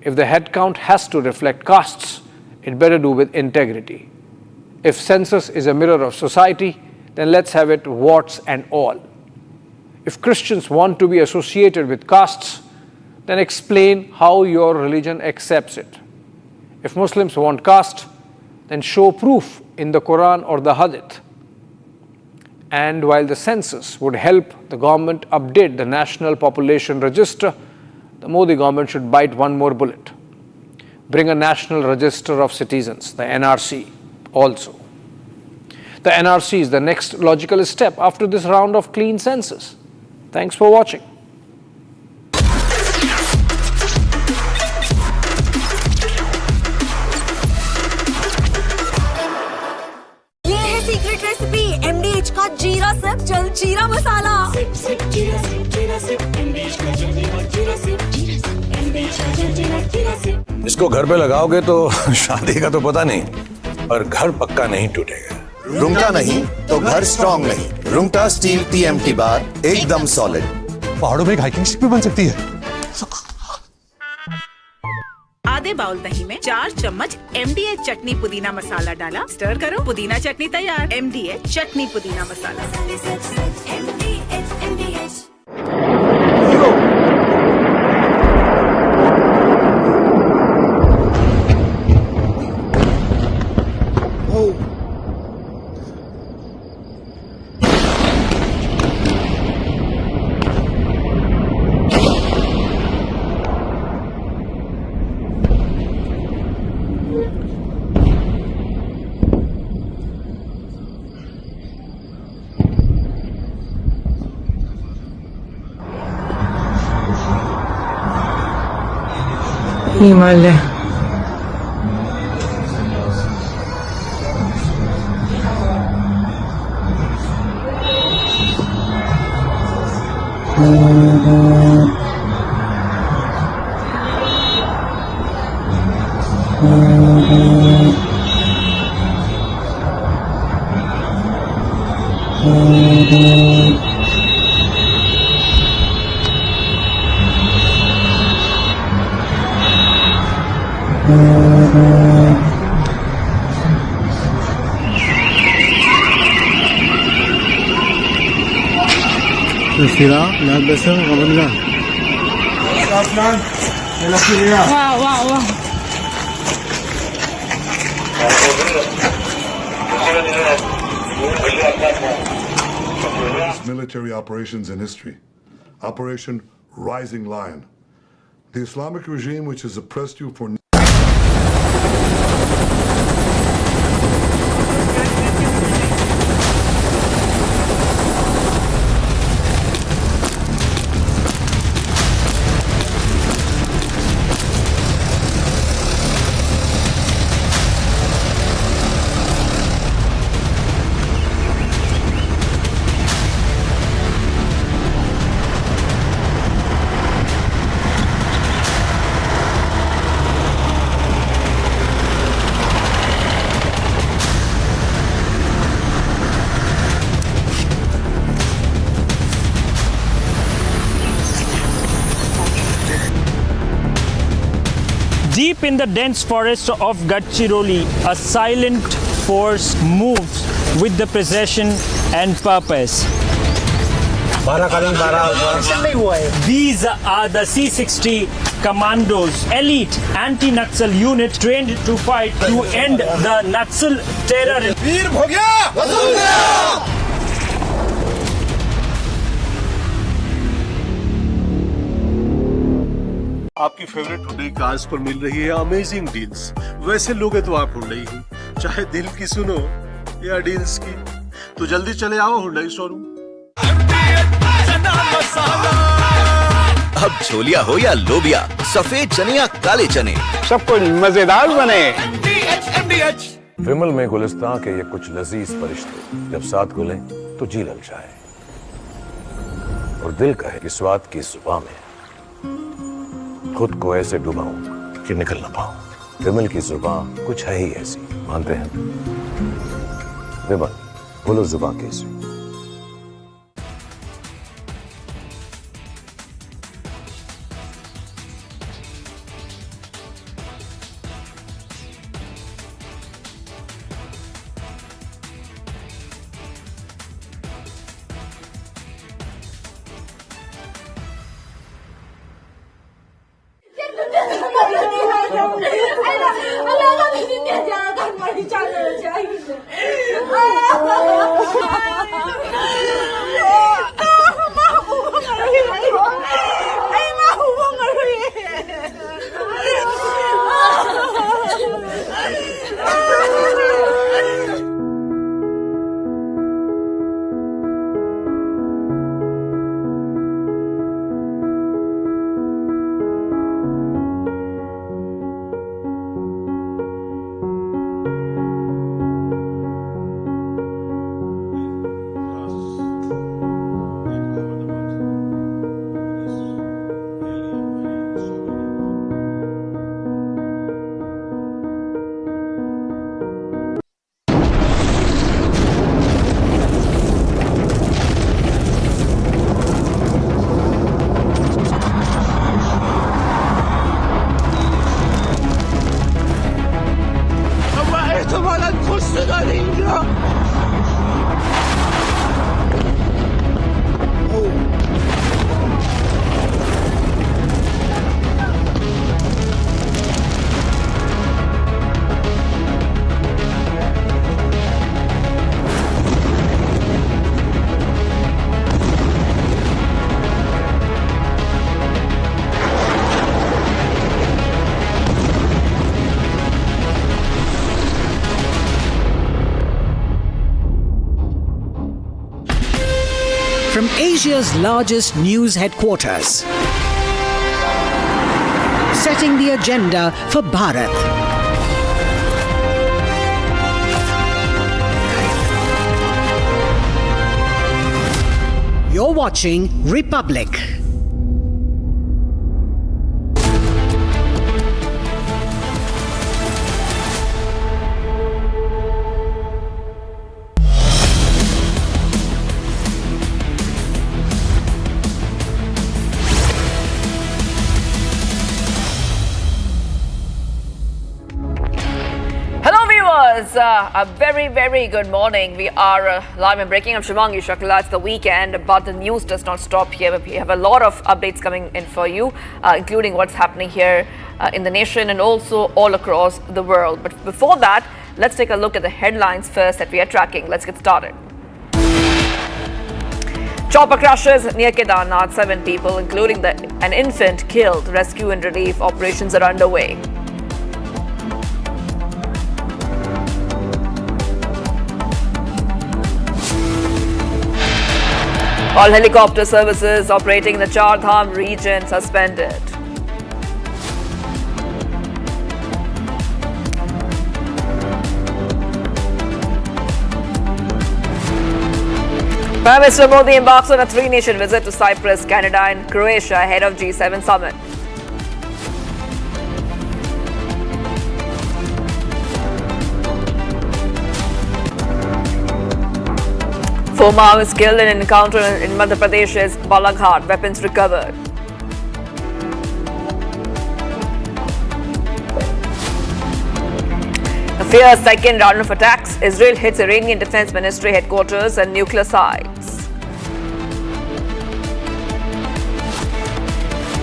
if the head count has to reflect castes, it better do with integrity. If census is a mirror of society, then let's have it warts and all. If Christians want to be associated with castes, then explain how your religion accepts it. If Muslims want caste, then show proof in the Quran or the Hadith. And while the census would help the government update the National Population Register, the Modi government should bite one more bullet. Bring a National Register of Citizens, the NRC, also. The NRC is the next logical step after this round of clean census. Thanks for watching. ये है secret recipe MDH का जीरा SIP जल जीरा मसाला। SIP SIP जीरा SIP MDH का जल जीरा सिप MDH का जल जीरा सिप। इसको घर पे लगाओगे तो शादी का तो पता नहीं, पर घर पक्का नहीं टूटेगा। रुंगटा नहीं तो घर स्ट्रॉन्ग नहीं। रुंगटा स्टील TMT बार एकदम सॉलिड। पहाड़ों में एक हाइकिंग शिप भी बन सकती है। आधे बाउल दही में 4 चम्मच MDH चटनी पुदीना मसाला डाला, स्टर करो, पुदीना चटनी तैयार। MDH चटनी पुदीना मसाला। Himalaya. Military operations in history. Operation Rising Lion. The Islamic regime which has oppressed you for Deep in the dense forest of Gadchiroli, a silent force moves with the precision and purpose. These are the C-60 Commandos, elite anti-Naxal unit trained to fight to end the Naxal terror. आपकी favourite Hyundai cars पर मिल रही है amazing deals. वैसे लोगे तो आप Hyundai ही, चाहे दिल की सुनो या डील्स की, तो जल्दी चले आओ हुंडई शोरूम। अब छोलिया हो या लोबिया, सफेद चने या काले चने, सब कुछ मजेदार बने। विमल में गुलिस्तां के ये कुछ लजीज फरिश्ते जब साथ घुलें तो जी ललचाए और दिल कहे कि स्वाद की जुबान में खुद को ऐसे डुबाऊं कि निकल ना पाऊं। विमल की जुबान कुछ है ही ऐसी, मानते हैं? विमल, बोलो जुबान कैसी? From Asia's largest news headquarters, setting the agenda for Bharat. You're watching Republic. A very, very good morning. We are live and breaking. I'm Shivangi Shakla. It's the weekend, but the news does not stop here. We have a lot of updates coming in for you, including what's happening here in the nation and also all across the world. But before that, let's take a look at the headlines first that we are tracking. Let's get started. Chopper crashes near Kedarnath. 7 people, including an infant, killed. Rescue and relief operations are underway. All helicopter services operating in the Char Dham region suspended. Prime Minister Modi embarks on a 3-nation visit to Cyprus, Canada and Croatia ahead of G7 summit. Four Maoists killed in an encounter in Madhya Pradesh's Balaghat. Weapons recovered. Fierce second round of attacks. Israel hits Iranian Defense Ministry headquarters and nuclear sites.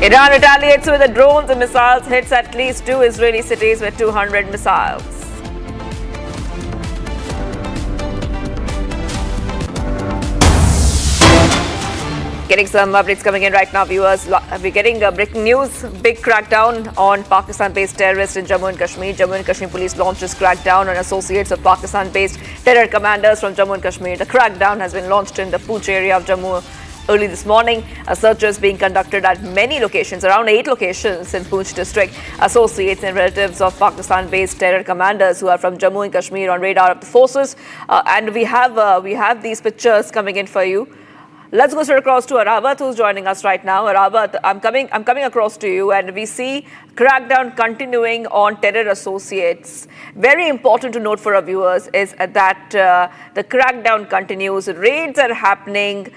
Iran retaliates with the drones and missiles, hits at least 2 Israeli cities with 200 missiles. Getting some updates coming in right now, viewers. We're getting breaking news. Big crackdown on Pakistan-based terrorists in Jammu and Kashmir. Jammu and Kashmir police launches crackdown on associates of Pakistan-based terror commanders from Jammu and Kashmir. The crackdown has been launched in the Poonch area of Jammu early this morning. Searches being conducted at many locations, around 8 locations in Poonch district. Associates and relatives of Pakistan-based terror commanders who are from Jammu and Kashmir on radar of the forces. And we have these pictures coming in for you. Let's go straight across to Aravat, who's joining us right now. Aravat, I'm coming across to you, and we see crackdown continuing on terror associates. Very important to note for our viewers is that the crackdown continues. Raids are happening.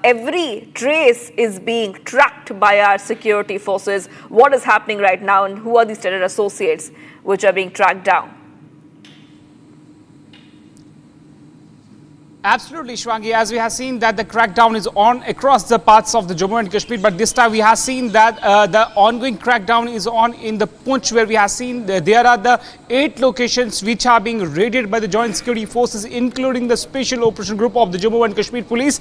Every trace is being tracked by our security forces. What is happening right now, and who are these terror associates which are being tracked down? Absolutely, Shwangi. As we have seen that the crackdown is on across the parts of the Jammu and Kashmir, but this time we have seen that the ongoing crackdown is on in the Poonch, where we have seen there are the 8 locations which are being raided by the joint security forces, including the special operation group of the Jammu and Kashmir police.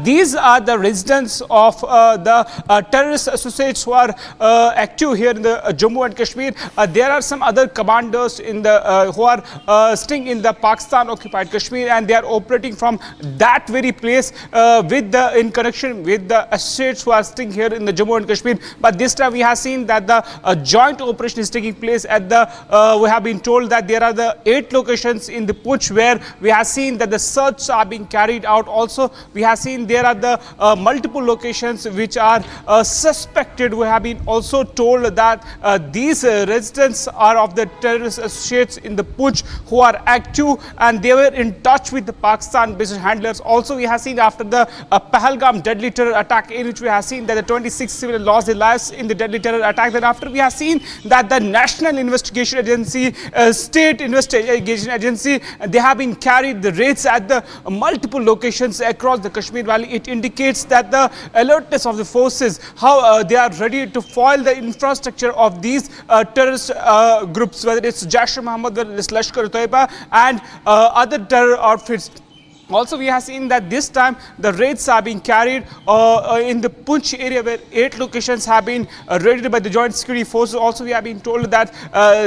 These are the residents of the terrorist associates who are active here in the Jammu and Kashmir. There are some other commanders in the who are staying in the Pakistan-occupied Kashmir, and they are operating from that very place in connection with the associates who are staying here in the Jammu and Kashmir. But this time we have seen that the joint operation is taking place at the, we have been told that there are the 8 locations in the Poonch where we have seen that the searches are being carried out. Also, we have seen there are the multiple locations which are suspected. We have been also told that these residents are of the terrorist associates in the Poonch who are active, and they were in touch with the Pakistan business handlers. Also, we have seen after the Pahalgam deadly terror attack, in which we have seen that the 26 civilians lost their lives in the deadly terror attack. Then after, we have seen that the National Investigation Agency, State Investigation Agency, they have been carried the raids at the multiple locations across the Kashmir Valley. It indicates that the alertness of the forces, how they are ready to foil the infrastructure of these terrorist groups, whether it's Jaish-e-Mohammed, whether it's Lashkar-e-Toiba and other terror outfits. Also, we have seen that this time the raids are being carried in the Poonch area, where 8 locations have been raided by the joint security forces. Also, we have been told that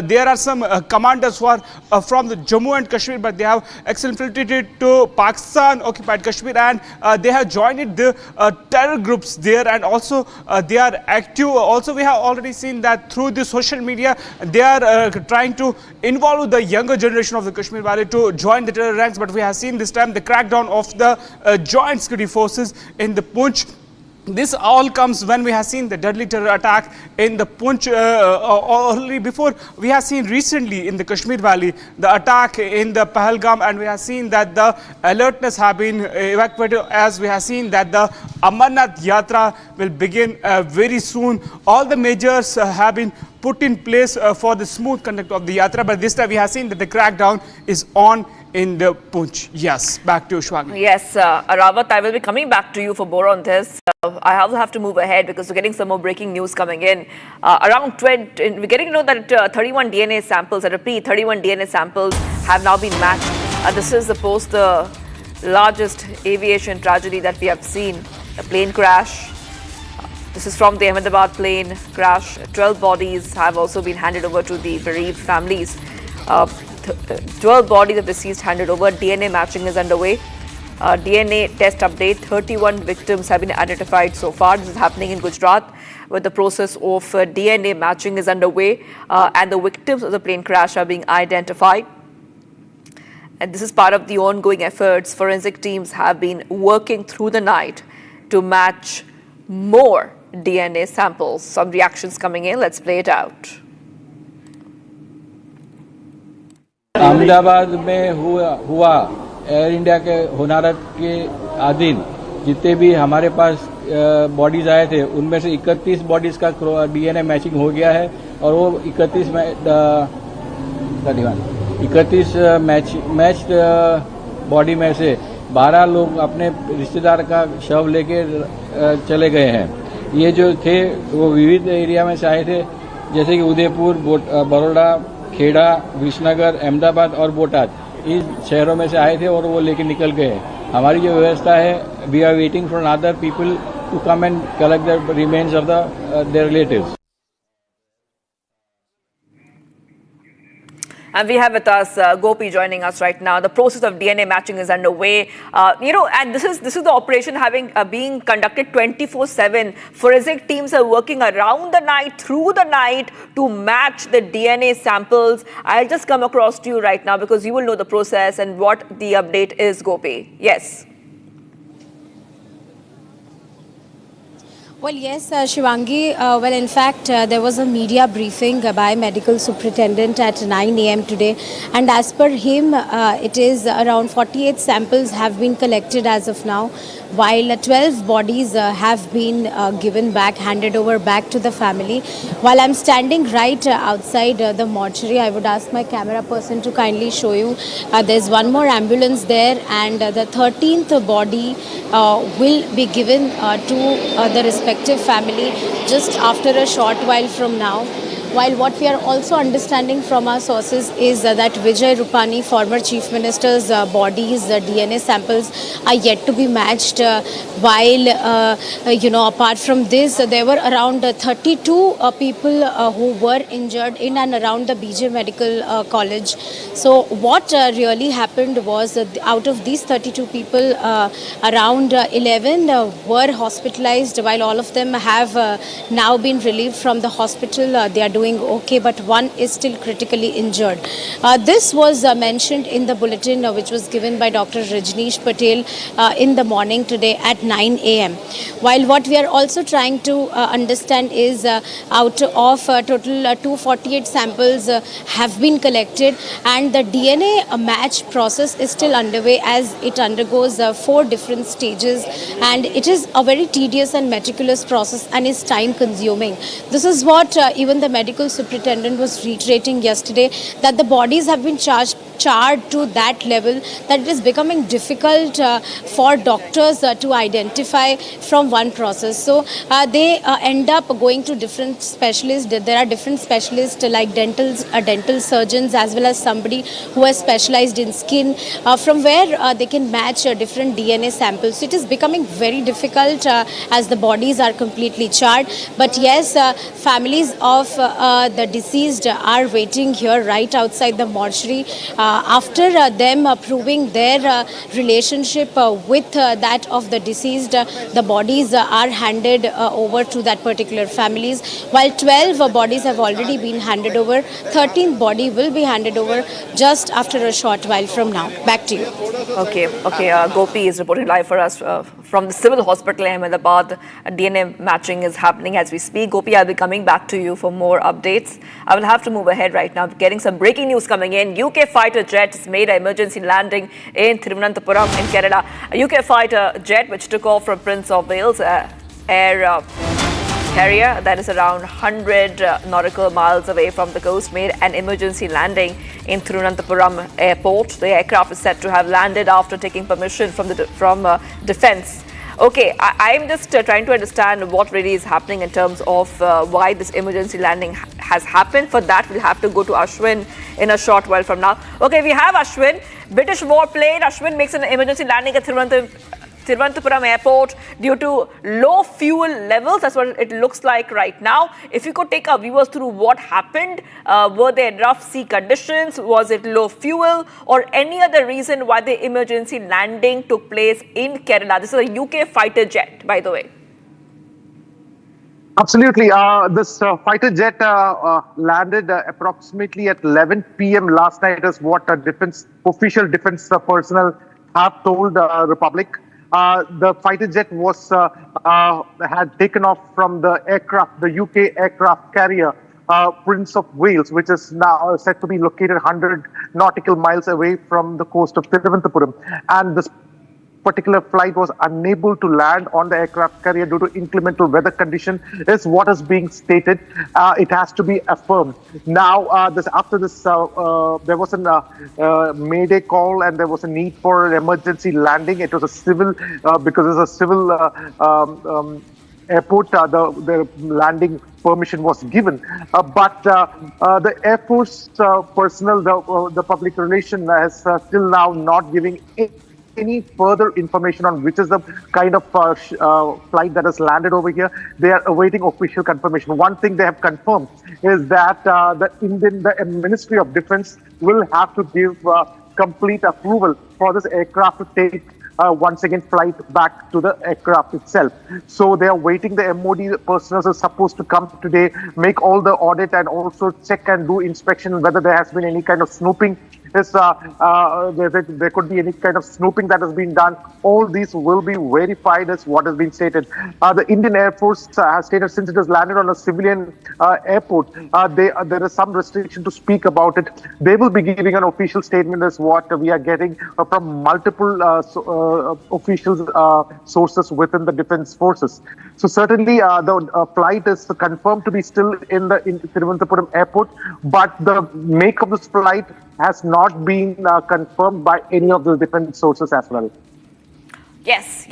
there are some commanders who are from the Jammu and Kashmir, but they have exfiltrated to Pakistan-occupied Kashmir, and they have joined the terror groups there, and also they are active. Also, we have already seen that through the social media, they are trying to involve the younger generation of the Kashmir Valley to join the terror ranks. But we have seen this time the crackdown of the joint security forces in the Poonch. This all comes when we have seen the deadly terror attack in the Poonch. Only before, we have seen recently in the Kashmir Valley the attack in the Pahalgam, and we have seen that the alertness have been evacuated, as we have seen that the Amarnath Yatra will begin very soon. All the measures have been put in place for the smooth conduct of the Yatra, but this time we have seen that the crackdown is on in the Poonch. Yes, back to Shwagi. Yes, Aravat, I will be coming back to you for more on this. I also have to move ahead because we're getting some more breaking news coming in. Around 20, we're getting to know that 31 DNA samples, I repeat, 31 DNA samples have now been matched. This is post the largest aviation tragedy that we have seen, a plane crash. This is from the Ahmedabad plane crash. 12 bodies have also been handed over to the bereaved families. 12 bodies of deceased handed over. DNA matching is underway. DNA test update. 31 victims have been identified so far. This is happening in Gujarat, where the process of DNA matching is underway, and the victims of the plane crash are being identified. And this is part of the ongoing efforts. Forensic teams have been working through the night to match more DNA samples. Some reactions coming in. Let's play it out. Ahmedabad में हुआ air India के होनारत के अधीन जितने भी हमारे पास bodies आए थे, उनमें से 31 बॉडीज का डीएनए मैचिंग हो गया है, और वो 31 में 31 31 मैच बॉडी में से 12 लोग अपने रिश्तेदार का शव लेके चले गए हैं। ये जो थे वो विविध एरिया में से आए थे, जैसे कि उदयपुर, बड़ौदा, खेड़ा, विसनगर, अहमदाबाद और बोटाद, इन शहरों में से आए थे और वो लेके निकल गए। हमारी जो व्यवस्था है, we are waiting for other people to come and collect the remains of their relatives. And we have with us Gopi joining us right now. The process of DNA matching is underway. And this is the operation being conducted 24/7. Forensic teams are working around the night, through the night, to match the DNA samples. I'll just come across to you right now because you will know the process and what the update is, Gopi. Yes. Well, yes, Shivangi. In fact, there was a media briefing by Medical Superintendent at 9 a.m. today, and as per him, it is around 48 samples have been collected as of now, while 12 bodies have been given back, handed over back to the family. While I'm standing right outside the mortuary, I would ask my camera person to kindly show you. There's one more ambulance there, and the 13th body will be given to the respective family just after a short while from now. While what we are also understanding from our sources is that Vijay Rupani, former Chief Minister's body's DNA samples are yet to be matched. While, apart from this, there were around 32 people who were injured in and around the BJ Medical College. So what really happened was out of these 32 people, around 11 were hospitalized, while all of them have now been relieved from the hospital. They are doing okay, but one is still critically injured. This was mentioned in the bulletin which was given by Dr. Rajneesh Patel in the morning today at 9 a.m. While what we are also trying to understand is out of total 248 samples have been collected, and the DNA match process is still underway as it undergoes 4 different stages, and it is a very tedious and meticulous process and is time consuming. This is what even the medical superintendent was reiterating yesterday, that the bodies have been charred to that level that it is becoming difficult for doctors to identify from one process. So they end up going to different specialists. There are different specialists like dental surgeons, as well as somebody who has specialized in skin, from where they can match different DNA samples. So it is becoming very difficult as the bodies are completely charred. But yes, families of the deceased are waiting here right outside the mortuary. After them proving their relationship with that of the deceased, the bodies are handed over to that particular families. While 12 bodies have already been handed over, 13th body will be handed over just after a short while from now. Back to you. Okay. Gopi is reporting live for us from the civil hospital in Ahmedabad. DNA matching is happening as we speak. Gopi, I'll be coming back to you for more updates. I will have to move ahead right now. Getting some breaking news coming in. UK fighter jet has made an emergency landing in Thiruvananthapuram in Kerala. A UK fighter jet which took off from Prince of Wales air carrier that is around 100 nautical miles away from the coast made an emergency landing in Thiruvananthapuram airport. The aircraft is said to have landed after taking permission from defense. Okay, I'm just trying to understand what really is happening in terms of why this emergency landing has happened. For that, we'll have to go to Ashwin in a short while from now. Okay, we have Ashwin. British warplane Ashwin makes an emergency landing at Thiruvananthapuram airport due to low fuel levels. That's what it looks like right now. If you could take our viewers through what happened, were there rough sea conditions, was it low fuel, or any other reason why the emergency landing took place in Kerala? This is a UK fighter jet, by the way. Absolutely. This fighter jet landed approximately at 11 p.m. last night, is what official defense personnel have told Republic. The fighter jet had taken off from the UK aircraft carrier Prince of Wales, which is now said to be located 100 nautical miles away from the coast of Thiruvananthapuram. And this particular flight was unable to land on the aircraft carrier due to inclement weather condition is what is being stated. It has to be affirmed. Now, after this, there was a mayday call and there was a need for an emergency landing. It was a civil, because it's a civil airport, the landing permission was given. But the Air Force personnel, the public relation has still now not giving any further information on which is the kind of flight that has landed over here. They are awaiting official confirmation. One thing they have confirmed is that the Ministry of Defense will have to give complete approval for this aircraft to take once again flight back to the aircraft itself. So they are waiting. The MOD personnel are supposed to come today, make all the audit and also check and do inspection whether there has been any kind of snooping. There could be any kind of snooping that has been done. All these will be verified as what has been stated. The Indian Air Force has stated since it has landed on a civilian airport, there is some restriction to speak about it. They will be giving an official statement as what we are getting from multiple official sources within the defense forces. So certainly the flight is confirmed to be still in Thiruvananthapuram airport, but the make of this flight has not been confirmed by any of the defense sources as well. Yes.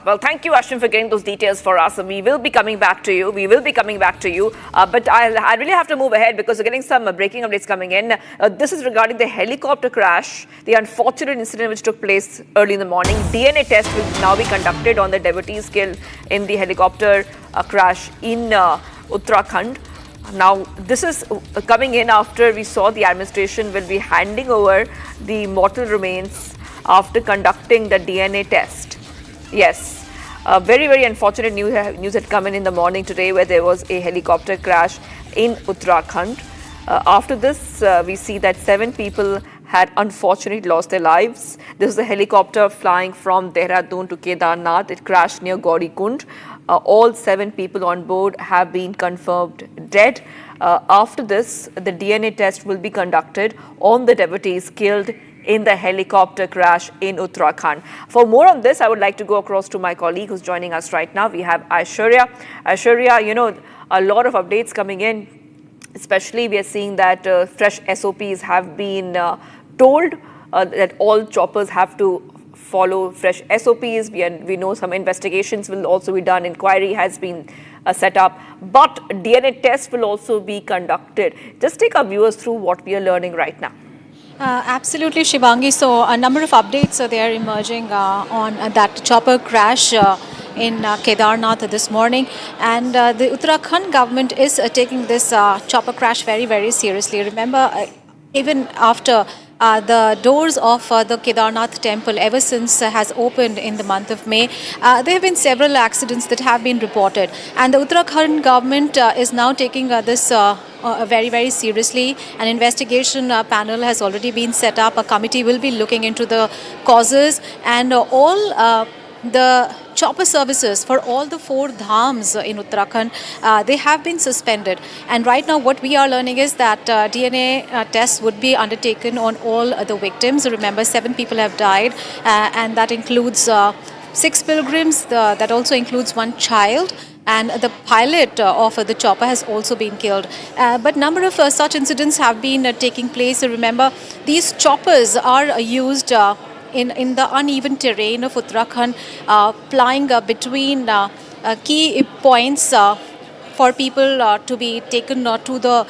Well, thank you, Ashwin, for getting those details for us. We will be coming back to you. But I really have to move ahead because we're getting some breaking updates coming in. This is regarding the helicopter crash, the unfortunate incident which took place early in the morning. DNA test will now be conducted on the devotees killed in the helicopter crash in Uttarakhand. Now, this is coming in after we saw the administration will be handing over the mortal remains after conducting the DNA test. Yes, very, very unfortunate news had come in the morning today where there was a helicopter crash in Uttarakhand. After this, we see that 7 people had unfortunately lost their lives. This was a helicopter flying from Dehradun to Kedarnath. It crashed near Gaurikund. All 7 people on board have been confirmed dead. After this, the DNA test will be conducted on the devotees killed in the helicopter crash in Uttarakhand. For more on this, I would like to go across to my colleague who's joining us right now. We have Aishwarya. Aishwarya, a lot of updates coming in. Especially, we are seeing that fresh SOPs have been told that all choppers have to follow fresh SOPs. We know some investigations will also be done. Inquiry has been set up. But DNA tests will also be conducted. Just take our viewers through what we are learning right now. Absolutely, Shivangi. So a number of updates they are emerging on that chopper crash in Kedarnath this morning, and the Uttarakhand government is taking this chopper crash very, very seriously. Remember, even after the doors of the Kedarnath temple ever since has opened in the month of May, there have been several accidents that have been reported, and the Uttarakhand government is now taking this very, very seriously. An investigation panel has already been set up. A committee will be looking into the causes, and all the chopper services for all the 4 dhams in Uttarakhand, they have been suspended. And right now what we are learning is that DNA tests would be undertaken on all the victims. Remember, 7 people have died, and that includes 6 pilgrims. That also includes 1 child. And the pilot of the chopper has also been killed. But number of such incidents have been taking place. Remember, these choppers are used in the uneven terrain of Uttarakhand, plying between key points for people to be taken to the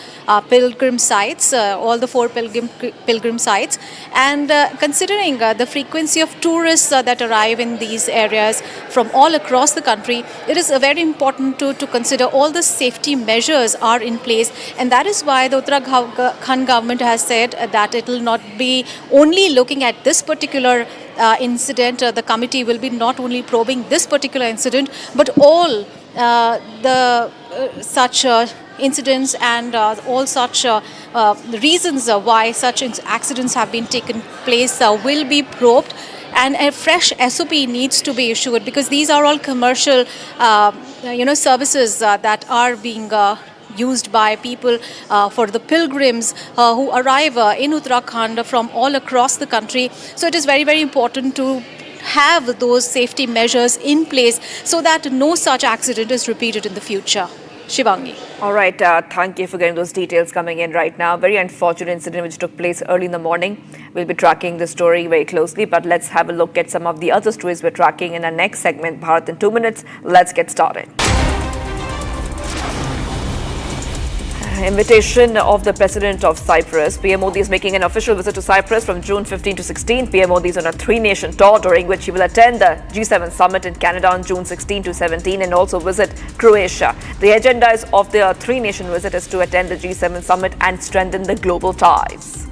pilgrim sites, all the 4 pilgrim sites. And considering the frequency of tourists that arrive in these areas from all across the country, it is very important to consider all the safety measures are in place. And that is why the Uttarakhand government has said that it will not be only looking at this particular incident. The committee will be not only probing this particular incident, but all the such incidents and all such reasons why such accidents have been taken place will be probed, and a fresh SOP needs to be issued, because these are all commercial services that are being used by people for the pilgrims who arrive in Uttarakhand from all across the country. So it is very, very important to have those safety measures in place so that no such accident is repeated in the future. Shivangi. All right, thank you for getting those details coming in right now. Very unfortunate incident which took place early in the morning. We'll be tracking the story very closely, but let's have a look at some of the other stories we're tracking in our next segment, Bharat in 2 minutes. Let's get started. Invitation of the President of Cyprus. PM Modi is making an official visit to Cyprus from June 15 to 16. PM Modi is on a three-nation tour during which he will attend the G7 summit in Canada on June 16 to 17 and also visit Croatia. The agenda of the three-nation visit is to attend the G7 summit and strengthen the global ties.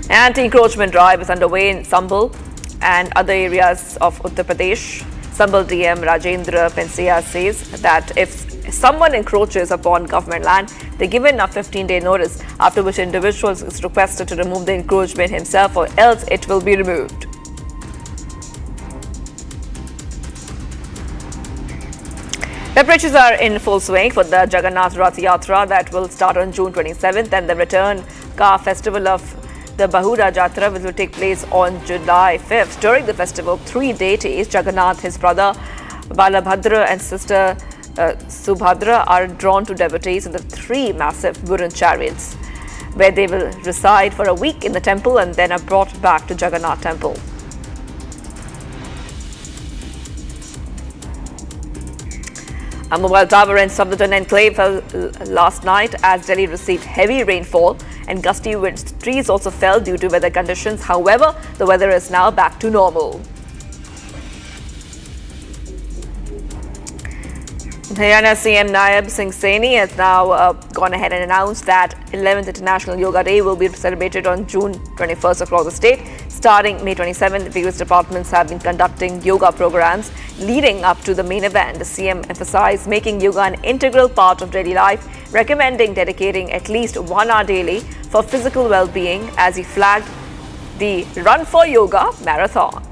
Anti-encroachment drive is underway in Sambal and other areas of Uttar Pradesh. Sambal DM Rajendra Pensia says that if someone encroaches upon government land, they're given a 15-day notice, after which individuals is requested to remove the encroachment himself or else it will be removed. Preparations are in full swing for the Jagannath Rath Yatra that will start on June 27th and the return car festival of the Bahura Jatra will take place on July 5th. During the festival, three deities, Jagannath, his brother Balabhadra and sister Subhadra, are drawn to devotees in the three massive wooden chariots, where they will reside for a week in the temple and then are brought back to Jagannath temple. A mobile tower in Safdarjung enclave fell last night as Delhi received heavy rainfall and gusty winds. Trees also fell due to weather conditions. However, the weather is now back to normal. Haryana CM Naib Singh Saini has now gone ahead and announced that 11th International Yoga Day will be celebrated on June 21st across the state. Starting May 27th, various departments have been conducting yoga programs leading up to the main event. The CM emphasized making yoga an integral part of daily life, recommending dedicating at least 1 hour daily for physical well-being as he flagged the Run for Yoga marathon.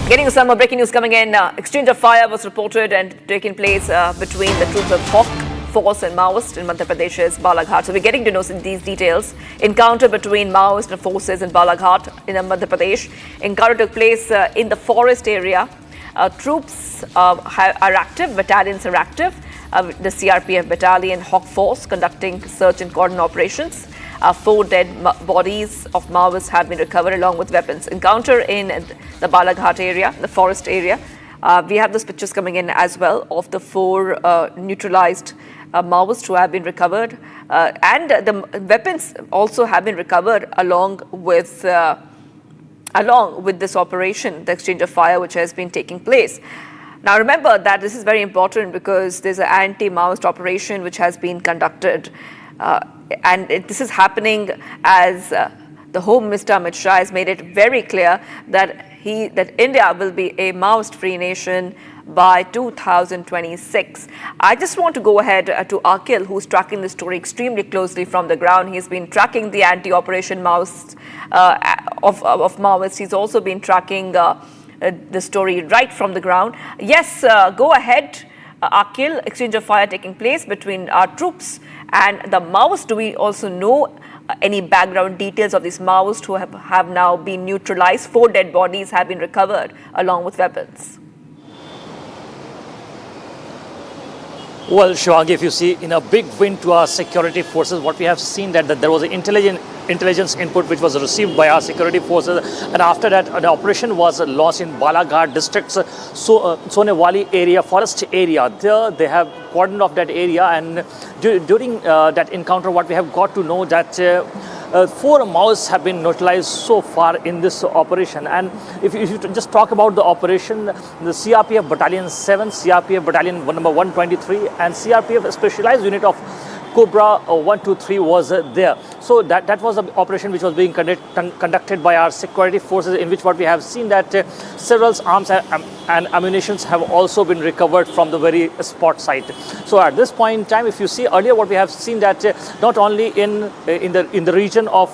Getting some more breaking news coming in. Exchange of fire was reported and taking place between the troops of Hawk Force and Maoists in Madhya Pradesh's Balaghat. So we're getting to know these details. Encounter between Maoist and forces in Balaghat in Madhya Pradesh. Encounter took place in the forest area. Troops are active, battalions are active. The CRPF battalion, Hawk Force, conducting search and cordon operations. 4 dead bodies of Maoists have been recovered along with weapons. Encounter in the Balaghat area, the forest area. We have those pictures coming in as well of the 4 neutralized Maoists who have been recovered. And the weapons also have been recovered along with this operation, the exchange of fire which has been taking place. Now remember that this is very important because there's an anti-Maoist operation which has been conducted. And this is happening as the Home Minister Amit Shah has made it very clear that India will be a Maoist-free nation by 2026. I just want to go ahead to Akhil, who's tracking the story extremely closely from the ground. He's been tracking the anti-operation Maoists of Maoists. He's also been tracking the story right from the ground. Yes, go ahead, Akhil. Exchange of fire taking place between our troops and the Maoists. Do we also know any background details of these Maoists who have now been neutralized? 4 dead bodies have been recovered along with weapons. Well, Shivangi, if you see, in a big win to our security forces, what we have seen that there was an intelligence input which was received by our security forces, and after that the operation was launched in Balaghat district's Sonewali area, forest area. There they have cordoned off that area, and during that encounter what we have got to know that 4 Maoists have been neutralized so far in this operation. And if you just talk about the operation, the CRPF Battalion 7, CRPF Battalion number 123 and CRPF Specialized Unit of Cobra 123 was there. So that was the operation which was being conducted by our security forces, in which what we have seen that several arms and ammunitions have also been recovered from the very spot site. So at this point in time, if you see earlier, what we have seen that not only in the region of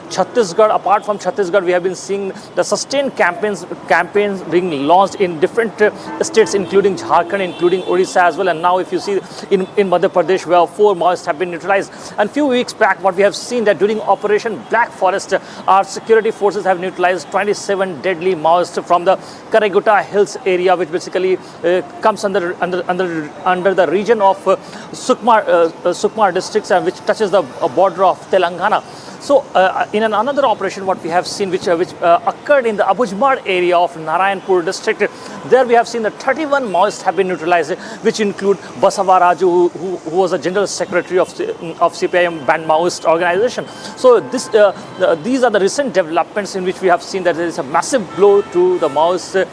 Chhattisgarh, apart from Chhattisgarh, we have been seeing the sustained campaigns being launched in different states, including Jharkhand, including Odisha as well. And now if you see in Madhya Pradesh, where 4 Maoists have been neutralized. And few weeks back, what we have seen that during Operation Black Forest, our security forces have neutralized 27 deadly Maoists from the Karagutta Hills area, which basically comes under the region of Sukma districts, which touches the border of Telangana. So in another operation, what we have seen, which occurred in the Abujmar area of Narayanpur district, there we have seen that 31 Maoists have been neutralized, which include Basava Raju, who was the general secretary of CPIM banned Maoist organization. So these are the recent developments in which we have seen that there is a massive blow to the Maoists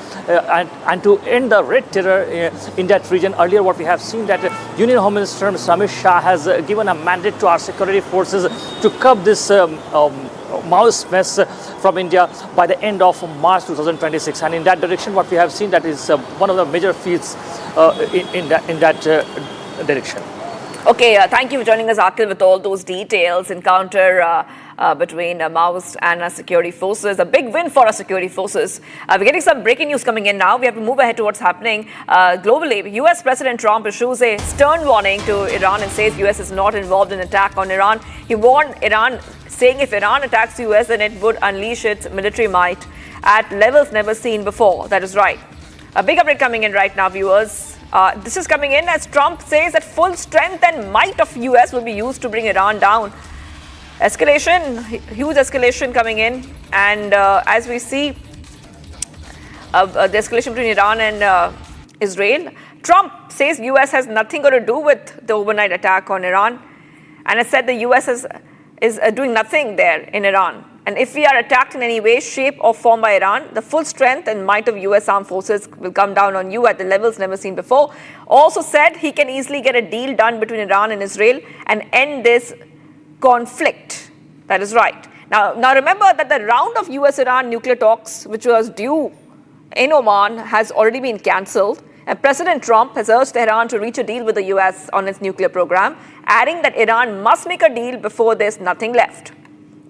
and to end the red terror in that region. Earlier, what we have seen that Union Home Minister Amit Shah has given a mandate to our security forces to curb this Maoist mess from India by the end of March 2026, and in that direction, what we have seen that is one of the major feats in that direction. Okay, thank you for joining us, Akhil, with all those details. Encounter between Maoists and our security forces. A big win for our security forces. We're getting some breaking news coming in now. We have to move ahead to what's happening globally. US President Trump issues a stern warning to Iran and says US is not involved in an attack on Iran. He warned Iran, saying if Iran attacks the US, then it would unleash its military might at levels never seen before. That is right. A big update coming in right now, viewers. This is coming in as Trump says that full strength and might of US will be used to bring Iran down. Escalation, huge escalation coming in, and as we see the escalation between Iran and Israel, Trump says US has nothing got to do with the overnight attack on Iran, and has said the US is doing nothing there in Iran. And if we are attacked in any way, shape or form by Iran, the full strength and might of US armed forces will come down on you at the levels never seen before. Also said he can easily get a deal done between Iran and Israel and end this conflict. That is right. Now remember that the round of US-Iran nuclear talks, which was due in Oman, has already been cancelled. And President Trump has urged Tehran to reach a deal with the US on its nuclear program, adding that Iran must make a deal before there's nothing left.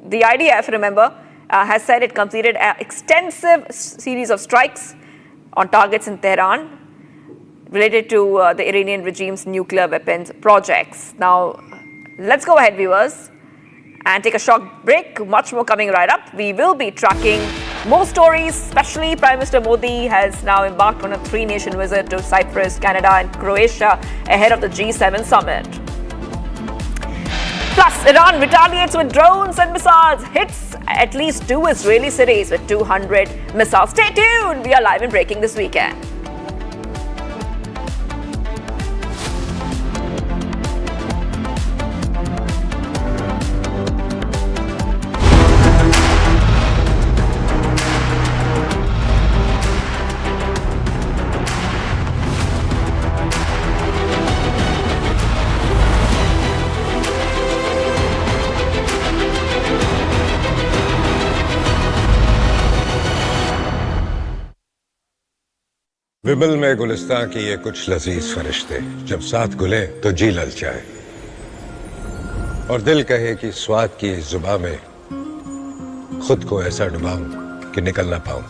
The IDF, remember, has said it completed an extensive series of strikes on targets in Tehran related to the Iranian regime's nuclear weapons projects. Now, let's go ahead, viewers, and take a short break. Much more coming right up. We will be tracking more stories, especially Prime Minister Modi has now embarked on a 3-nation visit to Cyprus, Canada and Croatia ahead of the G7 summit. Plus, Iran retaliates with drones and missiles, hits at least 2 Israeli cities with 200 missiles. Stay tuned. We are live and breaking this weekend. विमल में गुलिस्तां की ये कुछ लजीज फरिश्ते जब साथ घुले तो जी ललचाए और दिल कहे कि स्वाद की जुबान में खुद को ऐसा डुबाऊं कि निकल ना पाऊं।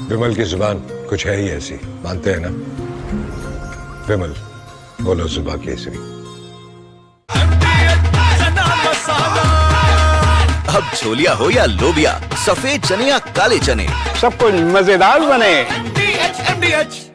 विमल की जुबान कुछ है ही ऐसी, मानते हैं ना? विमल, बोलो जुबां केसरी। अब छोलिया हो या लोबिया, सफेद चने या काले चने, सब कुछ मजेदार बने। MDH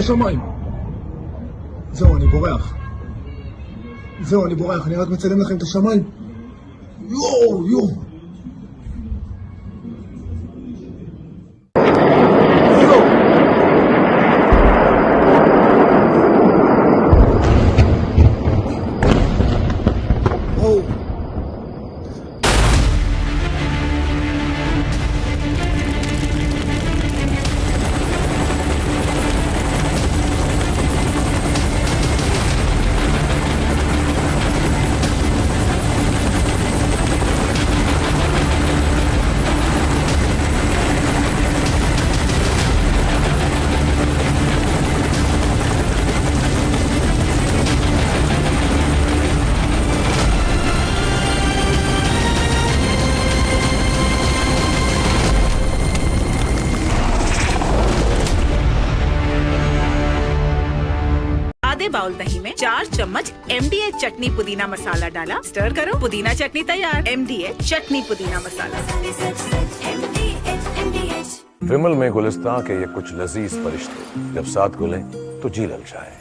השמיים. זהו, אני בורח. זהו, אני בורח, אני רק מצלם לכם את השמיים. יואו. आधे बाउल दही में 4 चम्मच MDH चटनी पुदीना मसाला डाला, स्टर करो, पुदीना चटनी तैयार। MDH चटनी पुदीना मसाला। विमल में गुलिस्तां के ये कुछ लजीज फरिश्ते जब साथ घुलें तो जी ललचाए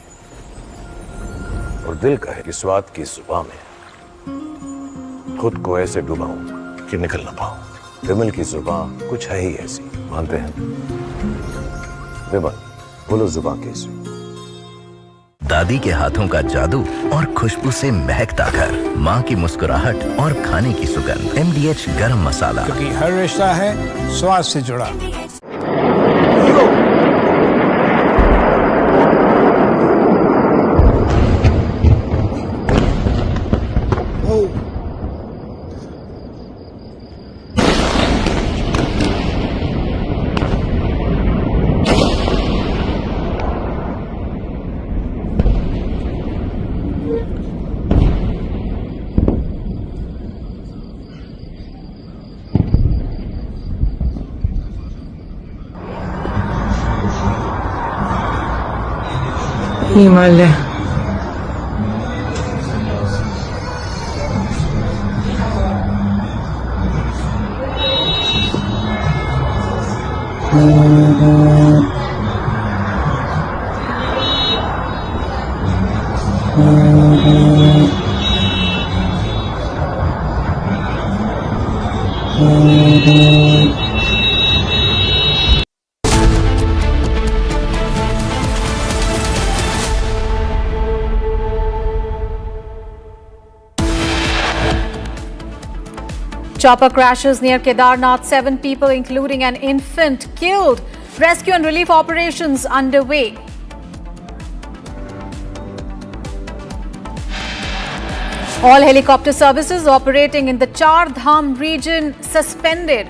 और दिल कहे कि स्वाद की जुबान में खुद को ऐसे डुबाऊं कि निकल ना पाऊं। विमल की जुबान कुछ है ही ऐसी, मानते हैं? विमल, बोलो जुबान कैसी? दादी के हाथों का जादू और खुशबू से महकता घर, माँ की मुस्कुराहट और खाने की सुगंध। MDH गरम मसाला, क्योंकि हर रिश्ता है स्वाद से जुड़ा। Himalaya Chopper crashes near Kedarnath, 7 people including an infant killed. Rescue and relief operations underway. All helicopter services operating in the Char Dham region suspended.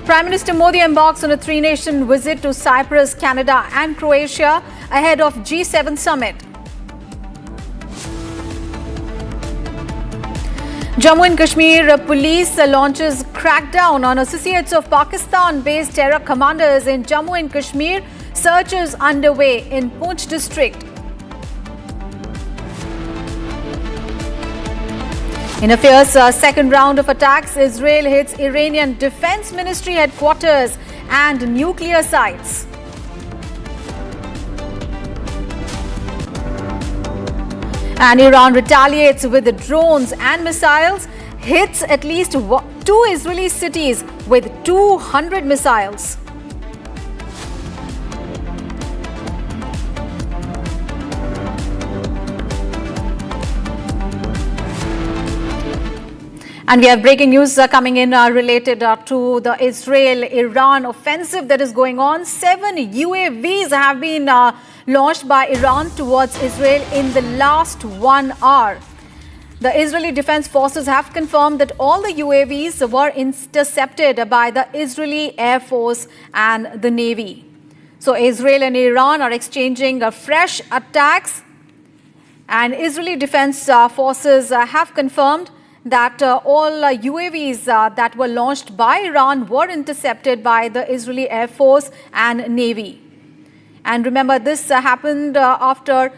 Prime Minister Modi embarks on a three-nation visit to Cyprus, Canada and Croatia ahead of G7 summit. Jammu and Kashmir police launches crackdown on associates of Pakistan-based terror commanders in Jammu and Kashmir. Searches underway in Poonch district. In a fierce second round of attacks, Israel hits Iranian Defense Ministry headquarters and nuclear sites. And Iran retaliates with drones and missiles, hits at least 2 Israeli cities with 200 missiles. And we have breaking news coming in related to the Israel-Iran offensive that is going on. 7 UAVs have been launched by Iran towards Israel in the last 1 hour. The Israeli Defense Forces have confirmed that all the UAVs were intercepted by the Israeli Air Force and the Navy. So Israel and Iran are exchanging fresh attacks, and Israeli Defense Forces have confirmed that all UAVs that were launched by Iran were intercepted by the Israeli Air Force and Navy. And remember, this happened after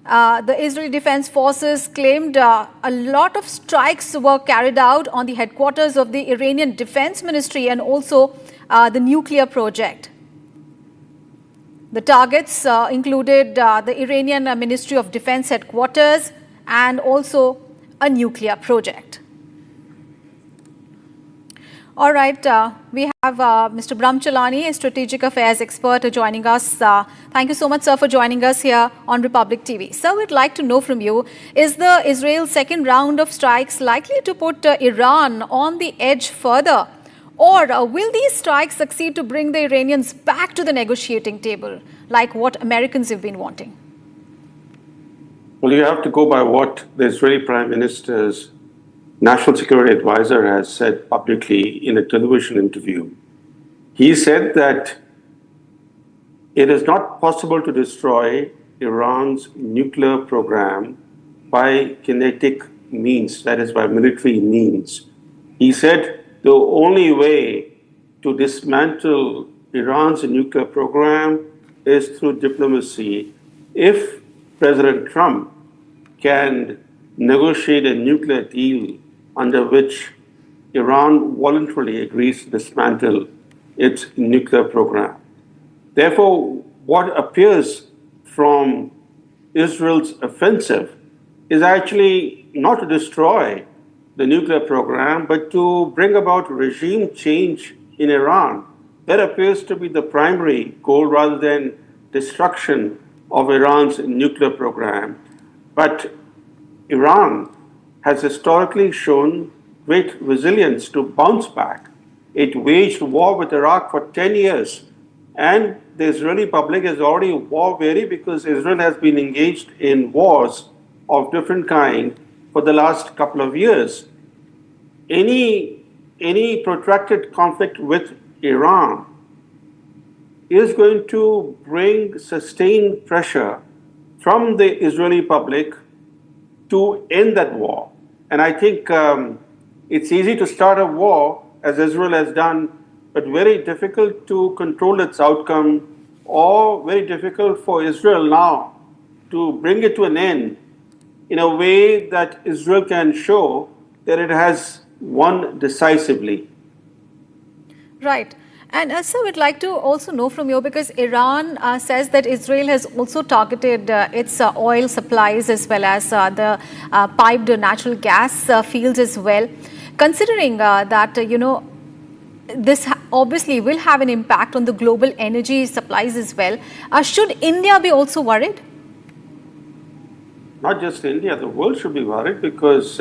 the Israeli Defense Forces claimed a lot of strikes were carried out on the headquarters of the Iranian Defense Ministry and also the nuclear project. The targets included the Iranian Ministry of Defense headquarters and also a nuclear project. All right, we have Mr. Brahmchalani, a strategic affairs expert, joining us. Thank you so much, sir, for joining us here on Republic TV. Sir, we'd like to know from you, is the Israel's second round of strikes likely to put Iran on the edge further? Or will these strikes succeed to bring the Iranians back to the negotiating table, like what Americans have been wanting? Well, you have to go by what the Israeli Prime Minister's National Security Advisor has said publicly in a television interview. He said that it is not possible to destroy Iran's nuclear program by kinetic means, that is, by military means. He said the only way to dismantle Iran's nuclear program is through diplomacy. If President Trump can negotiate a nuclear deal under which Iran voluntarily agrees to dismantle its nuclear program. Therefore, what appears from Israel's offensive is actually not to destroy the nuclear program, but to bring about regime change in Iran. That appears to be the primary goal rather than destruction of Iran's nuclear program. But Iran has historically shown great resilience to bounce back. It waged war with Iraq for 10 years, and the Israeli public is already war-weary because Israel has been engaged in wars of different kind for the last couple of years. Any protracted conflict with Iran is going to bring sustained pressure from the Israeli public to end that war. And I think it's easy to start a war, as Israel has done, but very difficult to control its outcome, or very difficult for Israel now to bring it to an end in a way that Israel can show that it has won decisively. Right. And sir, we'd like to also know from you, because Iran says that Israel has also targeted its oil supplies as well as the piped natural gas fields as well. Considering that, this obviously will have an impact on the global energy supplies as well, should India be also worried? Not just India, the world should be worried, because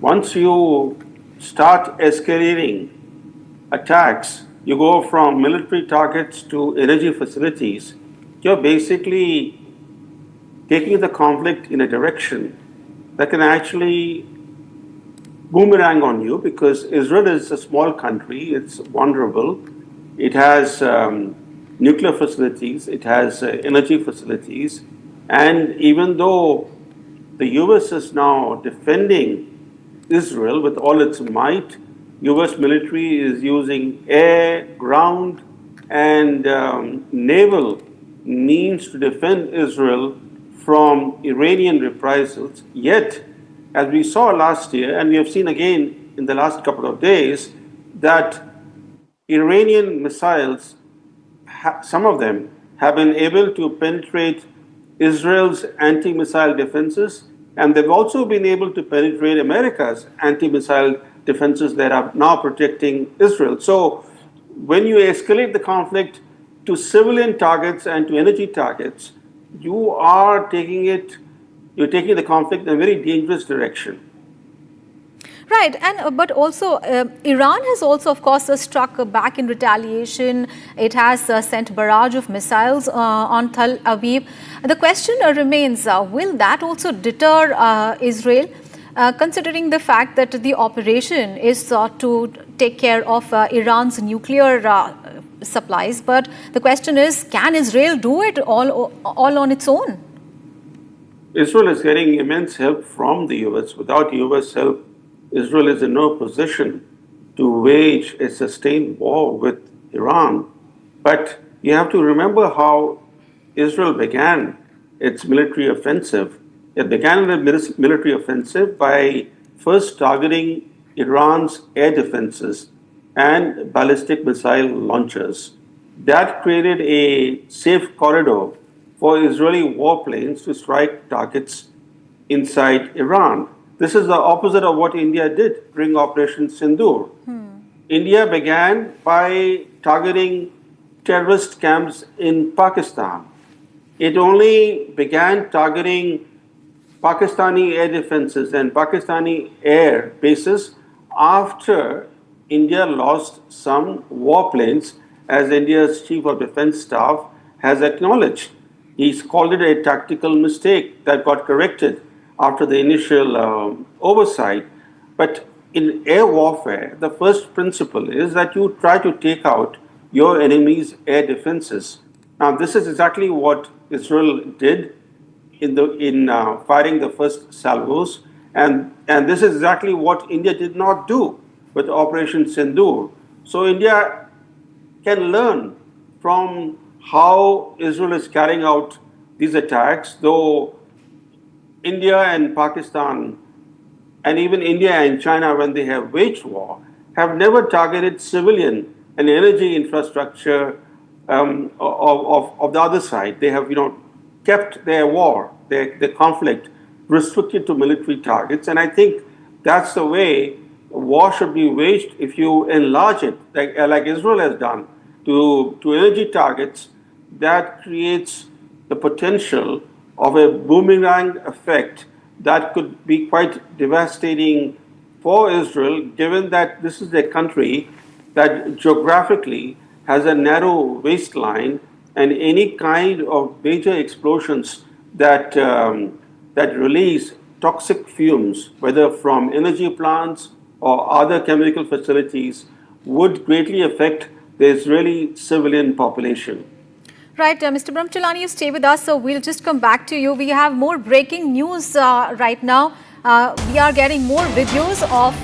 once you start escalating attacks, you go from military targets to energy facilities, you're basically taking the conflict in a direction that can actually boomerang on you, because Israel is a small country, it's vulnerable, it has nuclear facilities, it has energy facilities, and even though the US is now defending Israel with all its might, US military is using air, ground, and naval means to defend Israel from Iranian reprisals. Yet, as we saw last year, and we have seen again in the last couple of days, that Iranian missiles, some of them, have been able to penetrate Israel's anti-missile defenses, and they've also been able to penetrate America's anti-missile defenses that are now protecting Israel. So when you escalate the conflict to civilian targets and to energy targets, you're taking the conflict in a very dangerous direction. Right, and but also Iran has also, of course, struck back in retaliation. It has sent barrage of missiles on Tel Aviv. The question remains, will that also deter Israel, considering the fact that the operation is to take care of Iran's nuclear supplies? But the question is, can Israel do it all on its own? Israel is getting immense help from the US. Without US help, Israel is in no position to wage a sustained war with Iran. But you have to remember how Israel began its military offensive. It began the military offensive by first targeting Iran's air defenses and ballistic missile launchers. That created a safe corridor for Israeli warplanes to strike targets inside Iran. This is the opposite of what India did during Operation Sindoor. India began by targeting terrorist camps in Pakistan. It only began targeting Pakistani air defenses and Pakistani air bases after India lost some warplanes, as India's Chief of Defense Staff has acknowledged. He's called it a tactical mistake that got corrected after the initial oversight. But in air warfare, the first principle is that you try to take out your enemy's air defenses. Now, this is exactly what Israel did in firing the first salvos, and this is exactly what India did not do with Operation Sindoor. So India can learn from how Israel is carrying out these attacks, though India and Pakistan, and even India and China, when they have waged war, have never targeted civilian and energy infrastructure of the other side. They have, kept their war, their conflict restricted to military targets. And I think that's the way war should be waged. If you enlarge it, like Israel has done, to energy targets, that creates the potential of a boomerang effect that could be quite devastating for Israel, given that this is a country that geographically has a narrow waistline, and any kind of major explosions that release toxic fumes, whether from energy plants or other chemical facilities, would greatly affect the Israeli civilian population. Right, Mr. Brahmachalani, you stay with us, so we'll just come back to you. We have more breaking news right now. We are getting more videos of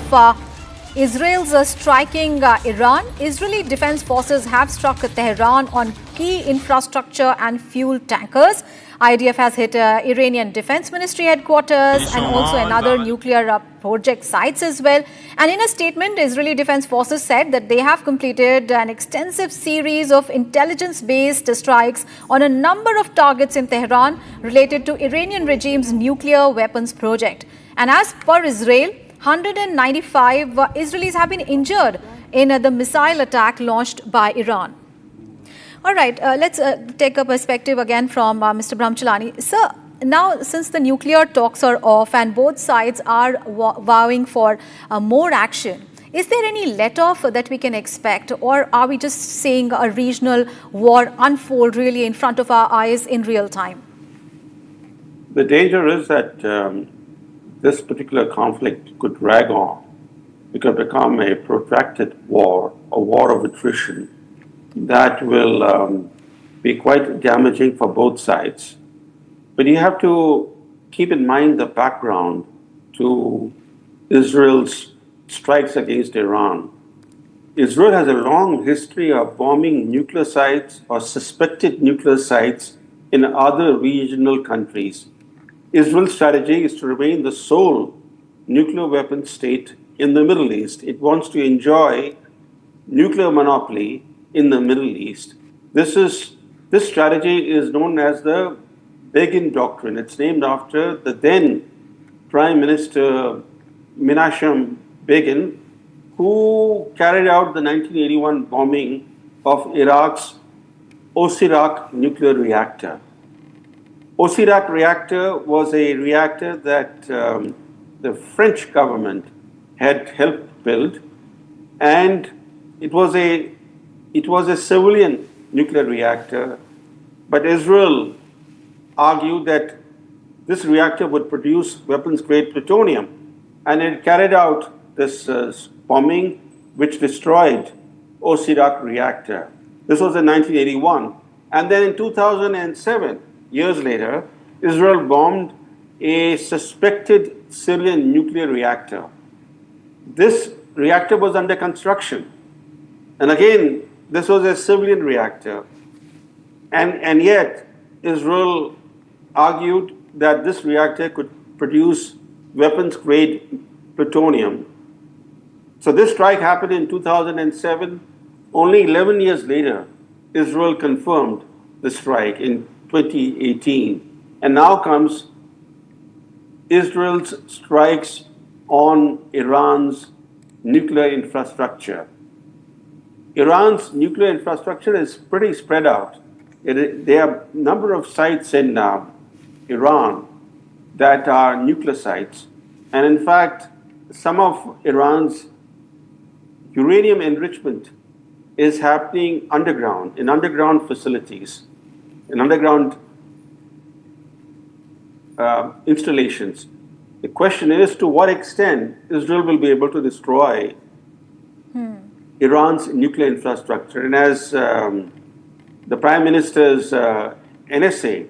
Israel's striking Iran. Israeli defense forces have struck Tehran on key infrastructure and fuel tankers. IDF has hit Iranian Defense Ministry headquarters and also another nuclear project sites as well. And in a statement, Israeli Defense Forces said that they have completed an extensive series of intelligence-based strikes on a number of targets in Tehran related to Iranian regime's nuclear weapons project. And as per Israel, 195 Israelis have been injured in the missile attack launched by Iran. All right, let's take a perspective again from Mr. Brahmachalani. Sir, now since the nuclear talks are off and both sides are vowing for more action, is there any let-off that we can expect, or are we just seeing a regional war unfold really in front of our eyes in real time? The danger is that this particular conflict could drag on. It could become a protracted war, a war of attrition that will be quite damaging for both sides. But you have to keep in mind the background to Israel's strikes against Iran. Israel has a long history of bombing nuclear sites or suspected nuclear sites in other regional countries. Israel's strategy is to remain the sole nuclear weapons state in the Middle East. It wants to enjoy nuclear monopoly in the Middle East. This strategy is known as the Begin Doctrine. It's named after the then Prime Minister Menachem Begin, who carried out the 1981 bombing of Iraq's Osirak nuclear reactor. Osirak reactor was a reactor that the French government had helped build, and it was a civilian nuclear reactor, but Israel argued that this reactor would produce weapons-grade plutonium, and it carried out this bombing which destroyed Osirak reactor. This was in 1981. And then in 2007, years later, Israel bombed a suspected Syrian nuclear reactor. this reactor was under construction. And again, this was a civilian reactor. And yet, Israel argued that this reactor could produce weapons-grade plutonium. So this strike happened in 2007. Only 11 years later, Israel confirmed the strike in 2018. And now comes Israel's strikes on Iran's nuclear infrastructure. Iran's nuclear infrastructure is pretty spread out. There are a number of sites in Iran that are nuclear sites. And in fact, some of Iran's uranium enrichment is happening underground, in underground facilities, in underground installations. The question is to what extent Israel will be able to destroy Iran's nuclear infrastructure. And as the Prime Minister's NSA,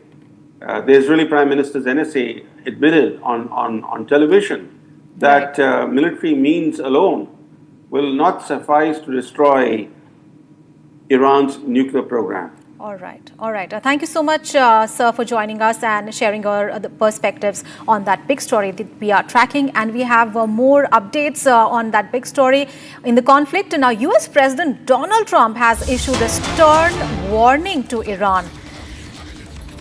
the Israeli Prime Minister's NSA admitted on television that military means alone will not suffice to destroy Iran's nuclear program. All right. All right. Thank you so much, sir, for joining us and sharing your the perspectives on that big story that we are tracking. And we have more updates on that big story in the conflict. Now, U.S. President Donald Trump has issued a stern warning to Iran.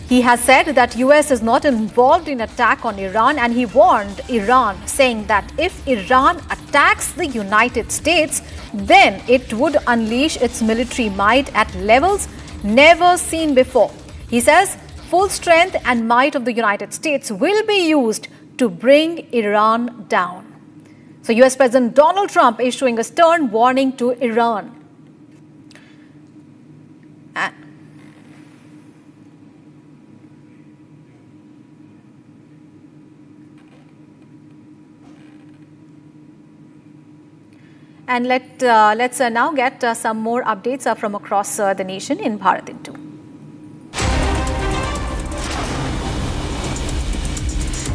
He has said that U.S. is not involved in attack on Iran, and he warned Iran, saying that if Iran attacks the United States, then it would unleash its military might at levels never seen before. He says full strength and might of the United States will be used to bring Iran down. So US President Donald Trump issuing a stern warning to Iran. And let's now get some more updates from across the nation in Bharat in 2.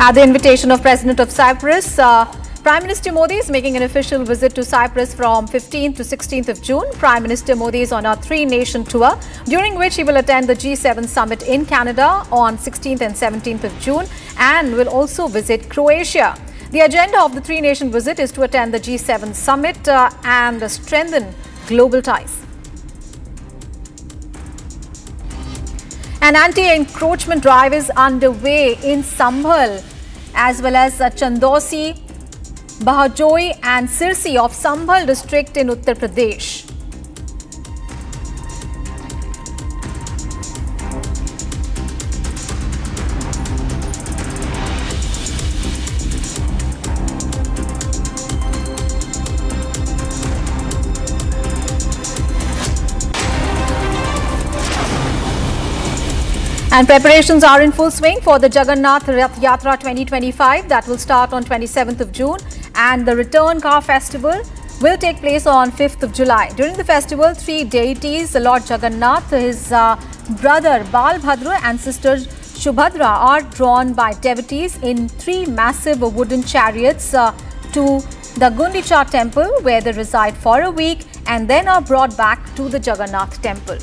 At the invitation of President of Cyprus, Prime Minister Modi is making an official visit to Cyprus from 15th to 16th of June. Prime Minister Modi is on a three-nation tour, during which he will attend the G7 summit in Canada on 16th and 17th of June and will also visit Croatia. The agenda of the three-nation visit is to attend the G7 summit and strengthen global ties. An anti-encroachment drive is underway in Sambhal as well as Chandosi, Bahajoi and Sirsi of Sambhal district in Uttar Pradesh. And preparations are in full swing for the Jagannath Rath Yatra 2025 that will start on 27th of June, and the Return Car Festival will take place on 5th of July. During the festival, three deities, Lord Jagannath, his brother Balbhadra and sister Shubhadra are drawn by devotees in three massive wooden chariots to the Gundicha temple, where they reside for a week and then are brought back to the Jagannath temple.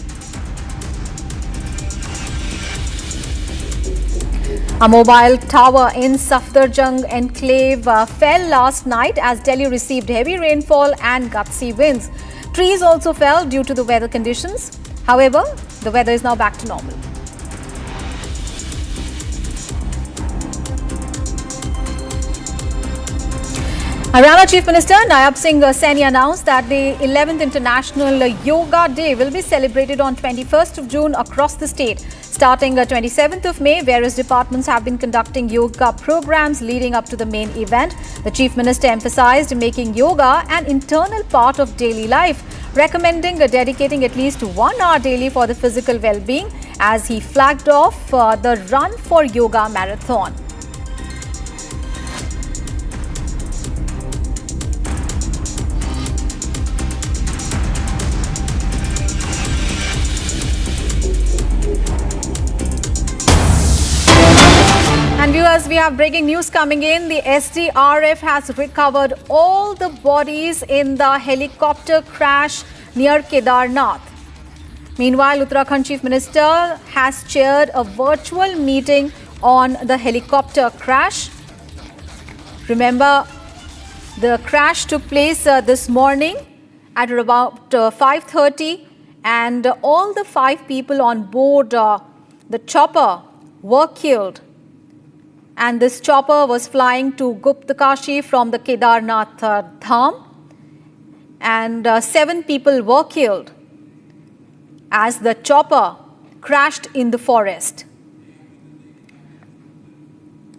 A mobile tower in Safdarjung enclave fell last night as Delhi received heavy rainfall and gusty winds. Trees also fell due to the weather conditions. However, the weather is now back to normal. Haryana Chief Minister Nayab Singh Saini announced that the 11th International Yoga Day will be celebrated on 21st of June across the state. Starting 27th of May, various departments have been conducting yoga programs leading up to the main event. The Chief Minister emphasized making yoga an internal part of daily life, recommending dedicating at least 1 hour daily for the physical well-being, as he flagged off the Run for Yoga marathon. And viewers, we have breaking news coming in. The SDRF has recovered all the bodies in the helicopter crash near Kedarnath. Meanwhile, Uttarakhand Chief Minister has chaired a virtual meeting on the helicopter crash. Remember, the crash took place this morning at about 5:30, and all the 5 people on board the chopper were killed. And this chopper was flying to Guptkashi from the Kedarnath Dham, and 7 people were killed as the chopper crashed in the forest.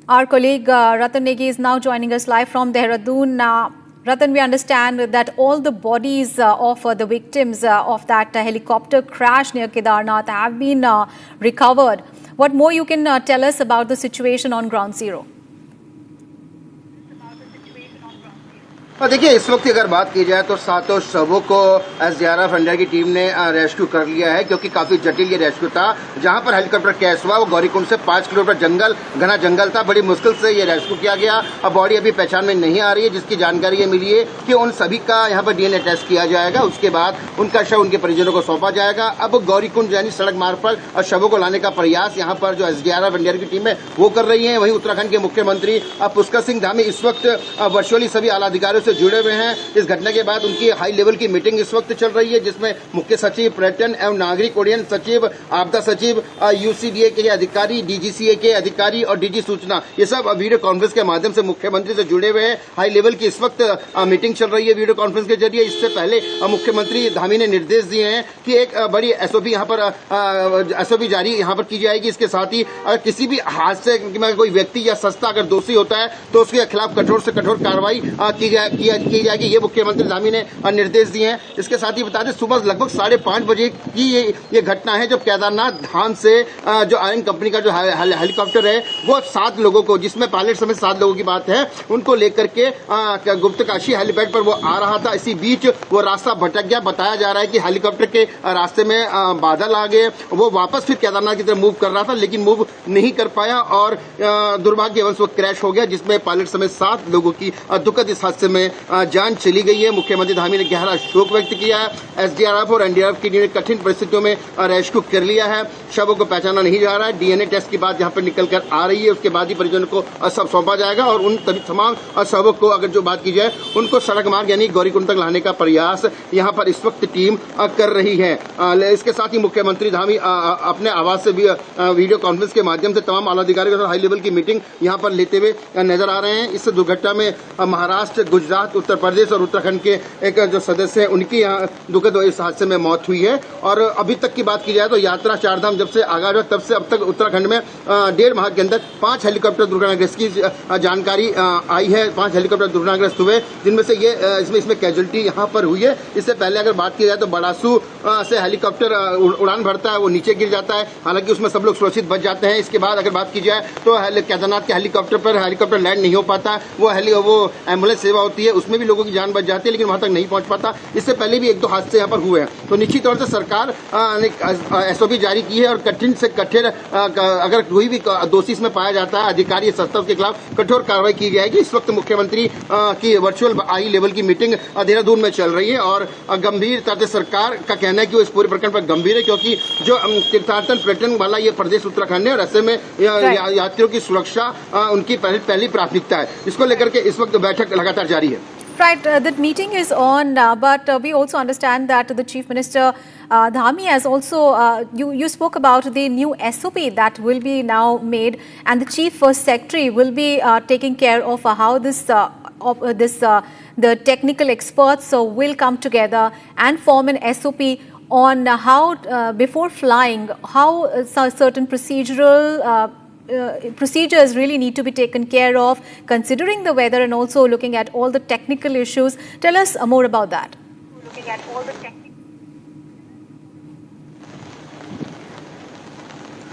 Our colleague Ratan Negi is now joining us live from Dehradun. Ratan, we understand that all the bodies of the victims of that helicopter crash near Kedarnath have been recovered. What more you can tell us about the situation on ground zero? देखिए, इस वक्त की अगर बात की जाए तो 7 शवों को एसडीआरएफ इंडिया की टीम ने रेस्क्यू कर लिया है, क्योंकि काफी जटिल ये रेस्क्यू था। जहां पर हेलीकॉप्टर क्रैश हुआ वो गौरीकुंड से 5 किलोमीटर जंगल, घना जंगल था। बड़ी मुश्किल से ये रेस्क्यू किया गया। अब बॉडी अभी पहचान में नहीं आ रही है, जिसकी जानकारी ये मिली है कि उन सभी का यहाँ पर डीएनए टेस्ट किया जाएगा। उसके बाद उनका शव उनके परिजनों को सौंपा जाएगा। अब गौरीकुंड यानी सड़क मार्ग पर शवों को लाने का प्रयास यहाँ पर जो एसडीआरएफ इंडिया की टीम है वो कर रही है। वहीं उत्तराखंड के मुख्यमंत्री पुष्कर सिंह धामी इस वक्त वर्चुअली सभी आला अधिकारियों से जुड़े हुए हैं। इस घटना के बाद उनकी हाई लेवल की मीटिंग इस वक्त चल रही है, जिसमें मुख्य सचिव पर्यटन एवं नागरिक उड्डयन सचिव, आपदा सचिव, यूसीडीए के अधिकारी, डीजीसीए के अधिकारी और डीजी सूचना, ये सब वीडियो कॉन्फ्रेंस के माध्यम से मुख्यमंत्री से जुड़े हुए हैं। हाई लेवल की इस वक्त मीटिंग चल रही है वीडियो कॉन्फ्रेंस के जरिए। इससे पहले मुख्यमंत्री धामी ने निर्देश दिए हैं कि एक बड़ी एसओपी यहाँ पर एसओपी जारी यहाँ पर की जाएगी। इसके साथ ही अगर किसी भी हादसे में कोई व्यक्ति या संस्था अगर दोषी होता है तो उसके खिलाफ कठोर से कठोर कार्रवाई की जाएगी। ये मुख्यमंत्री धामी ने निर्देश दिए हैं। इसके साथ ही बता दें, सुबह लगभग 5:30 बजे की ये घटना है, जब केदारनाथ धाम से जो आयरन कंपनी का जो हेलीकॉप्टर है वो 7 लोगों को, जिसमें पायलट समेत 7 लोगों की बात है, उनको लेकर के गुप्तकाशी हेलीपैड पर वो आ रहा था। इसी बीच वो रास्ता भटक गया। बताया जा रहा है कि हेलीकॉप्टर के रास्ते में बादल आ गए। वो वापस फिर केदारनाथ की तरफ मूव कर रहा था, लेकिन मूव नहीं कर पाया और दुर्भाग्यवश वो क्रैश हो गया, जिसमें पायलट समेत 7 लोगों की दुखद इस हादसे में जान चली गई है। मुख्यमंत्री धामी ने गहरा शोक व्यक्त किया है। एसडीआरएफ और एनडीआरएफ की टीम ने कठिन परिस्थितियों में रेस्क्यू कर लिया है। शवों को पहचाना नहीं जा रहा है। डीएनए टेस्ट की बात यहाँ पर निकल कर आ रही है। उसके बाद ही परिजनों को सब सौंपा जाएगा और उन तमाम शवों को, अगर जो बात की जाए, उनको सड़क मार्ग यानी गौरीकुंड तक लाने का प्रयास यहाँ पर इस वक्त टीम कर रही है। इसके साथ ही मुख्यमंत्री धामी अपने आवास से भी वीडियो कॉन्फ्रेंस के माध्यम से तमाम आला अधिकारियों के साथ हाई लेवल की मीटिंग यहाँ पर लेते हुए नजर आ रहे हैं। इस दुर्घटना में महाराष्ट्र, गुजरात, उत्तर प्रदेश और उत्तराखंड के एक जो सदस्य हैं उनकी यहाँ दुखद इस हादसे में मौत हुई है। और अभी तक की बात की जाए तो यात्रा 4 धाम जब से आगाज हुआ तब से अब तक उत्तराखंड में 1.5 माह के अंदर 5 हेलीकॉप्टर दुर्घटनाग्रस्त की जानकारी आई है। 5 हेलीकॉप्टर दुर्घटनाग्रस्त हुए, जिनमें से ये इसमें कैजुअलिटी यहाँ पर हुई है। इससे पहले अगर बात की जाए तो बड़ासू से हेलीकॉप्टर उड़ान भरता है, वो नीचे गिर जाता है, हालांकि उसमें सब लोग सुरक्षित बच जाते हैं। इसके बाद अगर बात की जाए तो केदारनाथ के हेलीकॉप्टर पर हेलीकॉप्टर लैंड नहीं हो पाता। वो एम्बुलेंस सेवा होती है, उसमें भी लोगों की जान बच जाती है, लेकिन वहां तक नहीं पहुंच पाता। इससे पहले भी 1-2 हादसे यहाँ पर हुए हैं। तो निश्चित तौर से सरकार ने एसओपी जारी की है और कठिन से कठिन अगर कोई भी दोषी इसमें पाया जाता है, अधिकारी संस्था के खिलाफ कठोर कार्रवाई की जाएगी। इस वक्त मुख्यमंत्री की वर्चुअल हाई लेवल की मीटिंग देहरादून में चल रही है और गंभीरता से सरकार का कहना है कि वो इस पूरे प्रकरण पर गंभीर है, क्योंकि जो तीर्थाटन पर्यटन वाला ये प्रदेश उत्तराखंड है और ऐसे में यात्रियों की सुरक्षा उनकी पहली प्राथमिकता है। इसको लेकर के इस वक्त बैठक लगातार जारी है। Right, that meeting is on, but we also understand that the Chief Minister Dhami has also, you spoke about the new SOP that will be now made, and the Chief Secretary will be taking care of how the technical experts will come together and form an SOP on how, before flying, how certain procedural procedures really need to be taken care of, considering the weather and also looking at all the technical issues. Tell us more about that.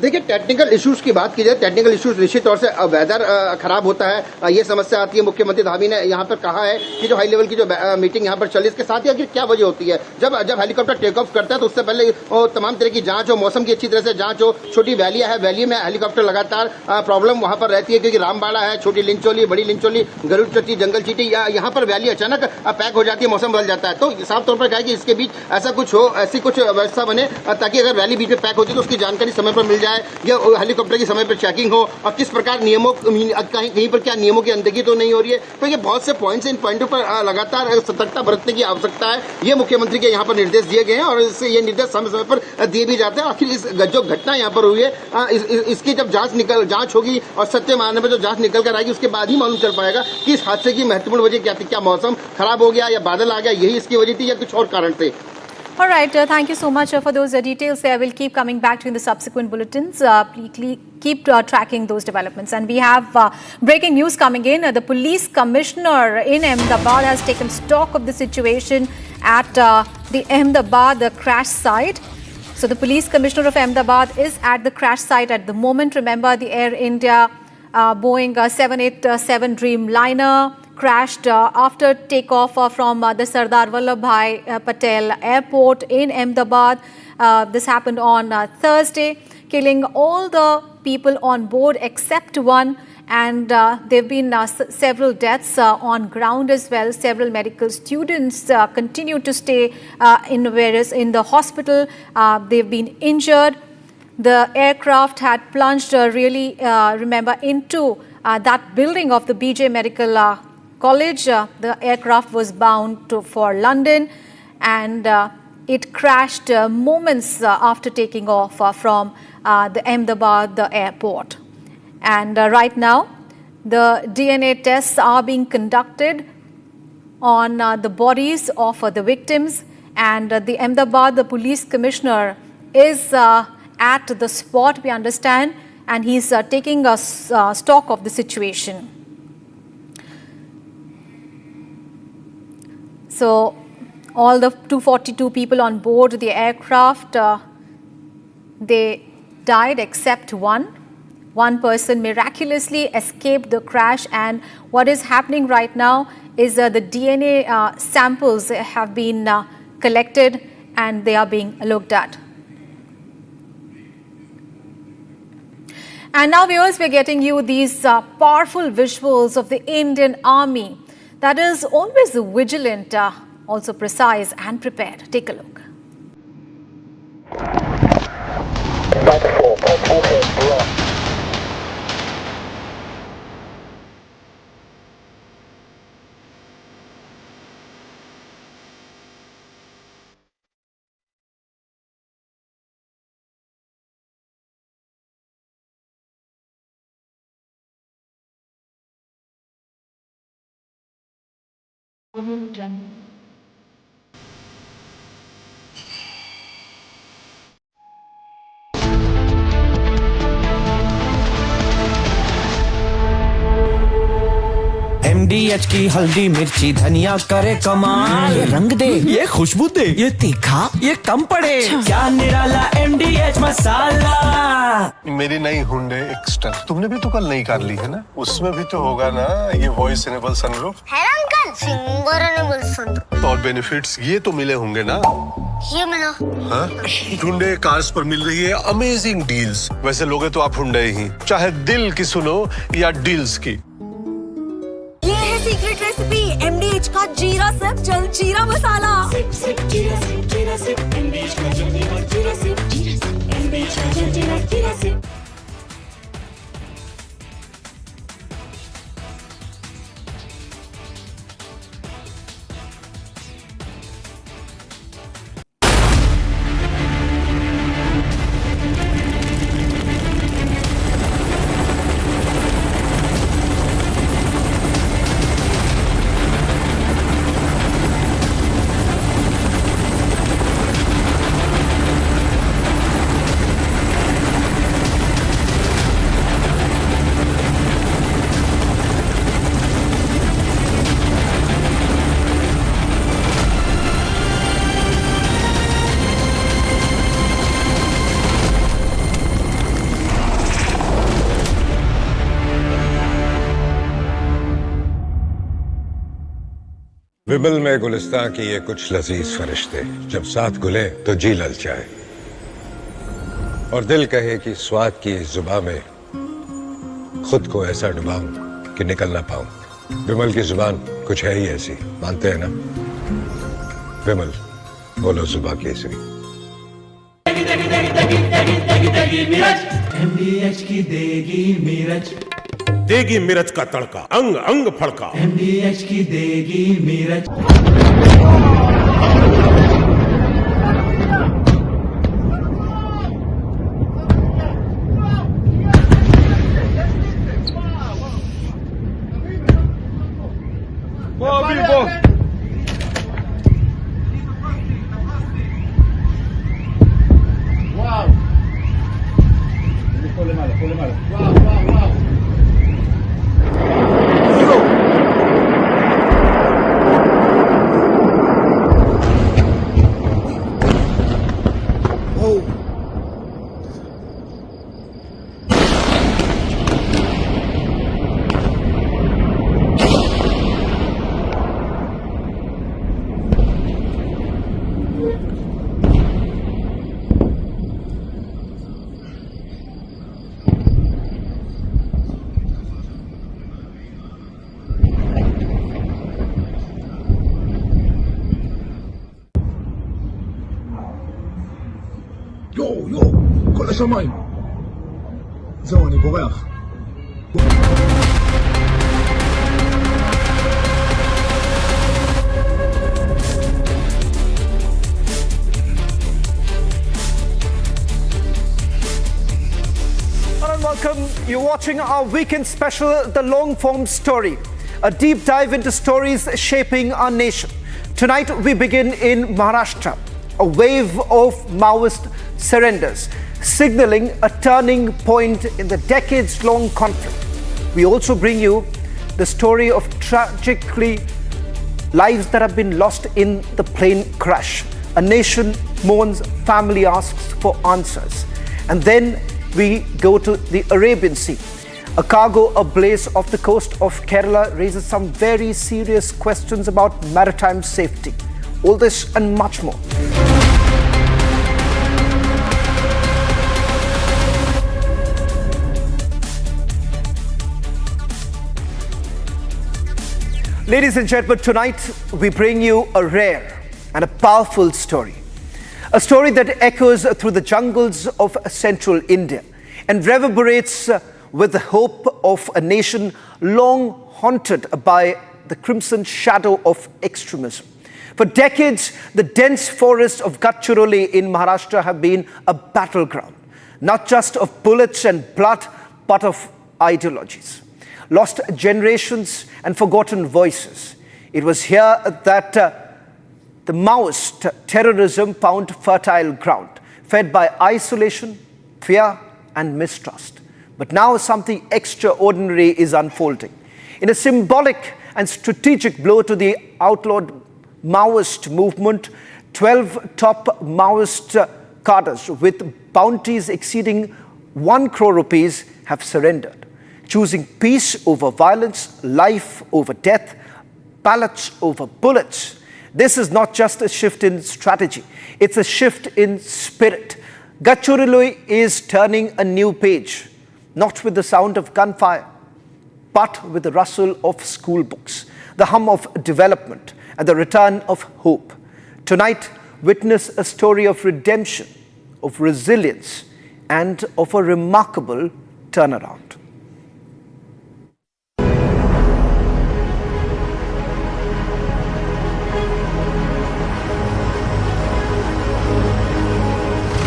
देखिए, technical issues की बात की जाए, technical issues निश्चित तौर से weather खराब होता है, ये समस्या आती है। मुख्यमंत्री धामी ने यहाँ पर कहा है कि जो हाई लेवल की जो मीटिंग यहाँ पर चली, इसके साथ ही आखिर क्या वजह होती है। जब हेलीकॉप्टर टेक ऑफ करता है तो उससे पहले तमाम तरह की जांच हो, मौसम की अच्छी तरह से जांच हो। छोटी वैलियां है, वैली में हेलीकॉप्टर लगातार प्रॉब्लम वहां पर रहती है, क्योंकि रामबाड़ा है, छोटी लिंचोली, बड़ी लिंचोली, गरुड़ चट्टी, जंगल चीटी, यहाँ पर वैली अचानक पैक हो जाती है, मौसम बदल जाता है। तो साफ तौर पर कहा कि इसके बीच ऐसा कुछ हो, ऐसी कुछ व्यवस्था बने ताकि अगर वैली बीच में पैक होती है तो उसकी जानकारी समय पर मिल जाए, या हेलीकॉप्टर की समय पर चेकिंग हो, और किस प्रकार नियमों कहीं पर क्या नियमों की अनदेखी तो नहीं हो रही है। तो ये बहुत से पॉइंट्स, इन पॉइंटों पर लगातार सतर्कता बरतने की आवश्यकता है। ये मुख्यमंत्री के यहाँ पर निर्देश दिए गए हैं और इससे ये निर्देश समय समय पर दिए भी जाते हैं। आखिर इस जो घटना यहाँ पर हुई है, इसकी जब जांच होगी और सत्य मानने पर जो जांच निकल कर आएगी, उसके बाद ही मालूम चल पाएगा कि इस हादसे की महत्वपूर्ण वजह क्या थी। क्या मौसम खराब हो गया या बादल आ गया, यही इसकी वजह थी, या कुछ और कारण थे। All right, thank you so much for those details. I will keep coming back to you in the subsequent bulletins. Please keep tracking those developments. And we have breaking news coming in. The police commissioner in Ahmedabad has taken stock of the situation at the Ahmedabad crash site. So the police commissioner of Ahmedabad is at the crash site at the moment. Remember, the Air India Boeing 787 Dreamliner crashed after takeoff from the Sardar Vallabhbhai Patel Airport in Ahmedabad. This happened on Thursday, killing all the people on board except one. And there have been several deaths on ground as well. Several medical students continue to stay in the hospital. They've been injured. The aircraft had plunged remember, into that building of the BJ Medical College. The aircraft was bound for London, and it crashed moments after taking off from the Ahmedabad airport. And right now, the DNA tests are being conducted on the bodies of the victims, and the Ahmedabad, the police commissioner, is at the spot, we understand, and he's taking a stock of the situation. So all the 242 people on board the aircraft, they died except one. One person miraculously escaped the crash, and what is happening right now is the DNA samples have been collected and they are being looked at. And now, viewers, we're getting you these powerful visuals of the Indian Army that is always vigilant, also precise and prepared. Take a look. MDH की हल्दी मिर्ची धनिया करे कमाल, ये रंग दे, ये खुशबू दे, ये तीखा, ये कम पड़े, क्या निराला MDH मसाला। मेरी नई हुंडई एक्स्ट्रा तुमने भी तो कल नई कार ली है ना, उसमें भी तो होगा ना ये वॉइस इनेबल सनरूफ। है ना अंकल, सिंगर इनेबल सनरूफ। और बेनिफिट्स ये तो मिले होंगे ना। ये मिला। हाँ? हुंडई कार्स पर मिल रही है अमेजिंग डील्स। वैसे लोगे तो आप हुंडई ही, चाहे दिल की सुनो या डील्स की। ये है सीक्रेट रेसिपी MDH का जीरा सिप जल जीरा मसाला। सिप सिप जीरा सिप MDH का जल जीरा सिप MDH का जल जीरा सिप। विमल में गुलिस्तां की ये कुछ लजीज फरिश्ते जब साथ घुले तो जी ललचाए और दिल कहे कि स्वाद की इस जुबान में खुद को ऐसा डुबाऊं कि निकल ना पाऊं। विमल की जुबान कुछ है ही ऐसी, मानते हैं ना? विमल बोलो जुबान केसरी। MDH की देगी मिर्च, देगी मिर्च का तड़का, अंग अंग फड़का। MDH की देगी मिर्च। כל השמיים. זהו, אני בורח. Hello and welcome. You're watching our weekend special, The Long Form Story, a deep dive into stories shaping our nation. Tonight we begin in Maharashtra, a wave of Maoist surrenders, signaling a turning point in the decades-long conflict. We also bring you the story of tragically lives that have been lost in the plane crash. A nation mourns, family asks for answers. And then we go to the Arabian Sea. A cargo ablaze off the coast of Kerala raises some very serious questions about maritime safety. All this and much more. Ladies and gentlemen, tonight we bring you a rare and a powerful story. A story that echoes through the jungles of central India and reverberates with the hope of a nation long haunted by the crimson shadow of extremism. For decades, the dense forests of Gadchiroli in Maharashtra have been a battleground, not just of bullets and blood, but of ideologies. Lost generations and forgotten voices. It was here that the Maoist terrorism found fertile ground, fed by isolation, fear, and mistrust. But now something extraordinary is unfolding. In a symbolic and strategic blow to the outlawed Maoist movement, 12 top Maoist cadres with bounties exceeding 1 crore rupees have surrendered, choosing peace over violence, life over death, ballots over bullets. This is not just a shift in strategy, it's a shift in spirit. Gadchiroli is turning a new page, not with the sound of gunfire, but with the rustle of school books, the hum of development, and the return of hope. Tonight, witness a story of redemption, of resilience, and of a remarkable turnaround.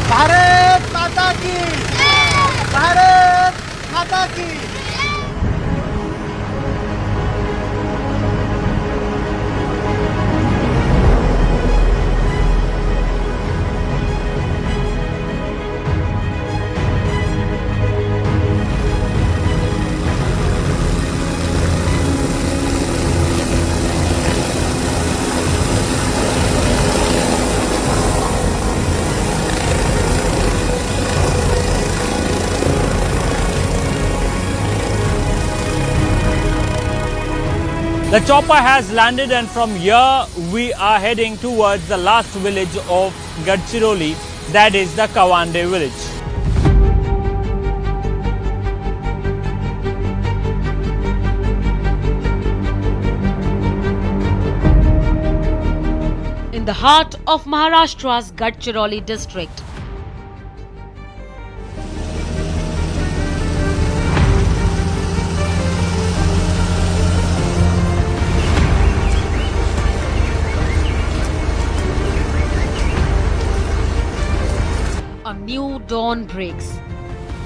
Bharat माता की भारत माता की The chopper has landed, and from here we are heading towards the last village of Gadchiroli, that is the Kawande village. In the heart of Maharashtra's Gadchiroli district, a new dawn breaks.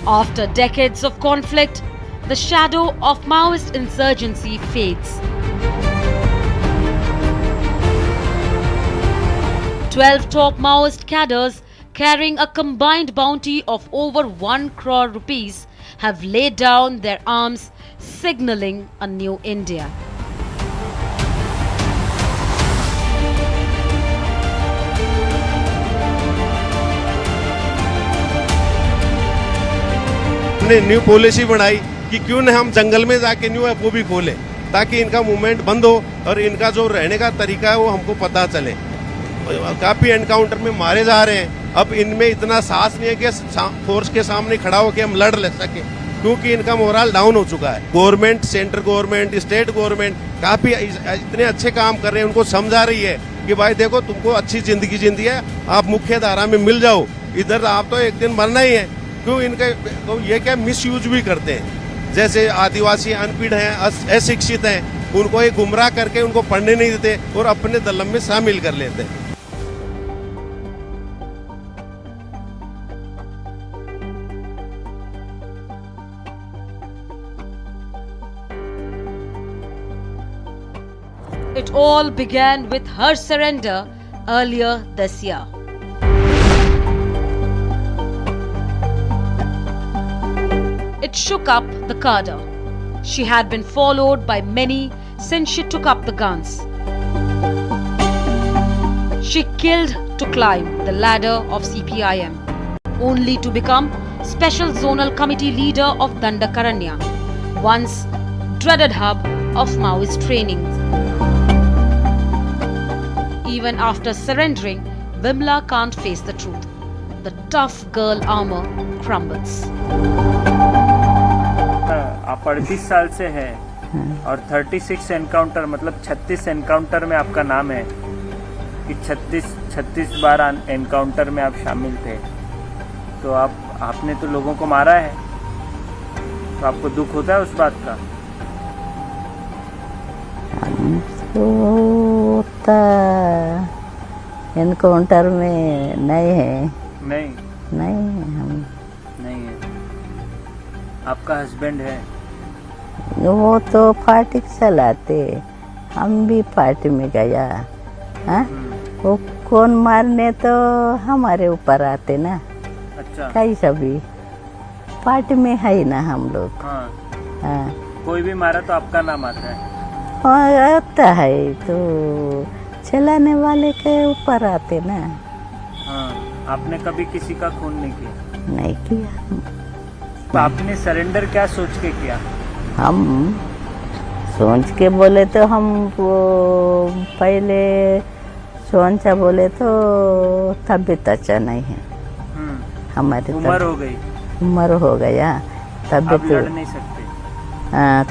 After decades of conflict, the shadow of Maoist insurgency fades. 12 top Maoist cadres carrying a combined bounty of over 1 crore rupees have laid down their arms, signaling a new India. हमने new policy बनाई कि क्यों न हम जंगल में जाके new वो भी खोलें, ताकि इनका मूवमेंट बंद हो और इनका जो रहने का तरीका है वो हमको पता चले। काफी एनकाउंटर में मारे जा रहे हैं, अब इनमें इतना साहस नहीं है कि फोर्स के सामने खड़ा होकर हम लड़ सके, क्योंकि इनका मोरल डाउन हो चुका है। Government, central government, state government काफी इतने अच्छे काम कर रहे हैं, उनको समझा रही है कि भाई देखो तुमको अच्छी जिंदगी जीनी है, आप मुख्य धारा में मिल जाओ, इधर आप तो एक दिन मरना ही है। क्यों इनके तो ये क्या मिसयूज भी करते हैं, जैसे आदिवासी अनपढ़ हैं, अशिक्षित हैं, उनको ये गुमराह करके उनको पढ़ने नहीं देते और अपने दलम में शामिल कर लेते हैं। It all began with her surrender earlier this year. It shook up the cadre. She had been followed by many since she took up the guns. She killed to climb the ladder of CPIM, only to become Special Zonal Committee leader of Dandakaranya, once dreaded hub of Maoist training. Even after surrendering, Vimla can't face the truth. The tough girl armor crumbles. आप 38 साल से हैं और 36 encounter मतलब 36 encounter में आपका नाम है कि 36 बार एनकाउंटर में आप शामिल थे, तो आपने तो लोगों को मारा है, तो आपको दुख होता है उस बात का? होता एनकाउंटर में नहीं है। नहीं हम नहीं है। आपका हस्बैंड है? वो तो पार्टी चलाते, हम भी पार्टी में गया। हाँ, वो कौन मारने तो हमारे ऊपर आते ना। अच्छा। कैसा भी पार्टी में है ना हम लोग। हाँ। हाँ। कोई भी मारा तो आपका नाम आता है? हाँ, आता है तो चलाने वाले के ऊपर आते ना। हाँ। आपने कभी किसी का खून नहीं किया? नहीं किया। तो आपने सरेंडर क्या सोच के किया? हम सोच के बोले तो हम वो पहले सोचा बोले तो तबीयत अच्छा नहीं है हमारी। उम्र हो गई? उम्र हो गया, तबीयत लड़ नहीं सकते।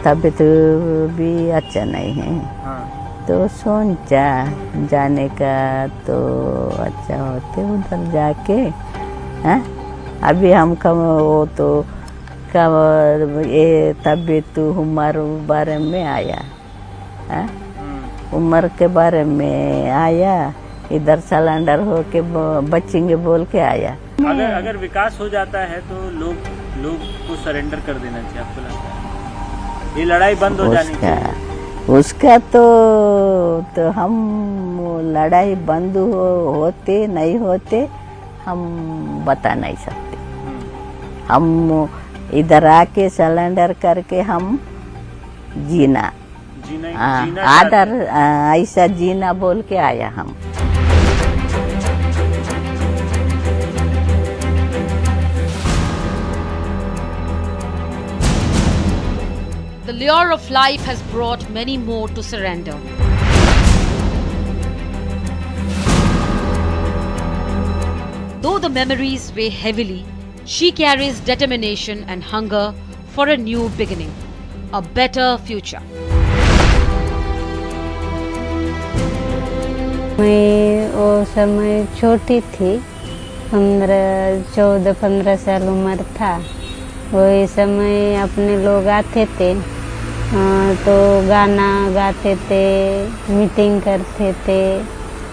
तबीयत भी अच्छा नहीं है। हाँ। तो सोचा जाने का तो अच्छा होते उधर जाके। हाँ, अभी हम कम वो तो कब ये तबीयत उम्र बारे में आया। हाँ, उम्र के बारे में आया, इधर सिलेंडर हो के बचेंगे बोल के आया। अगर विकास हो जाता है तो लोग को सरेंडर कर देना चाहिए, आपको लगता है? ये लड़ाई बंद हो जानी चाहिए। उसका तो हम लड़ाई बंद होते नहीं होते हम बता नहीं सकते। हम इधर आके सिलेंडर करके हम जीना आदर ऐसा जीना बोल के आया हम। The lure of life has brought many more to surrender. Though the memories weigh heavily, she carries determination and hunger for a new beginning, a better future. मैं वो समय छोटी थी, 14-15 साल उम्र था। वही समय अपने लोग आते थे तो गाना गाते थे, मीटिंग करते थे।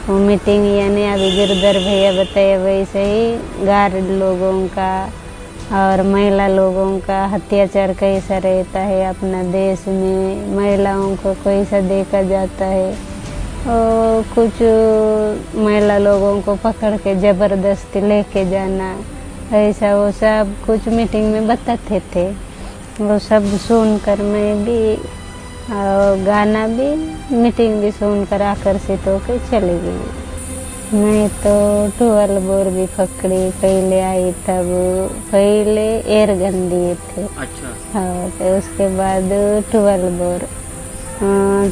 वो मीटिंग यानी अभी गिरधर भैया बताया वैसे ही गार्ड लोगों का और महिला लोगों का अत्याचार कैसा रहता है अपना देश में, महिलाओं को कैसा देखा जाता है। और कुछ महिला लोगों को पकड़ के ज़बरदस्ती लेके जाना, ऐसा वो सब कुछ मीटिंग में बताते थे। वो सब सुनकर मैं भी गाना भी मीटिंग भी सुनकर आकर्षित होकर चली गई। मैं तो 12 बोर भी पकड़ी, पहले आई तब पहले एयरगन दिए थे। अच्छा। हाँ, तो उसके बाद 12 बोर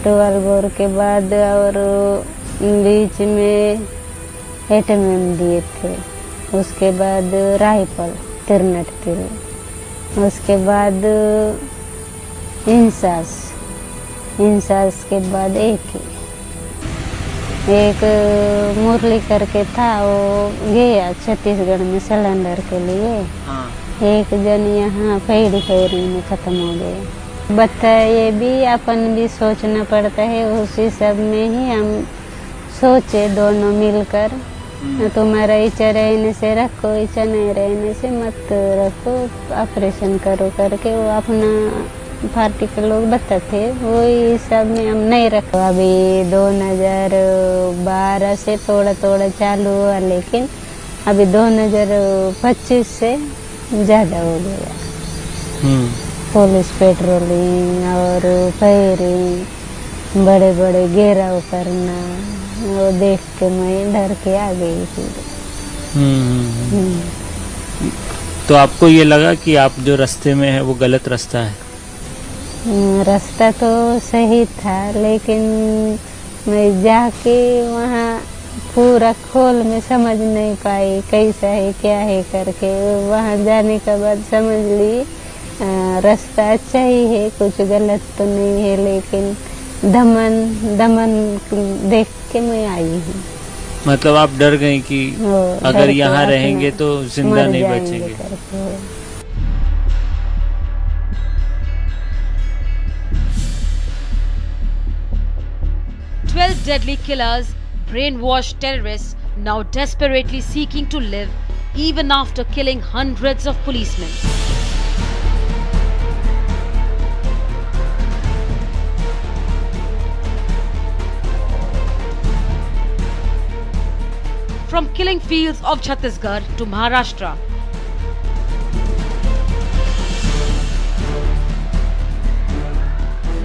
12 बोर के बाद और बीच में एटम दिए थे। उसके बाद राइफल 93 तीर, उसके बाद इंसास के बाद एक मुरली करके था, वो गया छत्तीसगढ़ में सिलेंडर के लिए। हाँ। एक जन यहाँ फेरी में खत्म हो गया। बताइए भी अपन भी सोचना पड़ता है, उसी सब में ही हम सोचे दोनों मिलकर, तुम्हारा इच्छा रहने से रखो, इच्छा नहीं रहने से मत रखो, ऑपरेशन करो करके वो अपना पार्टी के लोग बताते, वही सब में हम नहीं रखो। अभी 2012 से थोड़ा थोड़ा चालू हुआ, लेकिन अभी 2025 से ज़्यादा हो गया। पुलिस पेट्रोलिंग और फायरिंग, बड़े बड़े घेराव करना, वो देख के मैं डर के आ गई थी। तो आपको ये लगा कि आप जो रास्ते में है वो गलत रास्ता है? रास्ता तो सही था, लेकिन मैं जाके वहाँ पूरा खोल में समझ नहीं पाई कैसा है क्या है करके। वहाँ जाने के बाद समझ ली रास्ता अच्छा ही है, कुछ गलत तो नहीं है, लेकिन दमन देख के मैं आई हूँ। मतलब आप डर गई कि अगर यहाँ रहेंगे तो जिंदा नहीं बचेंगे। 12 deadly killers, brainwashed terrorists, now desperately seeking to live even after killing hundreds of policemen. From killing fields of Chhattisgarh to Maharashtra,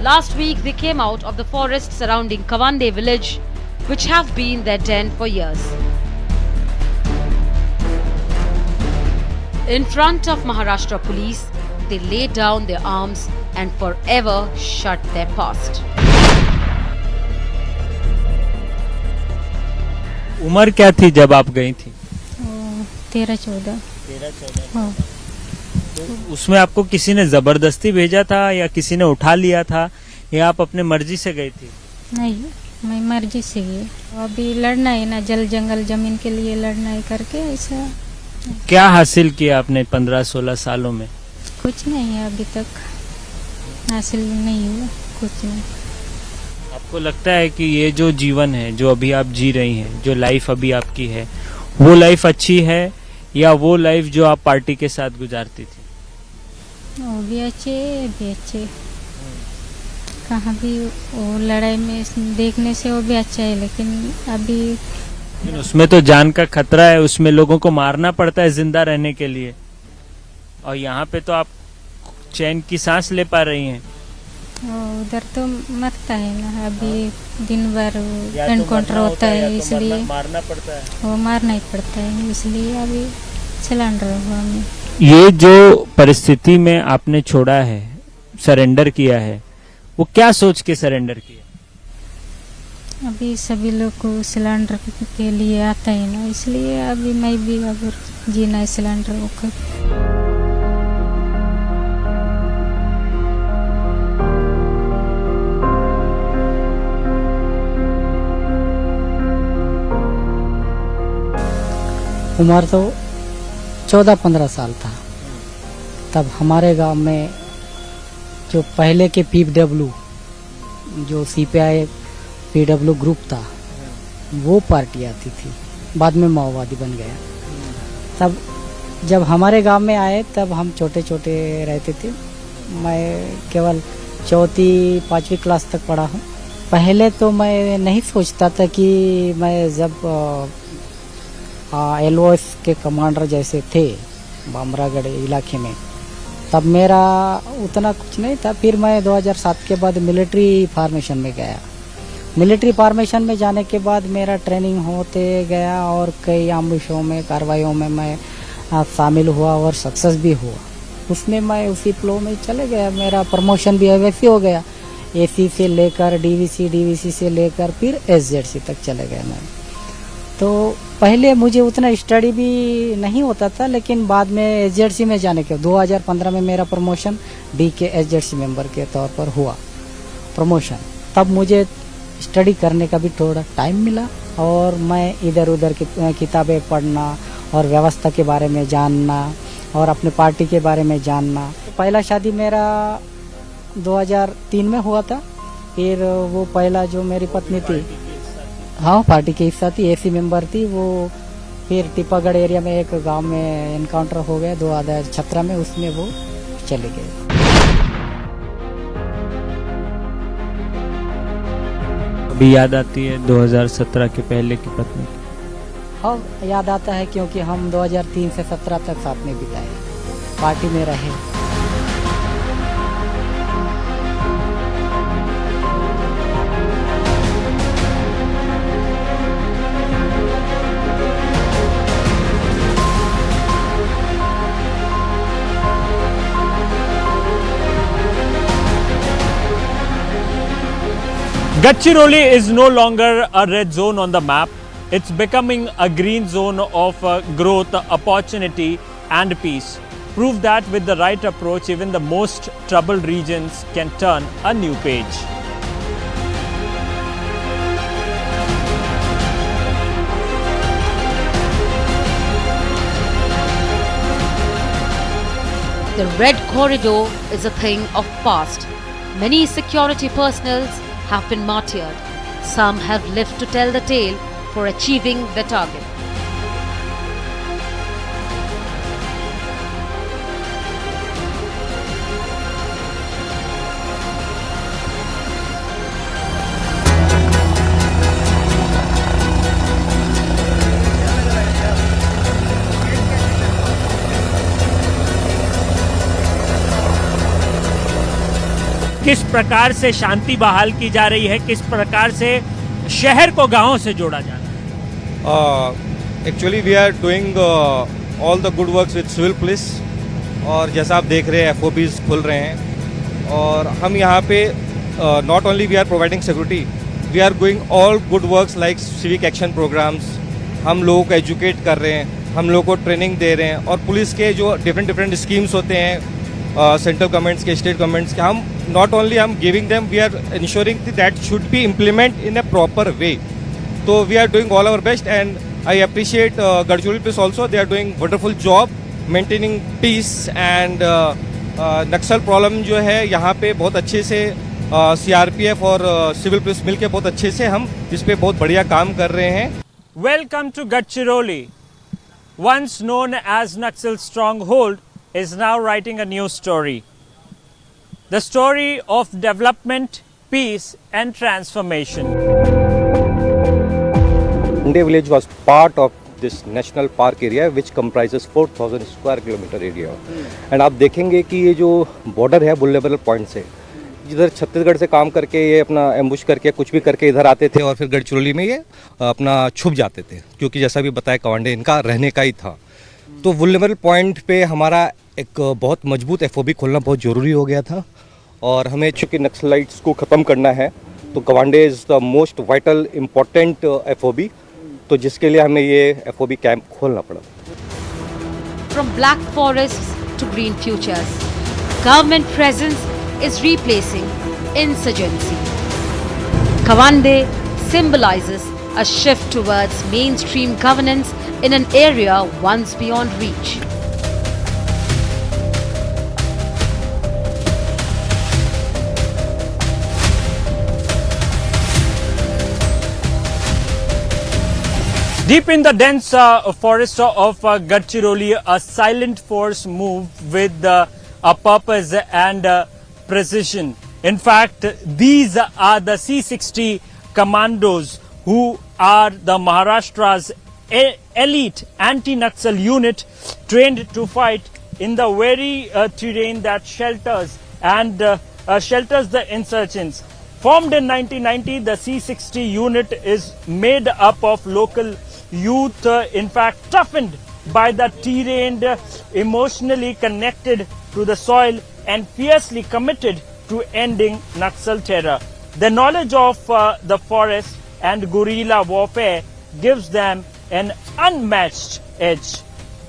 last week they came out of the forest surrounding Kawande village, which have been their den for years. In front of Maharashtra police, they laid down their arms and forever shut their past. उम्र क्या थी जब आप गई थी? 13-14। हाँ। तो उसमें आपको किसी ने जबरदस्ती भेजा था या किसी ने उठा लिया था या आप अपने मर्जी से गई थी? नहीं, मैं मर्जी से गई। अभी लड़ना है ना, जल जंगल जमीन के लिए लड़ना है करके ऐसा। क्या हासिल किया आपने 15-16 सालों में? कुछ नहीं है, अभी तक हासिल नहीं हुआ कुछ नहीं। आपको लगता है कि ये जो जीवन है जो अभी आप जी रही हैं, जो लाइफ अभी आपकी है, वो लाइफ अच्छी है या वो लाइफ जो आप पार्टी के साथ गुजारती थी? वो भी अच्छे, भी अच्छे। कहाँ भी वो लड़ाई में देखने से वो भी अच्छा है, लेकिन अभी उसमें तो जान का खतरा है, उसमें लोगों को मारना पड़ता है जिंदा रहने के लिए, और यहाँ पे तो आप चैन की सांस ले पा रही हैं। उधर तो मरता है ना, अभी दिन भर एनकाउंटर होता है, इसलिए मारना पड़ता है, वो मारना ही पड़ता है, इसलिए अभी सिलेंडर हुआ। ये जो परिस्थिति में आपने छोड़ा है सरेंडर किया है वो क्या सोच के सरेंडर किया? अभी सभी लोग को सिलेंडर के लिए आता है ना, इसलिए अभी मैं भी अगर जीना है सिलेंडर होकर। उम्र तो 14-15 साल था तब हमारे गांव में जो पहले के PW जो CPI PW ग्रुप था वो पार्टी आती थी, बाद में माओवादी बन गया। तब जब हमारे गांव में आए तब हम छोटे छोटे रहते थे, मैं केवल 4वीं-5वीं क्लास तक पढ़ा हूँ। पहले तो मैं नहीं सोचता था कि मैं जब LOS के कमांडर जैसे थे बामरागढ़ इलाके में, तब मेरा उतना कुछ नहीं था। फिर मैं 2007 के बाद मिलिट्री फॉर्मेशन में गया। मिलिट्री फॉर्मेशन में जाने के बाद मेरा ट्रेनिंग होते गया और कई आमुशों में कार्रवाइयों में मैं शामिल हुआ और सक्सेस भी हुआ। उसमें मैं उसी फ्लो में चले गया, मेरा प्रमोशन भी वैसे हो गया। AC से लेकर DVC से लेकर फिर SZC तक चले गया मैं। तो पहले मुझे उतना स्टडी भी नहीं होता था, लेकिन बाद में SZC में जाने के 2015 में मेरा प्रमोशन DK SZC मेंबर के तौर पर हुआ प्रमोशन। तब मुझे स्टडी करने का भी थोड़ा टाइम मिला और मैं इधर उधर की किताबें पढ़ना और व्यवस्था के बारे में जानना और अपने पार्टी के बारे में जानना। पहला शादी मेरा 2003 में हुआ था। फिर वो पहला जो मेरी पत्नी थी, हाँ पार्टी के हिस्सा थी, AC मेंबर थी वो। फिर टिपागढ़ एरिया में एक गांव में एनकाउंटर हो गया 2017 में, उसमें वो चले गए। अभी याद आती है 2017 के पहले की पत्नी? हाँ याद आता है, क्योंकि हम 2003 से 17 तक साथ में बिताए, पार्टी में रहे। Gadchiroli is no longer a red zone on the map. It's becoming a green zone of growth, opportunity and peace. Prove that with the right approach, even the most troubled regions can turn a new page. The Red Corridor is a thing of past. Many security personnel have been martyred. Some have lived to tell the tale for achieving the target. किस प्रकार से शांति बहाल की जा रही है, किस प्रकार से शहर को गांवों से जोड़ा जा रहा है? Actually we are doing all the good works with civil police, और जैसा आप देख रहे हैं FOBs खुल रहे हैं और हम यहाँ पे not only we are providing security, we are doing all good works like civic action programs. हम लोगों को एजुकेट कर रहे हैं, हम लोगों को ट्रेनिंग दे रहे हैं, और पुलिस के जो डिफरेंट स्कीम्स होते हैं सेंट्रल गवर्नमेंट्स के, स्टेट गवर्नमेंट्स के, हम नॉट ओनली हम giving them, we are insuring that should be implement in a proper way. तो we are doing all our best and I appreciate Gadchiroli police also, they are doing wonderful job maintaining peace and Naxal problem जो है यहाँ पे बहुत अच्छे से CRPF और civil police मिलके बहुत अच्छे से हम इस पे बहुत बढ़िया काम कर रहे हैं। Welcome to Gadchiroli. Once known as Naxal stronghold is now writing a new story. The story of development, peace and transformation. Unde village was part of this national park area which comprises 4000 square kilometer area. And आप देखेंगे कि ये जो border है vulnerable point से, जिधर छत्तीसगढ़ से काम करके ये अपना एम्बुश करके कुछ भी करके इधर आते थे और फिर गढ़चिरौली में ये अपना छुप जाते थे, क्योंकि जैसा भी बताया कमांडे इनका रहने का ही था। तो वुल्नरेबल पॉइंट पे हमारा एक बहुत मजबूत FOB खोलना बहुत ज़रूरी हो गया था, और हमें चूँकि नक्सलाइट्स को ख़त्म करना है तो कमांडे is the most vital important FOB, तो जिसके लिए हमें ये FOB कैंप खोलना पड़ा। From black forests to green futures, government presence is replacing insurgency. Kawande symbolizes a shift towards mainstream governance in an area once beyond reach. Deep in the dense forest of Gadchiroli, a silent force moved with a purpose and precision. In fact, these are the C-60 commandos who are the Maharashtra's elite anti-Naxal unit trained to fight in the very terrain that shelters the insurgents. Formed in 1990, the C-60 unit is made up of local youth, in fact toughened by the terrain, emotionally connected to the soil and fiercely committed to ending Naxal terror. The knowledge of the forest and guerrilla warfare gives them an unmatched edge.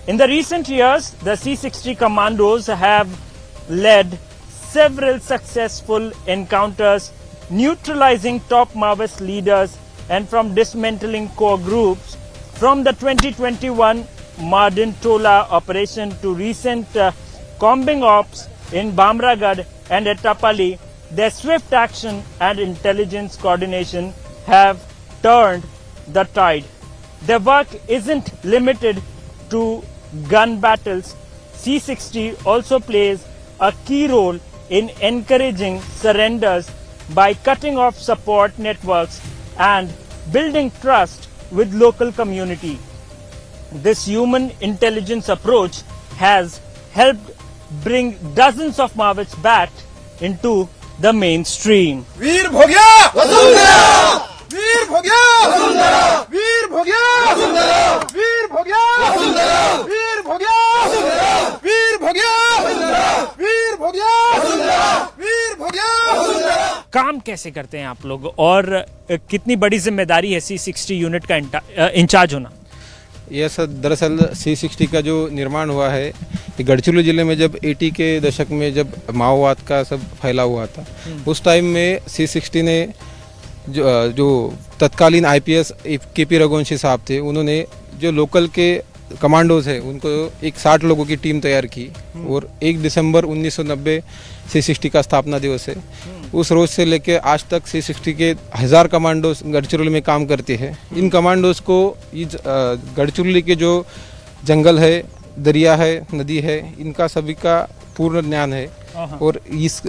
In the recent years, the C-60 commandos have led several successful encounters, neutralizing top Maoist leaders and from dismantling core groups. From the 2021 Mardin Tola operation to recent combing ops in Bamragad and Ettapalli, their swift action and intelligence coordination have turned the tide. Their work isn't limited to gun battles. C-60 also plays a key role in encouraging surrenders by cutting off support networks and building trust with local community. This human intelligence approach has helped bring dozens of Maoists back into the mainstream. वीर भोगिया वसुंधरा, वीर भोगिया वसुंधरा, वीर भोगिया वसुंधरा, वीर भोगिया वसुंधरा, वीर भोगिया वसुंधरा, वीर भोगिया वसुंधरा, वीर भोगिया वसुंधरा, वीर भोगिया वसुंधरा। काम कैसे करते हैं आप लोग और कितनी बड़ी जिम्मेदारी है C-60 यूनिट का इंचार्ज होना? यह सब दरअसल C-60 का जो निर्माण हुआ है ये गढ़चिरौली ज़िले में जब 80 के दशक में जब माओवाद का सब फैला हुआ था, उस टाइम में C-60 ने जो तत्कालीन IPS KP रघुवंशी साहब थे, उन्होंने जो लोकल के कमांडोज है उनको एक 60 लोगों की टीम तैयार की और 1 दिसंबर 1990 C-60 का स्थापना दिवस है। उस रोज से लेकर आज तक C-60 के 1000 कमांडोज गढ़चिरौली में काम करते हैं। इन कमांडोज को गढ़चिरौली के जो जंगल है, दरिया है, नदी है, इनका सभी का पूर्ण ज्ञान है और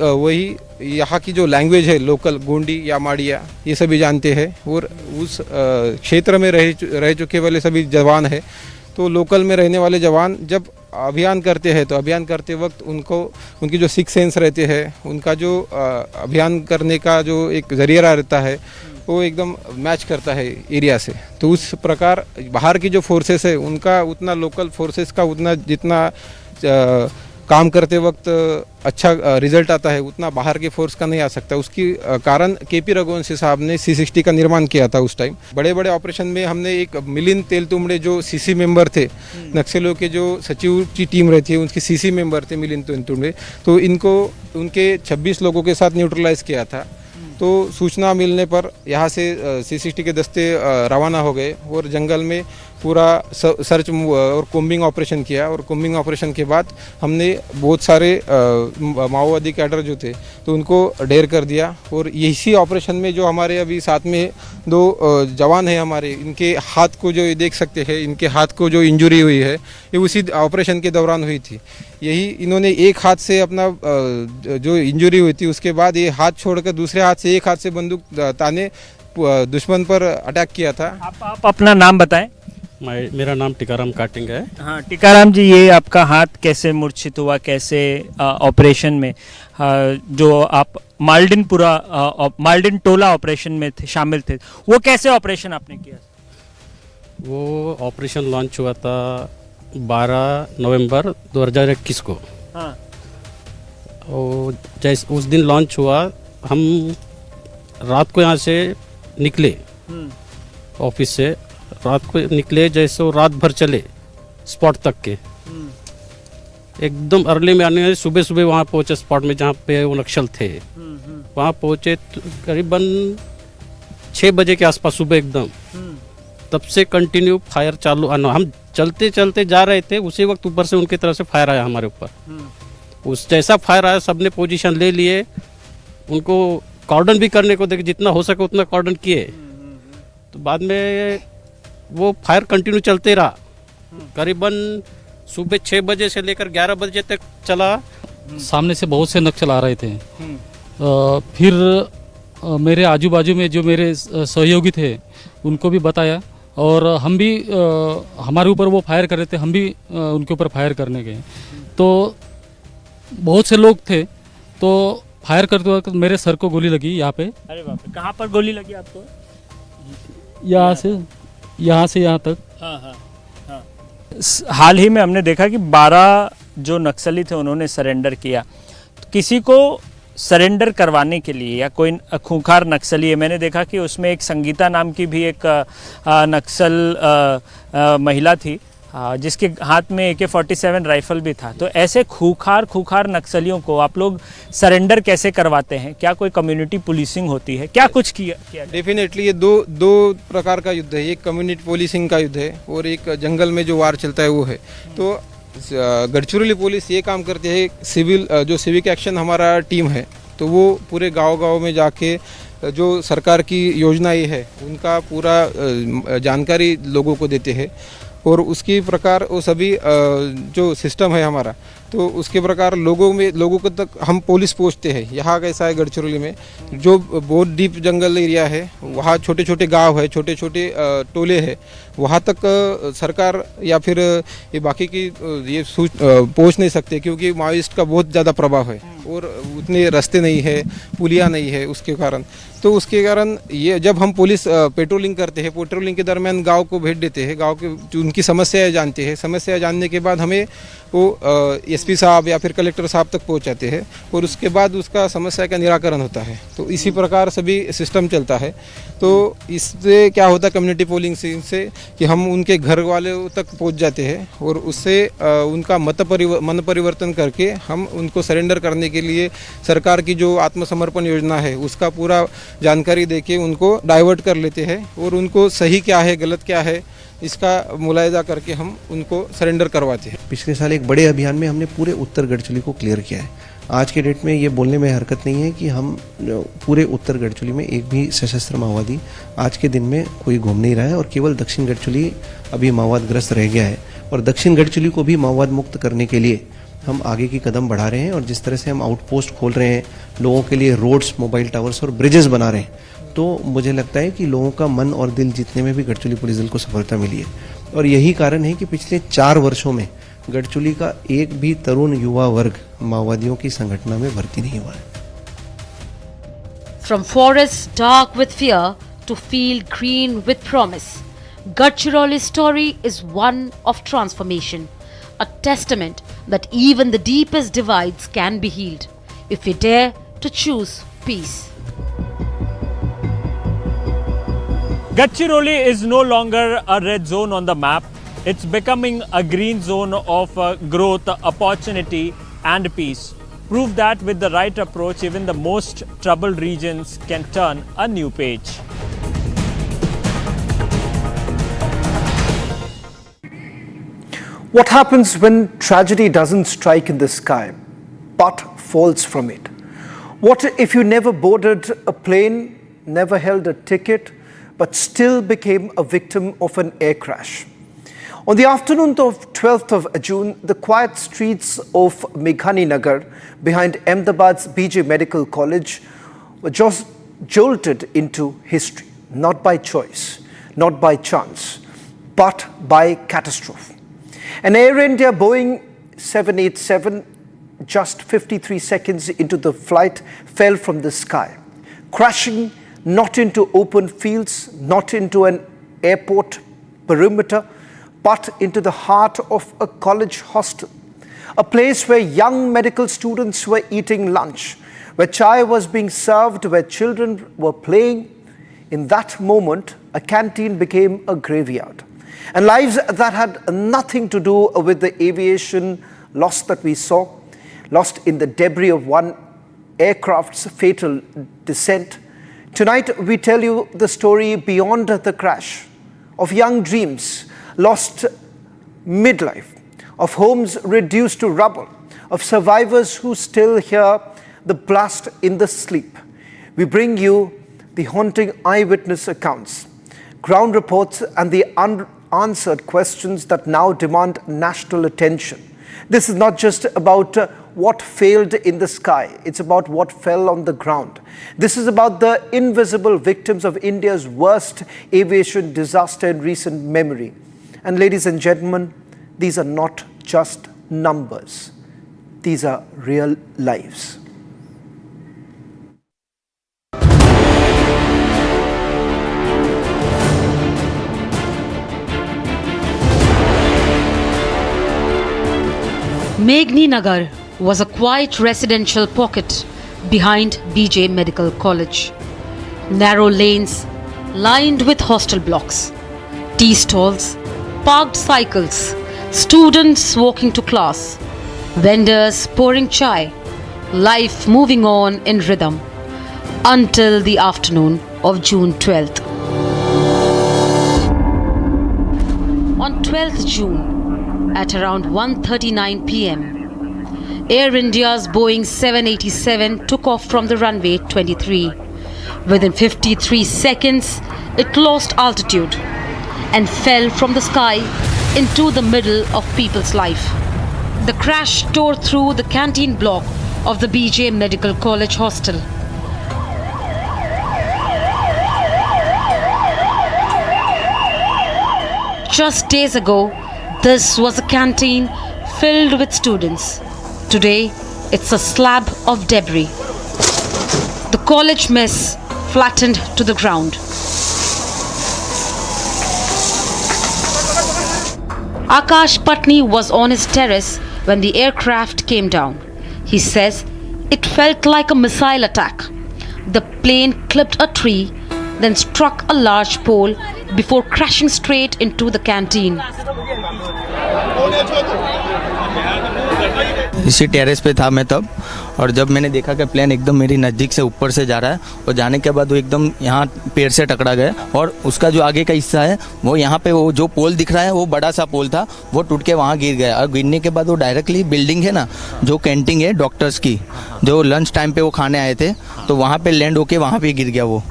वही यहाँ की जो लैंग्वेज है लोकल गोंडी या माड़िया ये सभी जानते हैं और उस क्षेत्र में रह चुके वाले सभी जवान है। तो लोकल में रहने वाले जवान जब अभियान करते हैं तो अभियान करते वक्त उनकी जो सिक्स सेंस रहते हैं, उनका जो अभियान करने का जो एक जरिया रहता है वो एकदम मैच करता है एरिया से। तो उस प्रकार बाहर की जो फोर्सेस है उनका उतना लोकल फोर्सेस का उतना जितना काम करते वक्त अच्छा रिजल्ट आता है उतना बाहर के फोर्स का नहीं आ सकता। उसकी कारण KP रघुवंशी साहब ने C-60 का निर्माण किया था। उस टाइम बड़े बड़े ऑपरेशन में हमने एक मिलिंद तेलतुंबड़े जो CC मेंबर थे, नक्सलियों के जो सचिव की टीम रहती है उनकी CC मेंबर थे मिलिंद तेलतुंबड़े, तो इनको उनके 26 लोगों के साथ न्यूट्रलाइज किया था। तो सूचना मिलने पर यहाँ से C-60 के दस्ते रवाना हो गए और जंगल में पूरा सर्च और कोम्बिंग ऑपरेशन किया और कोम्बिंग ऑपरेशन के बाद हमने बहुत सारे माओवादी कैडर जो थे तो उनको ढेर कर दिया। और इसी ऑपरेशन में जो हमारे अभी साथ में 2 जवान हैं हमारे, इनके हाथ को जो देख सकते हैं, इनके हाथ को जो इंजरी हुई है ये उसी ऑपरेशन के दौरान हुई थी। यही इन्होंने एक हाथ से अपना जो इंजरी हुई थी उसके बाद ये हाथ छोड़कर दूसरे हाथ से एक हाथ से बंदूक ताने दुश्मन पर अटैक किया था। आप अपना नाम बताएं। मेरा नाम टिकाराम काटिंग है। हाँ टिकाराम जी, ये आपका हाथ कैसे मूर्छित हुआ, कैसे ऑपरेशन में जो आप मालडिन टोला ऑपरेशन में थे, शामिल थे, वो कैसे ऑपरेशन आपने किया? वो ऑपरेशन लॉन्च हुआ था 12 नवंबर 2021 को। हाँ। और जैसे उस दिन लॉन्च हुआ, हम रात को यहाँ से निकले ऑफिस से, रात को निकले, जैसे वो रात भर चले स्पॉट तक के, एकदम अर्ली में आने, सुबह सुबह वहाँ पहुँचे स्पॉट में जहाँ पे वो नक्सल थे। वहाँ पहुँचे करीबन 6 बजे के आसपास सुबह एकदम, तब से कंटिन्यू फायर चालू। हम चलते चलते जा रहे थे, उसी वक्त ऊपर से उनकी तरफ से फायर आया हमारे ऊपर। उस जैसा फायर आया सबने पोजीशन ले लिए, उनको कॉर्डन भी करने को देखे, जितना हो सके उतना कॉर्डन किए। तो बाद में वो फायर कंटिन्यू चलते रहा, करीबन सुबह 6 बजे से लेकर 11 बजे तक चला। सामने से बहुत से नक्सल आ रहे थे। फिर मेरे आजू बाजू में जो मेरे सहयोगी थे उनको भी बताया, और हम भी हमारे ऊपर वो फायर कर रहे थे, हम भी उनके ऊपर फायर करने गए। तो बहुत से लोग थे, तो फायर करते वक्त मेरे सर को गोली लगी यहाँ पे। अरे बाप रे, कहाँ पर गोली लगी आपको? यहाँ से यहाँ तक। हाँ हाँ हाँ। हाल ही में हमने देखा कि 12 जो नक्सली थे उन्होंने सरेंडर किया। तो किसी को सरेंडर करवाने के लिए या कोई खूंखार नक्सली है, मैंने देखा कि उसमें एक संगीता नाम की भी एक नक्सल महिला थी, जिसके हाथ में AK-47 राइफल भी था। तो ऐसे खूंखार नक्सलियों को आप लोग सरेंडर कैसे करवाते हैं? क्या कोई कम्युनिटी पुलिसिंग होती है? क्या कुछ किया? डेफिनेटली ये दो प्रकार का युद्ध है। एक कम्युनिटी पुलिसिंग का युद्ध है और एक जंगल में जो वार चलता है वो है। तो गढ़चिरौली पुलिस ये काम करती है, जो सिविक एक्शन हमारा टीम है, तो वो पूरे गांव में जाके जो सरकार की योजनाएं है उनका पूरा जानकारी लोगों को देते हैं, और उसकी प्रकार वो सभी जो सिस्टम है हमारा, तो उसके प्रकार लोगों को तक हम पुलिस पहुँचते हैं। यहाँ कैसा है गढ़चिरौली में, जो बहुत डीप जंगल एरिया है, वहाँ छोटे छोटे गांव है, छोटे छोटे टोले हैं, वहाँ तक सरकार या फिर ये बाकी की ये पहुँच नहीं सकते, क्योंकि माओइस्ट का बहुत ज़्यादा प्रभाव है और उतने रास्ते नहीं है, पुलिया नहीं है उसके कारण। तो उसके कारण ये जब हम पुलिस पेट्रोलिंग करते हैं, पेट्रोलिंग के दरमियान गांव को भेज देते हैं, गांव के जो उनकी समस्याएं जानते हैं, समस्या जानने के बाद हमें वो SP साहब या फिर कलेक्टर साहब तक पहुंचाते हैं, और उसके बाद उसका समस्या का निराकरण होता है। तो इसी प्रकार सभी सिस्टम चलता है। तो इससे क्या होता है कम्युनिटी पोलिंग से कि हम उनके घर वालों तक पहुंच जाते हैं, और उससे उनका मन परिवर्तन करके हम उनको सरेंडर करने के लिए सरकार की जो आत्मसमर्पण योजना है उसका पूरा जानकारी देके उनको डाइवर्ट कर लेते हैं, और उनको सही क्या है गलत क्या है इसका मुलायजा करके हम उनको सरेंडर करवाते हैं। पिछले साल एक बड़े अभियान में हमने पूरे उत्तर गढ़चिरौली को क्लियर किया है। आज के डेट में ये बोलने में हरकत नहीं है कि हम पूरे उत्तर गढ़चिरौली में एक भी सशस्त्र माओवादी आज के दिन में कोई घूम नहीं रहा है, और केवल दक्षिण गढ़चिरौली अभी माओवादग्रस्त रह गया है। और दक्षिण गढ़चिरौली को भी माओवाद मुक्त करने के लिए हम आगे की कदम बढ़ा रहे हैं, और जिस तरह से हम आउटपोस्ट खोल रहे हैं, लोगों के लिए रोड्स, मोबाइल टावर्स और ब्रिजेस बना रहे हैं, तो मुझे लगता है कि लोगों का मन और दिल जीतने में भी गढ़चिरौली पुलिस दल को सफलता मिली है। और यही कारण है कि पिछले 4 वर्षों में गढ़चिरौली का एक भी तरुण युवा वर्ग माओवादियों की संगठन में भर्ती नहीं हुआ है। From forests dark with fear to field green with promise, Gadchiroli's story is one of transformation, a testament that even the deepest divides can be healed if we dare to choose peace. Gadchiroli is no longer a red zone on the map. It's becoming a green zone of growth, opportunity and peace. Prove that with the right approach, even the most troubled regions can turn a new page. What happens when tragedy doesn't strike in the sky but falls from it? What if you never boarded a plane, never held a ticket, but still became a victim of an air crash? On the afternoon of 12th of June, the quiet streets of Meghani Nagar behind Ahmedabad's BJ Medical College were just jolted into history, not by choice, not by chance, but by catastrophe. An Air India Boeing 787, just 53 seconds into the flight, fell from the sky, crashing not into open fields, not into an airport perimeter, but into the heart of a college hostel. a place where young medical students were eating lunch, where chai was being served, where children were playing. In that moment, a canteen became a graveyard. And lives that had nothing to do with the aviation loss that we saw, lost in the debris of one aircraft's fatal descent. Tonight, we tell you the story beyond the crash, of young dreams lost midlife, of homes reduced to rubble, of survivors who still hear the blast in the sleep. We bring you the haunting eyewitness accounts, ground reports, and the unanswered questions that now demand national attention. This is not just about what failed in the sky, it's about what fell on the ground. This is about the invisible victims of India's worst aviation disaster in recent memory. And ladies and gentlemen, these are not just numbers. These are real lives. Meghnani Nagar was a quiet residential pocket behind BJ Medical College. Narrow lanes lined with hostel blocks, tea stalls, parked cycles, students walking to class, vendors pouring chai, life moving on in rhythm until the afternoon of June 12th. On 12th June, at around 1:39 p.m., Air India's Boeing 787 took off from the runway 23. Within 53 seconds, it lost altitude and fell from the sky into the middle of people's life. The crash tore through the canteen block of the BJ Medical College hostel. Just days ago, this was a canteen filled with students. Today, it's a slab of debris. The college mess flattened to the ground. Akash Patni was on his terrace when the aircraft came down. He says it felt like a missile attack. The plane clipped a tree, then struck a large pole before crashing straight into the canteen. इसी terrace पे था मैं तब, और जब मैंने देखा कि प्लेन एकदम मेरी नज़दीक से ऊपर से जा रहा है, और जाने के बाद वो एकदम यहाँ पेड़ से टकरा गया, और उसका जो आगे का हिस्सा है वो यहाँ पे वो जो पोल दिख रहा है वो बड़ा सा पोल था, वो टूट के वहाँ गिर गया। और गिरने के बाद वो डायरेक्टली बिल्डिंग है ना, जो कैंटीन है डॉक्टर्स की, जो लंच टाइम पे वो खाने आए थे, तो वहाँ पे लैंड होके वहाँ पे गिर गया। वो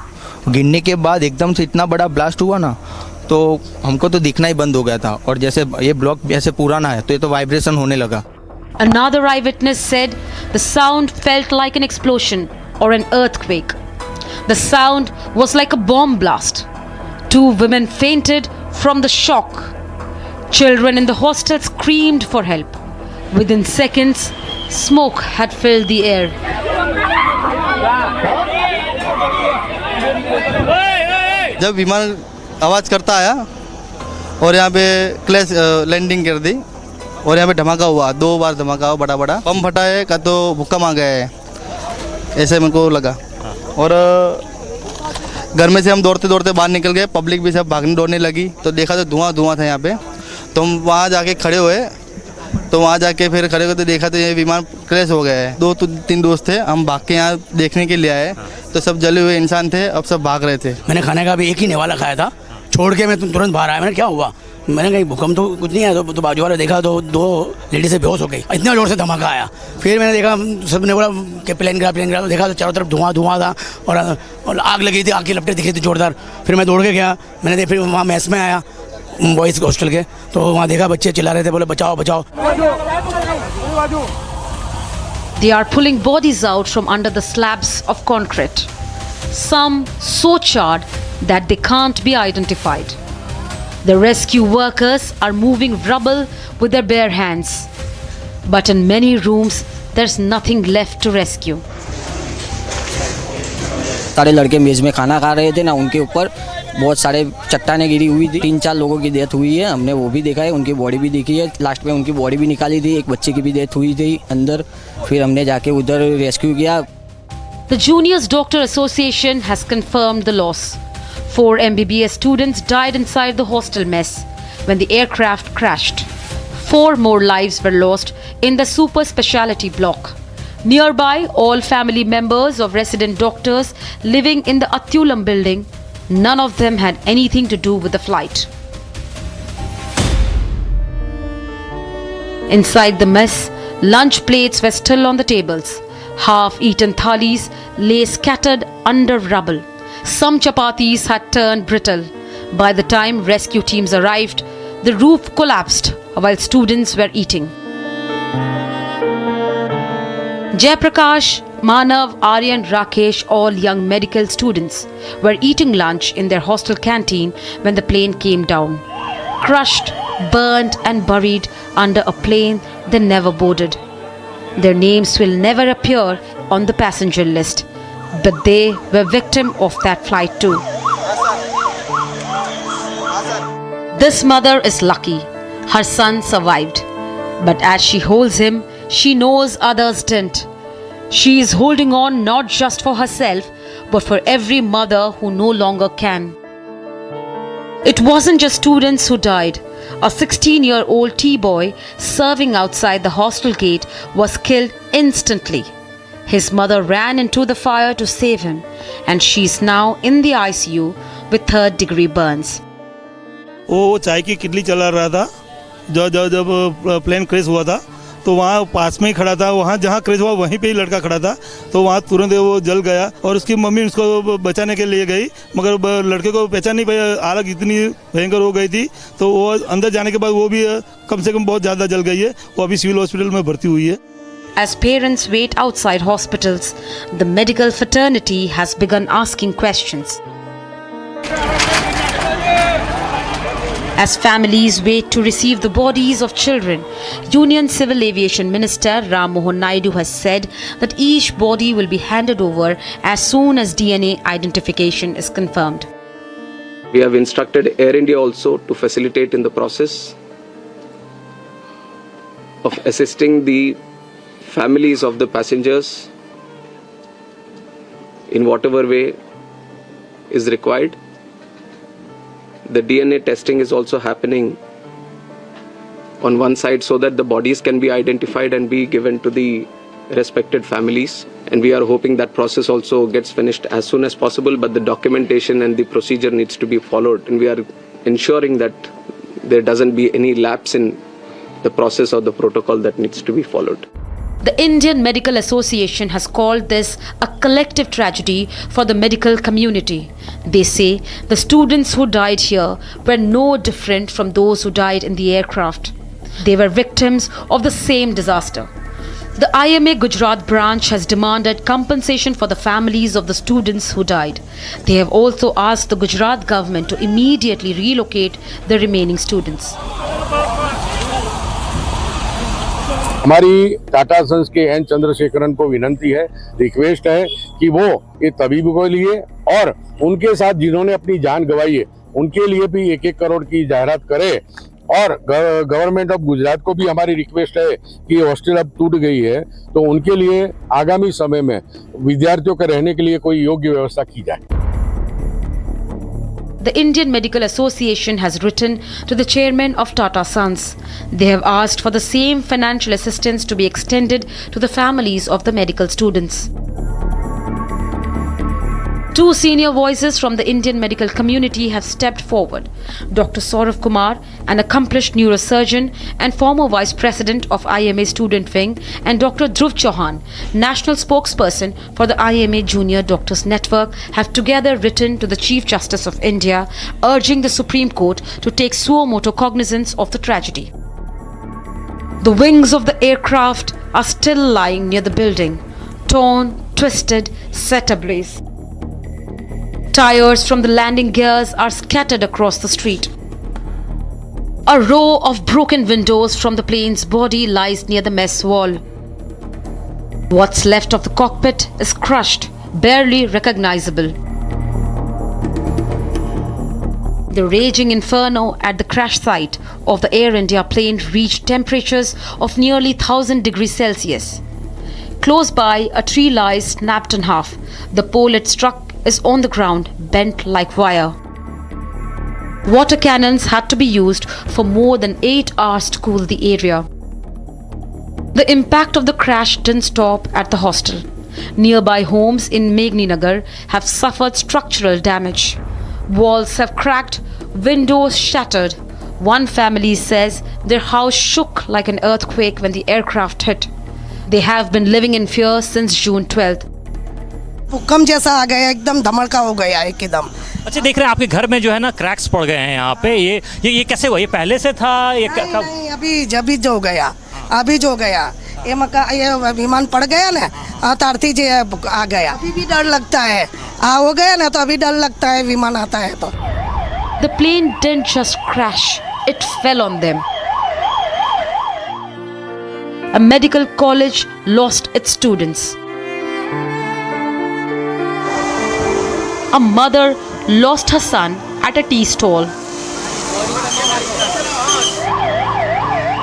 गिरने के बाद एकदम से इतना बड़ा ब्लास्ट हुआ ना, तो हमको तो दिखना ही बंद हो गया था। और जैसे ये ब्लॉक जैसे पुराना है तो ये तो वाइब्रेशन होने लगा। Another eyewitness said the sound felt like an explosion or an earthquake. The sound was like a bomb blast. 2 women fainted from the shock. Children in the hostel screamed for help. Within seconds, smoke had filled the air. जब विमान आवाज़ करता आया और यहाँ पे clash landing कर दी, और यहाँ पे धमाका हुआ, 2 बार धमाका हुआ, बड़ा बड़ा बम फटा है का तो भूकंप आ गया है, ऐसे मेरे को लगा। और घर में से हम दौड़ते दौड़ते बाहर निकल गए, पब्लिक भी सब भागने दौड़ने लगी, तो देखा तो धुआं धुआं था यहाँ पे। तो हम वहाँ जाके खड़े हुए, तो वहाँ जाके फिर खड़े हुए तो देखा तो ये विमान क्रैश हो गया है। 2-3 दोस्त थे, हम भाग के यहाँ देखने के लिए आए, तो सब जले हुए इंसान थे, अब सब भाग रहे थे। मैंने खाने का भी एक ही नेवाला खाया था, छोड़ के मैं तुरंत बाहर आया। मैंने क्या हुआ, मैंने कहीं भूकंप तो कुछ नहीं है, तो बाजू वाले देखा तो 2 लेडीज से बेहोश हो गई, इतना जोर से धमाका आया। फिर मैंने देखा, सबने बोला कि प्लेन गिरा, तो देखा तो चारों तरफ धुआं था, और आग लगी थी, आग की लपटें दिखी थी जोरदार। फिर मैं दौड़ के गया, मैंने फिर वहाँ मैस में आया बॉयज़ हॉस्टल के, तो वहाँ देखा बच्चे चिल्ला रहे थे, बोले बचाओ बचाओ। They are pulling bodies out from under the slabs of concrete. Some so charred that they can't be identified. The rescue workers are moving rubble with their bare hands. But in many rooms, there's nothing left to rescue. सारे लड़के मेज़ में खाना खा रहे थे ना, उनके ऊपर बहुत सारे चट्टानें गिरी हुई थी। 3-4 लोगों की डेथ हुई है, हमने वो भी देखा है, उनकी बॉडी भी देखी है। लास्ट में उनकी बॉडी भी निकाली थी, एक बच्चे की भी डेथ हुई थी अंदर। फिर हमने जाके उधर रेस्क्यू किया। The Juniors Doctor Association has confirmed the loss. 4 MBBS students died inside the hostel mess when the aircraft crashed. 4 more lives were lost in the super specialty block. Nearby, all family members of resident doctors living in the Atyulam building, none of them had anything to do with the flight. Inside the mess, lunch plates were still on the tables. Half-eaten thalis lay scattered under rubble. Some chapatis had turned brittle. By the time rescue teams arrived, the roof collapsed while students were eating. Jaiprakash, Manav, Aryan, Rakesh, all young medical students, were eating lunch in their hostel canteen when the plane came down. Crushed, burnt and buried under a plane they never boarded. Their names will never appear on the passenger list, but they were victim of that flight too. This mother is lucky. Her son survived. But as she holds him, she knows others didn't. She is holding on not just for herself, but for every mother who no longer can. It wasn't just students who died. A 16-year-old T-boy serving outside the hostel gate was killed instantly. His mother ran into the fire to save him, and she's now in the ICU with 3rd-degree burns. वो चाय की किटली चला रहा था जब plane crash हुआ था, तो वहाँ पास में ही खड़ा था। वहाँ जहाँ क्रैश हुआ वहीं पे ही लड़का खड़ा था, तो वहाँ तुरंत वो जल गया और उसकी मम्मी उसको बचाने के लिए गई, मगर लड़के को पहचान नहीं पाया। आग इतनी भयंकर हो गई थी, तो वो अंदर जाने के बाद वो भी कम से कम बहुत ज़्यादा जल गई है। वो अभी सिविल हॉस्पिटल में भर्ती हुई है। As parents wait outside hospitals, the medical fraternity has begun asking questions. As families wait to receive the bodies of children, Union Civil Aviation Minister Ram Mohan Naidu has said that each body will be handed over as soon as DNA identification is confirmed. We have instructed Air India also to facilitate in the process of assisting the families of the passengers in whatever way is required. The DNA testing is also happening on one side so that the bodies can be identified and be given to the respected families. And we are hoping that process also gets finished as soon as possible, but the documentation and the procedure needs to be followed. And we are ensuring that there doesn't be any lapse in the process or the protocol that needs to be followed. The Indian Medical Association has called this a collective tragedy for the medical community. They say the students who died here were no different from those who died in the aircraft. They were victims of the same disaster. The IMA Gujarat branch has demanded compensation for the families of the students who died. They have also asked the Gujarat government to immediately relocate the remaining students. हमारी Tata sons के N Chandrasekaran को विनंती है, request है कि वो ये तबीब को लिए और उनके साथ जिन्होंने अपनी जान गंवाई है उनके लिए भी 1-1 करोड़ की जाहिरात करे। और गवर्नमेंट ऑफ गुजरात को भी हमारी रिक्वेस्ट है कि हॉस्टल अब टूट गई है तो उनके लिए आगामी समय में विद्यार्थियों के रहने के लिए कोई योग्य व्यवस्था की जाए। The Indian Medical Association has written to the chairman of Tata Sons. They have asked for the same financial assistance to be extended to the families of the medical students. 2 senior voices from the Indian medical community have stepped forward. Dr. Saurav Kumar, an accomplished neurosurgeon and former vice president of IMA Student Wing, and Dr. Dhruv Chauhan, national spokesperson for the IMA Junior Doctors Network, have together written to the Chief Justice of India, urging the Supreme Court to take suo motu cognizance of the tragedy. The wings of the aircraft are still lying near the building, torn, twisted, set ablaze. Tires from the landing gears are scattered across the street. A row of broken windows from the plane's body lies near the mess wall. What's left of the cockpit is crushed barely recognizable. The raging inferno at the crash site of the Air India plane reached temperatures of nearly 1000 degrees Celsius. Close by, a tree lies snapped in half. The pole it struck is on the ground, bent like wire. Water cannons had to be used for more than 8 hours to cool the area. The impact of the crash didn't stop at the hostel. Nearby homes in Meghninagar have suffered structural damage. Walls have cracked, windows shattered. One family says their house shook like an earthquake when the aircraft hit. They have been living in fear since June 12th. भूकंप जैसा आ गया, एकदम धमाका हो गया एकदम। अच्छा, देख रहे हैं आपके घर में जो है ना क्रैक्स पड़ गए हैं यहाँ पे। ये कैसे हुआ? ये पहले से था? ये नहीं, अभी जो गया ये विमान पड़ गया ना, तारती जी आ गया। अभी भी डर लगता है, हो गया ना तो अभी डर लगता है विमान आता है तो। The plane didn't just crash, it fell on them. A medical college lost its students. A mother lost her son at a tea stall.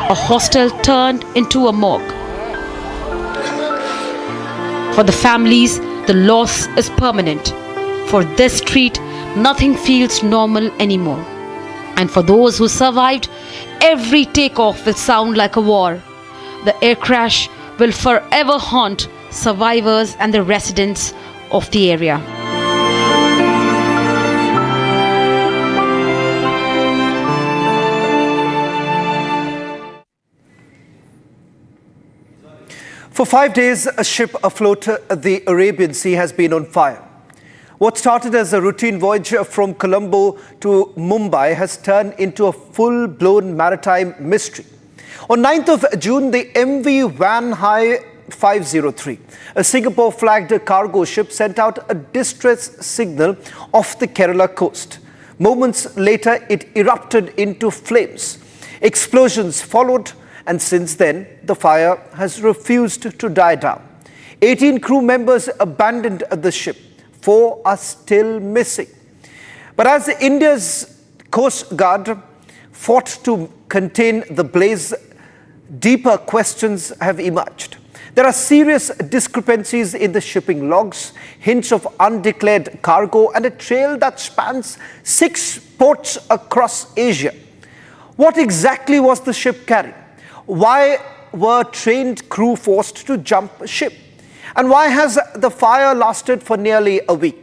A hostel turned into a morgue. For the families, the loss is permanent. For this street, nothing feels normal anymore. And for those who survived, every takeoff will sound like a war. The air crash will forever haunt survivors and the residents of the area. For 5 days, a ship afloat the Arabian Sea has been on fire. What started as a routine voyage from Colombo to Mumbai has turned into a full-blown maritime mystery. On 9th of June, the MV Van Hai 503, a Singapore-flagged cargo ship, sent out a distress signal off the Kerala coast. Moments later, it erupted into flames. Explosions followed, and since then, the fire has refused to die down. 18 crew members abandoned the ship. 4 are still missing. But as India's Coast Guard fought to contain the blaze, deeper questions have emerged. There are serious discrepancies in the shipping logs, hints of undeclared cargo, and a trail that spans 6 ports across Asia. What exactly was the ship carrying? Why were trained crew forced to jump ship? And why has the fire lasted for nearly a week?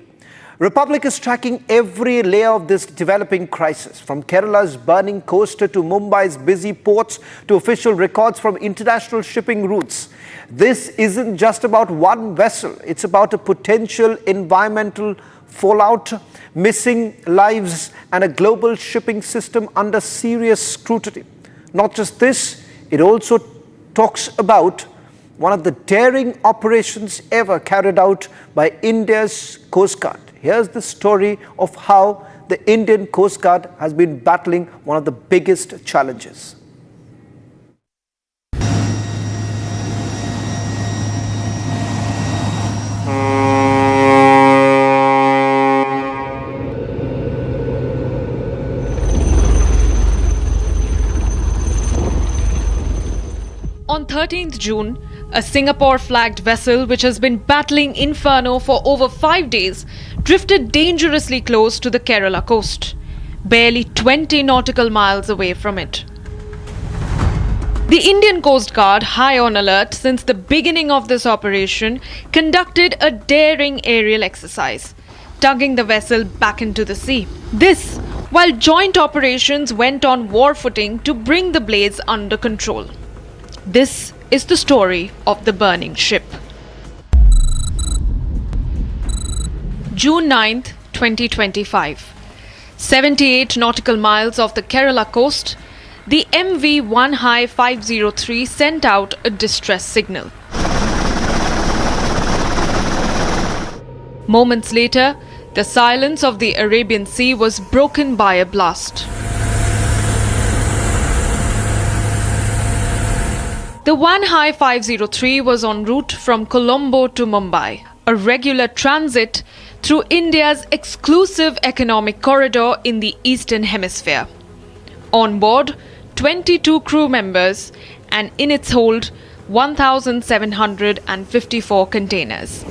Republic is tracking every layer of this developing crisis, from Kerala's burning coast to Mumbai's busy ports to official records from international shipping routes. This isn't just about one vessel, it's about a potential environmental fallout, missing lives, and a global shipping system under serious scrutiny. Not just this, it also talks about one of the daring operations ever carried out by India's Coast Guard. Here's the story of how the Indian Coast Guard has been battling one of the biggest challenges. On 13th June, a Singapore-flagged vessel which has been battling inferno for over 5 days drifted dangerously close to the Kerala coast, barely 20 nautical miles away from it. The Indian Coast Guard, high on alert since the beginning of this operation, conducted a daring aerial exercise, tugging the vessel back into the sea. This, while joint operations went on war footing to bring the blaze under control. This is the story of the burning ship. June 9th, 2025. 78 nautical miles off the Kerala coast, the MV Van Hai 503 sent out a distress signal. Moments later, the silence of the Arabian Sea was broken by a blast. The Van Hai 503 was en route from Colombo to Mumbai. a regular transit through India's exclusive economic corridor in the Eastern Hemisphere. On board, 22 crew members and in its hold, 1,754 containers.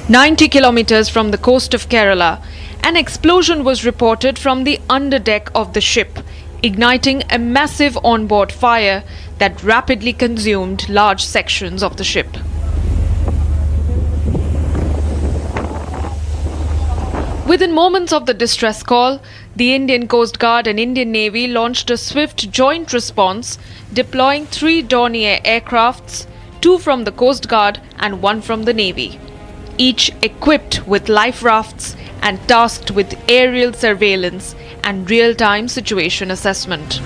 90 kilometers from the coast of Kerala, an explosion was reported from the underdeck of the ship, igniting a massive onboard fire that rapidly consumed large sections of the ship. Within moments of the distress call, the Indian Coast Guard and Indian Navy launched a swift joint response, deploying 3 Dornier aircrafts, 2 from the Coast Guard and 1 from the Navy, each equipped with life rafts and tasked with aerial surveillance and real-time situation assessment.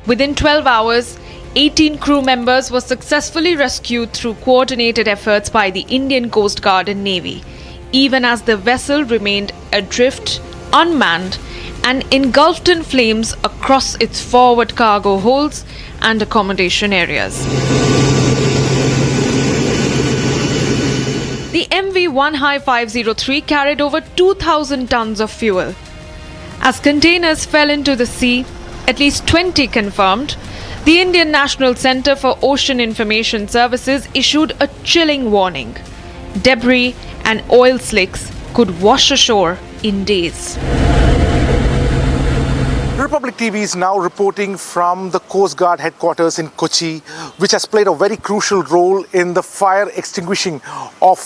Within 12 hours, 18 crew members were successfully rescued through coordinated efforts by the Indian Coast Guard and Navy, even as the vessel remained adrift, unmanned, and engulfed in flames across its forward cargo holds and accommodation areas. The MV 1-503 carried over 2,000 tons of fuel. As containers fell into the sea, at least 20 confirmed, the Indian National Centre for Ocean Information Services issued a chilling warning. Debris and oil slicks could wash ashore in days. Republic TV is now reporting from the Coast Guard headquarters in Kochi, which has played a very crucial role in the fire extinguishing of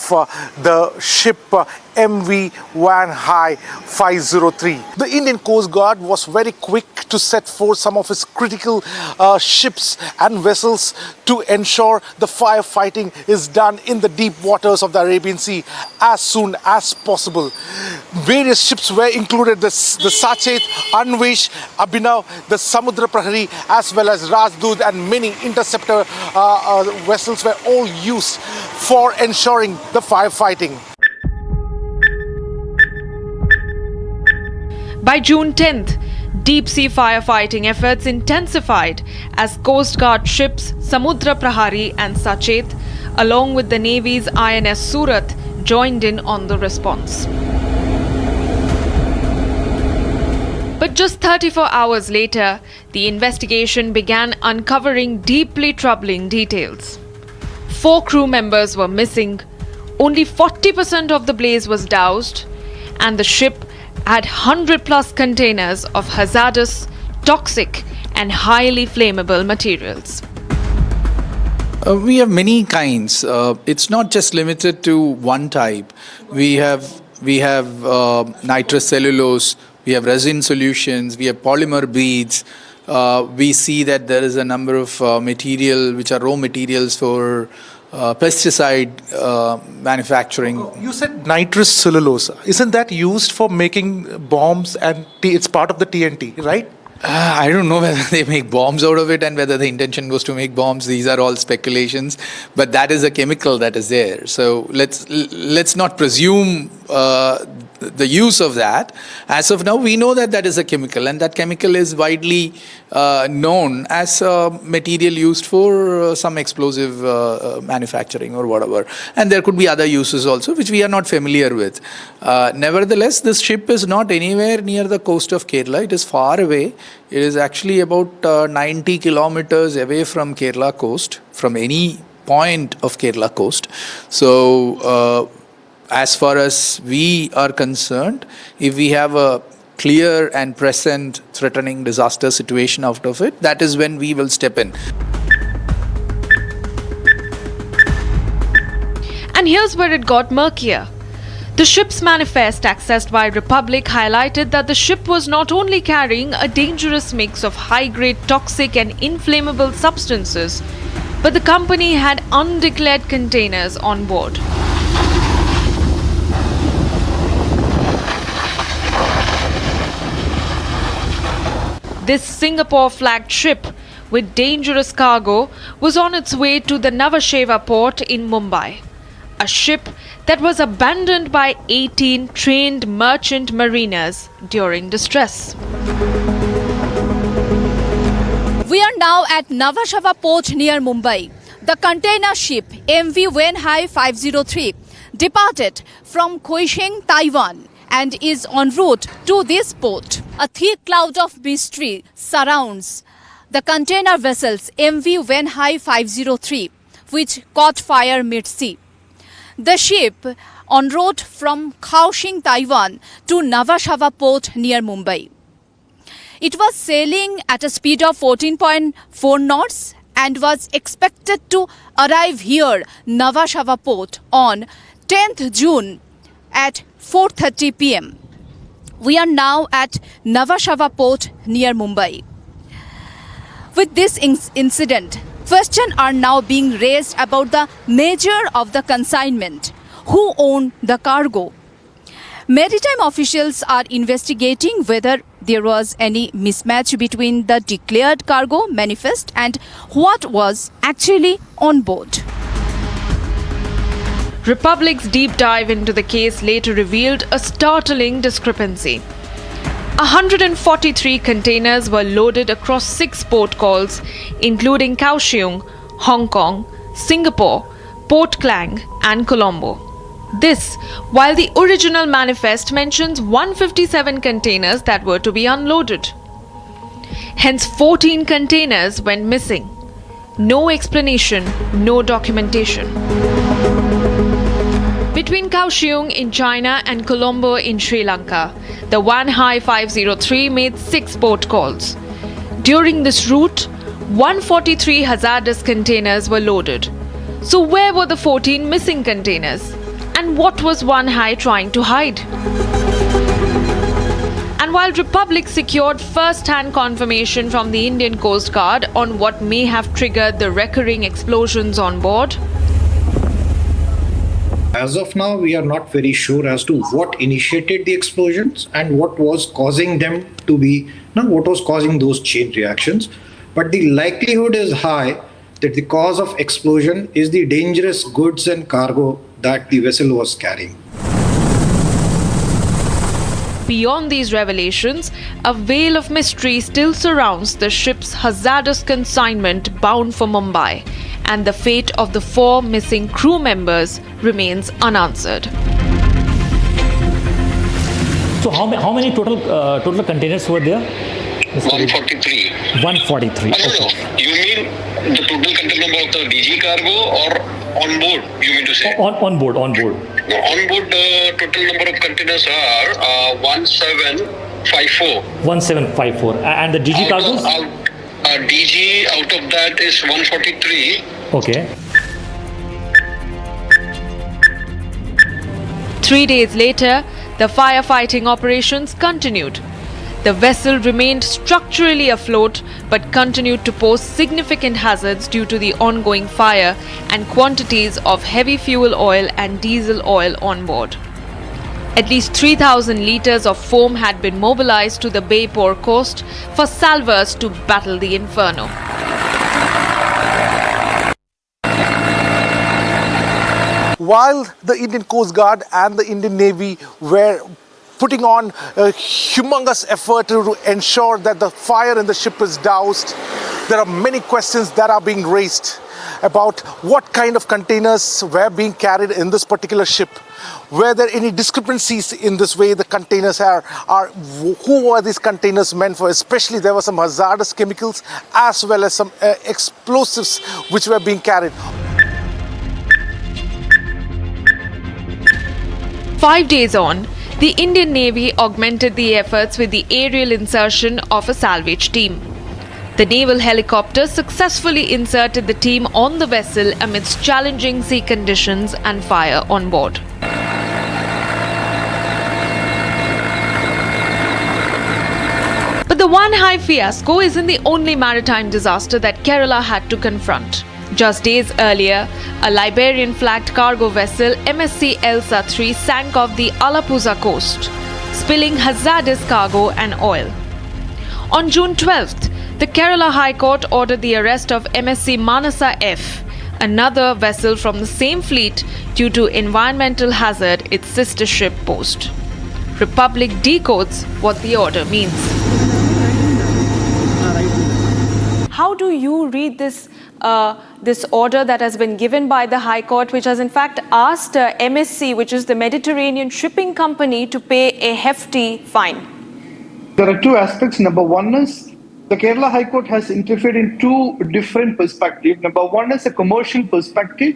the ship MV 1-503. The Indian Coast Guard was very quick to set forth some of its critical ships and vessels to ensure the firefighting is done in the deep waters of the Arabian Sea as soon as possible. Various ships were included, the Sachet, Anvesh, Abhinav, the Samudra Prahari, as well as Rajdoot, and many interceptor vessels were all used for ensuring the firefighting. By June 10th, deep-sea firefighting efforts intensified as Coast Guard ships Samudra Prahari and Sachet, along with the Navy's INS Surat, joined in on the response. But just 34 hours later, the investigation began uncovering deeply troubling details. 4 crew members were missing, only 40% of the blaze was doused, and the ship had 100+ containers of hazardous, toxic, and highly flammable materials. We have many kinds. It's not just limited to one type. We have nitrous cellulose. We have resin solutions. We have polymer beads. We see that there is a number of material which are raw materials for pesticide manufacturing. You said nitrous cellulose. Isn't that used for making bombs, and it's part of the TNT, right? I don't know whether they make bombs out of it and whether the intention was to make bombs. These are all speculations, but that is a chemical that is there. So let's not presume the use of that. As of now, we know that that is a chemical, and that chemical is widely known as a material used for some explosive manufacturing or whatever. And there could be other uses also, which we are not familiar with. Nevertheless, this ship is not anywhere near the coast of Kerala. It is far away. It is actually about 90 kilometers away from Kerala coast, from any point of Kerala coast. So, as far as we are concerned, if we have a clear and present threatening disaster situation out of it, that is when we will step in. And here's where it got murkier. The ship's manifest, accessed by Republic, highlighted that the ship was not only carrying a dangerous mix of high-grade toxic and inflammable substances, but the company had undeclared containers on board. This Singapore-flagged ship with dangerous cargo was on its way to the Nhava Sheva port in Mumbai, a ship that was abandoned by 18 trained merchant mariners during distress. We are now at Nhava port near Mumbai. The container ship MV Wenhai 503 departed from Kaohsiung, Taiwan, and is en route to this port. A thick cloud of mystery surrounds the container vessels MV Wenhai 503, which caught fire mid-sea. The ship en route from Kaohsiung, Taiwan to Nhava port near Mumbai. It was sailing at a speed of 14.4 knots and was expected to arrive here, Nhava port, on 10th June at 4:30 p.m. We are now at Nhava port near Mumbai. With this incident, questions are now being raised about the nature of the consignment, who owned the cargo. Maritime officials are investigating whether there was any mismatch between the declared cargo manifest and what was actually on board. Republic's deep dive into the case later revealed a startling discrepancy. 143 containers were loaded across 6 port calls, including Kaohsiung, Hong Kong, Singapore, Port Klang, and Colombo. This, while the original manifest mentions 157 containers that were to be unloaded. Hence, 14 containers went missing. No explanation, no documentation. Between Kaohsiung in China and Colombo in Sri Lanka, the Wenhai 503 made 6 port calls. During this route, 143 hazardous containers were loaded. So where were the 14 missing containers? And what was Wenhai trying to hide? And while Republic secured first-hand confirmation from the Indian Coast Guard on what may have triggered the recurring explosions on board, as of now, we are not very sure as to what initiated the explosions and what was causing them to be, what was causing those chain reactions. But the likelihood is high that the cause of explosion is the dangerous goods and cargo that the vessel was carrying. Beyond these revelations, a veil of mystery still surrounds the ship's hazardous consignment bound for Mumbai, and the fate of the 4 missing crew members remains unanswered. So how many total containers were there? 143. 143. No, you mean the total container number of the DG cargo or on board, you mean to say? On board. No, on board, the total number of containers are 1754. 1754. And the DG cargos? DG out of that is 143. Okay. 3 days later, the firefighting operations continued. The vessel remained structurally afloat but continued to pose significant hazards due to the ongoing fire and quantities of heavy fuel oil and diesel oil on board. At least 3,000 litres of foam had been mobilized to the Baipur coast for salvors to battle the inferno. While the Indian Coast Guard and the Indian Navy were putting on a humongous effort to ensure that the fire in the ship is doused, there are many questions that are being raised about what kind of containers were being carried in this particular ship. Were there any discrepancies in this way the containers are who were these containers meant for? Especially there were some hazardous chemicals as well as some explosives which were being carried. 5 days on, the Indian Navy augmented the efforts with the aerial insertion of a salvage team. The naval helicopter successfully inserted the team on the vessel amidst challenging sea conditions and fire on board. But the Wenhai fiasco isn't the only maritime disaster that Kerala had to confront. Just days earlier, a Liberian-flagged cargo vessel MSC Elsa 3 sank off the Alappuzha coast, spilling hazardous cargo and oil. On June 12th, the Kerala High Court ordered the arrest of MSC Manasa F, another vessel from the same fleet due to environmental hazard its sister ship post. Republic decodes what the order means. How do you read this order that has been given by the High Court, which has in fact asked MSC, which is the Mediterranean Shipping Company, to pay a hefty fine? There are two aspects. Number one is the Kerala High Court has interfered in two different perspectives. Number one is a commercial perspective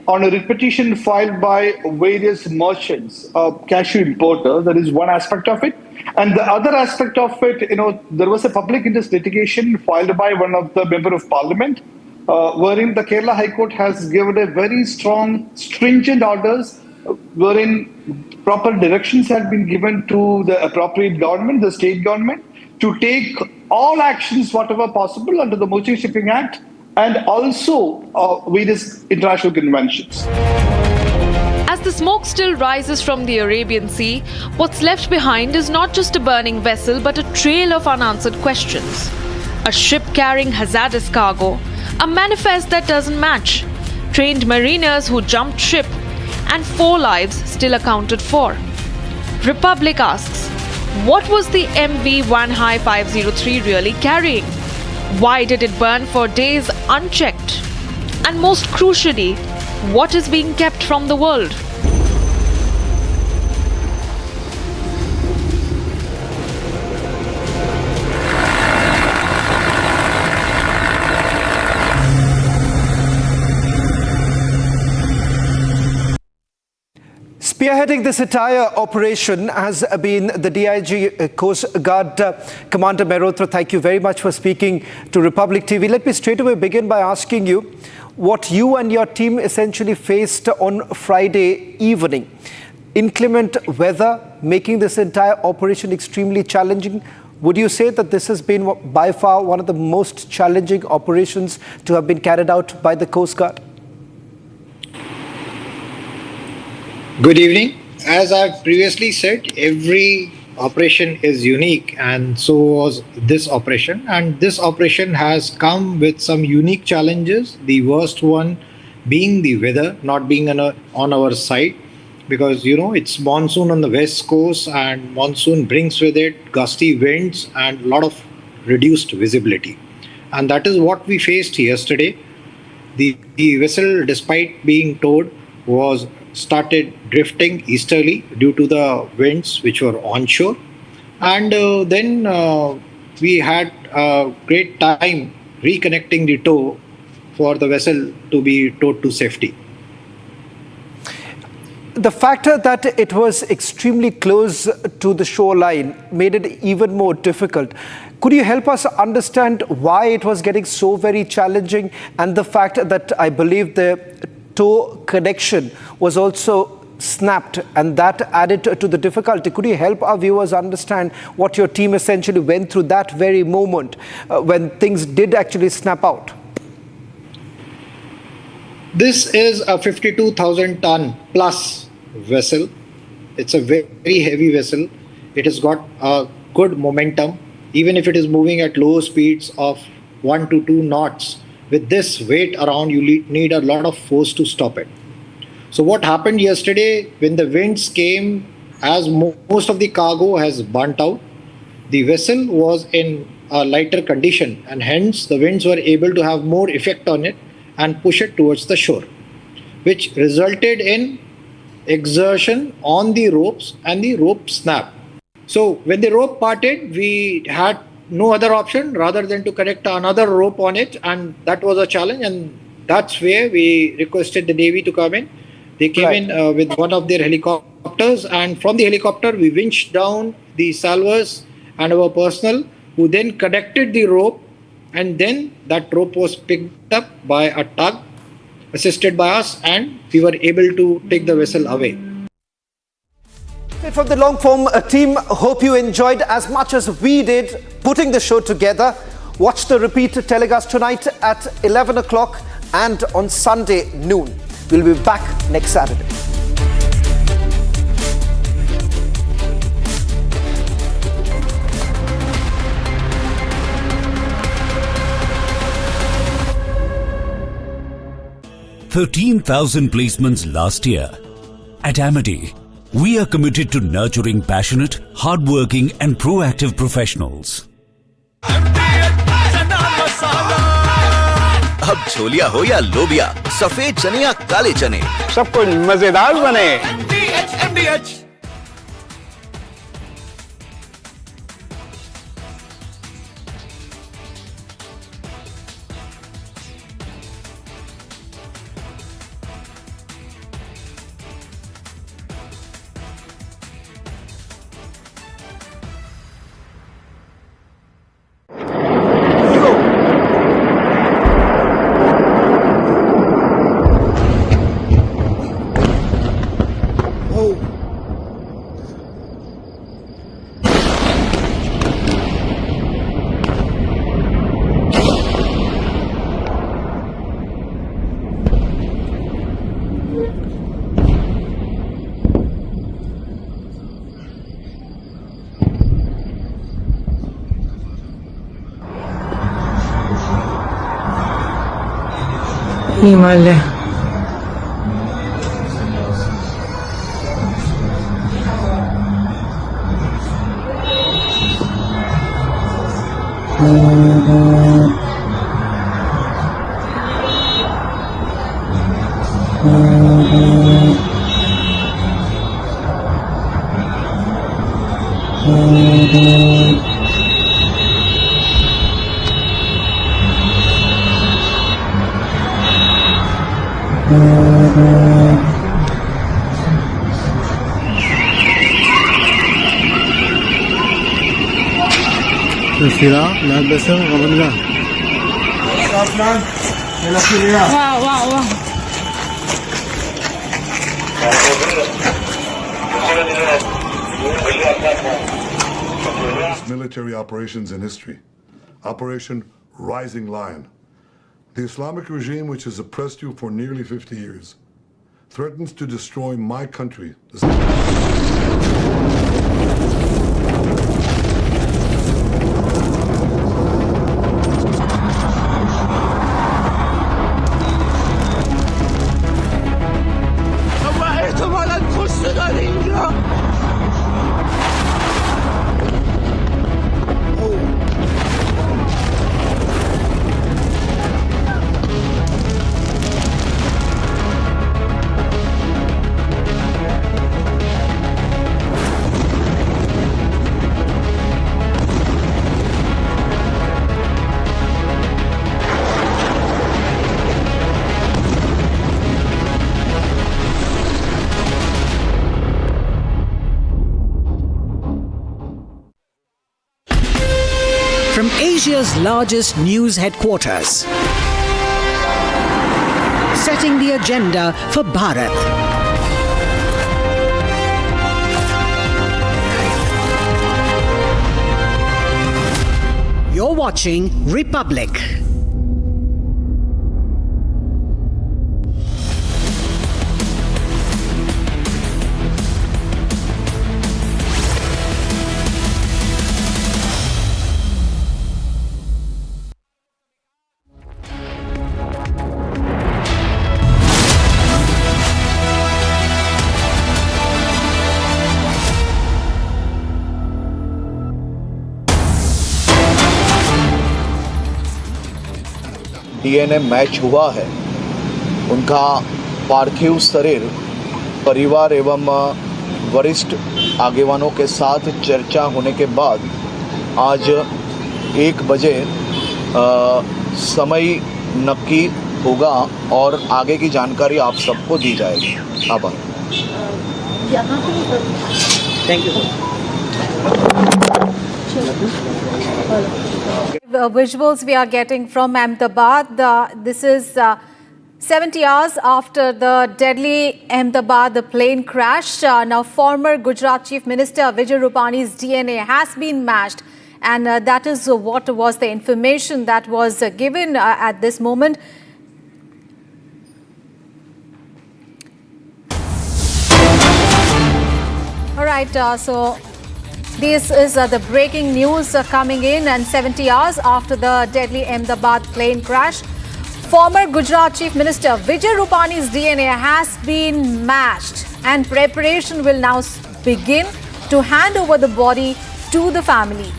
on a repetition filed by various merchants, cashew importers. That is one aspect of it. And the other aspect of it, there was a public interest litigation filed by one of the member of parliament, wherein the Kerala High Court has given a very strong, stringent orders, wherein proper directions have been given to the appropriate government, the state government, to take all actions, whatever possible, under the Merchant Shipping Act and also various international conventions. As the smoke still rises from the Arabian Sea, what's left behind is not just a burning vessel but a trail of unanswered questions. A ship carrying hazardous cargo, a manifest that doesn't match, trained mariners who jumped ship, and 4 lives still accounted for. Republic asks, what was the MV Wanhai 503 really carrying? Why did it burn for days unchecked? And most crucially, what is being kept from the world? Spearheading this entire operation has been the DIG Coast Guard Commander Mehrotra. Thank you very much for speaking to Republic TV. Let me straight away begin by asking you what you and your team essentially faced on Friday evening. Inclement weather making this entire operation extremely challenging. Would you say that this has been by far one of the most challenging operations to have been carried out by the Coast Guard? Good evening. As I've previously said, every operation is unique, and so was this operation. And this operation has come with some unique challenges. The worst one being the weather not being on our side, because it's monsoon on the west coast, and monsoon brings with it gusty winds and a lot of reduced visibility. And that is what we faced yesterday. The vessel, despite being towed, was started drifting easterly due to the winds which were onshore, and then we had a great time reconnecting the tow for the vessel to be towed to safety. The factor that it was extremely close to the shoreline made it even more difficult. Could you help us understand why it was getting so very challenging, and the fact that I believe the tow connection was also snapped and that added to the difficulty? Could you help our viewers understand what your team essentially went through that very moment when things did actually snap out? This is a 52,000 ton plus vessel. It's a very heavy vessel. It has got a good momentum. Even if it is moving at low speeds of 1 to 2 knots, with this weight around, you need a lot of force to stop it. So what happened yesterday, when the winds came, as most of the cargo has burnt out, the vessel was in a lighter condition, and hence the winds were able to have more effect on it and push it towards the shore, which resulted in exertion on the ropes, and the rope snapped. So when the rope parted, we had no other option rather than to connect another rope on it, and that was a challenge, and that's where we requested the Navy to come in. They came in with one of their helicopters, and from the helicopter we winched down the salvors and our personnel, who then connected the rope, and then that rope was picked up by a tug assisted by us, and we were able to take the vessel away. From the long form team, hope you enjoyed as much as we did putting the show together. Watch the repeat telecast tonight at 11 o'clock and on Sunday noon. We'll be back next Saturday. 13,000 placements last year. At Amity, we are committed to nurturing passionate, hardworking and proactive professionals. अब छोलिया हो या लोबिया, सफेद चने या काले चने, सब कुछ मजेदार बने। Himalaya. Military operations in history. Operation Rising Lion. The Islamic regime, which has oppressed you for nearly 50 years, threatens to destroy my country. From Asia's largest news headquarters, setting the agenda for Bharat. You're watching Republic. DNA match हुआ है। उनका पार्थिव शरीर परिवार एवं वरिष्ठ आगेवानों के साथ चर्चा होने के बाद आज 1 बजे समय नक्की होगा और आगे की जानकारी आप सबको दी जाएगी। आभार। Thank you. Visuals we are getting from Ahmedabad. This is 70 hours after the deadly Ahmedabad plane crash. Now, former Gujarat Chief Minister Vijay Rupani's DNA has been matched, and that is what was the information that was given at this moment. All right, so this is the breaking news coming in, and 70 hours after the deadly Ahmedabad plane crash, former Gujarat Chief Minister Vijay Rupani's DNA has been matched, and preparation will now begin to hand over the body to the family.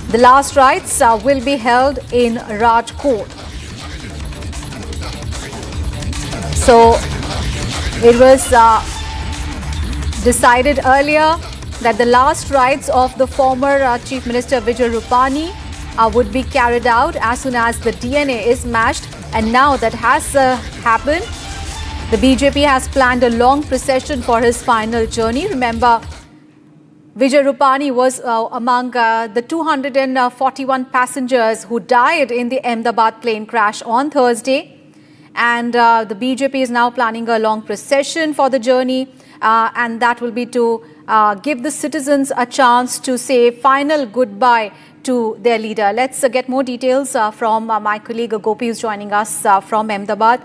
The last rites will be held in Rajkot. So it was decided earlier that the last rites of the former Chief Minister Vijay Rupani would be carried out as soon as the DNA is matched, and now that has happened. The BJP has planned a long procession for his final journey. Remember, Vijay Rupani was among the 241 passengers who died in the Ahmedabad plane crash on Thursday. And the BJP is now planning a long procession for the journey, and that will be to give the citizens a chance to say final goodbye to their leader. Let's get more details from my colleague Gopi, who's joining us from Ahmedabad.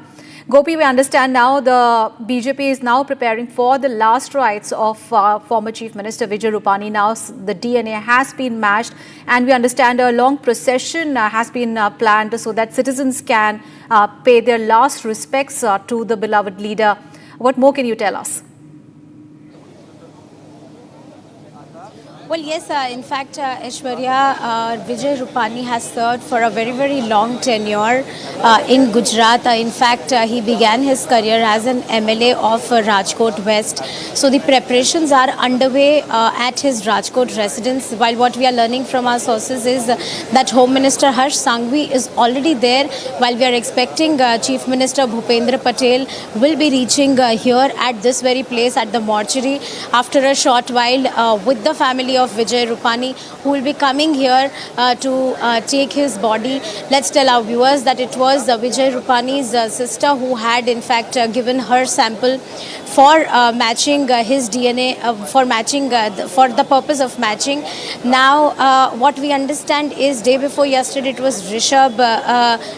Gopi, we understand now the BJP is now preparing for the last rites of former Chief Minister Vijay Rupani. Now the DNA has been matched, and we understand a long procession has been planned so that citizens can pay their last respects to the beloved leader. What more can you tell us? Well, yes, in fact, Aishwarya, Vijay Rupani has served for a very, very long tenure in Gujarat. In fact, he began his career as an MLA of Rajkot West. So the preparations are underway at his Rajkot residence. While what we are learning from our sources is that Home Minister Harsh Sanghvi is already there, while we are expecting Chief Minister Bhupendra Patel will be reaching here at this very place at the mortuary after a short while with the family of Vijay Rupani, who will be coming here to take his body. Let's tell our viewers that it was Vijay Rupani's sister who had in fact given her sample for matching his DNA, for the purpose of matching. Now what we understand is day before yesterday it was Rishabh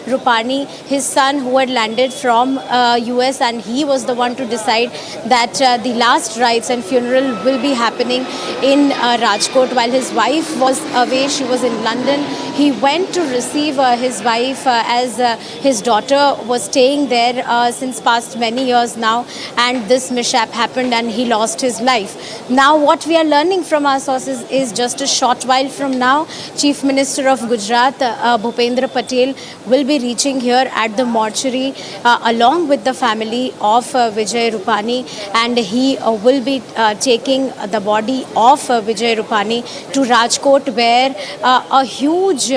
Rupani, his son, who had landed from US, and he was the one to decide that the last rites and funeral will be happening in Rajkot while his wife was away. She was in London. He went to receive his wife as his daughter was staying there since past many years now, and this mishap happened and he lost his life. Now what we are learning from our sources is just a short while from now, Chief Minister of Gujarat, Bhupendra Patel, will be reaching here at the mortuary along with the family of Vijay Rupani, and he will be taking the body of Vijay Rupani to Rajkot, where a huge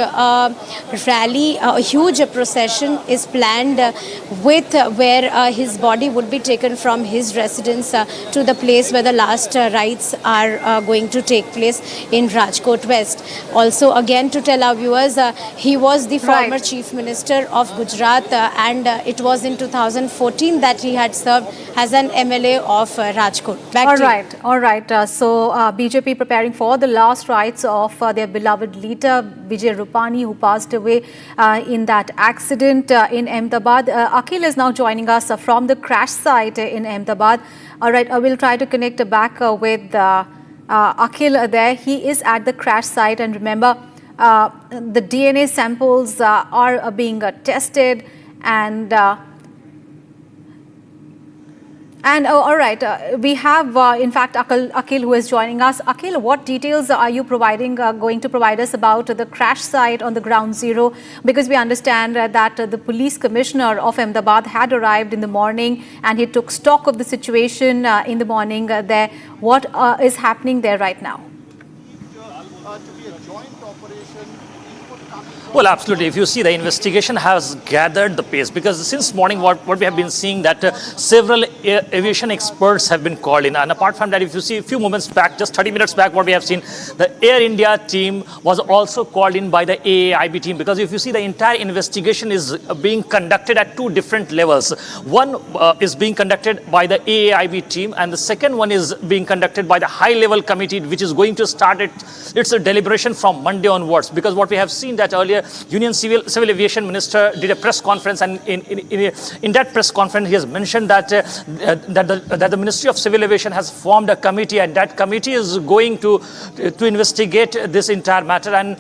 rally, a huge procession is planned with where his body would be taken from his residence to the place where the last rites are going to take place in Rajkot West. Also, again, to tell our viewers, he was the former Chief Minister of Gujarat, and it was in 2014 that he had served as an MLA of Rajkot. All right. So BJP preparing for the last rites of their beloved leader Vijay Rupani, who passed away in that accident in Ahmedabad. Akhil is now joining us from the crash site in Ahmedabad. All right, I will try to connect back with Akhil there. He is at the crash site, and remember, the DNA samples are being tested, and all right, we have in fact Akhil who is joining us. Akhil, what details are you going to provide us about the crash site on the ground zero? Because we understand that the police commissioner of Ahmedabad had arrived in the morning and he took stock of the situation in the morning there. What is happening there right now? Well, absolutely. If you see, the investigation has gathered the pace, because since morning what we have been seeing that several aviation experts have been called in. And apart from that, if you see a few moments back, just 30 minutes back, what we have seen, the Air India team was also called in by the AAIB team, because if you see, the entire investigation is being conducted at two different levels. One is being conducted by the AAIB team, and the second one is being conducted by the high-level committee, which is going to start its deliberation from Monday onwards. Because what we have seen that earlier, Union Civil Aviation Minister did a press conference, and in that press conference he has mentioned that the Ministry of Civil Aviation has formed a committee, and that committee is going to investigate this entire matter. And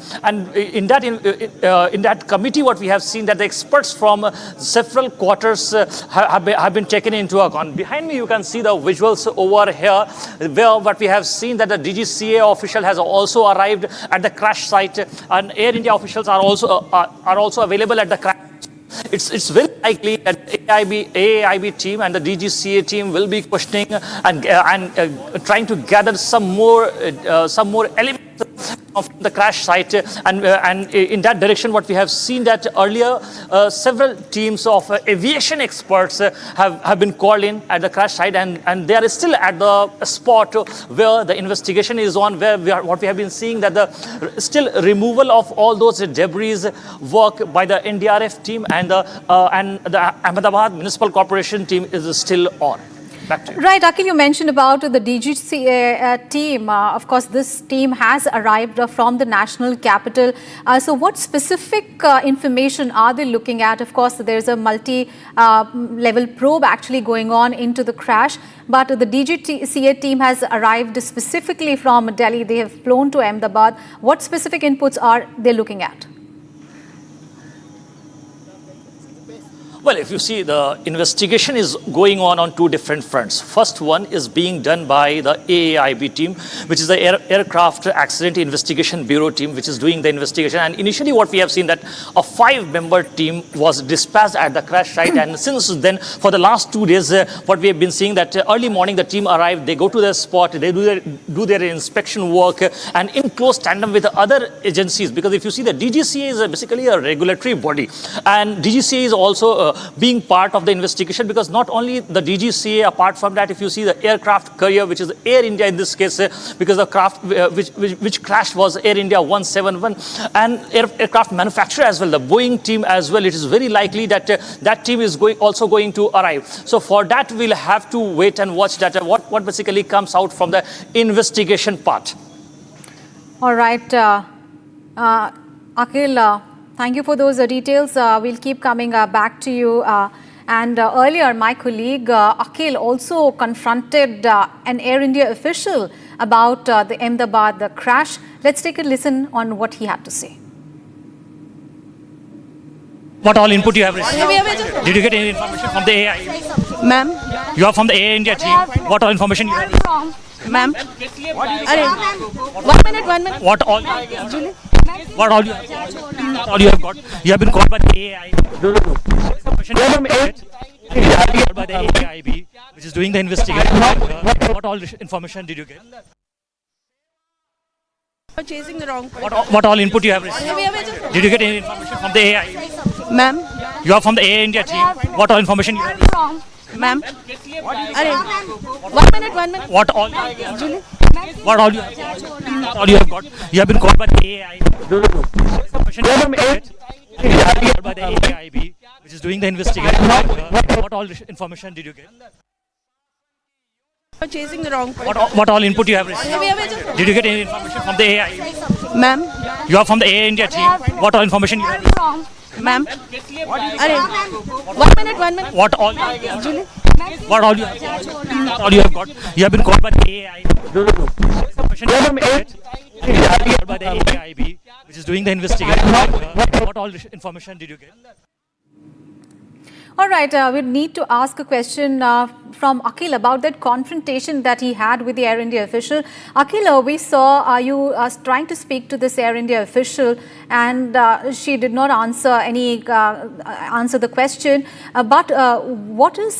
in that committee, what we have seen that the experts from several quarters have been taken into account. Behind me, you can see the visuals over here, where what we have seen that the DGCA official has also arrived at the crash site, and Air India officials are also available at the crash. It's very likely that AIB team and the DGCA team will be questioning and trying to gather some more elements of the crash site, and in that direction what we have seen that earlier several teams of aviation experts have been called in at the crash site, and they are still at the spot where the investigation is on, what we have been seeing that the still removal of all those debris work by the NDRF team and the Ahmedabad Municipal Corporation team is still on. Right, Akhil, you mentioned about the DGCA team. Of course, this team has arrived from the national capital. So what specific information are they looking at? Of course, there's a multi-level probe actually going on into the crash. But the DGCA team has arrived specifically from Delhi. They have flown to Ahmedabad. What specific inputs are they looking at? Well, if you see, the investigation is going on two different fronts. First one is being done by the AAIB team, which is the Aircraft Accident Investigation Bureau team, which is doing the investigation. And initially what we have seen that a 5-member team was dispatched at the crash site. And since then, for the last 2 days, what we have been seeing that early morning the team arrived, they go to the spot, they do their inspection work, and in close tandem with the other agencies. Because if you see, the DGCA is basically a regulatory body, and DGCA is also being part of the investigation, because not only the DGCA, apart from that, if you see the aircraft carrier, which is Air India in this case, because the craft which crashed was Air India 171, and aircraft manufacturer as well, the Boeing team as well, it is very likely that that team is also going to arrive. So for that, we'll have to wait and watch that what basically comes out from the investigation part. All right, Akhil, thank you for those details. We'll keep coming back to you. And earlier, my colleague Akhil also confronted an Air India official about the Ahmedabad crash. Let's take a listen on what he had to say. What all input you have received? Did you get any information from the AI? Ma'am. You are from the Air India team. What all information you have received? Ma'am. 1 minute. What all you have got? You have been called by the AI. Information by the AIB, which is doing the investigation. What all information did you get? Chasing the wrong person. What all input you have received? Did you get any information from the AI? Ma'am. You are from the Air India team. What all information you have received? Ma'am. 1 minute. What all you have got? You have been called by the AI. Information by the AIB, which is doing the investigation. What all information did you get? Chasing the wrong person. What all input you have received? Did you get any information from the AI? Ma'am. You are from the Air India team. What all information you have received? Ma'am. 1 minute. What all you have got? You have been called by the AI. Information by the AIB, which is doing the investigation. What all information did you get? All right, we need to ask a question from Akhil about that confrontation that he had with the Air India official. Akhil, we saw you trying to speak to this Air India official, and she did not answer the question. But what is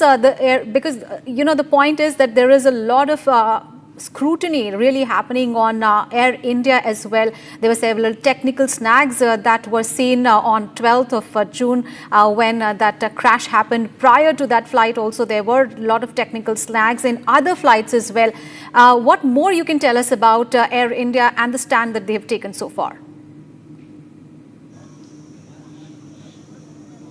because the point is that there is a lot of scrutiny really happening on Air India as well. There were several technical snags that were seen on 12th of June when that crash happened. Prior to that flight also, there were a lot of technical snags in other flights as well. What more you can tell us about Air India and the stand that they have taken so far?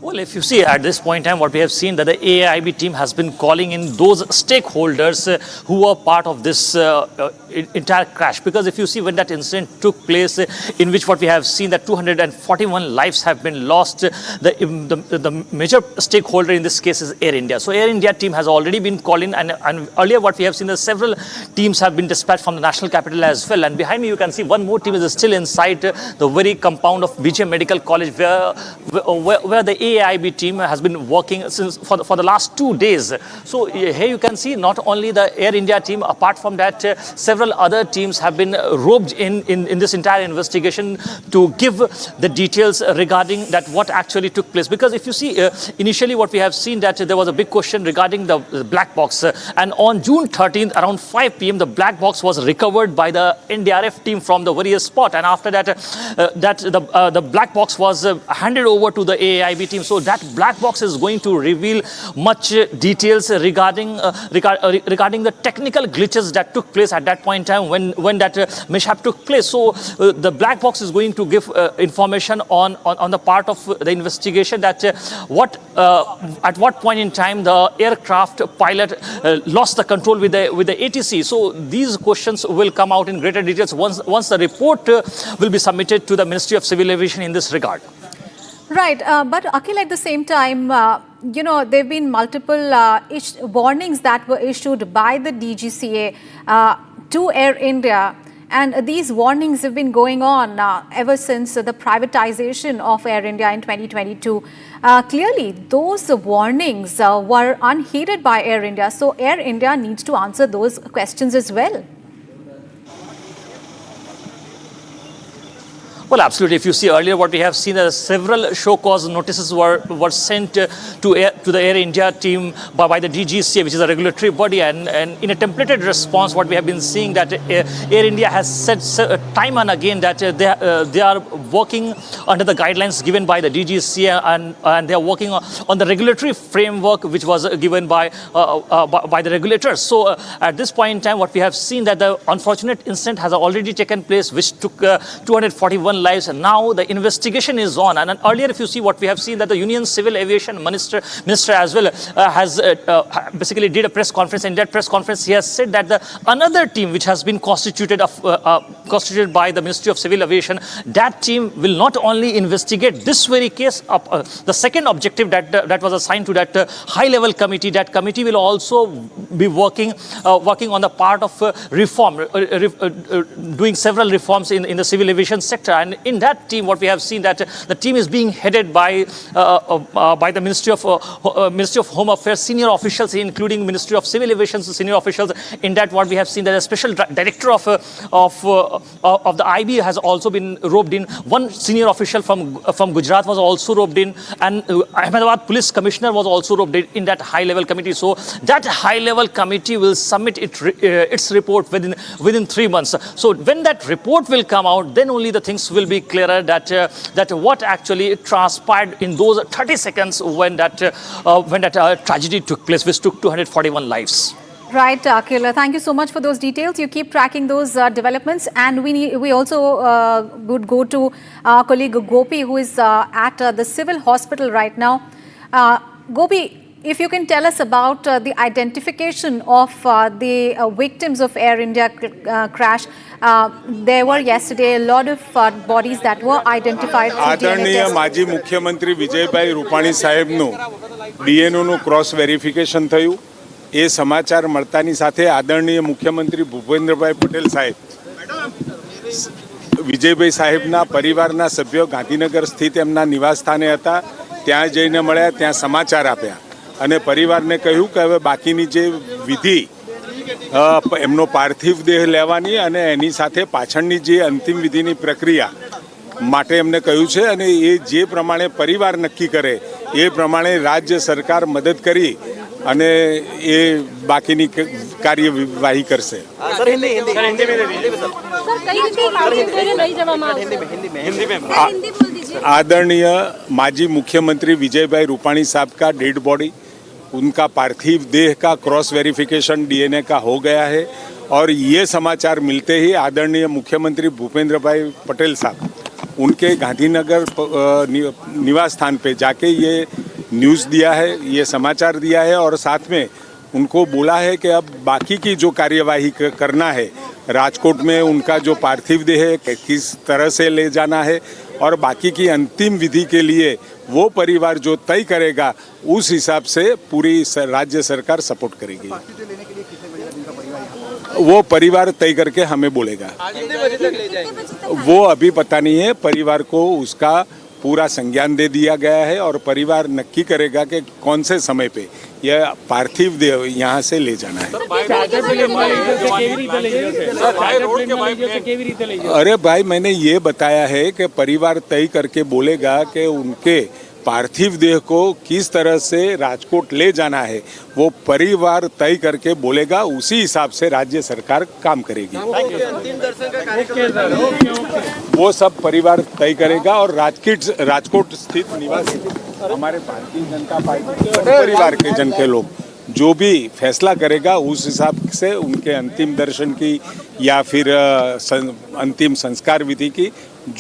Well, if you see at this point in time, what we have seen that the AIB team has been calling in those stakeholders who were part of this entire crash. Because if you see when that incident took place, in which what we have seen that 241 lives have been lost, the major stakeholder in this case is Air India. So Air India team has already been called in, and earlier what we have seen that several teams have been dispatched from the national capital as well. And behind me you can see one more team is still inside the very compound of BJ Medical College, where the AIB team has been working since for the last 2 days. So here you can see not only the Air India team, apart from that, several other teams have been roped in this entire investigation to give the details regarding that what actually took place. Because if you see initially what we have seen that there was a big question regarding the black box, and on June 13th around 5 p.m. the black box was recovered by the NDRF team from the various spot, and after that the black box was handed over to the AIB team. So that black box is going to reveal much details regarding the technical glitches that took place at that point in time when that mishap took place. So the black box is going to give information on the part of the investigation that at what point in time the aircraft pilot lost the control with the ATC. So these questions will come out in greater details once the report will be submitted to the Ministry of Civil Aviation in this regard. Right, but Akhil, at the same time, there have been multiple warnings that were issued by the DGCA to Air India, and these warnings have been going on ever since the privatization of Air India in 2022. Clearly, those warnings were unheeded by Air India, so Air India needs to answer those questions as well. Well, absolutely. If you see earlier what we have seen, several show cause notices were sent to the Air India team by the DGCA, which is a regulatory body, and in a templated response, what we have been seeing that Air India has said time and again that they are working under the guidelines given by the DGCA, and they are working on the regulatory framework which was given by the regulators. So at this point in time, what we have seen that the unfortunate incident has already taken place, which took 241 lives, and now the investigation is on. And earlier, if you see what we have seen, that the Union Civil Aviation Minister as well has basically did a press conference. In that press conference, he has said that another team which has been constituted by the Ministry of Civil Aviation, that team will not only investigate this very case. The second objective that was assigned to that high-level committee, that committee will also be working on the part of reform, doing several reforms in the civil aviation sector. And in that team, what we have seen that the team is being headed by the Ministry of Home Affairs senior officials, including Ministry of Civil Aviation senior officials. In that, what we have seen that a special director of the IB has also been roped in. One senior official from Gujarat was also roped in, and Ahmedabad Police Commissioner was also roped in that high-level committee. So that high-level committee will submit its report within 3 months. So when that report will come out, then only the things will be clearer that what actually transpired in those 30 seconds when that tragedy took place, which took 241 lives. Right, Akhil. Thank you so much for those details. You keep tracking those developments, and we also would go to our colleague Gopi, who is at the civil hospital right now. Gopi, if you can tell us about the identification of the victims of Air India crash. There were yesterday a lot of bodies that were identified. આદરણીય માજી મુખ્યમંત્રી વિજયભાઈ રૂપાણી સાહેબનું ડીએનઓનું cross verification થયું. એ સમાચાર મળતાની સાથે આદરણીય મુખ્યમંત્રી ભૂપેન્દ્રભાઈ પટેલ સાહેબ વિજયભાઈ સાહેબના પરિવારના સભ્યો ગાંધીનગર સ્થિત એમના નિવાસસ્થાને હતા. ત્યાં જઈને મળ્યા, ત્યાં સમાચાર આપ્યા અને પરિવારને કહ્યું કે હવે બાકીની જે વિધિ એમનો પાર્થિવ દેહ લેવાની અને એની સાથે પાછળની જે અંતિમ વિધિની પ્રક્રિયા માટે એમને કહ્યું છે, અને એ જે પ્રમાણે પરિવાર નક્કી કરે એ પ્રમાણે રાજ્ય સરકાર મદદ કરી અને એ બાકીની કાર્યવાહી કરશે. आदरणीय माजी मुख्यमंत्री विजयभाई रूपाणी साहब का डेड बॉडी, उनका पार्थिव देह का क्रॉस वेरिफिकेशन डीएनए का हो गया है, और ये समाचार मिलते ही आदरणीय मुख्यमंत्री भूपेंद्र भाई पटेल साहब उनके गांधीनगर निवास स्थान पे जाके ये न्यूज़ दिया है, ये समाचार दिया है और साथ में उनको बोला है कि अब बाकी की जो कार्यवाही करना है, राजकोट में उनका जो पार्थिव देह है किस तरह से ले जाना है और बाकी की अंतिम विधि के लिए वो परिवार जो तय करेगा उस हिसाब से पूरी राज्य सरकार सपोर्ट करेगी। वो परिवार तय करके हमें बोलेगा। वो अभी पता नहीं है, परिवार को उसका पूरा संज्ञान दे दिया गया है और परिवार नक्की करेगा कि कौन से समय पे यह पार्थिव देह यहाँ से ले जाना है। अरे भाई, मैंने ये बताया है कि परिवार तय करके बोलेगा कि उनके पार्थिव देह को किस तरह से राजकोट ले जाना है, वो परिवार तय करके बोलेगा, उसी हिसाब से राज्य सरकार काम करेगी। वो सब परिवार तय करेगा और राजकोट स्थित निवासी हमारे भारतीय जनता पार्टी परिवार के जन के लोग जो भी फैसला करेगा उस हिसाब से उनके अंतिम दर्शन की या फिर अंतिम संस्कार विधि की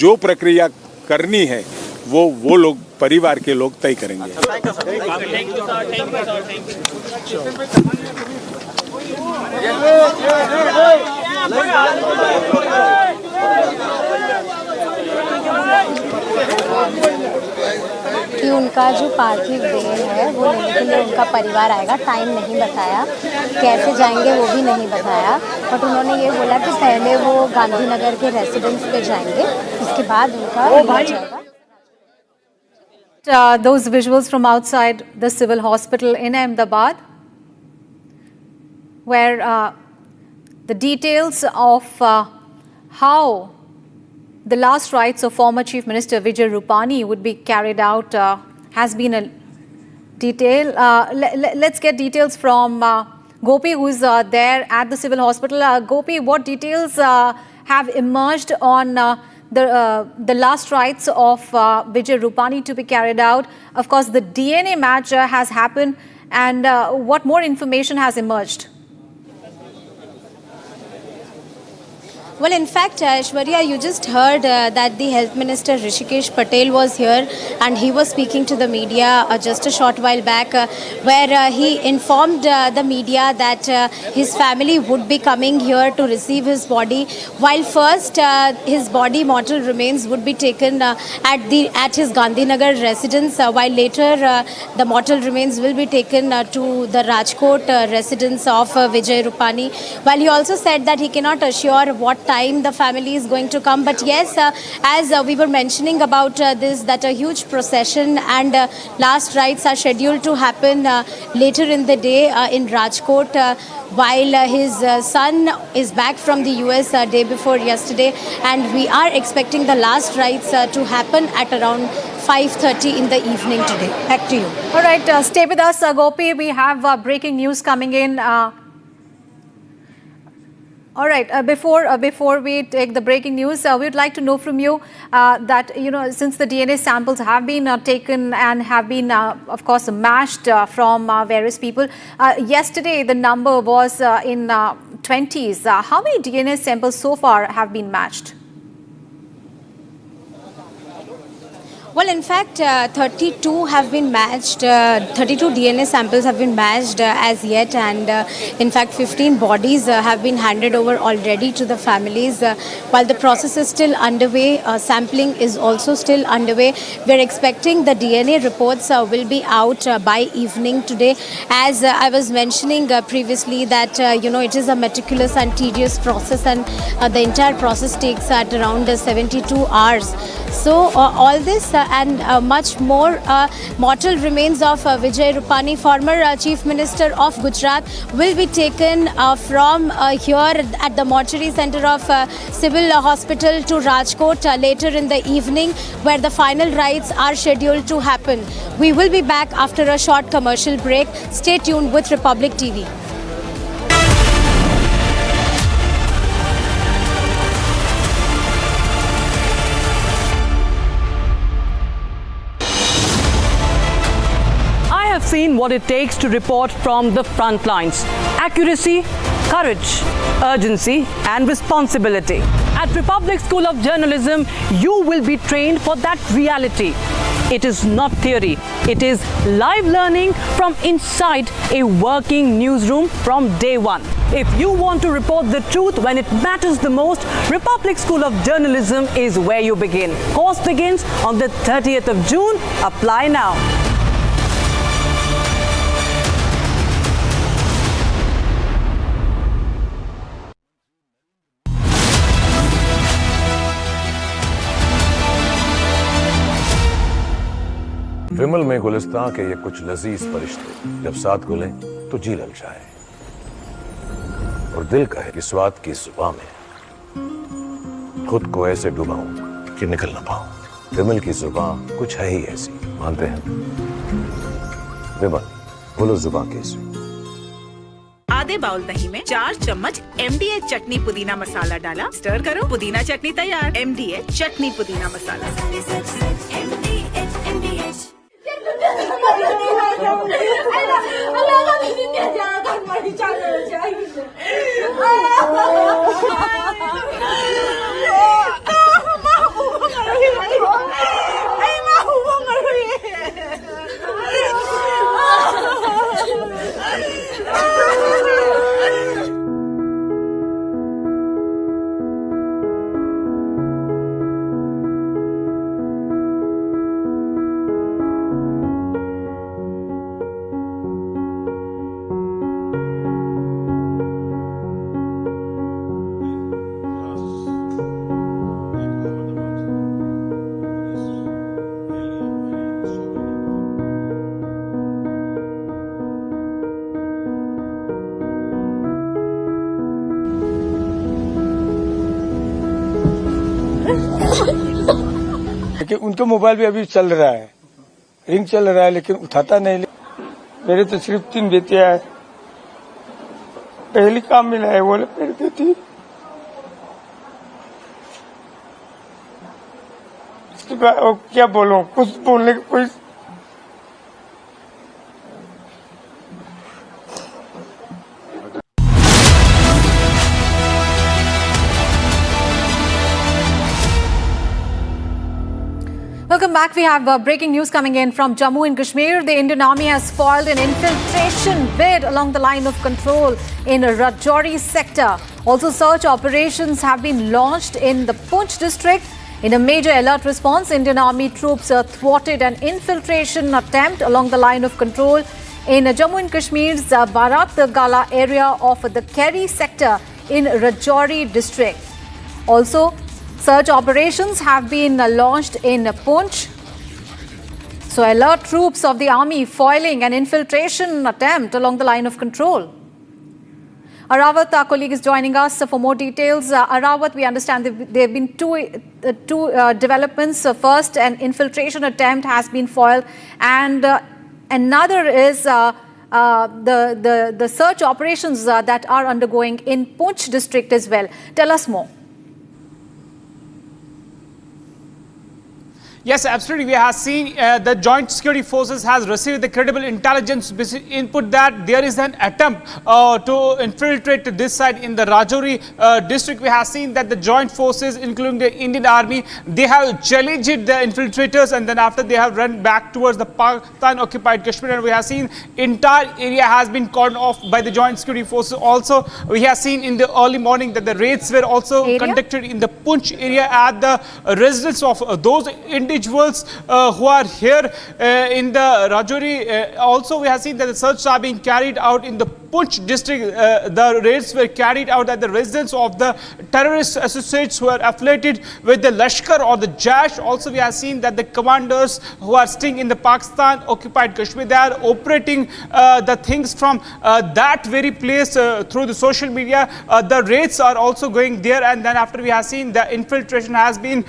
जो प्रक्रिया करनी है वो लोग परिवार के लोग तय करेंगे। कि उनका जो पार्थिव देह है वो लेने के लिए उनका परिवार आएगा, टाइम नहीं बताया, कैसे जाएंगे वो भी नहीं बताया, बट उन्होंने ये बोला कि पहले वो गांधीनगर के रेसिडेंस पे जाएंगे, उसके बाद उनका जाएगा। Those visuals from outside the civil hospital in Ahmedabad, where the details of how the last rites of former Chief Minister Vijay Rupani would be carried out has been a detail. Let's get details from Gopi, who's there at the civil hospital. Gopi, what details have emerged on the last rites of Vijay Rupani to be carried out? Of course, the DNA match has happened, and what more information has emerged? Well, in fact, Aishwarya, you just heard that the Health Minister Rishikesh Patel was here and he was speaking to the media just a short while back where he informed the media that his family would be coming here to receive his body, while first his body mortal remains would be taken at his Gandhinagar residence, while later the mortal remains will be taken to the Rajkot residence of Vijay Rupani. While he also said that he cannot assure what time the family is going to come, but yes, as we were mentioning about this, that a huge procession and last rites are scheduled to happen later in the day in Rajkot, while his son is back from the US day before yesterday, and we are expecting the last rites to happen at around 5:30 in the evening today. Back to you. All right, stay with us, Gopi. We have breaking news coming in. All right, before we take the breaking news, we would like to know from you that, since the DNA samples have been taken and have been, of course, matched from various people, yesterday the number was in 20s. How many DNA samples so far have been matched? Well, in fact, 32 have been matched, 32 DNA samples have been matched as yet, and in fact 15 bodies have been handed over already to the families. While the process is still underway, sampling is also still underway. We are expecting the DNA reports will be out by evening today. As I was mentioning previously that, it is a meticulous and tedious process, and the entire process takes at around 72 hours. So all this and much more mortal remains of Vijay Rupani, former Chief Minister of Gujarat, will be taken from here at the mortuary center of Civil Hospital to Rajkot later in the evening, where the final rites are scheduled to happen. We will be back after a short commercial break. Stay tuned with Republic TV. Seen what it takes to report from the front lines. Accuracy, courage, urgency and responsibility. At Republic School of Journalism, you will be trained for that reality. It is not theory. It is live learning from inside a working newsroom from day one. If you want to report the truth when it matters the most, Republic School of Journalism is where you begin. Course begins on the 30th of June. Apply now. विमल में गुलिस्तां के ये कुछ लजीज फरिश्ते जब साथ घुले तो जी ललचाए और दिल कहे कि स्वाद की जुबान में खुद को ऐसे डुबाऊं कि निकल ना पाऊं। विमल की जुबान कुछ है ही ऐसी, मानते हैं? विमल, बोलो जुबान कैसी? आधे बाउल दही में 4 चम्मच MDH चटनी पुदीना मसाला डाला, स्टर करो, पुदीना चटनी तैयार। MDH चटनी पुदीना मसाला। लेकिन उनके मोबाइल भी अभी चल रहा है, रिंग चल रहा है, लेकिन उठाता नहीं। मेरे तो सिर्फ 3 बेटियां हैं, पहली काम मिला है वो मेरी बेटी। इसके बाद क्या बोलूं, कुछ बोलने की कोई Welcome back. We have breaking news coming in from Jammu and Kashmir. The Indian Army has foiled an infiltration bid along the line of control in Rajouri sector. Also, search operations have been launched in the Poonch district. In a major alert response, Indian Army troops thwarted an infiltration attempt along the line of control in Jammu and Kashmir's Bharat Gala area of the Kerry sector in Rajouri district. Also, search operations have been launched in Poonch. So, alert troops of the army foiling an infiltration attempt along the line of control. Arawat, our colleague, is joining us for more details. Arawat, we understand there have been two developments. First, an infiltration attempt has been foiled, and another is the search operations that are undergoing in Poonch district as well. Tell us more. Yes, absolutely. We have seen the Joint Security Forces has received the credible intelligence input that there is an attempt to infiltrate to this side in the Rajouri district. We have seen that the Joint Forces, including the Indian Army, they have challenged the infiltrators, and then after they have run back towards the Pakistan-occupied Kashmir. And we have seen entire area has been cordoned off by the Joint Security Forces. Also, we have seen in the early morning that the raids were also conducted in the Poonch area at the residence of those individuals who are here in the Rajouri. Also, we have seen that the searches are being carried out in the Poonch district. The raids were carried out at the residence of the terrorist associates who are affiliated with the Lashkar or the Jaish. Also, we have seen that the commanders who are staying in the Pakistan-occupied Kashmir, they are operating the things from that very place through the social media. The raids are also going there, and then after we have seen the infiltration has been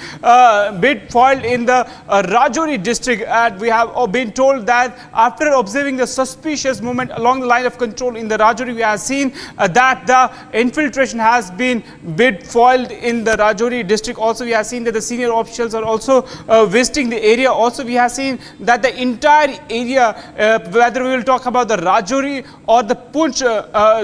foiled in the Rajouri district. And we have been told that after observing the suspicious movement along the line of control in the the Rajouri. We have seen that the infiltration has been foiled in the Rajouri district. Also, we have seen that the senior officials are also visiting the area. Also, we have seen that the entire area, whether we will talk about the Rajouri or the Poonch,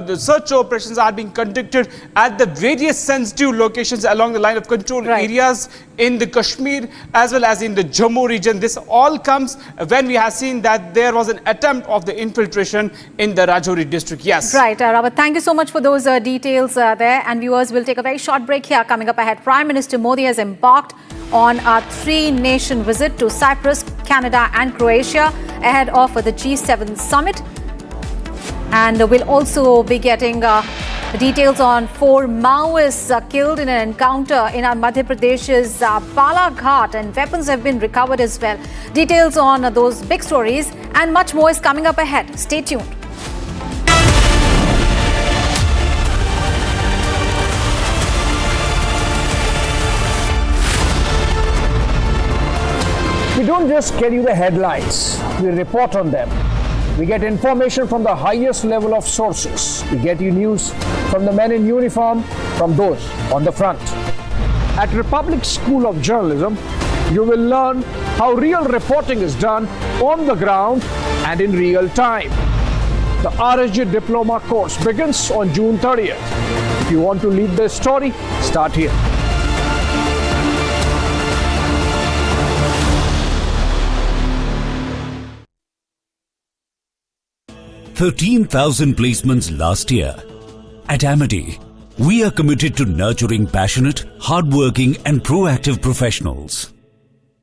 the search operations are being conducted at the various sensitive locations along the line of control areas in the Kashmir as well as in the Jammu region. This all comes when we have seen that there was an attempt of the infiltration in the Rajouri district. Yes. Right, Robert, thank you so much for those details there. And viewers, will take a very short break here. Coming up ahead, Prime Minister Modi has embarked on a 3-nation visit to Cyprus, Canada and Croatia ahead of the G7 summit. And we'll also be getting details on 4 Maoists killed in an encounter in Madhya Pradesh's Balaghat, and weapons have been recovered as well. Details on those big stories and much more is coming up ahead. Stay tuned. We don't just get you the headlines, we report on them. We get information from the highest level of sources. We get you news from the men in uniform, from those on the front. At Republic School of Journalism, you will learn how real reporting is done on the ground and in real time. The IRGC Diploma course begins on June 30th. If you want to lead the story, start here. 13,000 placements last year. At Amity, we are committed to nurturing passionate, hardworking and proactive professionals.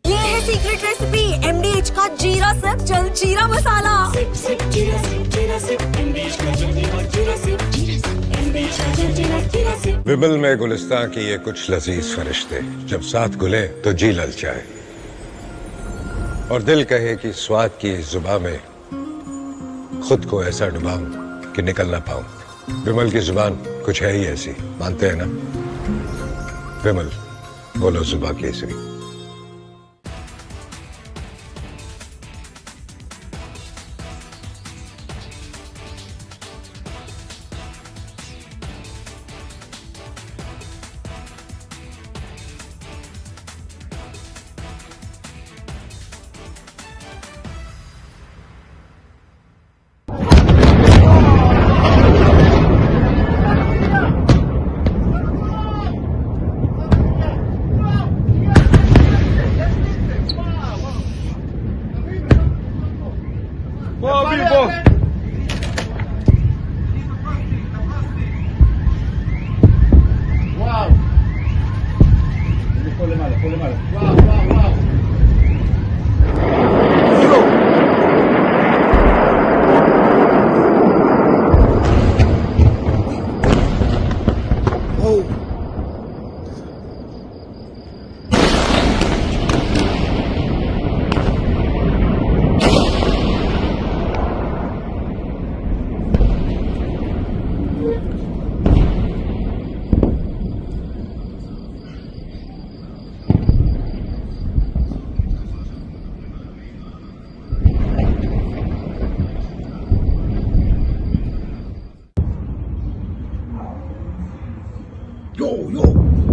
ये है secret recipe MDH का जीरा SIP jaljeera मसाला। विमल में गुलिस्तां की ये कुछ लजीज फरिश्ते जब साथ घुले तो जी ललचाए और दिल कहे कि स्वाद की जुबान में खुद को ऐसा डुबाऊं कि निकल ना पाऊं। विमल की जुबान कुछ है ही ऐसी, मानते हैं ना? विमल, बोलो जुबान केसरी।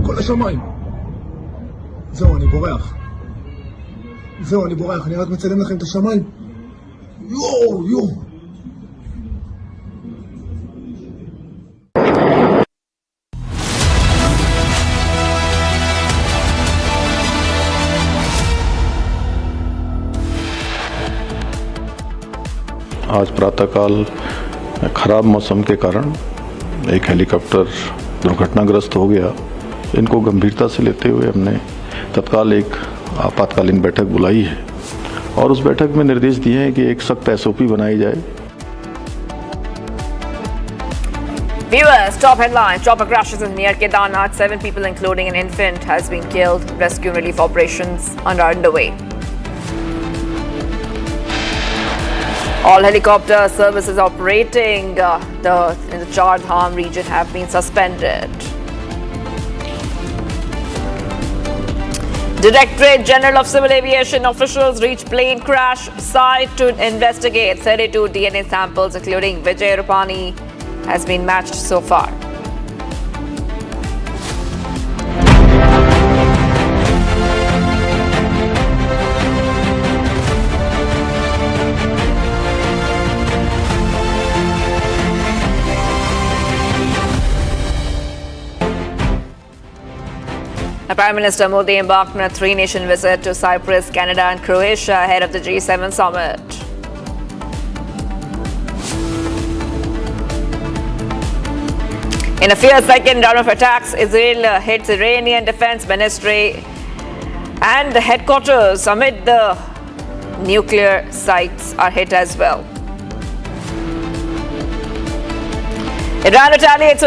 כל השמיים. זהו, אני בורח. זהו, אני בורח. אני רק מצלם לכם את השמיים. יואו. आज प्रातःकाल खराब मौसम के कारण एक हेलीकॉप्टर दुर्घटनाग्रस्त हो गया। इनको गंभीरता से लेते हुए हमने तत्काल एक आपातकालीन बैठक बुलाई है और उस बैठक में निर्देश दिए हैं कि एक सख्त SOP बनाई जाए। Viewers, top headlines. Chopper crashes in near Kedarnath. 7 people, including an infant, has been killed. Rescue and relief operations are underway. All helicopter services operating in the Char Dham region have been suspended. Directorate General of Civil Aviation officials reach plane crash site to investigate. 32 DNA samples, including Vijay Rupani, has been matched so far. Prime Minister Modi embarked on a three-nation visit to Cyprus, Canada and Croatia ahead of the G7 summit. In a fierce second round of attacks, Israel hits Iranian Defense Ministry and the headquarters amid the nuclear sites are hit as well. Iran retaliates